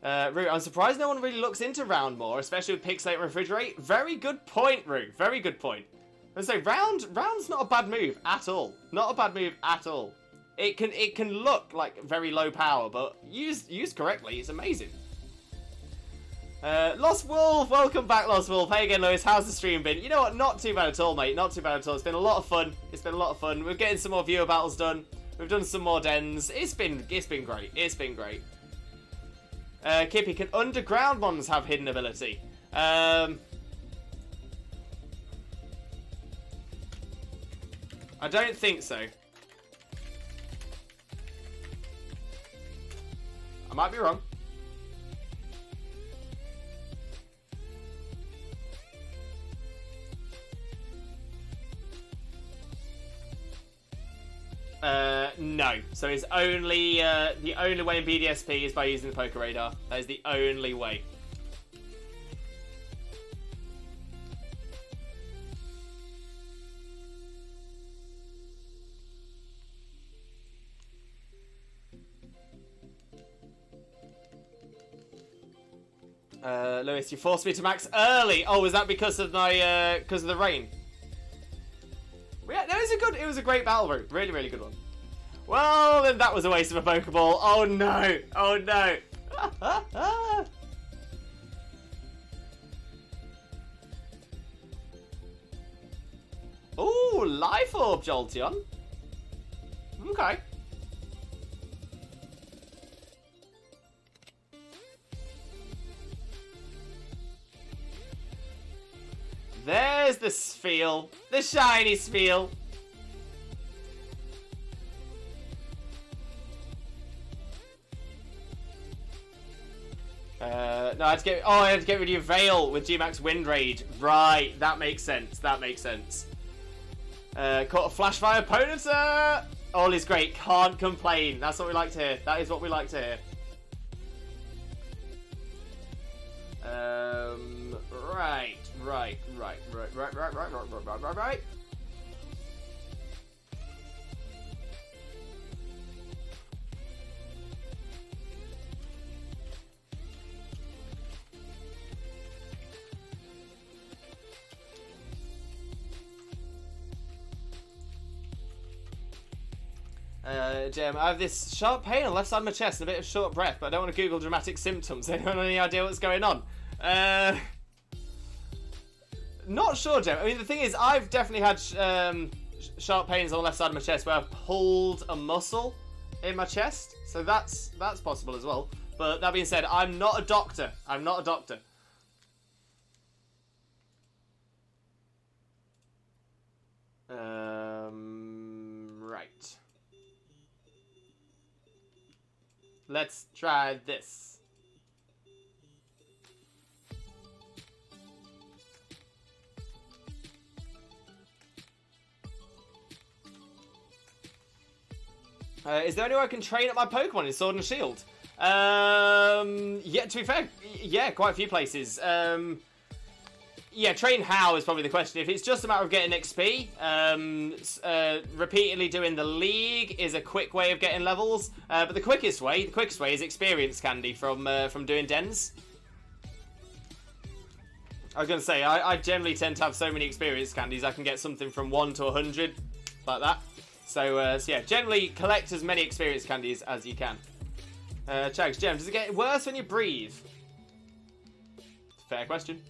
Rue, I'm surprised no one really looks into round more, especially with Pixelate and Refrigerate. Very good point, Rue. Very good point. I say round's not a bad move at all. Not a bad move at all. It can look like very low power, but used correctly, it's amazing. Lost Wolf, welcome back, Lost Wolf. Hey again, Lewis. How's the stream been? You know what? Not too bad at all, mate. Not too bad at all. It's been a lot of fun. It's been a lot of fun. We're getting some more viewer battles done. We've done some more dens. It's been great. It's been great. Kippy, can underground ones have hidden ability? I don't think so. I might be wrong. No. So it's only the only way in BDSP is by using the poker radar. That is the only way. Lewis, you forced me to max early. Oh, is that because of my because of the rain? Yeah, no, it was a great battle route. Really, really good one. Well, then that was a waste of a Pokeball. Oh no! Oh no! Ooh, Life Orb, Jolteon. Okay. There's the Spheal. The shiny Spheal. No, I had to get rid of your Veil with G-Max Wind Rage. Right, that makes sense. That makes sense. Caught a Flash Fire opponent. All is great. Can't complain. That's what we like to hear. That is what we like to hear. Right. Jim, I have this sharp pain on the left side of my chest and a bit of short breath, but I don't want to Google dramatic symptoms. Anyone have any idea what's going on? Not sure, Jim. I mean, the thing is, I've definitely had sharp pains on the left side of my chest where I've pulled a muscle in my chest, so that's possible as well. But that being said, I'm not a doctor. I'm not a doctor. Right. Let's try this. Is there any way I can train up my Pokemon in Sword and Shield? Yeah, to be fair, yeah, quite a few places. Yeah, train how is probably the question. If it's just a matter of getting XP, repeatedly doing the league is a quick way of getting levels. But the quickest way is experience candy from doing dens. I was going to say, I generally tend to have so many experience candies, I can get something from 1 to 100, like that. So yeah, generally collect as many experience candies as you can. Chags, Gem, does it get worse when you breathe? Fair question.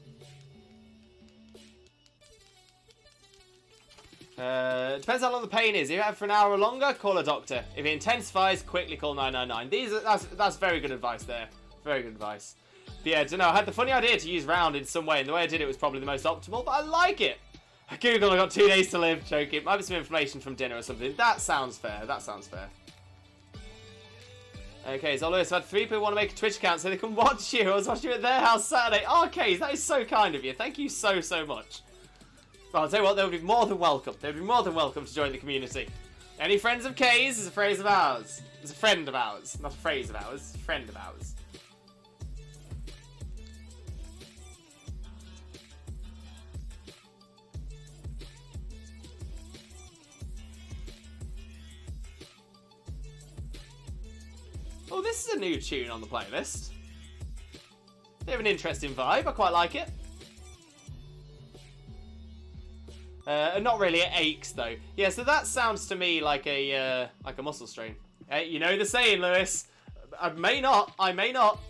Depends how long the pain is. If you have it for an hour or longer, call a doctor. If it intensifies, quickly call 999. That's very good advice there. Very good advice. But yeah, I don't know. I had the funny idea to use round in some way, and the way I did it was probably the most optimal, but I like it. Google, I got 2 days to live. Joking. Might be some information from dinner or something. That sounds fair. That sounds fair. Okay, so Lewis, I've had 3 people want to make a Twitch account so they can watch you. I was watching you at their house Saturday. Oh, okay, that is so kind of you. Thank you so much. Well, I'll tell you what, they would be more than welcome. They would be more than welcome to join the community. Any friends of Kay's is a phrase of ours. It's a friend of ours. Not a phrase of ours. It's a friend of ours. Oh, this is a new tune on the playlist. Bit of an interesting vibe. I quite like it. Not really. It aches though. Yeah, so that sounds to me like a muscle strain. Hey, you know the saying, Lewis. I may not. I may not.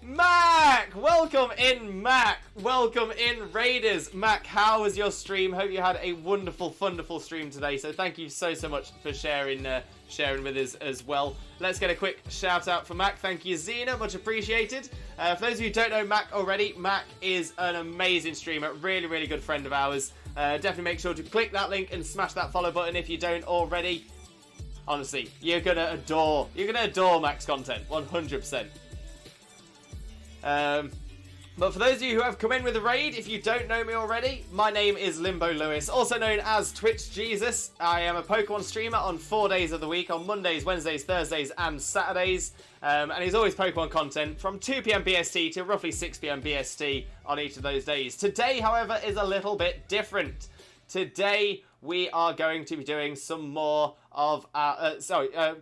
Mac! Welcome in, Mac! Welcome in, Raiders! Mac, how was your stream? Hope you had a wonderful, wonderful stream today. So thank you so much for sharing with us as well. Let's get a quick shout out for Mac. Thank you, Xena. Much appreciated. For those of you who don't know Mac already, Mac is an amazing streamer. Really, really good friend of ours. Definitely make sure to click that link and smash that follow button if you don't already. Honestly, you're gonna adore Mac's content, 100%. But for those of you who have come in with a raid, if you don't know me already, my name is Limbo Lewis, also known as Twitch Jesus. I am a Pokemon streamer on 4 days of the week, on Mondays, Wednesdays, Thursdays, and Saturdays. And it's always Pokemon content from 2 PM BST to roughly 6 PM BST on each of those days. Today, however, is a little bit different. Today, we are going to be doing some more of our...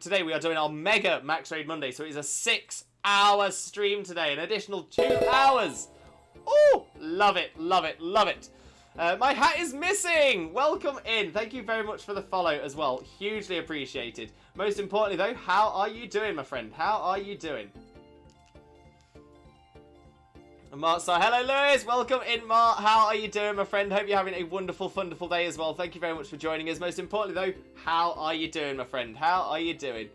today we are doing our Mega Max Raid Monday, so it's a 6-hour stream today, an additional 2 hours. Oh, love it, love it, love it. My hat is missing. Welcome in. Thank you very much for the follow as well. Hugely appreciated. Most importantly though, how are you doing, my friend? How are you doing? And Mart, so hello Lewis, welcome in Mart. How are you doing, my friend? Hope you're having a wonderful, wonderful day as well. Thank you very much for joining us. Most importantly though, how are you doing, my friend? How are you doing?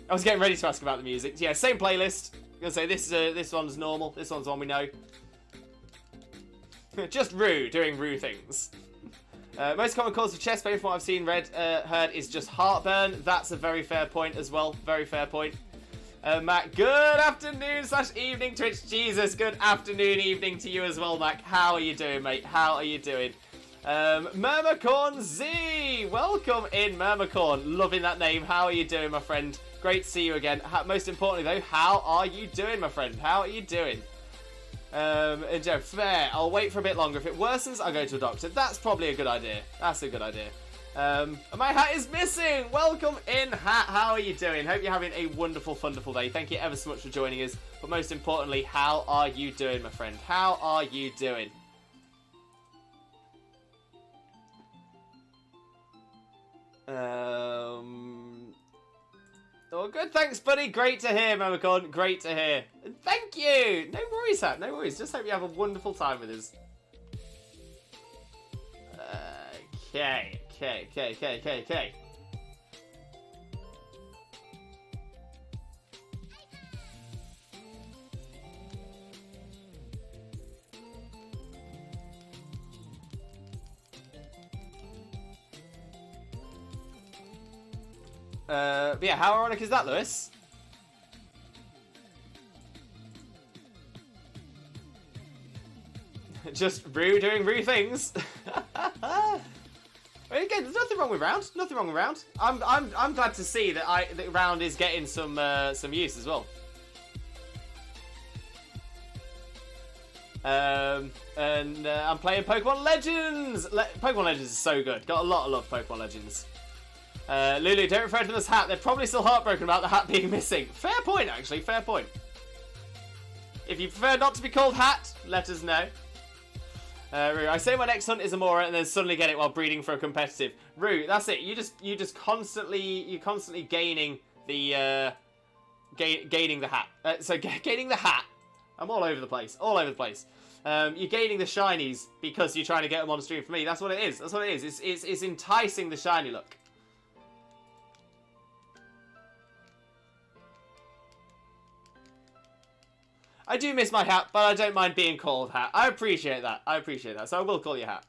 I was getting ready to ask about the music. Yeah, same playlist. I'm gonna say this one's normal. This one's one we know. Just Rue doing Rue things. Most common cause of chest pain, from what I've seen, heard, is just heartburn. That's a very fair point as well. Very fair point. Mac, good afternoon / evening, Twitch Jesus. Good afternoon, evening to you as well, Mac. How are you doing, mate? How are you doing? Murmurcorn Z, welcome in, Murmurcorn. Loving that name. How are you doing, my friend? Great to see you again. Most importantly, though, how are you doing, my friend? How are you doing? And Joe, fair. I'll wait for a bit longer. If it worsens, I'll go to a doctor. That's probably a good idea. That's a good idea. My hat is missing. Welcome in, Hat. How are you doing? Hope you're having a wonderful, wonderful day. Thank you ever so much for joining us. But most importantly, how are you doing, my friend? How are you doing? Oh, good. Thanks, buddy. Great to hear, Mamacorn. Great to hear. Thank you. No worries, Hat. No worries. Just hope you have a wonderful time with us. Okay. But yeah, how ironic is that, Lewis? Just Rue doing Rue things. Again, there's nothing wrong with Round. Nothing wrong with Round. I'm glad to see that Round is getting some use as well. And I'm playing Pokemon Legends. Pokemon Legends is so good. Got a lot of love for Pokemon Legends. Lulu, don't refer to them as Hat. They're probably still heartbroken about the hat being missing. Fair point, actually. Fair point. If you prefer not to be called Hat, let us know. Rue, I say my next hunt is Amora and then suddenly get it while breeding for a competitive. Rue, that's it. You're constantly gaining the gaining the hat. Gaining the hat. I'm all over the place. All over the place. You're gaining the shinies because you're trying to get them on the stream for me. That's what it is. That's what it is. It's enticing the shiny look. I do miss my hat, but I don't mind being called Hat. I appreciate that. I appreciate that. So I will call you Hat.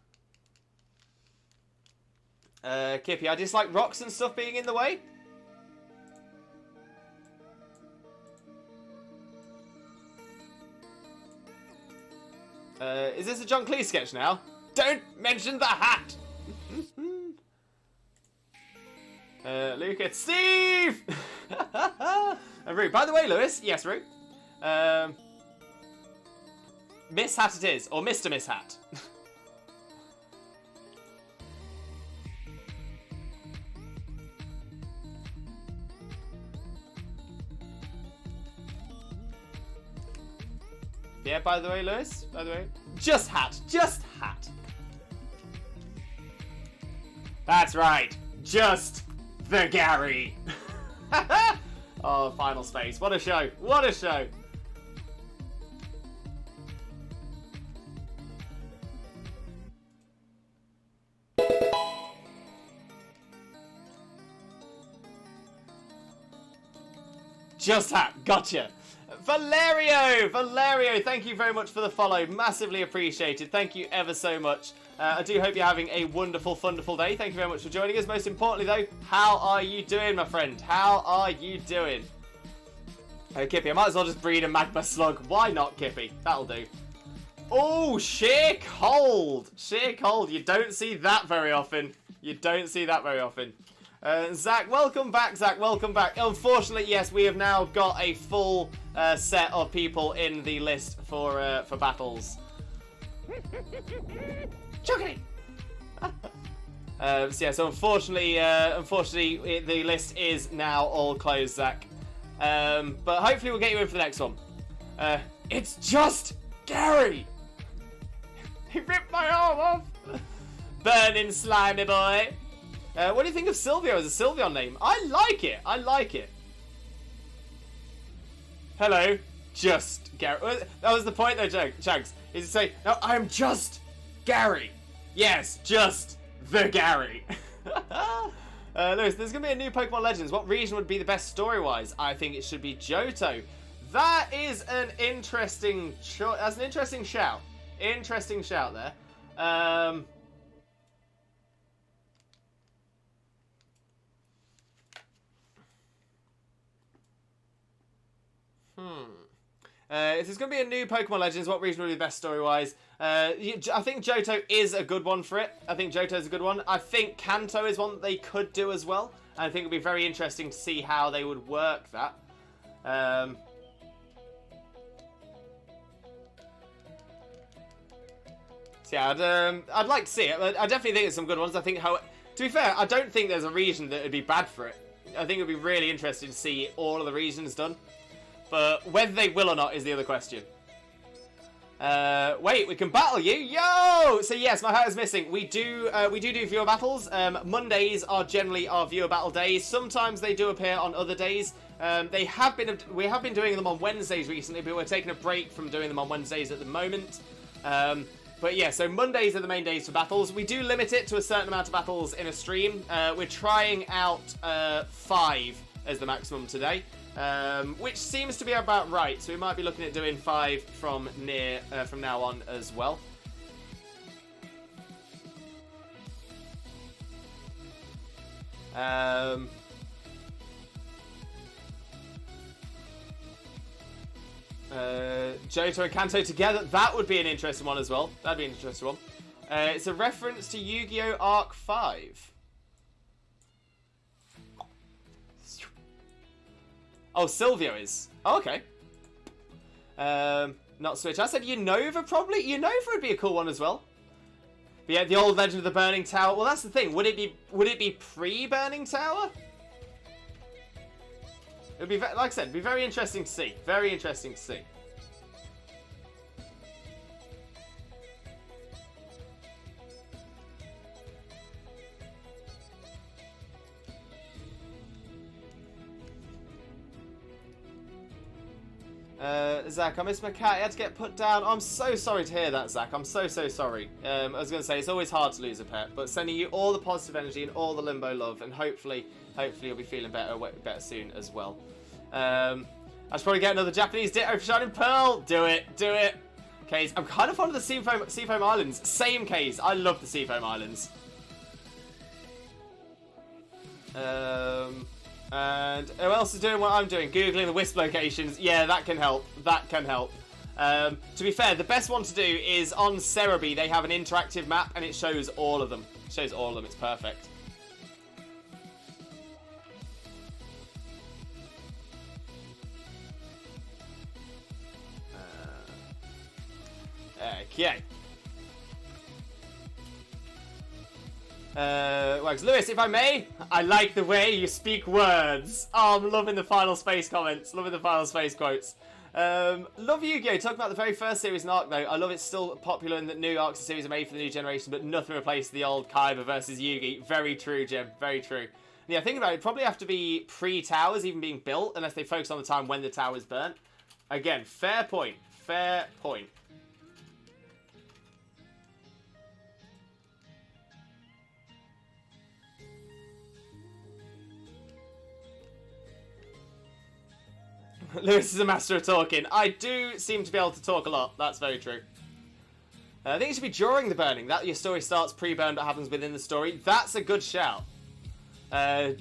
Kippy, I dislike rocks and stuff being in the way. Is this a John Cleese sketch now? Don't mention the hat! Luke, it's Steve! Rue. By the way, Lewis, yes, Rue. Miss Hat it is, or Mr. Miss Hat. Yeah, by the way, Lewis, by the way. Just hat, just hat. That's right, just the Gary. Oh, final space. What a show, what a show. Just hat, gotcha. Valerio, thank you very much for the follow. Massively appreciated. Thank you ever so much. I do hope you're having a wonderful, wonderful day. Thank you very much for joining us. Most importantly, though, how are you doing, my friend? How are you doing? Oh, Kippy, I might as well just breed a magma slug. Why not, Kippy? That'll do. Oh, sheer cold. Sheer cold. You don't see that very often. You don't see that very often. Zach, welcome back, Zach, welcome back. Unfortunately, yes, we have now got a full set of people in the list for battles. Chuckity! So unfortunately, the list is now all closed, Zach. But hopefully we'll get you in for the next one. It's just Gary! He ripped my arm off! Burning slimy boy! What do you think of Silvio as a Sylveon name? I like it. I like it. Hello, just Gary. That was the point though, Chags. Is to say, no, I'm just Gary. Yes, just the Gary. Lewis, there's going to be a new Pokemon Legends. What region would be the best story-wise? I think it should be Johto. That is an interesting choice. That's an interesting shout. Interesting shout there. If there's going to be a new Pokemon Legends, what region would be the best story-wise? I think Johto is a good one for it. I think Johto is a good one. I think Kanto is one that they could do as well. And I think it would be very interesting to see how they would work that. So yeah, I'd like to see it. I definitely think there's some good ones. I think to be fair, I don't think there's a region that would be bad for it. I think it would be really interesting to see all of the regions done. But whether they will or not is the other question. Wait, we can battle you, yo! So yes, my hat is missing. We do viewer battles. Mondays are generally our viewer battle days. Sometimes they do appear on other days. We have been doing them on Wednesdays recently, but we're taking a break from doing them on Wednesdays at the moment. But yeah, so Mondays are the main days for battles. We do limit it to a certain amount of battles in a stream. We're trying out 5 as the maximum today. Which seems to be about right, so we might be looking at doing 5 from now on as well. Johto and Kanto together, that would be an interesting one as well. That'd be an interesting one. It's a reference to Yu-Gi-Oh! Arc 5. Oh, Silvio is. Oh, okay. Not Switch. I said Unova, probably. Unova would be a cool one as well. But yeah, the old Legend of the Burning Tower. Well, that's the thing. Would it be pre-Burning Tower? It would be, like I said, it'd be very interesting to see. Very interesting to see. Zach, I miss my cat. He had to get put down. I'm so sorry to hear that, Zach. I'm so sorry. I was going to say, it's always hard to lose a pet, but sending you all the positive energy and all the Limbo love, and hopefully you'll be feeling better soon as well. I should probably get another Japanese Ditto for Shining Pearl. Do it. Kays. I'm kind of fond of the Seafoam Islands. Same Kays. I love the Seafoam Islands. And who else is doing what I'm doing? Googling the Wisp locations. Yeah, that can help. To be fair, the best one to do is on Cerebi. They have an interactive map, and it shows all of them. It shows all of them. It's perfect. Okay. Wags Lewis, if I may, I like the way you speak words. Oh, I'm loving the Final Space comments. Loving the Final Space quotes. Love Yu-Gi-Oh! Talking about the very first series and arc, though. I love it's still popular and that new arcs and series are made for the new generation, but nothing replaced the old Kaiba versus Yugi. Very true, Jim. Very true. Yeah, think about it. It'd probably have to be pre-towers even being built, unless they focus on the time when the tower's burnt. Again, fair point. Fair point. Lewis is a master of talking. I do seem to be able to talk a lot. That's very true. I think it should be during the burning. That your story starts pre-burn but happens within the story. That's a good shout.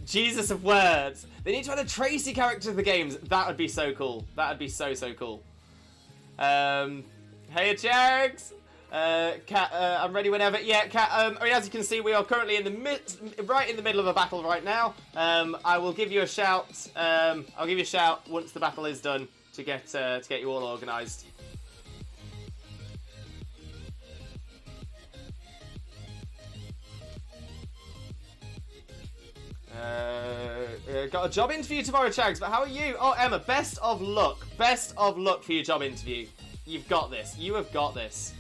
Jesus of words. They need to add a Tracy character to the games. That would be so cool. That would be so, so cool. Hey, Jags. Cat, I'm ready whenever. Yeah, Cat. I mean, as you can see, we are currently in the right in the middle of a battle right now. I will give you a shout. I'll give you a shout once the battle is done to get you all organised. Got a job interview tomorrow, Chags. But how are you? Oh, Emma, best of luck. Best of luck for your job interview. You've got this. You have got this.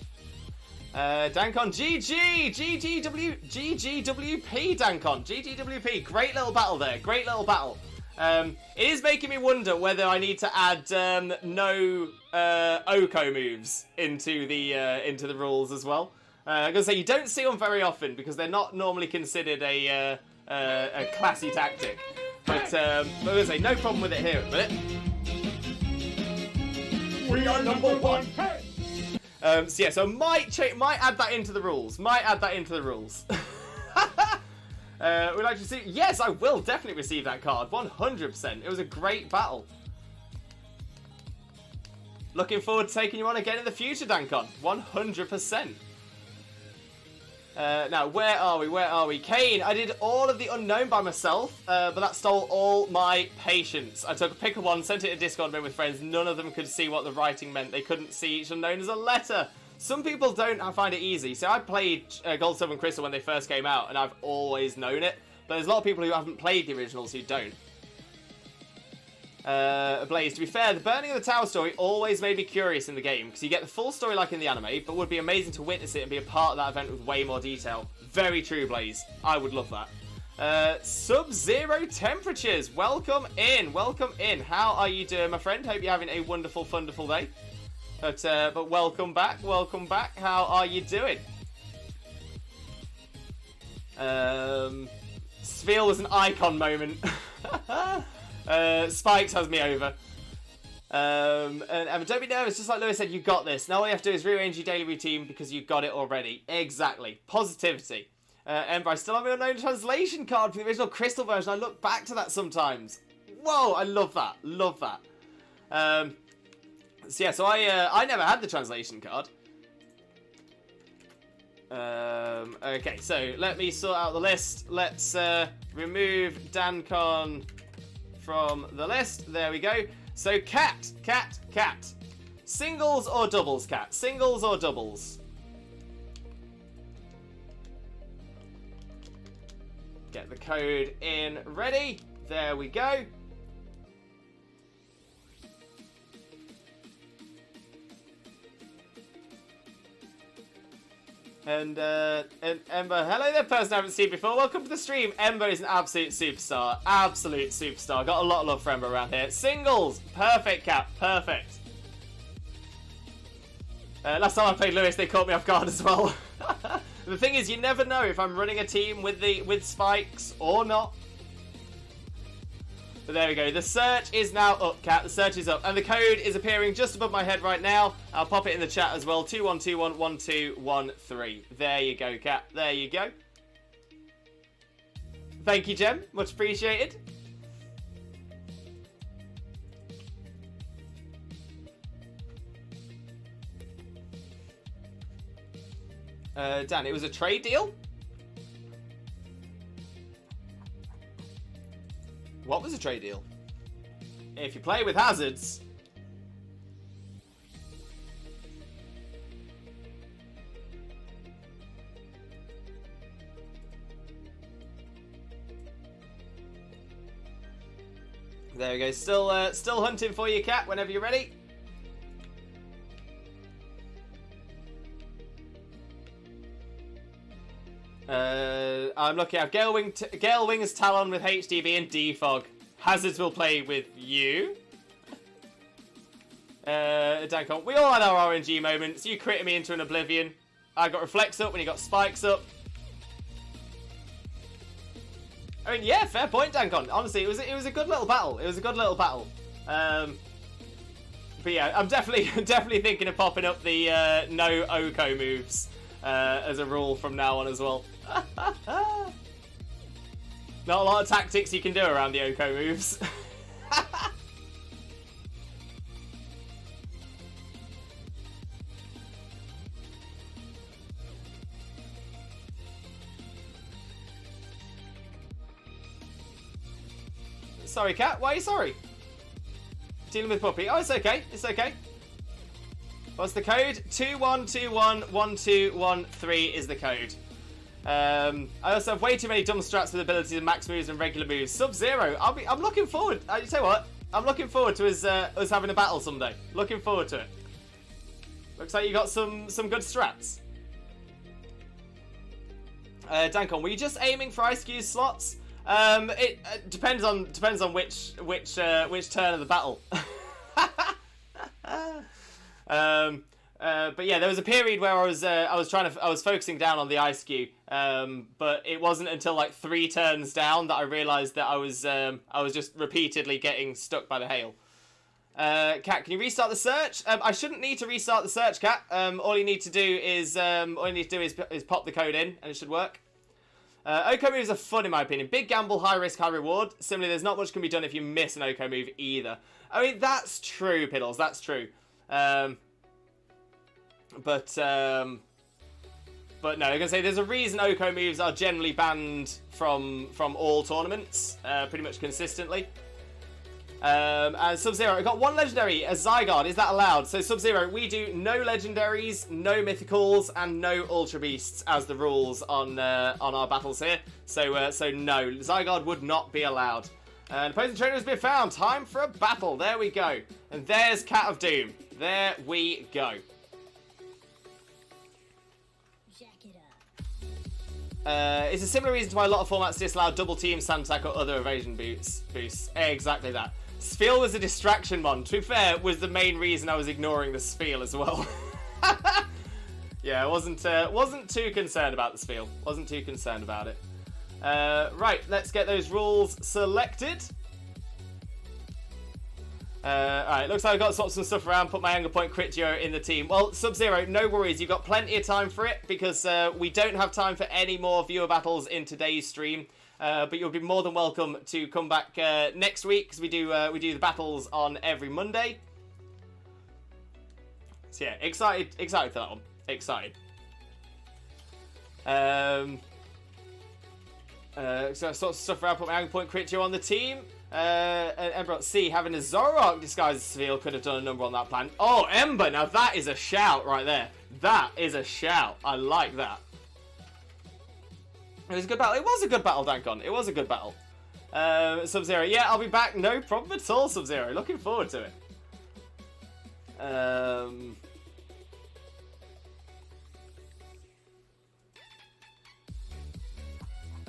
Dankon, GG! GGWP, Dankon. GGWP. Great little battle there. Great little battle. It is making me wonder whether I need to add no Oko moves into the rules as well. I'm going to say you don't see them very often because they're not normally considered a classy tactic. But I'm going to say no problem with it here at the minute. We are number one. Hey! So yeah, so might add that into the rules. Might add that into the rules. Would like to see? Yes, I will definitely receive that card. 100%. It was a great battle. Looking forward to taking you on again in the future, Dankon. 100%. Now, where are we? Where are we? Kane, I did all of the unknown by myself, but that stole all my patience. I took a pick of one, sent it to Discord with friends. None of them could see what the writing meant. They couldn't see each unknown as a letter. Some people don't find it easy. So I played Gold, Silver and Crystal when they first came out, and I've always known it. But there's a lot of people who haven't played the originals who don't. Blaze, to be fair, the burning of the tower story always made me curious in the game, because you get the full story like in the anime, but would be amazing to witness it and be a part of that event with way more detail. Very true, Blaze. I would love that. Sub-zero temperatures. Welcome in. Welcome in. How are you doing, my friend? Hope you're having a wonderful, wonderful day. But welcome back. Welcome back. How are you doing? Sphere was an icon moment. Spikes has me over. And don't be nervous, just like Lewis said, you got this. Now all you have to do is rearrange your daily routine because you got it already. Exactly. Positivity. Ember, I still have an unknown translation card for the original Crystal version. I look back to that sometimes. Whoa, I love that. Love that. So yeah, so I never had the translation card. Okay, so let me sort out the list. Let's remove Dankon from the list. There we go. So cat. Singles or doubles, Cat? Singles or doubles? Get the code in ready. There we go. And Ember, hello there, person I haven't seen before. Welcome to the stream. Ember is an absolute superstar. Absolute superstar. Got a lot of love for Ember around here. Singles. Perfect, Cap. Perfect. Last time I played Lewis, they caught me off guard as well. The thing is, you never know if I'm running a team with spikes or not. But there we go. The search is now up, Cat. The search is up. And the code is appearing just above my head right now. I'll pop it in the chat as well. 21211213. There you go, Cat. There you go. Thank you, Gem. Much appreciated. Dan, it was a trade deal? What was a trade deal? If you play with hazards... There we go. Still hunting for you, Cat, whenever you're ready. I'm looking at Gale Winger's Talon with HDB and Defog. Hazards will play with you. Dankon, we all had our RNG moments. You critted me into an oblivion. I got Reflex up when you got Spikes up. I mean, yeah, fair point, Dankon. Honestly, it was a good little battle. It was a good little battle. But yeah, I'm definitely thinking of popping up the no Oko moves as a rule from now on as well. Not a lot of tactics you can do around the Oko moves. Sorry, Cat. Why are you sorry? Dealing with Puppy. Oh, it's okay. It's okay. What's the code? 21211213 is the code. I also have way too many dumb strats with abilities and max moves and regular moves. Sub-Zero. I'm looking forward. You say what? I'm looking forward to us having a battle someday. Looking forward to it. Looks like you got some good strats. Dankon, were you just aiming for IceQ's slots? It depends on which turn of the battle. But yeah, there was a period where I was focusing down on the IceQ, but it wasn't until like 3 turns down that I realised that I was just repeatedly getting stuck by the hail. Cat, can you restart the search? I shouldn't need to restart the search, Cat. All you need to do is pop the code in, and it should work. Oko moves are fun in my opinion. Big gamble, high risk, high reward. Similarly, there's not much can be done if you miss an Oko move either. I mean, that's true, Piddles, that's true. But no, I'm gonna say there's a reason Oko moves are generally banned from all tournaments, pretty much consistently. And Sub-Zero, I got 1 legendary, a Zygarde, is that allowed? So Sub-Zero, we do no legendaries, no mythicals, and no ultra beasts as the rules on our battles here. So no, Zygarde would not be allowed. And opposing trainer has been found. Time for a battle. There we go. And there's Cat of Doom. There we go. It's a similar reason to why a lot of formats disallow double team, sand attack, or other evasion boosts. Exactly that. Spheal was a distraction mon. To be fair, was the main reason I was ignoring the Spheal as well. Yeah, I wasn't too concerned about the Spheal. Wasn't too concerned about it. Right, let's get those rules selected. Alright, looks like I've got to swap some stuff around, put my anger point crit duo in the team. Well, Sub-Zero, no worries, you've got plenty of time for it, because we don't have time for any more viewer battles in today's stream. But you'll be more than welcome to come back next week, because we do the battles on every Monday. So yeah, excited for that one. Excited. So I sort of stuff around, put my anger point crit duo on the team. Ember C, having a Zoroark disguised as Spheal could have done a number on that plan. Oh, Ember, now that is a shout right there. That is a shout. I like that. It was a good battle. It was a good battle, Dankon. It was a good battle. Sub-Zero, yeah, I'll be back. No problem at all, Sub-Zero. Looking forward to it.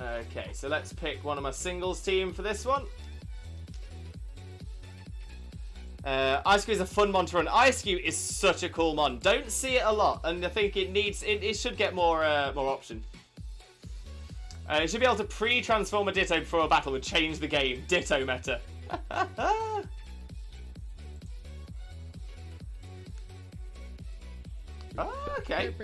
Okay, so let's pick one of my singles team for this one. IceQ is a fun mon to run. IceQ is such a cool mon. Don't see it a lot, and I think it should get more option. It should be able to pre-transform a Ditto before a battle would change the game. Ditto meta. Oh, okay.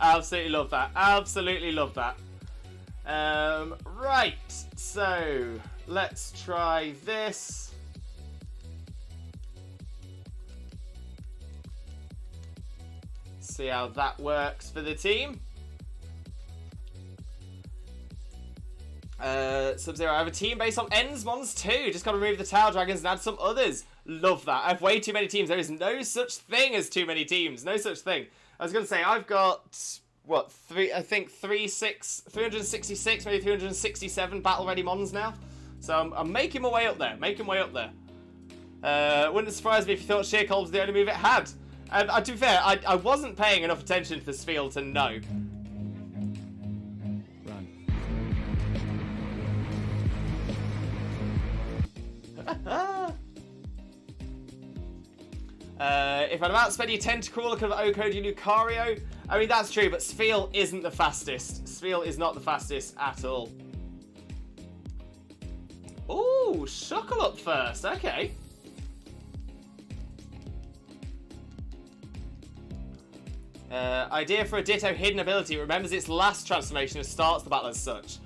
Absolutely love that. Absolutely love that. Right, so let's try this. See how that works for the team. Sub-Zero, I have a team based on Ends Mons too. Just gotta remove the Tower Dragons and add some others. Love that. I have way too many teams. There is no such thing as too many teams. No such thing. I was gonna say, I've got, what, 366, maybe 367 battle-ready Mons now. So I'm making my way up there. Wouldn't surprise me if you thought Sheer Cold was the only move it had. And to be fair, I wasn't paying enough attention to this field to know. If I'm about to spend your Tentacruel, I could have O-code you Lucario. I mean, that's true, but Spheal isn't the fastest. Spheal is not the fastest at all. Ooh, Shuckle up first. Okay. Idea for a Ditto hidden ability. It remembers its last transformation and starts the battle as such.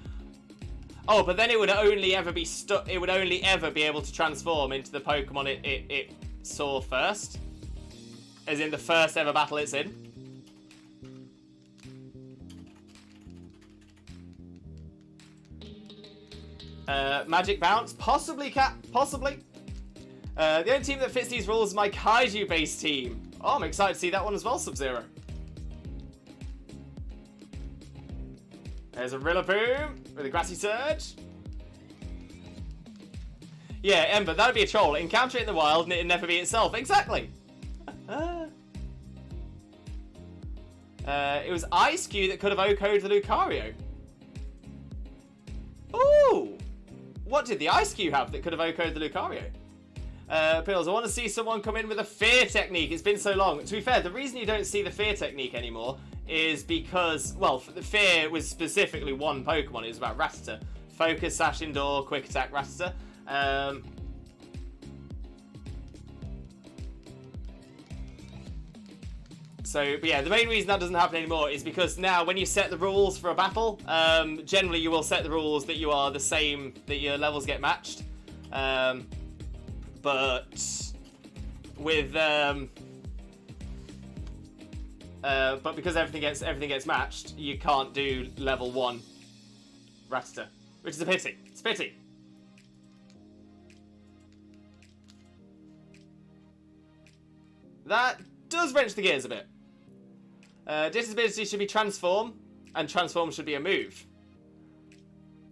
Oh, but then it would only ever be stuck. It would only ever be able to transform into the Pokemon it saw first, as in the first ever battle it's in. Magic Bounce, possibly, Cat, possibly. The only team that fits these rules is my Kaiju-based team. Oh, I'm excited to see that one as well, Sub-Zero. There's a Rillaboom with a Grassy Surge. Yeah, Ember, that would be a troll. Encounter it in the wild and it'd never be itself. Exactly. It was Ice-Q that could have O-coded the Lucario. Ooh! What did the Ice-Q have that could have O-coded the Lucario? Pills, I want to see someone come in with a fear technique. It's been so long. To be fair, the reason you don't see the fear technique anymore is because, well, the fear was specifically one Pokemon. It was about Rattata. Focus, Sash, Indoor, Quick Attack, Rattata. But yeah, the main reason that doesn't happen anymore is because now when you set the rules for a battle, generally you will set the rules that you are the same, that your levels get matched. But with but because everything gets matched, you can't do level 1 Rattata, which is a pity. It's a pity. That does wrench the gears a bit. Ditto's ability should be Transform, and Transform should be a move.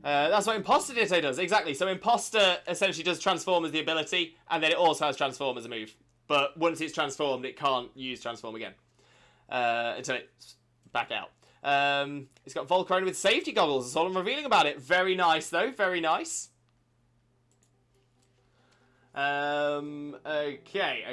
That's what Imposter Ditto does, exactly. So Imposter essentially does Transform as the ability, and then it also has Transform as a move. But once it's transformed, it can't use Transform again. Until it's back out. It's got Volcarona with safety goggles, that's all I'm revealing about it. Very nice, though, very nice. Okay.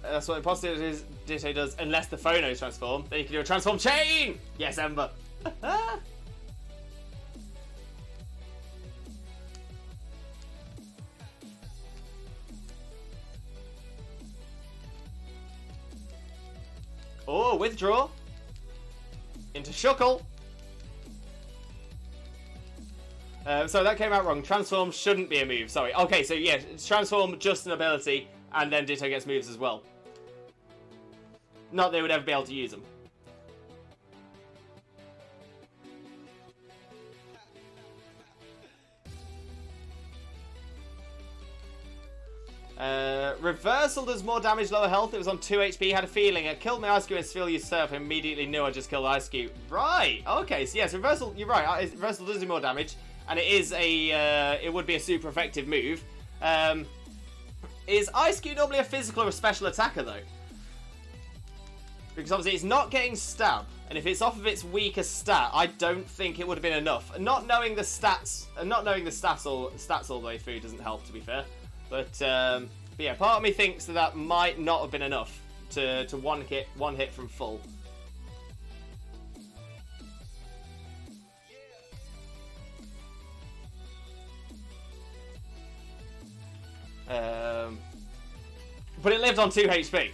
That's what Imposter Ditto does, unless the Phonos transform. Then you can do a Transform Chain! Yes, Ember! Oh, withdraw. Into Shuckle. So that came out wrong. Transform shouldn't be a move, sorry. Okay, so yeah, it's Transform just an ability, and then Ditto gets moves as well. Not that they would ever be able to use them. Reversal does more damage, lower health. It was on 2 HP. Had a feeling. It killed my Ice-Cube and Spheal used Surf. Immediately knew I just killed Ice-Cube. Right. Okay. So yes, Reversal. You're right. Reversal does do more damage, and it is a. It would be a super effective move. Is Ice-Cube normally a physical or a special attacker though? Because obviously it's not getting stab, and if it's off of its weakest stat, I don't think it would have been enough. And not knowing the stats, all the way through doesn't help, to be fair. But But yeah, part of me thinks that that might not have been enough to one hit from full. But it lived on 2 HP.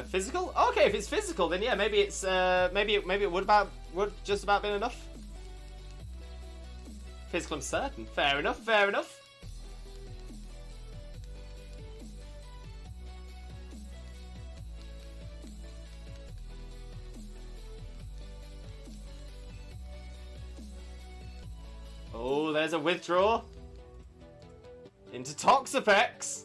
Physical? Okay, if it's physical, then yeah, maybe it's maybe it would just about been enough. Physical, I'm certain. Fair enough. Fair enough. Oh, there's a withdraw into Toxapex.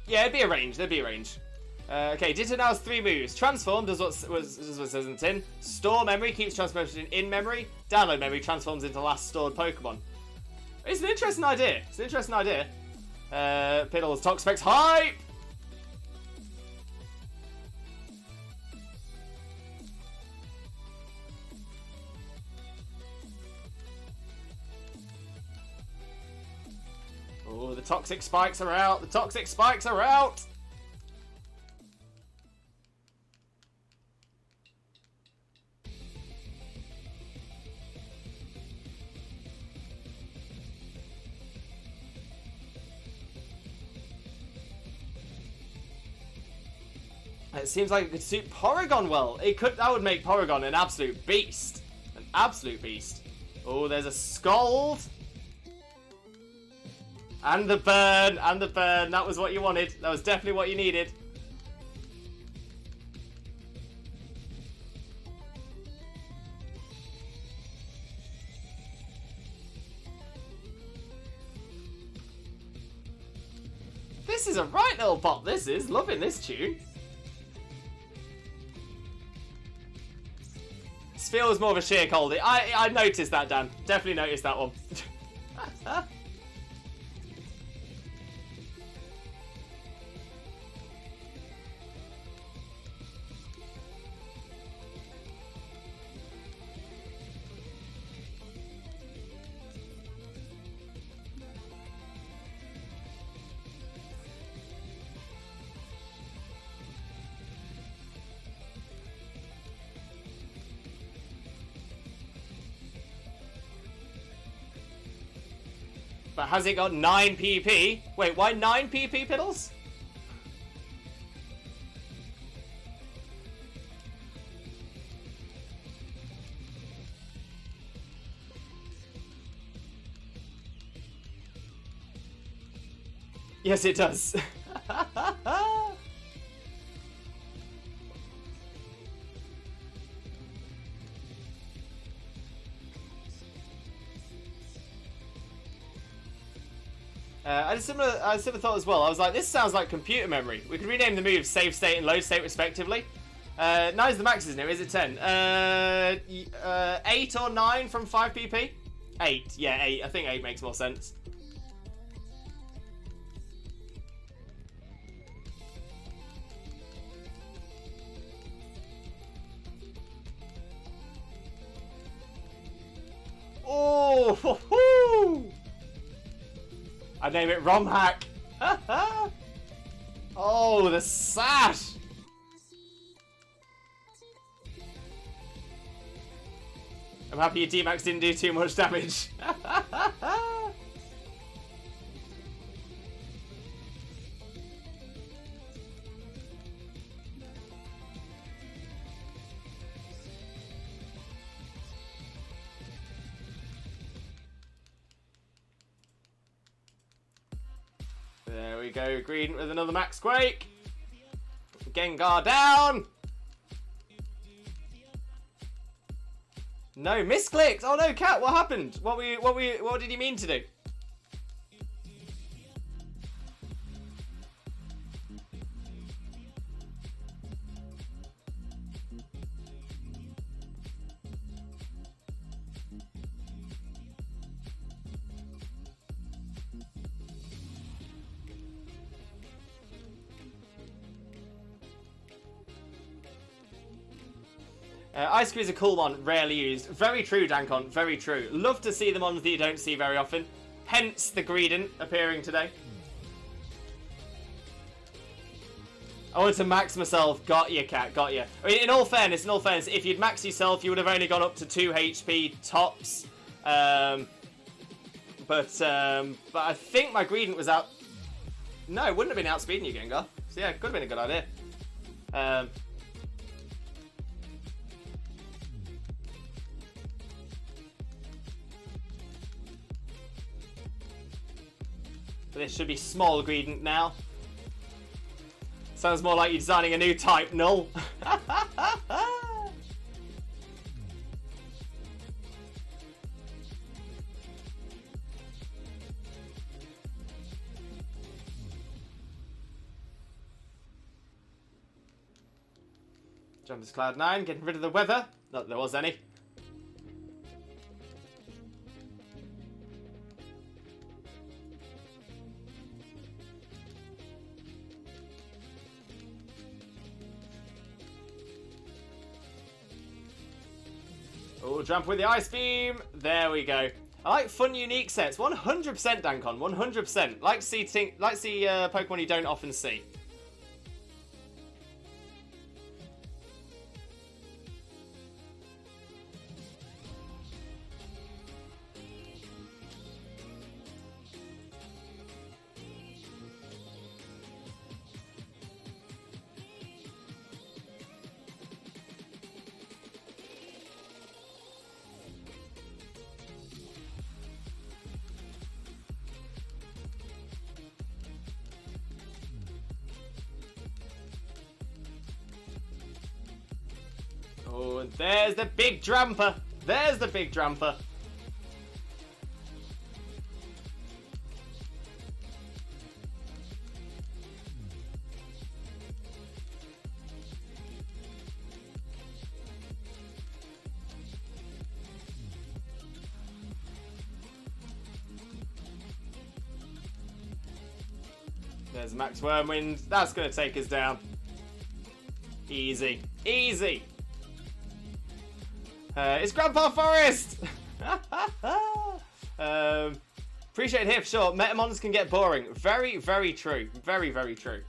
Yeah, it'd be a range. There'd be a range. Okay, Ditto now has 3 moves. Transform does what says in tin. Store memory keeps transformation in memory. Download memory transforms into last stored Pokemon. It's an interesting idea. It's an interesting idea. Piddles, Toxapex, hype! Oh, the toxic spikes are out. The toxic spikes are out. It seems like it could suit Porygon well. It could. That would make Porygon an absolute beast. An absolute beast. Oh, there's a Scald. And the burn. And the burn. That was what you wanted. That was definitely what you needed. This is a right little pop. This is. Loving this tune. This feels more of a sheer coldie. I noticed that, Dan. Definitely noticed that one. But has it got 9 PP? Wait, why 9 PP, Piddles? Yes, it does. I had a similar thought as well. I was like, this sounds like computer memory. We could rename the moves save state and load state respectively. 9's the max, isn't it? Is it 10? 8 or 9 from 5 PP? 8. Yeah, 8. I think 8 makes more sense. Oh, hoo-hoo! I name it ROM hack. Oh, the sash. I'm happy your D-Max didn't do too much damage. There we go, green with another Max Quake. Gengar down. No, misclicks. Oh no, Cat, what happened? What did you mean to do? Ice Cream is a cool one, rarely used. Very true, Dankon, very true. Love to see the ones that you don't see very often. Hence the Greedent appearing today. I wanted to max myself. Got you, cat. Got you. I mean, in all fairness, if you'd max yourself, you would have only gone up to 2 HP tops. But I think my Greedent was out. No, it wouldn't have been outspeeding you, Gengar. So yeah, it could have been a good idea. But this should be small Greedent now. Sounds more like you're designing a new type, null. Jumpers Cloud 9, getting rid of the weather. Not that there was any. Oh, jump with the Ice Beam. There we go. I like fun, unique sets. 100% Dankon. 100%. Like to see Pokemon you don't often see. Oh, and there's the big Dramper. There's the big Dramper. There's Max Wormwind. That's going to take us down. Easy. Easy. It's Grandpa Forest! Appreciate it here for sure. Metamons can get boring. Very, very true. Very, very true.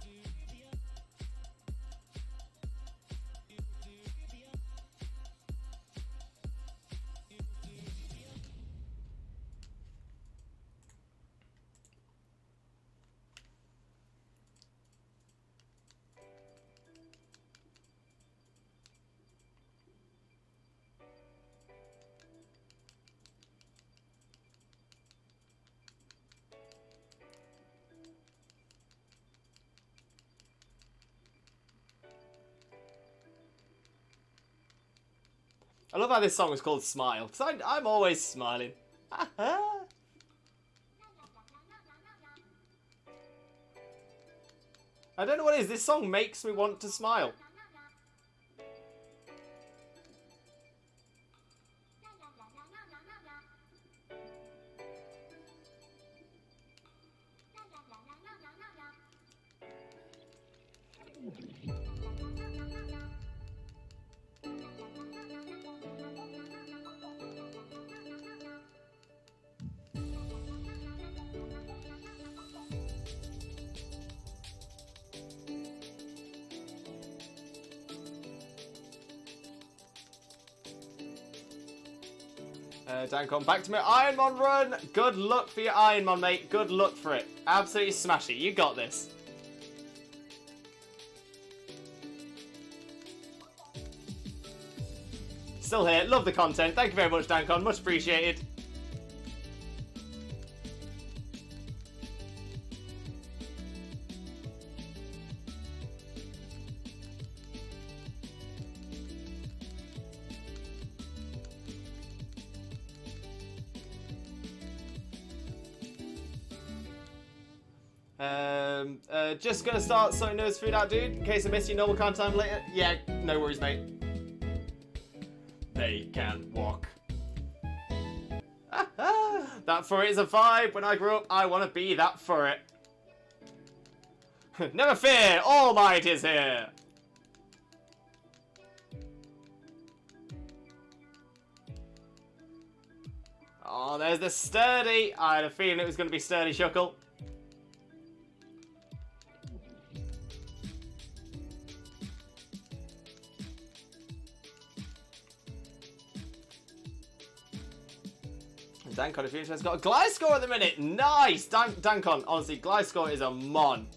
I love how this song is called Smile, because I'm always smiling. I don't know what it is, this song makes me want to smile. Dankon, back to my Ironmon run. Good luck for your Ironmon, mate. Good luck for it. Absolutely smash it. You got this. Still here. Love the content. Thank you very much, Dankon. Much appreciated. Just gonna start sorting those food out, dude, in case I miss you normal con time later. Yeah, no worries, mate. They can walk. That furret is a vibe. When I grow up, I want to be that furret. Never fear, All Might is here. Oh, there's the sturdy. I had a feeling it was going to be sturdy Shuckle. Dankon, if you're interested, has got a Gliscor at the minute. Nice! Dankon, honestly, Gliscor is a mon.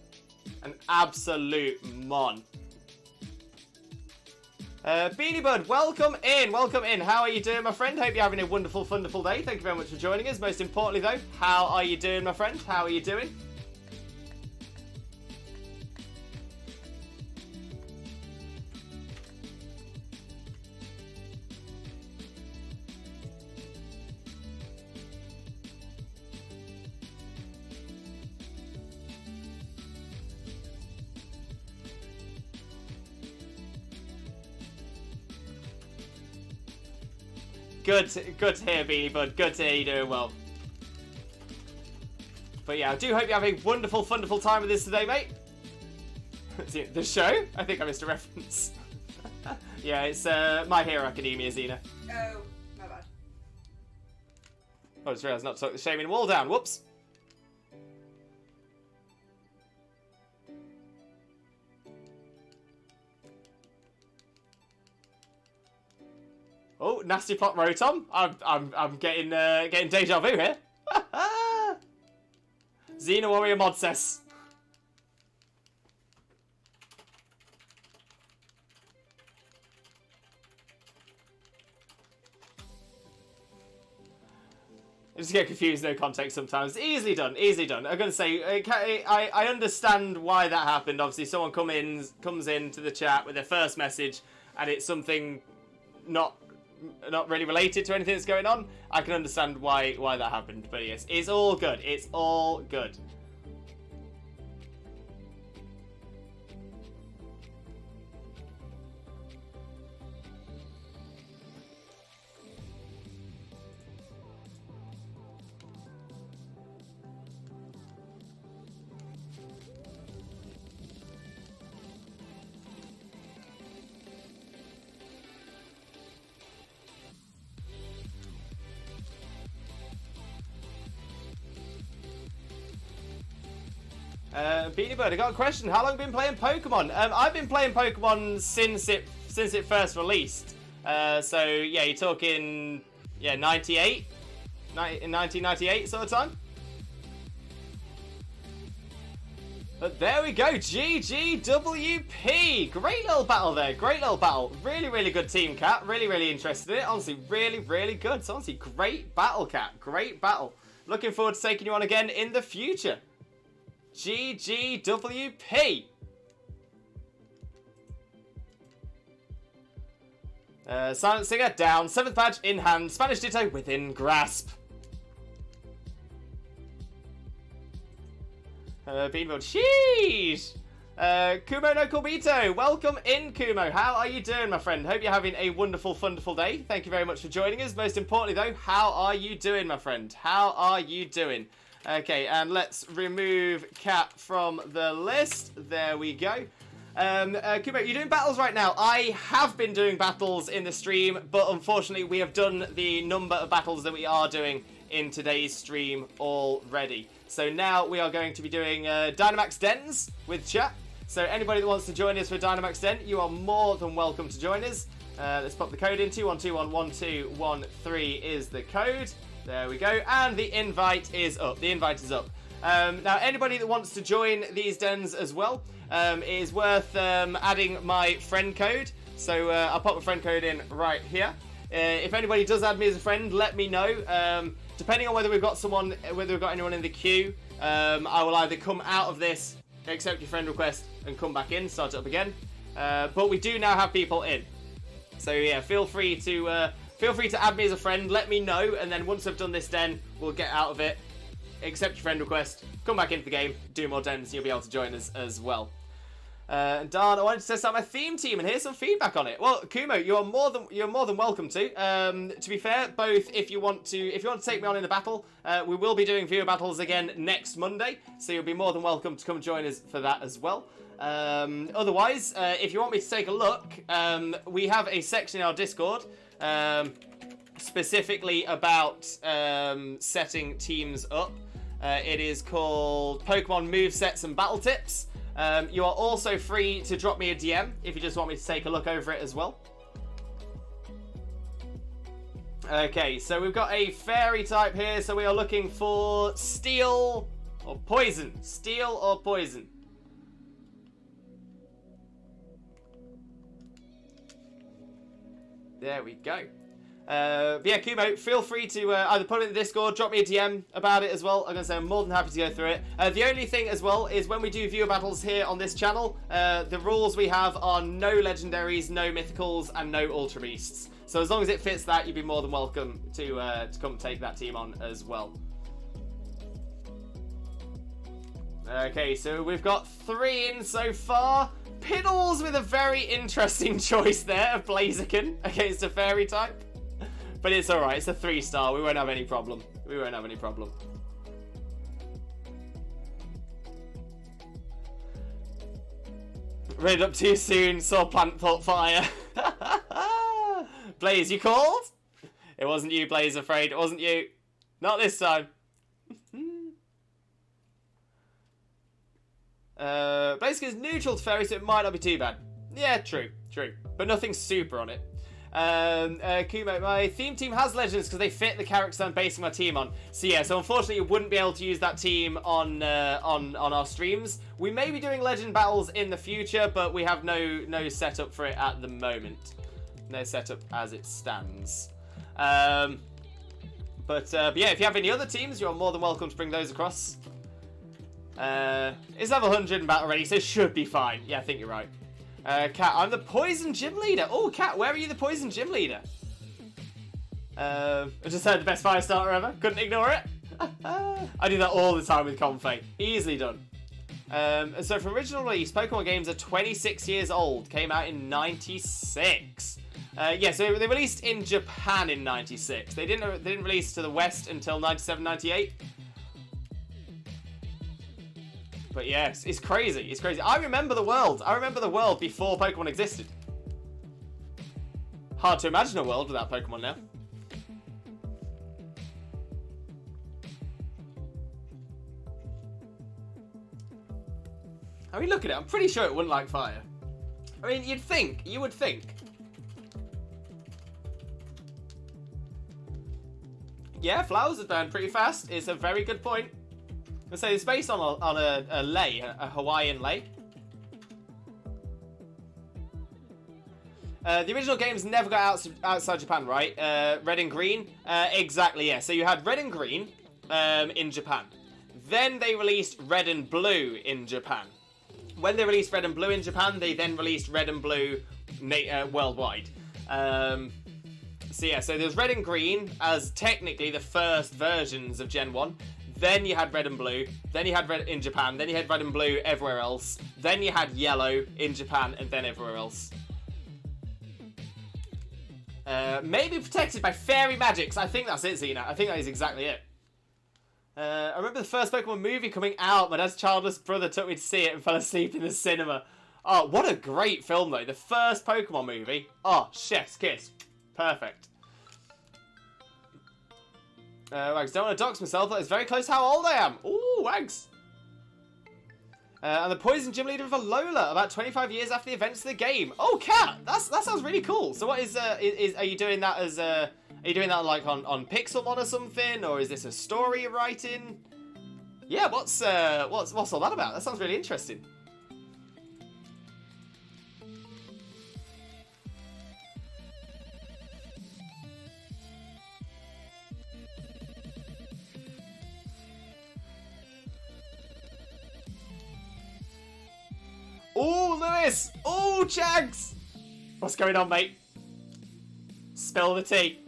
An absolute mon. Beanie Bud, welcome in, welcome in. How are you doing, my friend? Hope you're having a wonderful, wonderful day. Thank you very much for joining us. Most importantly, though, how are you doing, my friend? How are you doing? Good to hear, Beanie Bud. Good to hear you doing well. But yeah, I do hope you have a wonderful, wonderful time with us today, mate. The show? I think I missed a reference. Yeah, it's My Hero Academia, Xena. Oh, my bad. I just realised not to talk the shaming wall down. Whoops. Oh, nasty plot Rotom. I'm getting deja vu here. Xena Warrior Modses. I just get confused, no context sometimes. Easily done, easily done. I'm going to say, I understand why that happened. Obviously, someone comes into the chat with their first message, and it's something not really related to anything that's going on. I can understand why that happened, but yes, it's all good. It's all good. Beanie Bird, I got a question. How long have you been playing Pokemon? I've been playing Pokemon since it first released. So yeah, you're talking 98, in 1998 sort of time. But there we go, GGWP. Great little battle there. Great little battle. Really, really good team, Cat. Really, really interested in it. Honestly, really, really good. It's honestly great battle, Cat. Great battle. Looking forward to taking you on again in the future. GGWP. Silent Singer down. 7th badge in hand. Spanish Ditto within grasp. Beanboard. Sheesh. Kumo no Korbito. Welcome in, Kumo. How are you doing, my friend? Hope you're having a wonderful, wonderful day. Thank you very much for joining us. Most importantly, though, how are you doing, my friend? How are you doing? Okay, and let's remove Cat from the list. There we go. Kumo, you're doing battles right now. I have been doing battles in the stream, but unfortunately we have done the number of battles that we are doing in today's stream already. So now we are going to be doing Dynamax Dens with chat. So anybody that wants to join us for Dynamax Den, you are more than welcome to join us. Let's pop the code in. 21211213 is the code. There we go. And the invite is up. The invite is up. Now, anybody that wants to join these dens as well, it is worth adding my friend code. So I'll pop my friend code in right here. If anybody does add me as a friend, let me know. Depending on whether we've got anyone in the queue, I will either come out of this, accept your friend request, and come back in, start it up again. But we do now have people in. So yeah, feel free to add me as a friend, let me know, and then once I've done this den, we'll get out of it, accept your friend request, come back into the game, do more dens, and you'll be able to join us as well. Dan, I wanted to test out my theme team and here's some feedback on it. Well, Kumo, you're more than welcome to. To be fair, both if you want to take me on in a battle, we will be doing viewer battles again next Monday, so you'll be more than welcome to come join us for that as well. Otherwise, if you want me to take a look, we have a section in our Discord. specifically about setting teams up. It is called Pokemon Movesets and Battle Tips. You are also free to drop me a DM if you just want me to take a look over it as well. Okay, so we've got a fairy type here, so we are looking for steel or poison. Steel or poison. There we go. But yeah, Kumo, feel free to either put it in the Discord, drop me a DM about it as well. I'm going to say I'm more than happy to go through it. The only thing as well is when we do viewer battles here on this channel, the rules we have are no legendaries, no mythicals, and no ultra beasts. So as long as it fits that, you'd be more than welcome to come take that team on as well. Okay, so we've got 3 in so far. Piddles with a very interesting choice there of Blaziken against a fairy type. But it's alright, it's a 3-star. We won't have any problem. We won't have any problem. Read up too soon, saw plant thought fire. Blaze, you called? It wasn't you, Blaze, afraid. It wasn't you. Not this time. Blaziken is neutral to fairy, so it might not be too bad. Yeah, true. But nothing super on it. Kumo, my theme team has legends because they fit the characters I'm basing my team on. So yeah, so unfortunately you wouldn't be able to use that team on our streams. We may be doing legend battles in the future, but we have no setup for it at the moment. No setup as it stands. But yeah, if you have any other teams, you're more than welcome to bring those across. It's level 100 in battle ready, so it should be fine. Yeah, I think you're right. Kat, I'm the poison gym leader. Oh, Kat, where are you the poison gym leader? I just had the best fire starter ever. Couldn't ignore it. I do that all the time with Confei. Easily done. So from original release, Pokemon games are 26 years old. Came out in 96. Yeah, so they released in Japan in 96. They didn't release to the West until 97, 98. But yeah, it's crazy. It's crazy. I remember the world. I remember the world before Pokemon existed. Hard to imagine a world without Pokemon now. I mean, look at it. I'm pretty sure it wouldn't like fire. I mean, you would think. Yeah, flowers are burn pretty fast. It's a very good point. I say it's based on a lei, a Hawaiian lei. The original games never got outside Japan, right? Red and green, exactly. Yeah. So you had red and green in Japan. Then they released red and blue in Japan. When they released red and blue in Japan, they then released red and blue worldwide. So yeah, so there's red and green as technically the first versions of Gen 1. Then you had red and blue. Then you had red in Japan. Then you had red and blue everywhere else. Then you had yellow in Japan and then everywhere else. Maybe protected by fairy magics. I think that's it, Zena. I think that is exactly it. I remember the first Pokemon movie coming out. My dad's childless brother took me to see it and fell asleep in the cinema. Oh, what a great film, though. The first Pokemon movie. Oh, chef's kiss. Perfect. Wags, don't want to dox myself. That is very close to how old I am. Ooh, Wags. And the poison gym leader of Alola about 25 years after the events of the game. Oh, Kat, that sounds really cool. So what is are you doing that as are you doing that like on Pixelmon or something, or is this a story you're writing? Yeah, what's all that about? That sounds really interesting. Ooh, Lewis! Ooh, Chags! What's going on, mate? Spill the tea.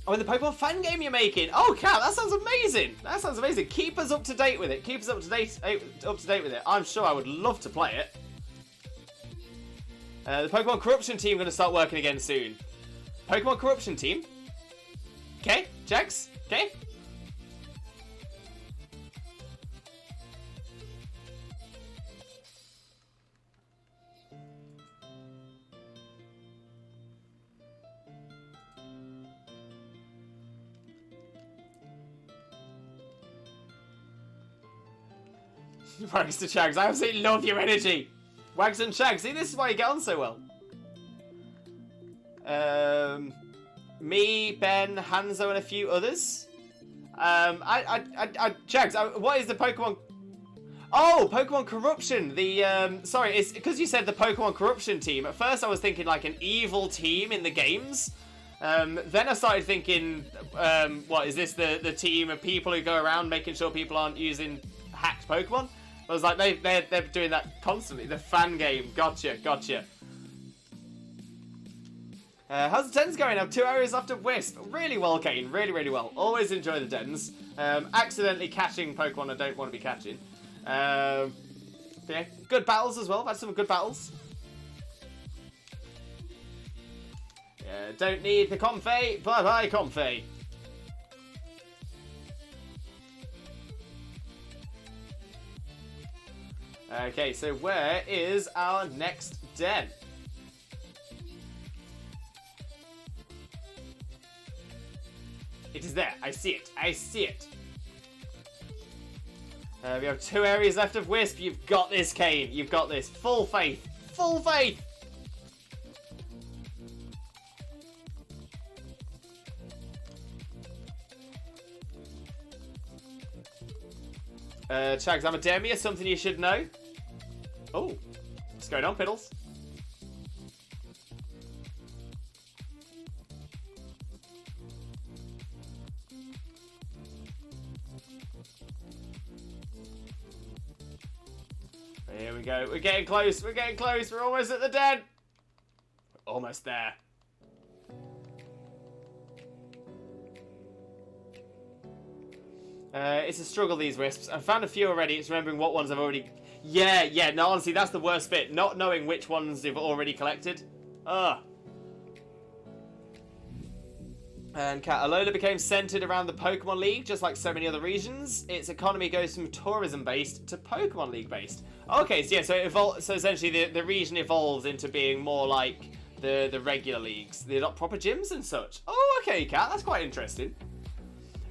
Oh, the Pokemon fan game you're making. Oh, Kat, that sounds amazing. That sounds amazing. Keep us up to date with it. Keep us up to date with it. I'm sure I would love to play it. The Pokemon Corruption team going to start working again soon. Pokemon Corruption team. Okay, checks. Okay. Wags to Chags, I absolutely love your energy. Wags and Chags, see, this is why you get on so well. Me, Ben, Hanzo, and a few others. Chags, what is the Pokemon? Oh, Pokemon Corruption. The sorry, it's because you said the Pokemon Corruption team. At first, I was thinking like an evil team in the games. Then I started thinking, what is this? The team of people who go around making sure people aren't using hacked Pokemon. I was like, they're doing that constantly. The fan game. Gotcha. How's the dens going? I have 2 areas left of Wisp. Really well, Kane. Really well. Always enjoy the dens. Accidentally catching Pokemon I don't want to be catching. Yeah, good battles as well. I've had some good battles. Yeah, don't need the Comfey. Bye-bye, Comfey. Okay, so where is our next den? It is there. I see it. We have 2 areas left of Wisp. You've got this, Kane. You've got this. Full faith. Chags, I'm a Demia, something you should know. Oh, what's going on, Piddles? Here we go. We're getting close. We're almost at the den. We're almost there. It's a struggle, these Wisps. I've found a few already. It's remembering what ones I've already... Yeah. No, honestly, that's the worst bit. Not knowing which ones you've already collected. Ugh. And Alola became centered around the Pokemon League, just like so many other regions. Its economy goes from tourism-based to Pokemon League-based. Okay, so yeah, so it so essentially the region evolves into being more like the regular leagues. They're not proper gyms and such. Oh, okay, Cat, that's quite interesting.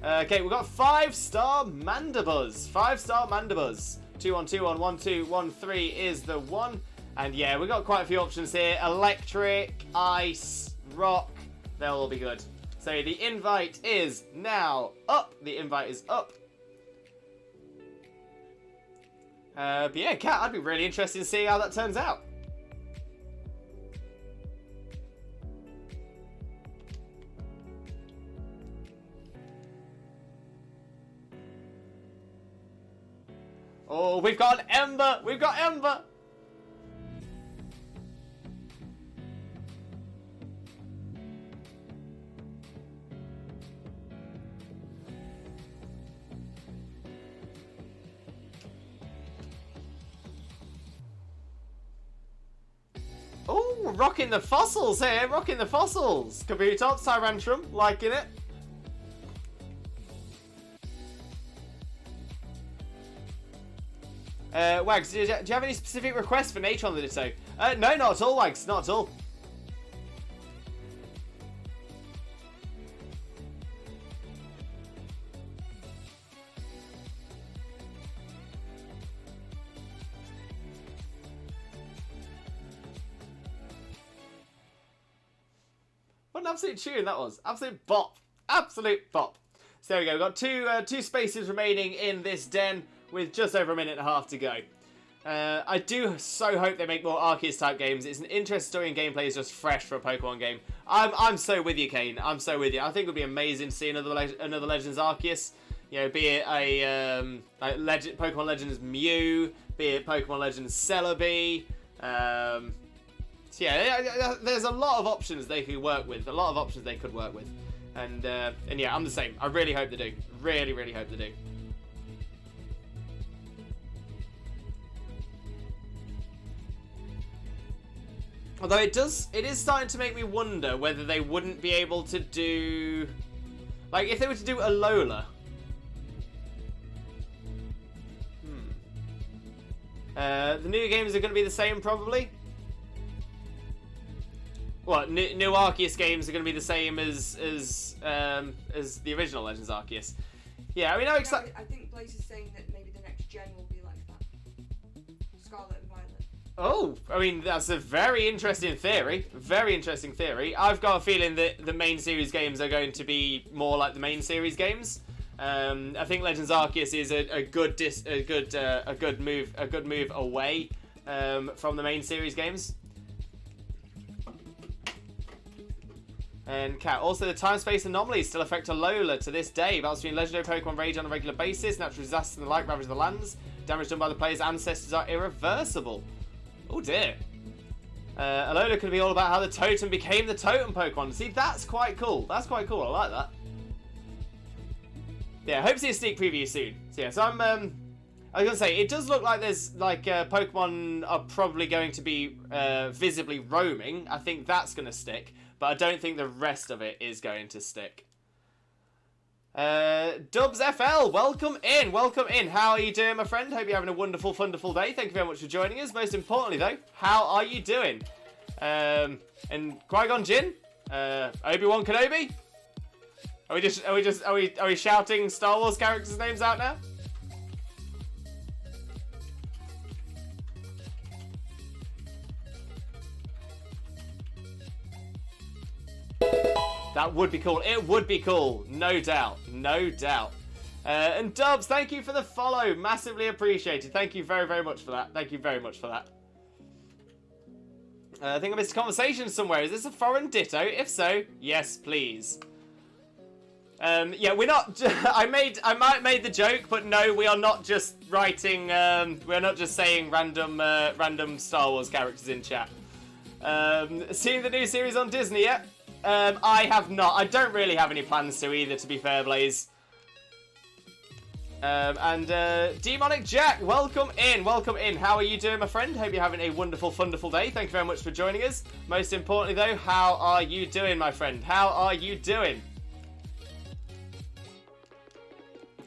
Okay, we've got 5-star Mandibuzz. 5-star Mandibuzz. 2-1-2-1, 1-2, 1-3 is the one. And yeah, we've got quite a few options here. Electric, Ice, Rock. They'll all be good. So the invite is now up. The invite is up. But yeah, Cat, I'd be really interested to see how that turns out. Oh, we've got an Ember! We've got Ember! Oh, rocking the fossils here! Rocking the fossils! Kabutops, Tyrantrum, liking it. Wags, do you have any specific requests for Nature on the Ditto? No, not at all, Wags, not at all. What an absolute tune that was. Absolute bop. Absolute bop. So there we go. We've got two spaces remaining in this den with just over a minute and a half to go. I do so hope they make more Arceus type games. It's an interesting story and gameplay is just fresh for a Pokemon game. I'm so with you, Kane. I'm so with you. I think it would be amazing to see another Legends Arceus. You know, be it a Pokemon Legends Mew, be it Pokemon Legends Celebi. So yeah, there's a lot of options they could work with. And yeah, I'm the same. I really hope they do. Really hope they do. Although it is starting to make me wonder whether they wouldn't be able to do, like, if they were to do a Lola. The new games are going to be the same, probably. What, new Arceus games are going to be the same as the original Legends Arceus. Yeah, I mean, I'm excited. I think Blaze is saying that maybe the next gen will be like that. Scarlet and Violet. Oh, I mean, that's a very interesting theory. Very interesting theory. I've got a feeling that the main series games are going to be more like the main series games. I think Legends Arceus is a good move away from the main series games. And Cat, also the time-space anomalies still affect Alola to this day. Battles between legendary Pokemon rage on a regular basis. Natural disasters and the like ravage the lands. Damage done by the player's ancestors are irreversible. Oh dear. Alola could be all about how the totem became the totem Pokemon. See, that's quite cool. That's quite cool. I like that. Yeah, I hope to see a sneak preview soon. So yeah, so I was gonna say, it does look like there's like Pokemon are probably going to be visibly roaming. I think that's gonna stick, but I don't think the rest of it is going to stick. Dubs FL, welcome in, welcome in. How are you doing, my friend? Hope you're having a wonderful, wonderful day. Thank you very much for joining us. Most importantly, though, how are you doing? And Qui-Gon Jinn, Obi-Wan Kenobi. Are we shouting Star Wars characters' names out now? That would be cool. It would be cool. No doubt. No doubt. And Dubs, thank you for the follow. Massively appreciated. Thank you very, very much for that. Thank you very much for that. I think I missed a conversation somewhere. Is this a foreign ditto? If so, yes, please. Yeah, we're not. I might have made the joke, but no, we are not just writing. We're not just saying random Star Wars characters in chat. Seeing the new series on Disney yet? I have not. I don't really have any plans to either, to be fair, Blaze. And Demonic Jack, welcome in, welcome in. How are you doing, my friend? Hope you're having a wonderful, wonderful day. Thank you very much for joining us. Most importantly, though, how are you doing, my friend? How are you doing?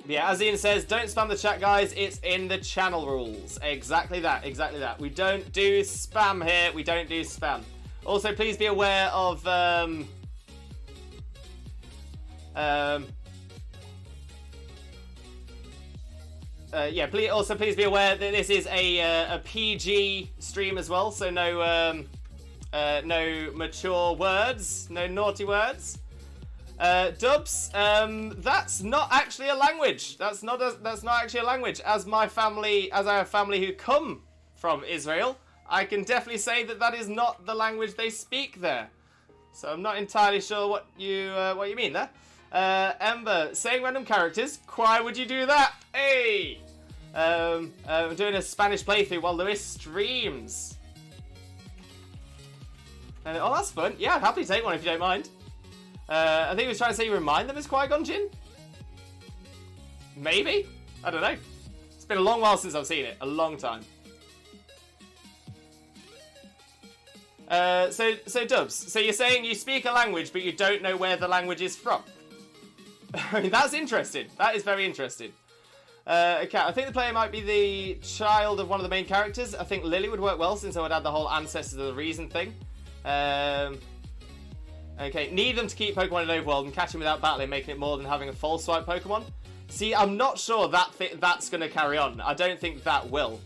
Yeah, as Ian says, don't spam the chat, guys. It's in the channel rules. Exactly that, exactly that. We don't do spam here. We don't do spam. Also, please be aware of yeah, please be aware that this is a PG stream as well, so no mature words, no naughty words. Dubs, that's not actually a language. That's not actually a language. As I have family who come from Israel, I can definitely say that is not the language they speak there. So I'm not entirely sure what you mean there. Ember, saying random characters. Why would you do that? Hey! I'm doing a Spanish playthrough while Lewis streams. Oh, that's fun. Yeah, I'd happily take one if you don't mind. I think he was trying to say you remind them as Qui-Gon Jinn? Maybe? I don't know. It's been a long while since I've seen it. A long time. So Dubs, so you're saying you speak a language, but you don't know where the language is from? I mean, that's interesting. That is very interesting. Okay, I think the player might be the child of one of the main characters. I think Lily would work well, since I would add the whole Ancestors of the Reason thing. Okay, need them to keep Pokemon in Overworld and catch him without battling, making it more than having a false swipe Pokemon. See, I'm not sure that's going to carry on. I don't think that will,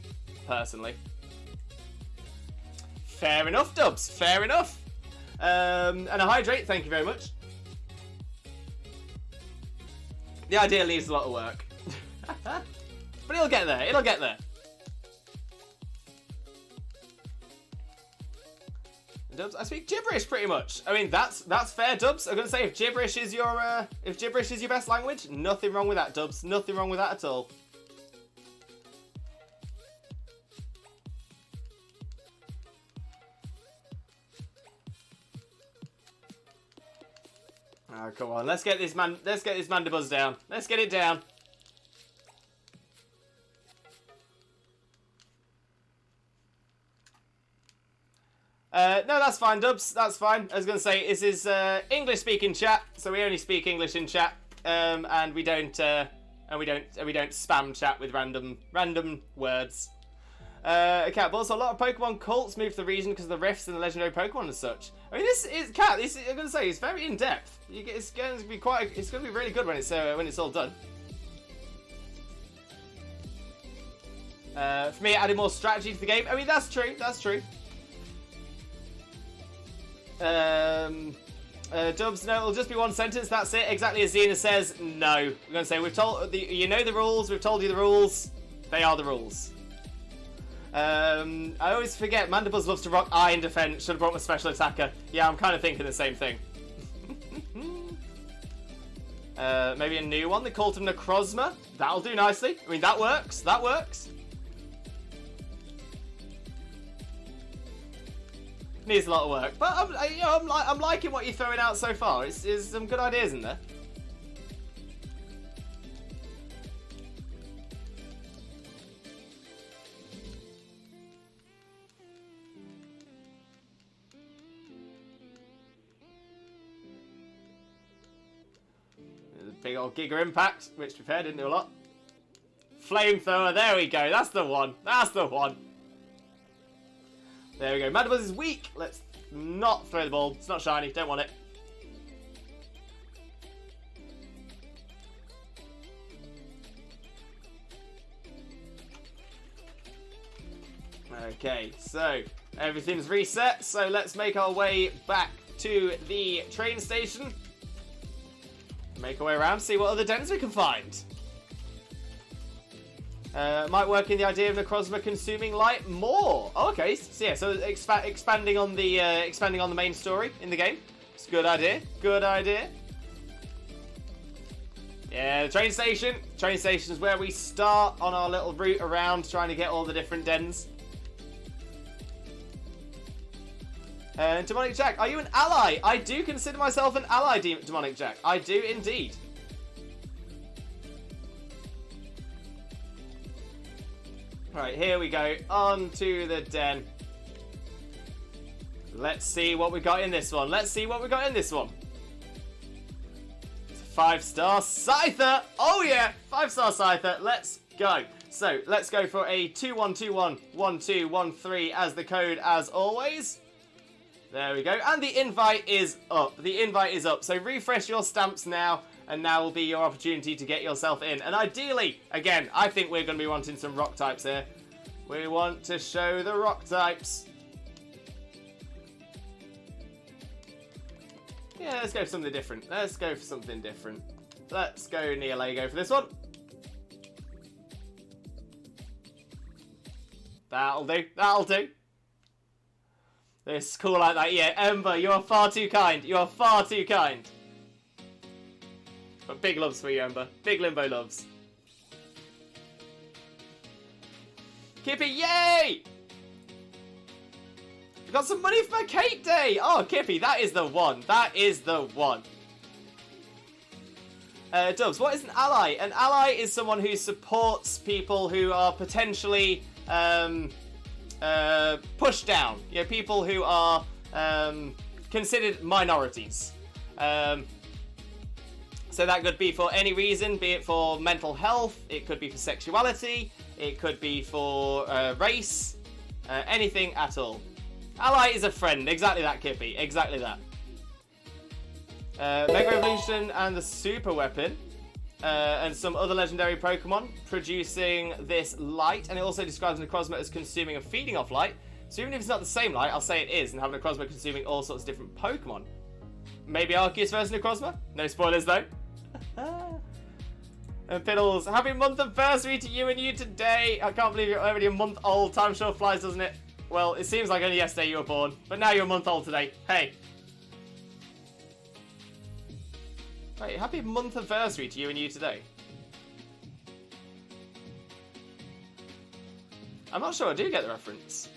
personally. Fair enough, Dubs. Fair enough. And a hydrate, thank you very much. The idea needs a lot of work. But it'll get there. It'll get there. Dubs, I speak gibberish pretty much. I mean, that's fair, Dubs. I'm gonna say if gibberish is your best language, nothing wrong with that, Dubs. Nothing wrong with that at all. Oh, come on. Let's get this Mandibuzz down. Let's get it down. No, that's fine, Dubs. That's fine. I was going to say, this is English-speaking chat, so we only speak English in chat, and we don't spam chat with random words. Okay, but also a lot of Pokemon cults move to the region because of the rifts and the legendary Pokemon and such. I mean, this is Cat. This I'm going to say, it's very in depth. It's going to be it's going to be really good when it's all done. For me, adding more strategy to the game. I mean, that's true. That's true. Dubs, no, it'll just be one sentence. That's it. Exactly as Xena says. No, I'm going to say we've told you know the rules. We've told you the rules. They are the rules. I always forget. Mandibuzz loves to rock I in defense. Should have brought my special attacker. Yeah, I'm kind of thinking the same thing. Maybe a new one. The Cult of Necrozma. That'll do nicely. I mean, that works. That works. Needs a lot of work, but I'm liking what you're throwing out so far. It's some good ideas in there. Big old Giga Impact, which prepared didn't do a lot. Flamethrower, there we go. That's the one. That's the one. There we go. Mandibuzz is weak. Let's not throw the ball. It's not shiny. Don't want it. Okay, so everything's reset. So let's make our way back to the train station. Make our way around, see what other dens we can find. Might work in the idea of Necrozma consuming light more. Oh, okay, so yeah, so expanding on the main story in the game. It's a good idea. Good idea. Yeah, the train station. Train station is where we start on our little route around, trying to get all the different dens. Demonic Jack, are you an ally? I do consider myself an ally, Demonic Jack. I do indeed. Right, here we go. On to the den. Let's see what we got in this one. Let's see what we got in this one. 5-star Scyther. Oh yeah, 5-star Scyther. Let's go. So let's go for a 21211213 as the code as always. There we go. And the invite is up. The invite is up. So refresh your stamps now. And now will be your opportunity to get yourself in. And ideally, again, I think we're going to be wanting some rock types here. We want to show the rock types. Yeah, let's go for something different. Let's go for something different. Let's go Neolago for this one. That'll do. That'll do. It's cool like that. Yeah, Ember, you are far too kind. You are far too kind. But big loves for you, Ember. Big Limbo loves. Kippy, yay! We got some money for my cake day! Oh, Kippy, that is the one. That is the one. Dubs, what is an ally? An ally is someone who supports people who are potentially pushed down. You know, people who are considered minorities. So that could be for any reason, be it for mental health, it could be for sexuality, it could be for race, anything at all. Ally is a friend, exactly that, Kippy, exactly that. Mega Evolution and the Super Weapon, and some other legendary Pokemon producing this light, and it also describes Necrozma as consuming and feeding off light. So even if it's not the same light, I'll say it is, and have Necrozma consuming all sorts of different Pokemon. Maybe Arceus versus Necrozma? No spoilers though. And Piddles, happy month anniversary to you and you today. I can't believe you're already a month old. Time sure flies, doesn't it? Well, it seems like only yesterday you were born, but now you're a month old today. Hey. Wait, happy month anniversary to you and you today. I'm not sure I do get the reference.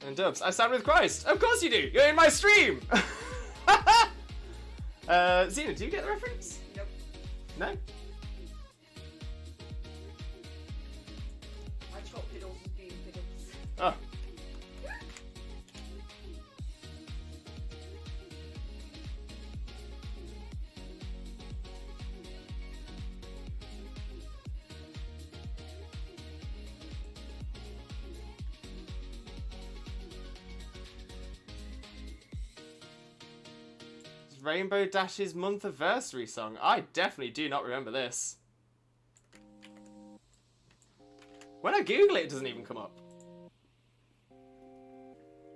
And Dubs, I stand with Christ. Of course you do. You're in my stream. Xena, do you get the reference? Nope. No? Rainbow Dash's month-anniversary song. I definitely do not remember this. When I Google it, it doesn't even come up.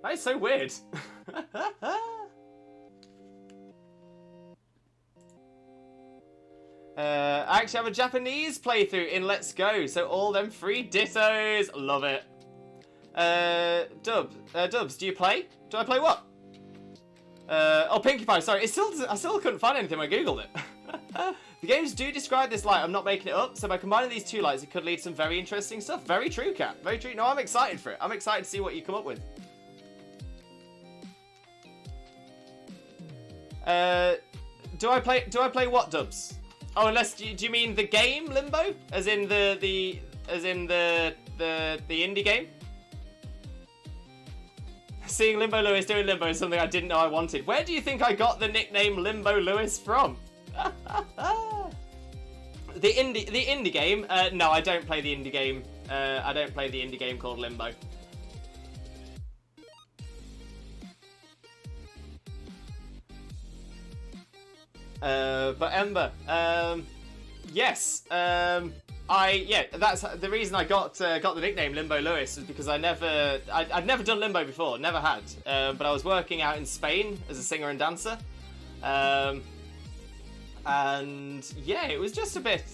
That is so weird. I actually have a Japanese playthrough in Let's Go, so all them 3 dittos. Love it. Dubs, do you play? Do I play what? Oh, Pinkie Pie, sorry. I still couldn't find anything when I Googled it. The games do describe this light. I'm not making it up. So by combining these 2 lights, it could lead to some very interesting stuff. Very true, Cat. Very true. No, I'm excited for it. I'm excited to see what you come up with. Do I play what, Dubs? Oh, unless do you mean the game Limbo, as in the indie game? Seeing Limbo Lewis doing Limbo is something I didn't know I wanted. Where do you think I got the nickname Limbo Lewis from? The indie game? No, I don't play the indie game. I don't play the indie game called Limbo. But Ember, yes, that's the reason I got the nickname Limbo Lewis, is because I'd never done Limbo before, never had, but I was working out in Spain as a singer and dancer, and yeah, it was just a bit,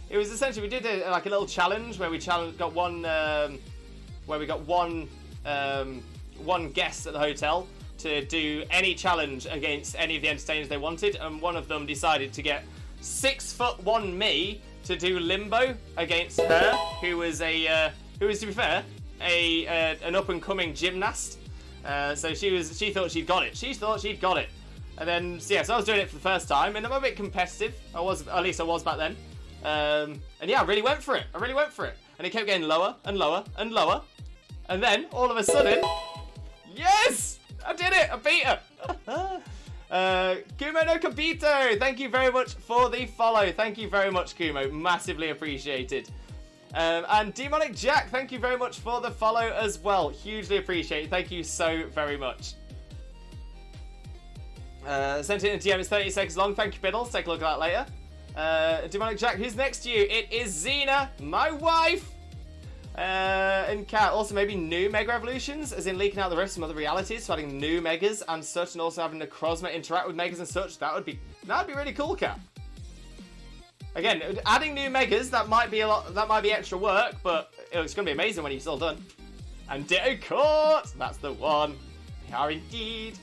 it was essentially, we did a little challenge where we got one guest at the hotel to do any challenge against any of the entertainers they wanted, and one of them decided to get 6'1" me to do Limbo against her, who was to be fair, an up and coming gymnast. So she thought she'd got it. She thought she'd got it, and then so I was doing it for the first time, and I'm a bit competitive. At least I was back then. And yeah, I really went for it. And it kept getting lower and lower and lower, and then all of a sudden, yes! I did it! I beat her! Kumo no Kabito, thank you very much for the follow. Thank you very much, Kumo. Massively appreciated. And Demonic Jack, thank you very much for the follow as well. Hugely appreciated. Thank you so very much. Sent it in a DM, it's 30 seconds long. Thank you, Biddles. Take a look at that later. Demonic Jack, who's next to you? It is Xena, my wife! And Cat, also maybe new Mega Evolutions, as in leaking out the rifts from other realities, so adding new Megas and such, and also having Necrozma interact with Megas and such. That'd be really cool, Cat. Again, adding new Megas, that might be extra work, but it's gonna be amazing when it's all done. And Ditto Court! That's the one. They are indeed.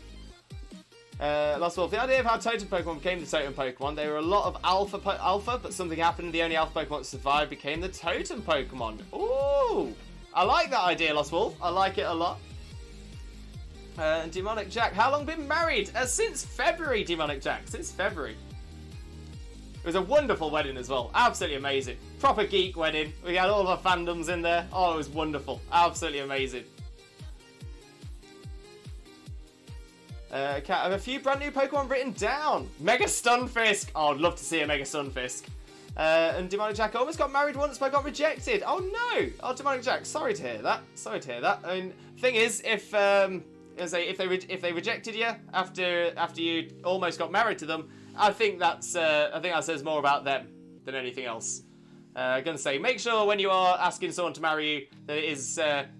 Lost Wolf, the idea of how Totem Pokemon became the Totem Pokemon, there were a lot of Alpha, but something happened, the only Alpha Pokemon to survive became the Totem Pokemon. Ooh! I like that idea, Lost Wolf. I like it a lot. Demonic Jack, how long been married? Since February, Demonic Jack, since February. It was a wonderful wedding as well. Absolutely amazing. Proper geek wedding. We had all of our fandoms in there. Oh, it was wonderful. Absolutely amazing. Cat, I have a few brand new Pokemon written down. Mega Stunfisk. Oh, I'd love to see a Mega Stunfisk. And Demonic Jack almost got married once, but got rejected. Oh no! Oh, Demonic Jack, sorry to hear that. Sorry to hear that. I mean, thing is, if they rejected you after you almost got married to them, I think that says more about them than anything else. I'm gonna say, make sure when you are asking someone to marry you that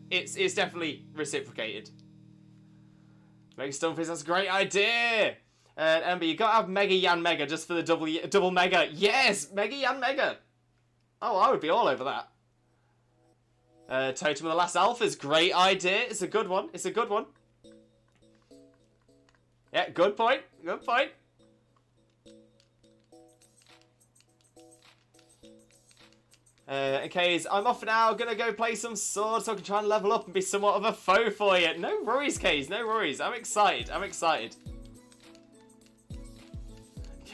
it's definitely reciprocated. Mega Stunfisk, that's a great idea. Ember, you gotta have Mega Yan Mega just for the double Mega. Yes, Mega Yan Mega. Oh, I would be all over that. Totem of the Last Alphas, great idea. It's a good one. It's a good one. Yeah, good point. Good point. Okay, I'm off now. Gonna go play some swords so I can try and level up and be somewhat of a foe for you. No worries, Kays. No worries. I'm excited. I'm excited.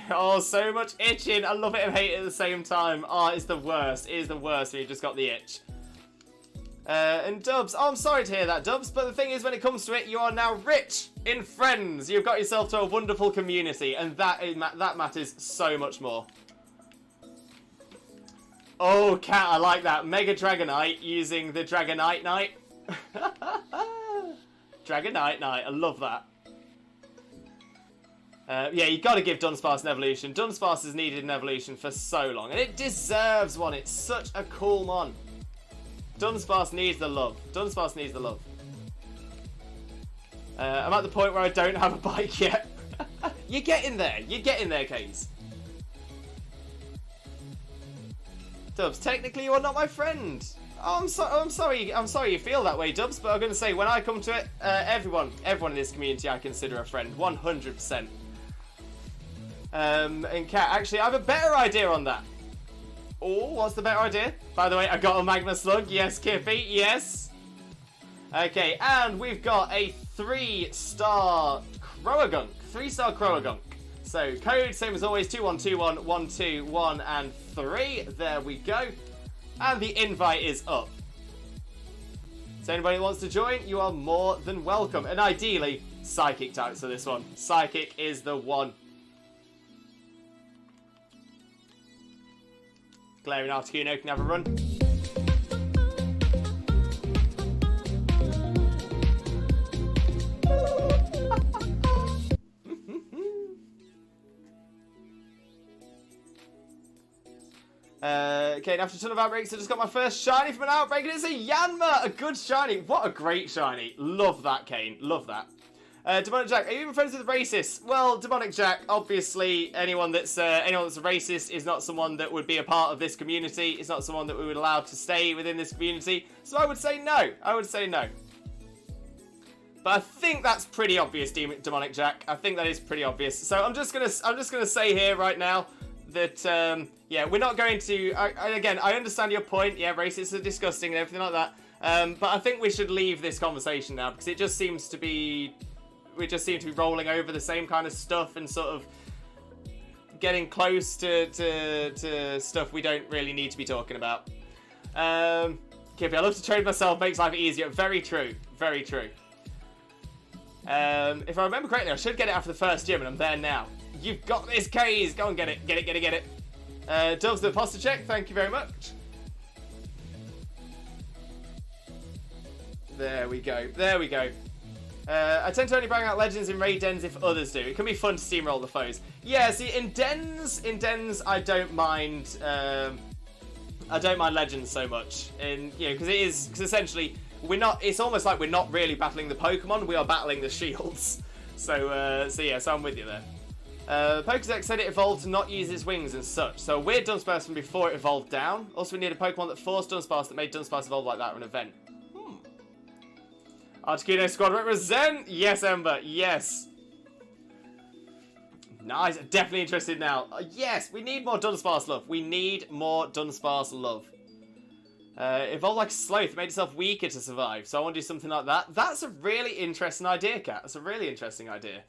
Oh, so much itching. I love it and hate it at the same time. Oh, it's the worst. It is the worst when you just got the itch. And Dubs, oh, I'm sorry to hear that, Dubs, but the thing is, when it comes to it, you are now rich in friends. You've got yourself to a wonderful community, and that matters so much more. Oh, Cat, I like that. Mega Dragonite using the Dragonite Knight. Dragonite Knight, I love that. Yeah, you got to give Dunsparce an evolution. Dunsparce has needed an evolution for so long, and it deserves one. It's such a cool mon. Dunsparce needs the love. Dunsparce needs the love. I'm at the point where I don't have a bike yet. You're getting there. You're getting there, Kaze. Dubs, technically you are not my friend. Oh, I'm sorry. I'm sorry you feel that way, Dubs. But I'm going to say, when I come to it, everyone in this community I consider a friend, 100%. And Kat, actually, I have a better idea on that. Oh, what's the better idea? By the way, I got a Magma Slug. Yes, Kippy. Yes. Okay, and we've got a 3-star Croagunk. 3-star Croagunk. So, code, same as always, 2121 121 and 3. There we go. And the invite is up. So anybody who wants to join, you are more than welcome. And ideally, Psychic types for this one. Psychic is the one. Glaring Articuno can have a run. Okay, after a ton of outbreaks, I just got my first shiny from an outbreak, and it's a Yanma! A good shiny. What a great shiny. Love that, Kane. Love that. Demonic Jack, are you even friends with racists? Well, Demonic Jack, obviously, anyone that's a racist is not someone that would be a part of this community. It's not someone that we would allow to stay within this community. So I would say no. I would say no. But I think that's pretty obvious, Demonic Jack. I think that is pretty obvious. So I'm just gonna say here right now that yeah, we're not going to. Again, I understand your point. Yeah, racists are disgusting and everything like that. But I think we should leave this conversation now because it just seems to be. We just seem to be rolling over the same kind of stuff and sort of getting close to stuff we don't really need to be talking about. Kippy, I love to trade myself, makes life easier. Very true. Very true. If I remember correctly, I should get it after the first gym, and I'm there now. You've got this, Kaze. Go and get it. Get it, get it, get it. Doves the posture check. Thank you very much. There we go. There we go. I tend to only bring out legends in raid dens if others do. It can be fun to steamroll the foes. Yeah, see, in dens, I don't mind. I don't mind legends so much, because essentially we're not. It's almost like we're not really battling the Pokemon. We are battling the shields. So yeah, so I'm with you there. Pokedex said it evolved to not use its wings and such. So a weird Dunsparce from before it evolved down. Also, we need a Pokemon that forced Dunsparce that made Dunsparce evolve like that or an event. Articuno squad represent! Yes, Ember, yes. Nice, definitely interested now. Yes, we need more Dunsparce love. We need more Dunsparce love. Evolve like Sloth, made itself weaker to survive. So I want to do something like that. That's a really interesting idea, Kat. That's a really interesting idea.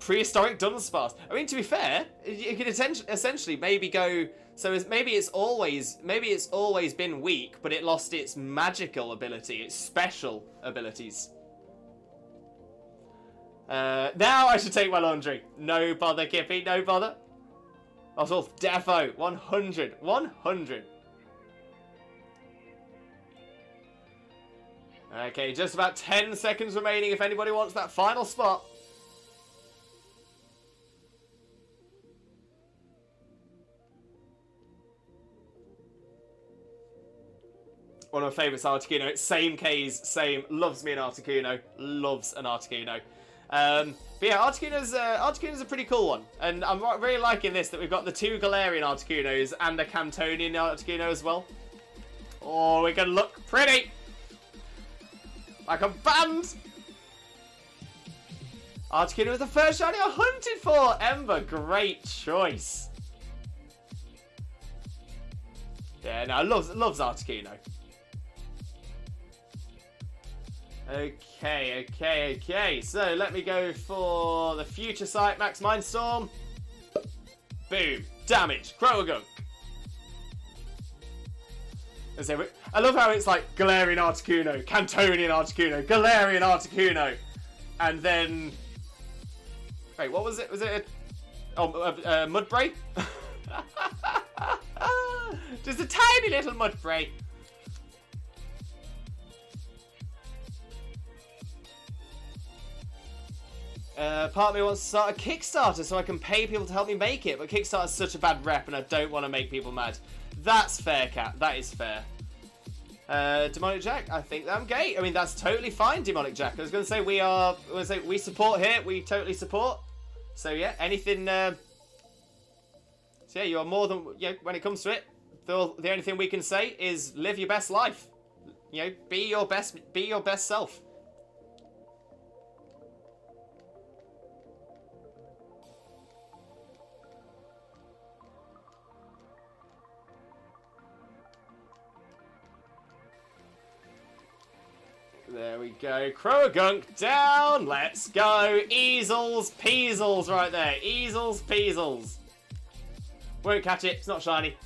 Prehistoric Dunsparce. I mean, to be fair, you could essentially maybe go. So maybe it's always been weak, but it lost its magical ability, its special abilities. Now I should take my laundry. No bother, Kippy. No bother. Oswald, defo. 100. 100. Okay, just about 10 seconds remaining if anybody wants that final spot. One of my favourites, Articuno. Same K's, same. Loves me an Articuno. Loves an Articuno. But yeah, Articuno's a pretty cool one. And I'm really liking this, that we've got the 2 Galarian Articunos and a Cantonian Articuno as well. Oh, we're going to look pretty. Like a band. Articuno was the first shiny I hunted for. Ember, great choice. Yeah, no, loves Articuno. Okay. So let me go for the future sight, Max Mindstorm. Boom. Damage. Croagunk. I love how it's like Galarian Articuno, Cantonian Articuno, Galarian Articuno. And then... Wait, what was it? Was it a Mudbray? Just a tiny little Mudbray. Part of me wants to start a Kickstarter so I can pay people to help me make it, but Kickstarter's such a bad rep and I don't want to make people mad. That's fair, Cat. That is fair. Demonic Jack, I think I'm gay. I mean, that's totally fine, Demonic Jack. I was going to say we support here. We totally support. So yeah, anything. So yeah, you are more than. Yeah, when it comes to it, the only thing we can say is live your best life. You know, be your best self. There we go. Croagunk down. Let's go. Easels, peasels right there. Easels, peasels. Won't catch it. It's not shiny.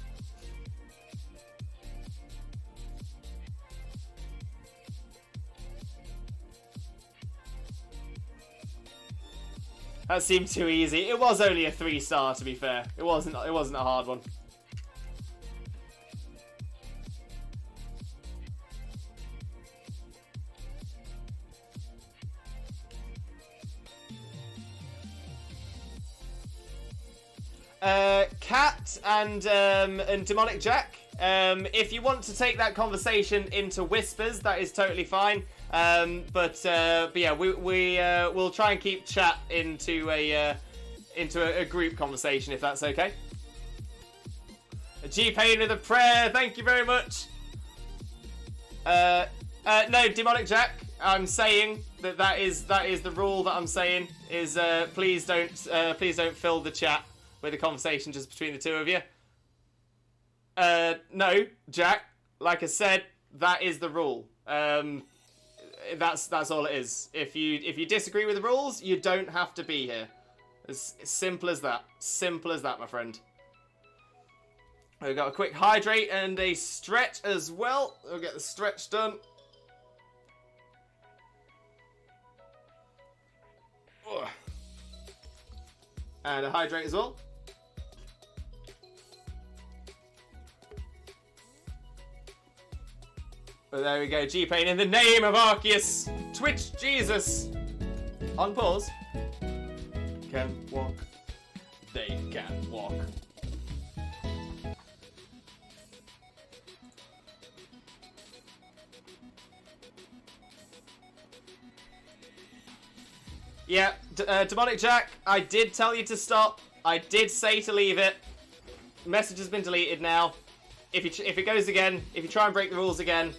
That seemed too easy. It was only a 3-star, to be fair. It wasn't a hard one. Cat and Demonic Jack, if you want to take that conversation into whispers, that is totally fine. But yeah, we'll try and keep chat into a group conversation if that's okay. A G-Pain with a prayer, thank you very much. No, Demonic Jack, I'm saying that is the rule that I'm saying is please don't fill the chat with a conversation just between the two of you. No, Jack, like I said, that is the rule. That's all it is. If you disagree with the rules, you don't have to be here. It's simple as that. Simple as that, my friend. We've got a quick hydrate and a stretch as well. We'll get the stretch done. Ugh. And a hydrate as well. But there we go, G-Pain in the name of Arceus. Twitch Jesus. On pause. Can walk. They can walk. Yeah, Demonic Jack, I did tell you to stop. I did say to leave it. Message has been deleted now. If it goes again, if you try and break the rules again.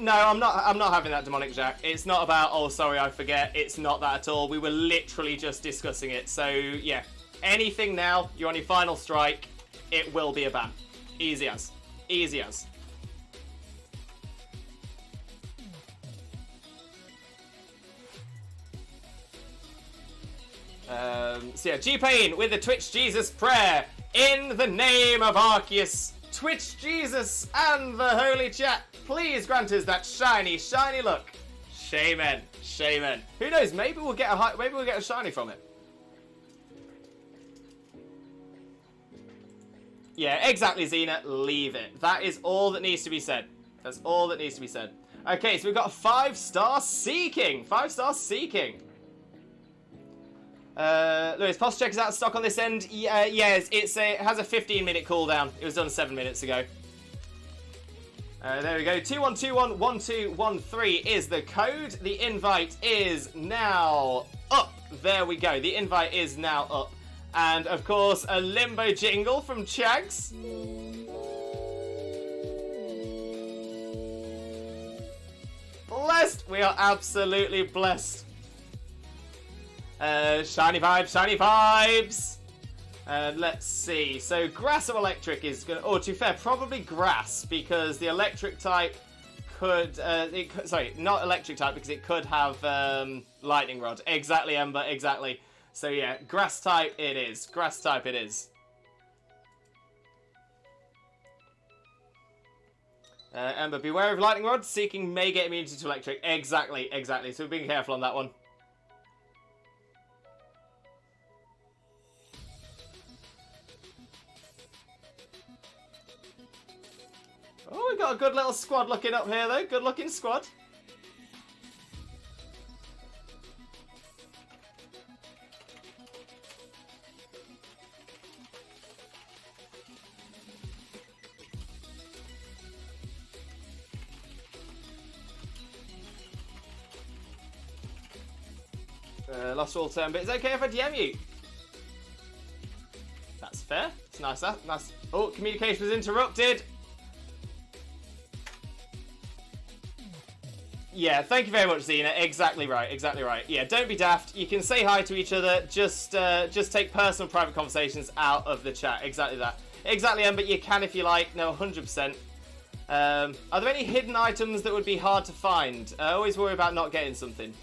No, I'm not having that, Demonic Jack. It's not about, oh, sorry, I forget. It's not that at all. We were literally just discussing it. So, yeah. Anything now, you're on your final strike, it will be a ban. Easy as. Easy as. So yeah, G-Pain with the Twitch Jesus prayer. In the name of Arceus, Twitch Jesus and the Holy Chat, please grant us that shiny, shiny look. Shaman, shaman. Who knows? Maybe we'll get a shiny from it. Yeah, exactly, Xena. Leave it. That is all that needs to be said. That's all that needs to be said. Okay, so we've got a 5-star Seeking. 5-star Seeking. Lewis, posture check is out of stock on this end. Yes, it has a 15-minute cooldown. It was done 7 minutes ago. There we go. 21211213 is the code. The invite is now up. There we go. The invite is now up. And, of course, a limbo jingle from Chags. Blessed. We are absolutely blessed. Shiny vibes, shiny vibes. Let's see. So grass or electric is gonna. Oh, to be fair, probably grass because the electric type could. Sorry, not electric type because it could have lightning rod. Exactly, Ember. Exactly. So yeah, grass type it is. Grass type it is. Ember, beware of lightning rod. Seeking may get immunity to electric. Exactly, exactly. So we're being careful on that one. Oh, we got a good little squad looking up here, though. Good looking squad. Lost all term, but it's okay if I DM you. That's fair. It's nice. Nice. Oh, communication was interrupted. Yeah, thank you very much, Xena. Exactly right. Exactly right. Yeah, don't be daft. You can say hi to each other. Just take personal, private conversations out of the chat. Exactly that. Exactly, Ember. You can if you like. No, 100%. Are there any hidden items that would be hard to find? I always worry about not getting something.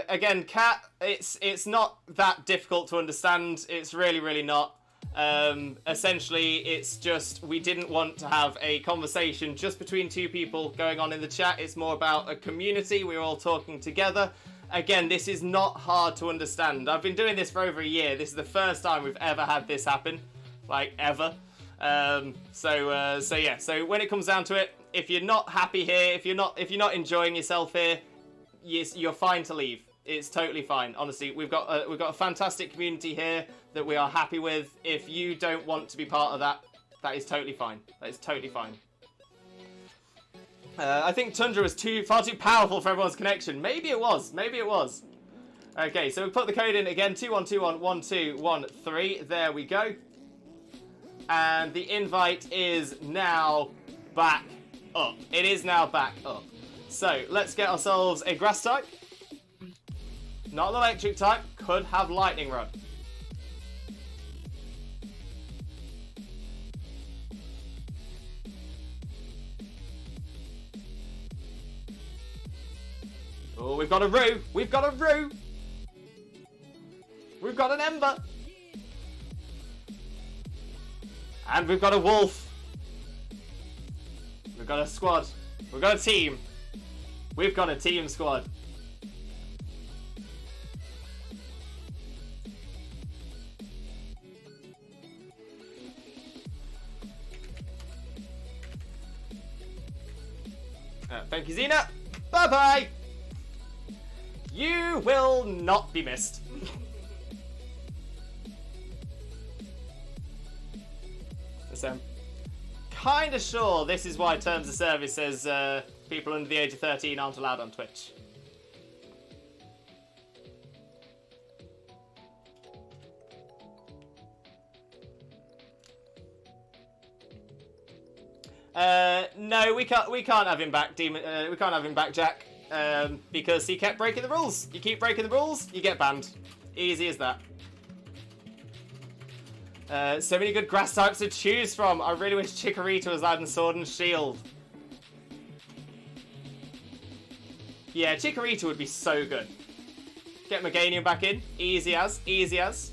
Again, Kat, it's not that difficult to understand. It's really, really not. Essentially, it's just we didn't want to have a conversation just between two people going on in the chat. It's more about a community. We're all talking together. Again, this is not hard to understand. I've been doing this for over a year. This is the first time we've ever had this happen, like ever. So yeah. So when it comes down to it, if you're not happy here, if you're not enjoying yourself here, yes, you're fine to leave. It's totally fine. Honestly, we've got a fantastic community here that we are happy with. If you don't want to be part of that, that is totally fine. That is totally fine. I think Tundra was far too powerful for everyone's connection. Maybe it was. Maybe it was. Okay, so we put the code in again. 21211213. There we go. And the invite is now back up. It is now back up. So let's get ourselves a grass type. Not an electric type. Could have lightning rod. Oh, we've got a Roo. We've got a Roo. We've got an Ember. And we've got a Wolf. We've got a squad. We've got a team. We've got a team squad. Thank you, Xena. Bye-bye. You will not be missed. So I'm kind of sure this is why Terms of Service says people under the age of 13 aren't allowed on Twitch. No, we can't have him back, Demon. We can't have him back, Jack, because he kept breaking the rules. You keep breaking the rules, you get banned. Easy as that. So many good grass types to choose from. I really wish Chikorita was allowed in Sword and Shield. Yeah, Chikorita would be so good. Get Meganium back in. Easy as. Easy as.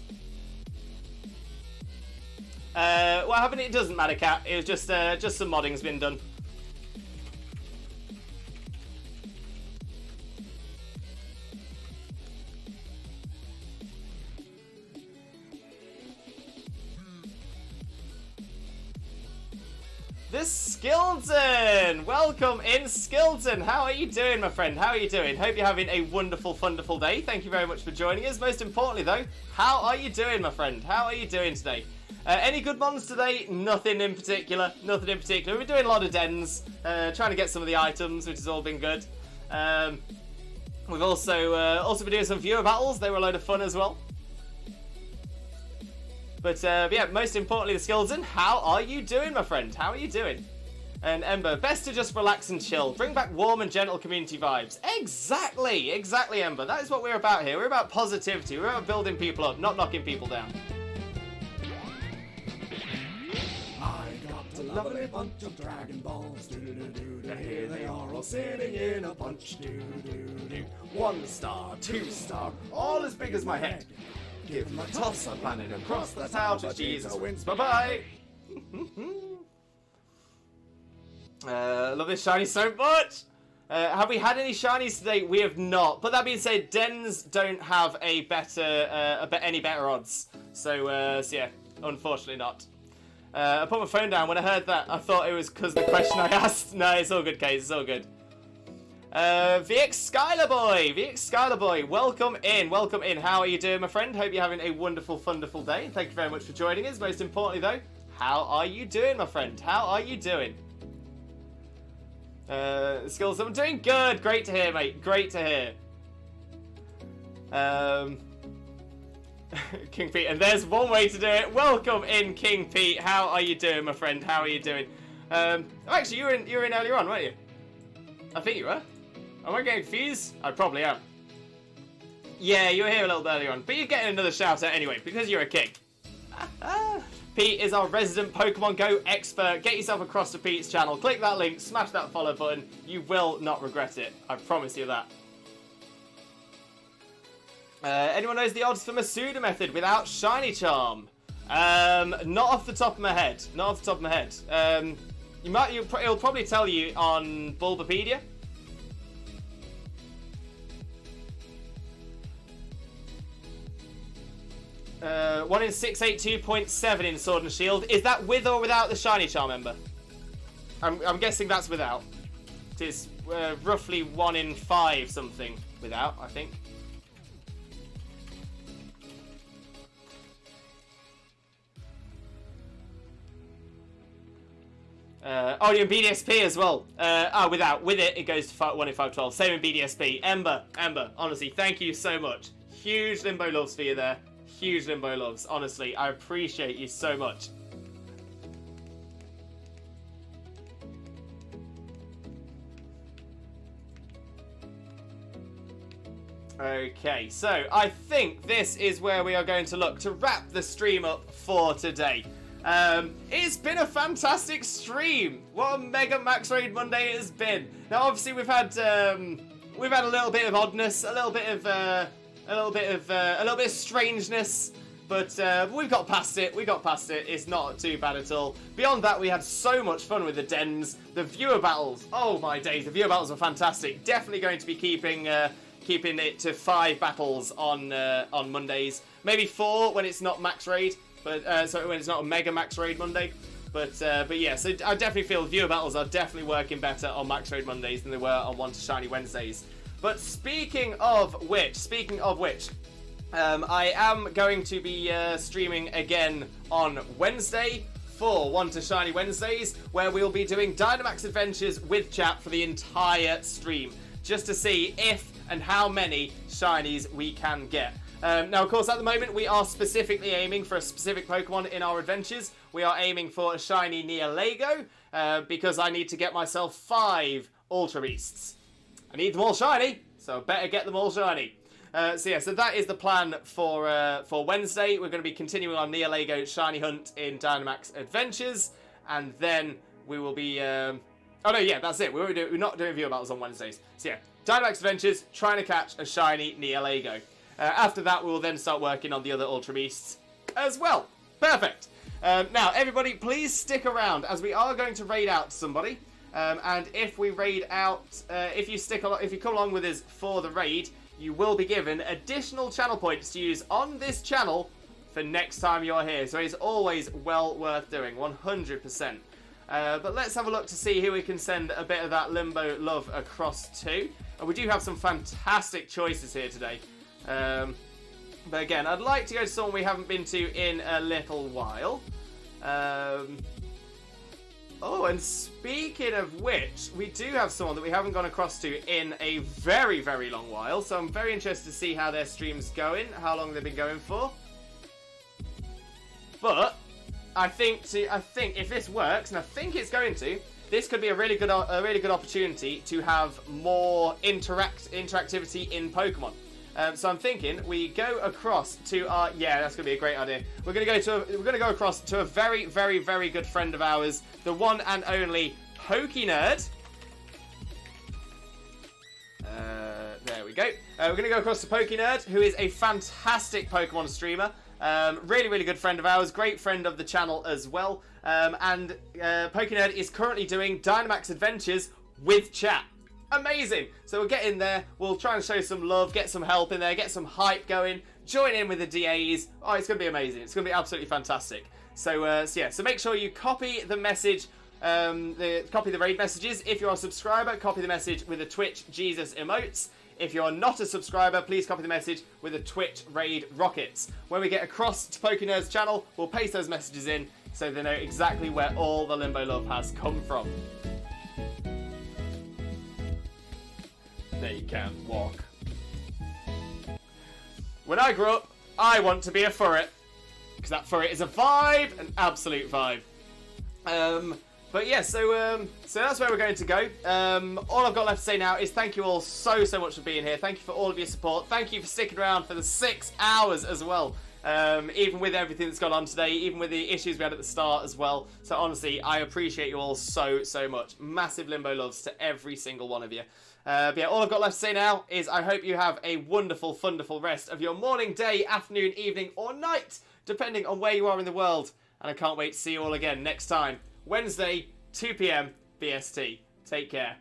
What happened? It doesn't matter, Cat. It was just some modding's been done. This Skilton! Welcome in, Skilton! How are you doing, my friend? How are you doing? Hope you're having a wonderful, wonderful day. Thank you very much for joining us. Most importantly, though, how are you doing, my friend? How are you doing today? Any good mons today? Nothing in particular. Nothing in particular. We're doing a lot of dens, trying to get some of the items, which has all been good. We've also been doing some viewer battles. They were a load of fun as well. But yeah, most importantly, the Skilton, how are you doing, my friend? How are you doing? And Ember, best to just relax and chill. Bring back warm and gentle community vibes. Exactly, exactly, Ember. That is what we're about here. We're about positivity. We're about building people up, not knocking people down. I got a lovely bunch of Dragon Balls. Do-do-do-do. Here they are all sitting in a bunch. Do-do-do-do. 1 star, 2 star, all as big as my head. Give them a toss, a planet across the town to Jesus wins. Bye-bye. Love this shiny so much. Have we had any shinies today? We have not. But that being said, dens don't have a any better odds. So yeah, unfortunately not. I put my phone down when I heard that. I thought it was because the question I asked. No, it's all good, Case. It's all good. VX Skylar Boy, welcome in. How are you doing, my friend? Hope you're having a wonderful, wonderful day. Thank you very much for joining us. Most importantly, though, how are you doing, my friend? How are you doing? Skills, I'm doing good. Great to hear, mate. Great to hear. King Pete, and there's one way to do it. Welcome in, King Pete. How are you doing, my friend? How are you doing? Actually, you were in earlier on, weren't you? I think you were. Am I getting confused? I probably am. Yeah, you were here a little bit earlier on, but you're getting another shout out anyway because you're a king. Pete is our resident Pokemon Go expert. Get yourself across to Pete's channel. Click that link, smash that follow button. You will not regret it. I promise you that. Anyone knows the odds for Masuda method without Shiny Charm? Not off the top of my head. Not off the top of my head. It'll probably tell you on Bulbapedia. 1 in 682.7 in Sword and Shield. Is that with or without the Shiny Charm member? I'm guessing that's without. It is roughly 1 in 5 something without, I think. Oh, you're in BDSP as well. Without. With it, it goes to 1 in 512. Same in BDSP. Ember, honestly, thank you so much. Huge Limbo loves for you there. Huge Limbo loves. Honestly, I appreciate you so much. Okay, so I think this is where we are going to look to wrap the stream up for today. It's been a fantastic stream. What a mega Max Raid Monday it has been. Now, obviously, we've had a little bit of oddness, a little bit of strangeness, but we've got past it. We got past it. It's not too bad at all. Beyond that, we had so much fun with the dens, the viewer battles. Oh my days, the viewer battles were fantastic. Definitely going to be keeping it to 5 battles on Mondays, maybe 4 when it's not Max Raid. But so when it's not a Mega Max Raid Monday, but yeah, so I definitely feel viewer battles are definitely working better on Max Raid Mondays than they were on 1 to Shiny Wednesdays. But speaking of which, I am going to be streaming again on Wednesday for 1 to Shiny Wednesdays, where we'll be doing Dynamax Adventures with chat for the entire stream, just to see if and how many shinies we can get. Now, of course, at the moment, we are specifically aiming for a specific Pokemon in our adventures. We are aiming for a shiny Neolego, because I need to get myself 5 Ultra Beasts. I need them all shiny, so I better get them all shiny. So that is the plan for Wednesday. We're going to be continuing our Neolego shiny hunt in Dynamax Adventures, and then we will be... that's it. We're not doing viewer battles on Wednesdays. So yeah, Dynamax Adventures, trying to catch a shiny Neolego. After that, we will then start working on the other Ultra Beasts as well. Perfect. Now, everybody, please stick around, as we are going to raid out somebody. And if we raid out, if you come along with us for the raid, you will be given additional channel points to use on this channel for next time you're here. So it's always well worth doing, 100%. But let's have a look to see who we can send a bit of that Limbo love across to. And we do have some fantastic choices here today. But again, I'd like to go to someone we haven't been to in a little while. Oh, and speaking of which, we do have someone that we haven't gone across to in a very, very long while. So I'm very interested to see how their stream's going, how long they've been going for. But I think if this works, and I think it's going to, this could be a really good opportunity to have more interactivity in Pokemon. So I'm thinking we go across to our... Yeah, that's going to be a great idea. We're going to go across to a very, very, very good friend of ours, the one and only Pokenerd. There we go. We're going to go across to Pokenerd, who is a fantastic Pokemon streamer. Really, really good friend of ours. Great friend of the channel as well. And Pokenerd is currently doing Dynamax Adventures with chat. Amazing! So we'll get in there, we'll try and show some love, get some help in there, get some hype going, join in with the DAs. Oh, it's going to be amazing. It's going to be absolutely fantastic. So make sure you copy the message, copy the raid messages. If you're a subscriber, copy the message with the Twitch Jesus emotes. If you're not a subscriber, please copy the message with the Twitch raid rockets. When we get across to Pokenerd's channel, we'll paste those messages in so they know exactly where all the Limbo love has come from. they can walk. When I grow up, I want to be a furret. Because that furret is a vibe, an absolute vibe. But yeah, so that's where we're going to go. All I've got left to say now is thank you all so much for being here. Thank you for all of your support. Thank you for sticking around for the 6 hours as well. Even with everything that's gone on today, even with the issues we had at the start as well. So honestly, I appreciate you all so much. Massive Limbo loves to every single one of you. But yeah, all I've got left to say now is I hope you have a wonderful, wonderful rest of your morning, day, afternoon, evening, or night, depending on where you are in the world. And I can't wait to see you all again next time. Wednesday, 2 PM BST. Take care.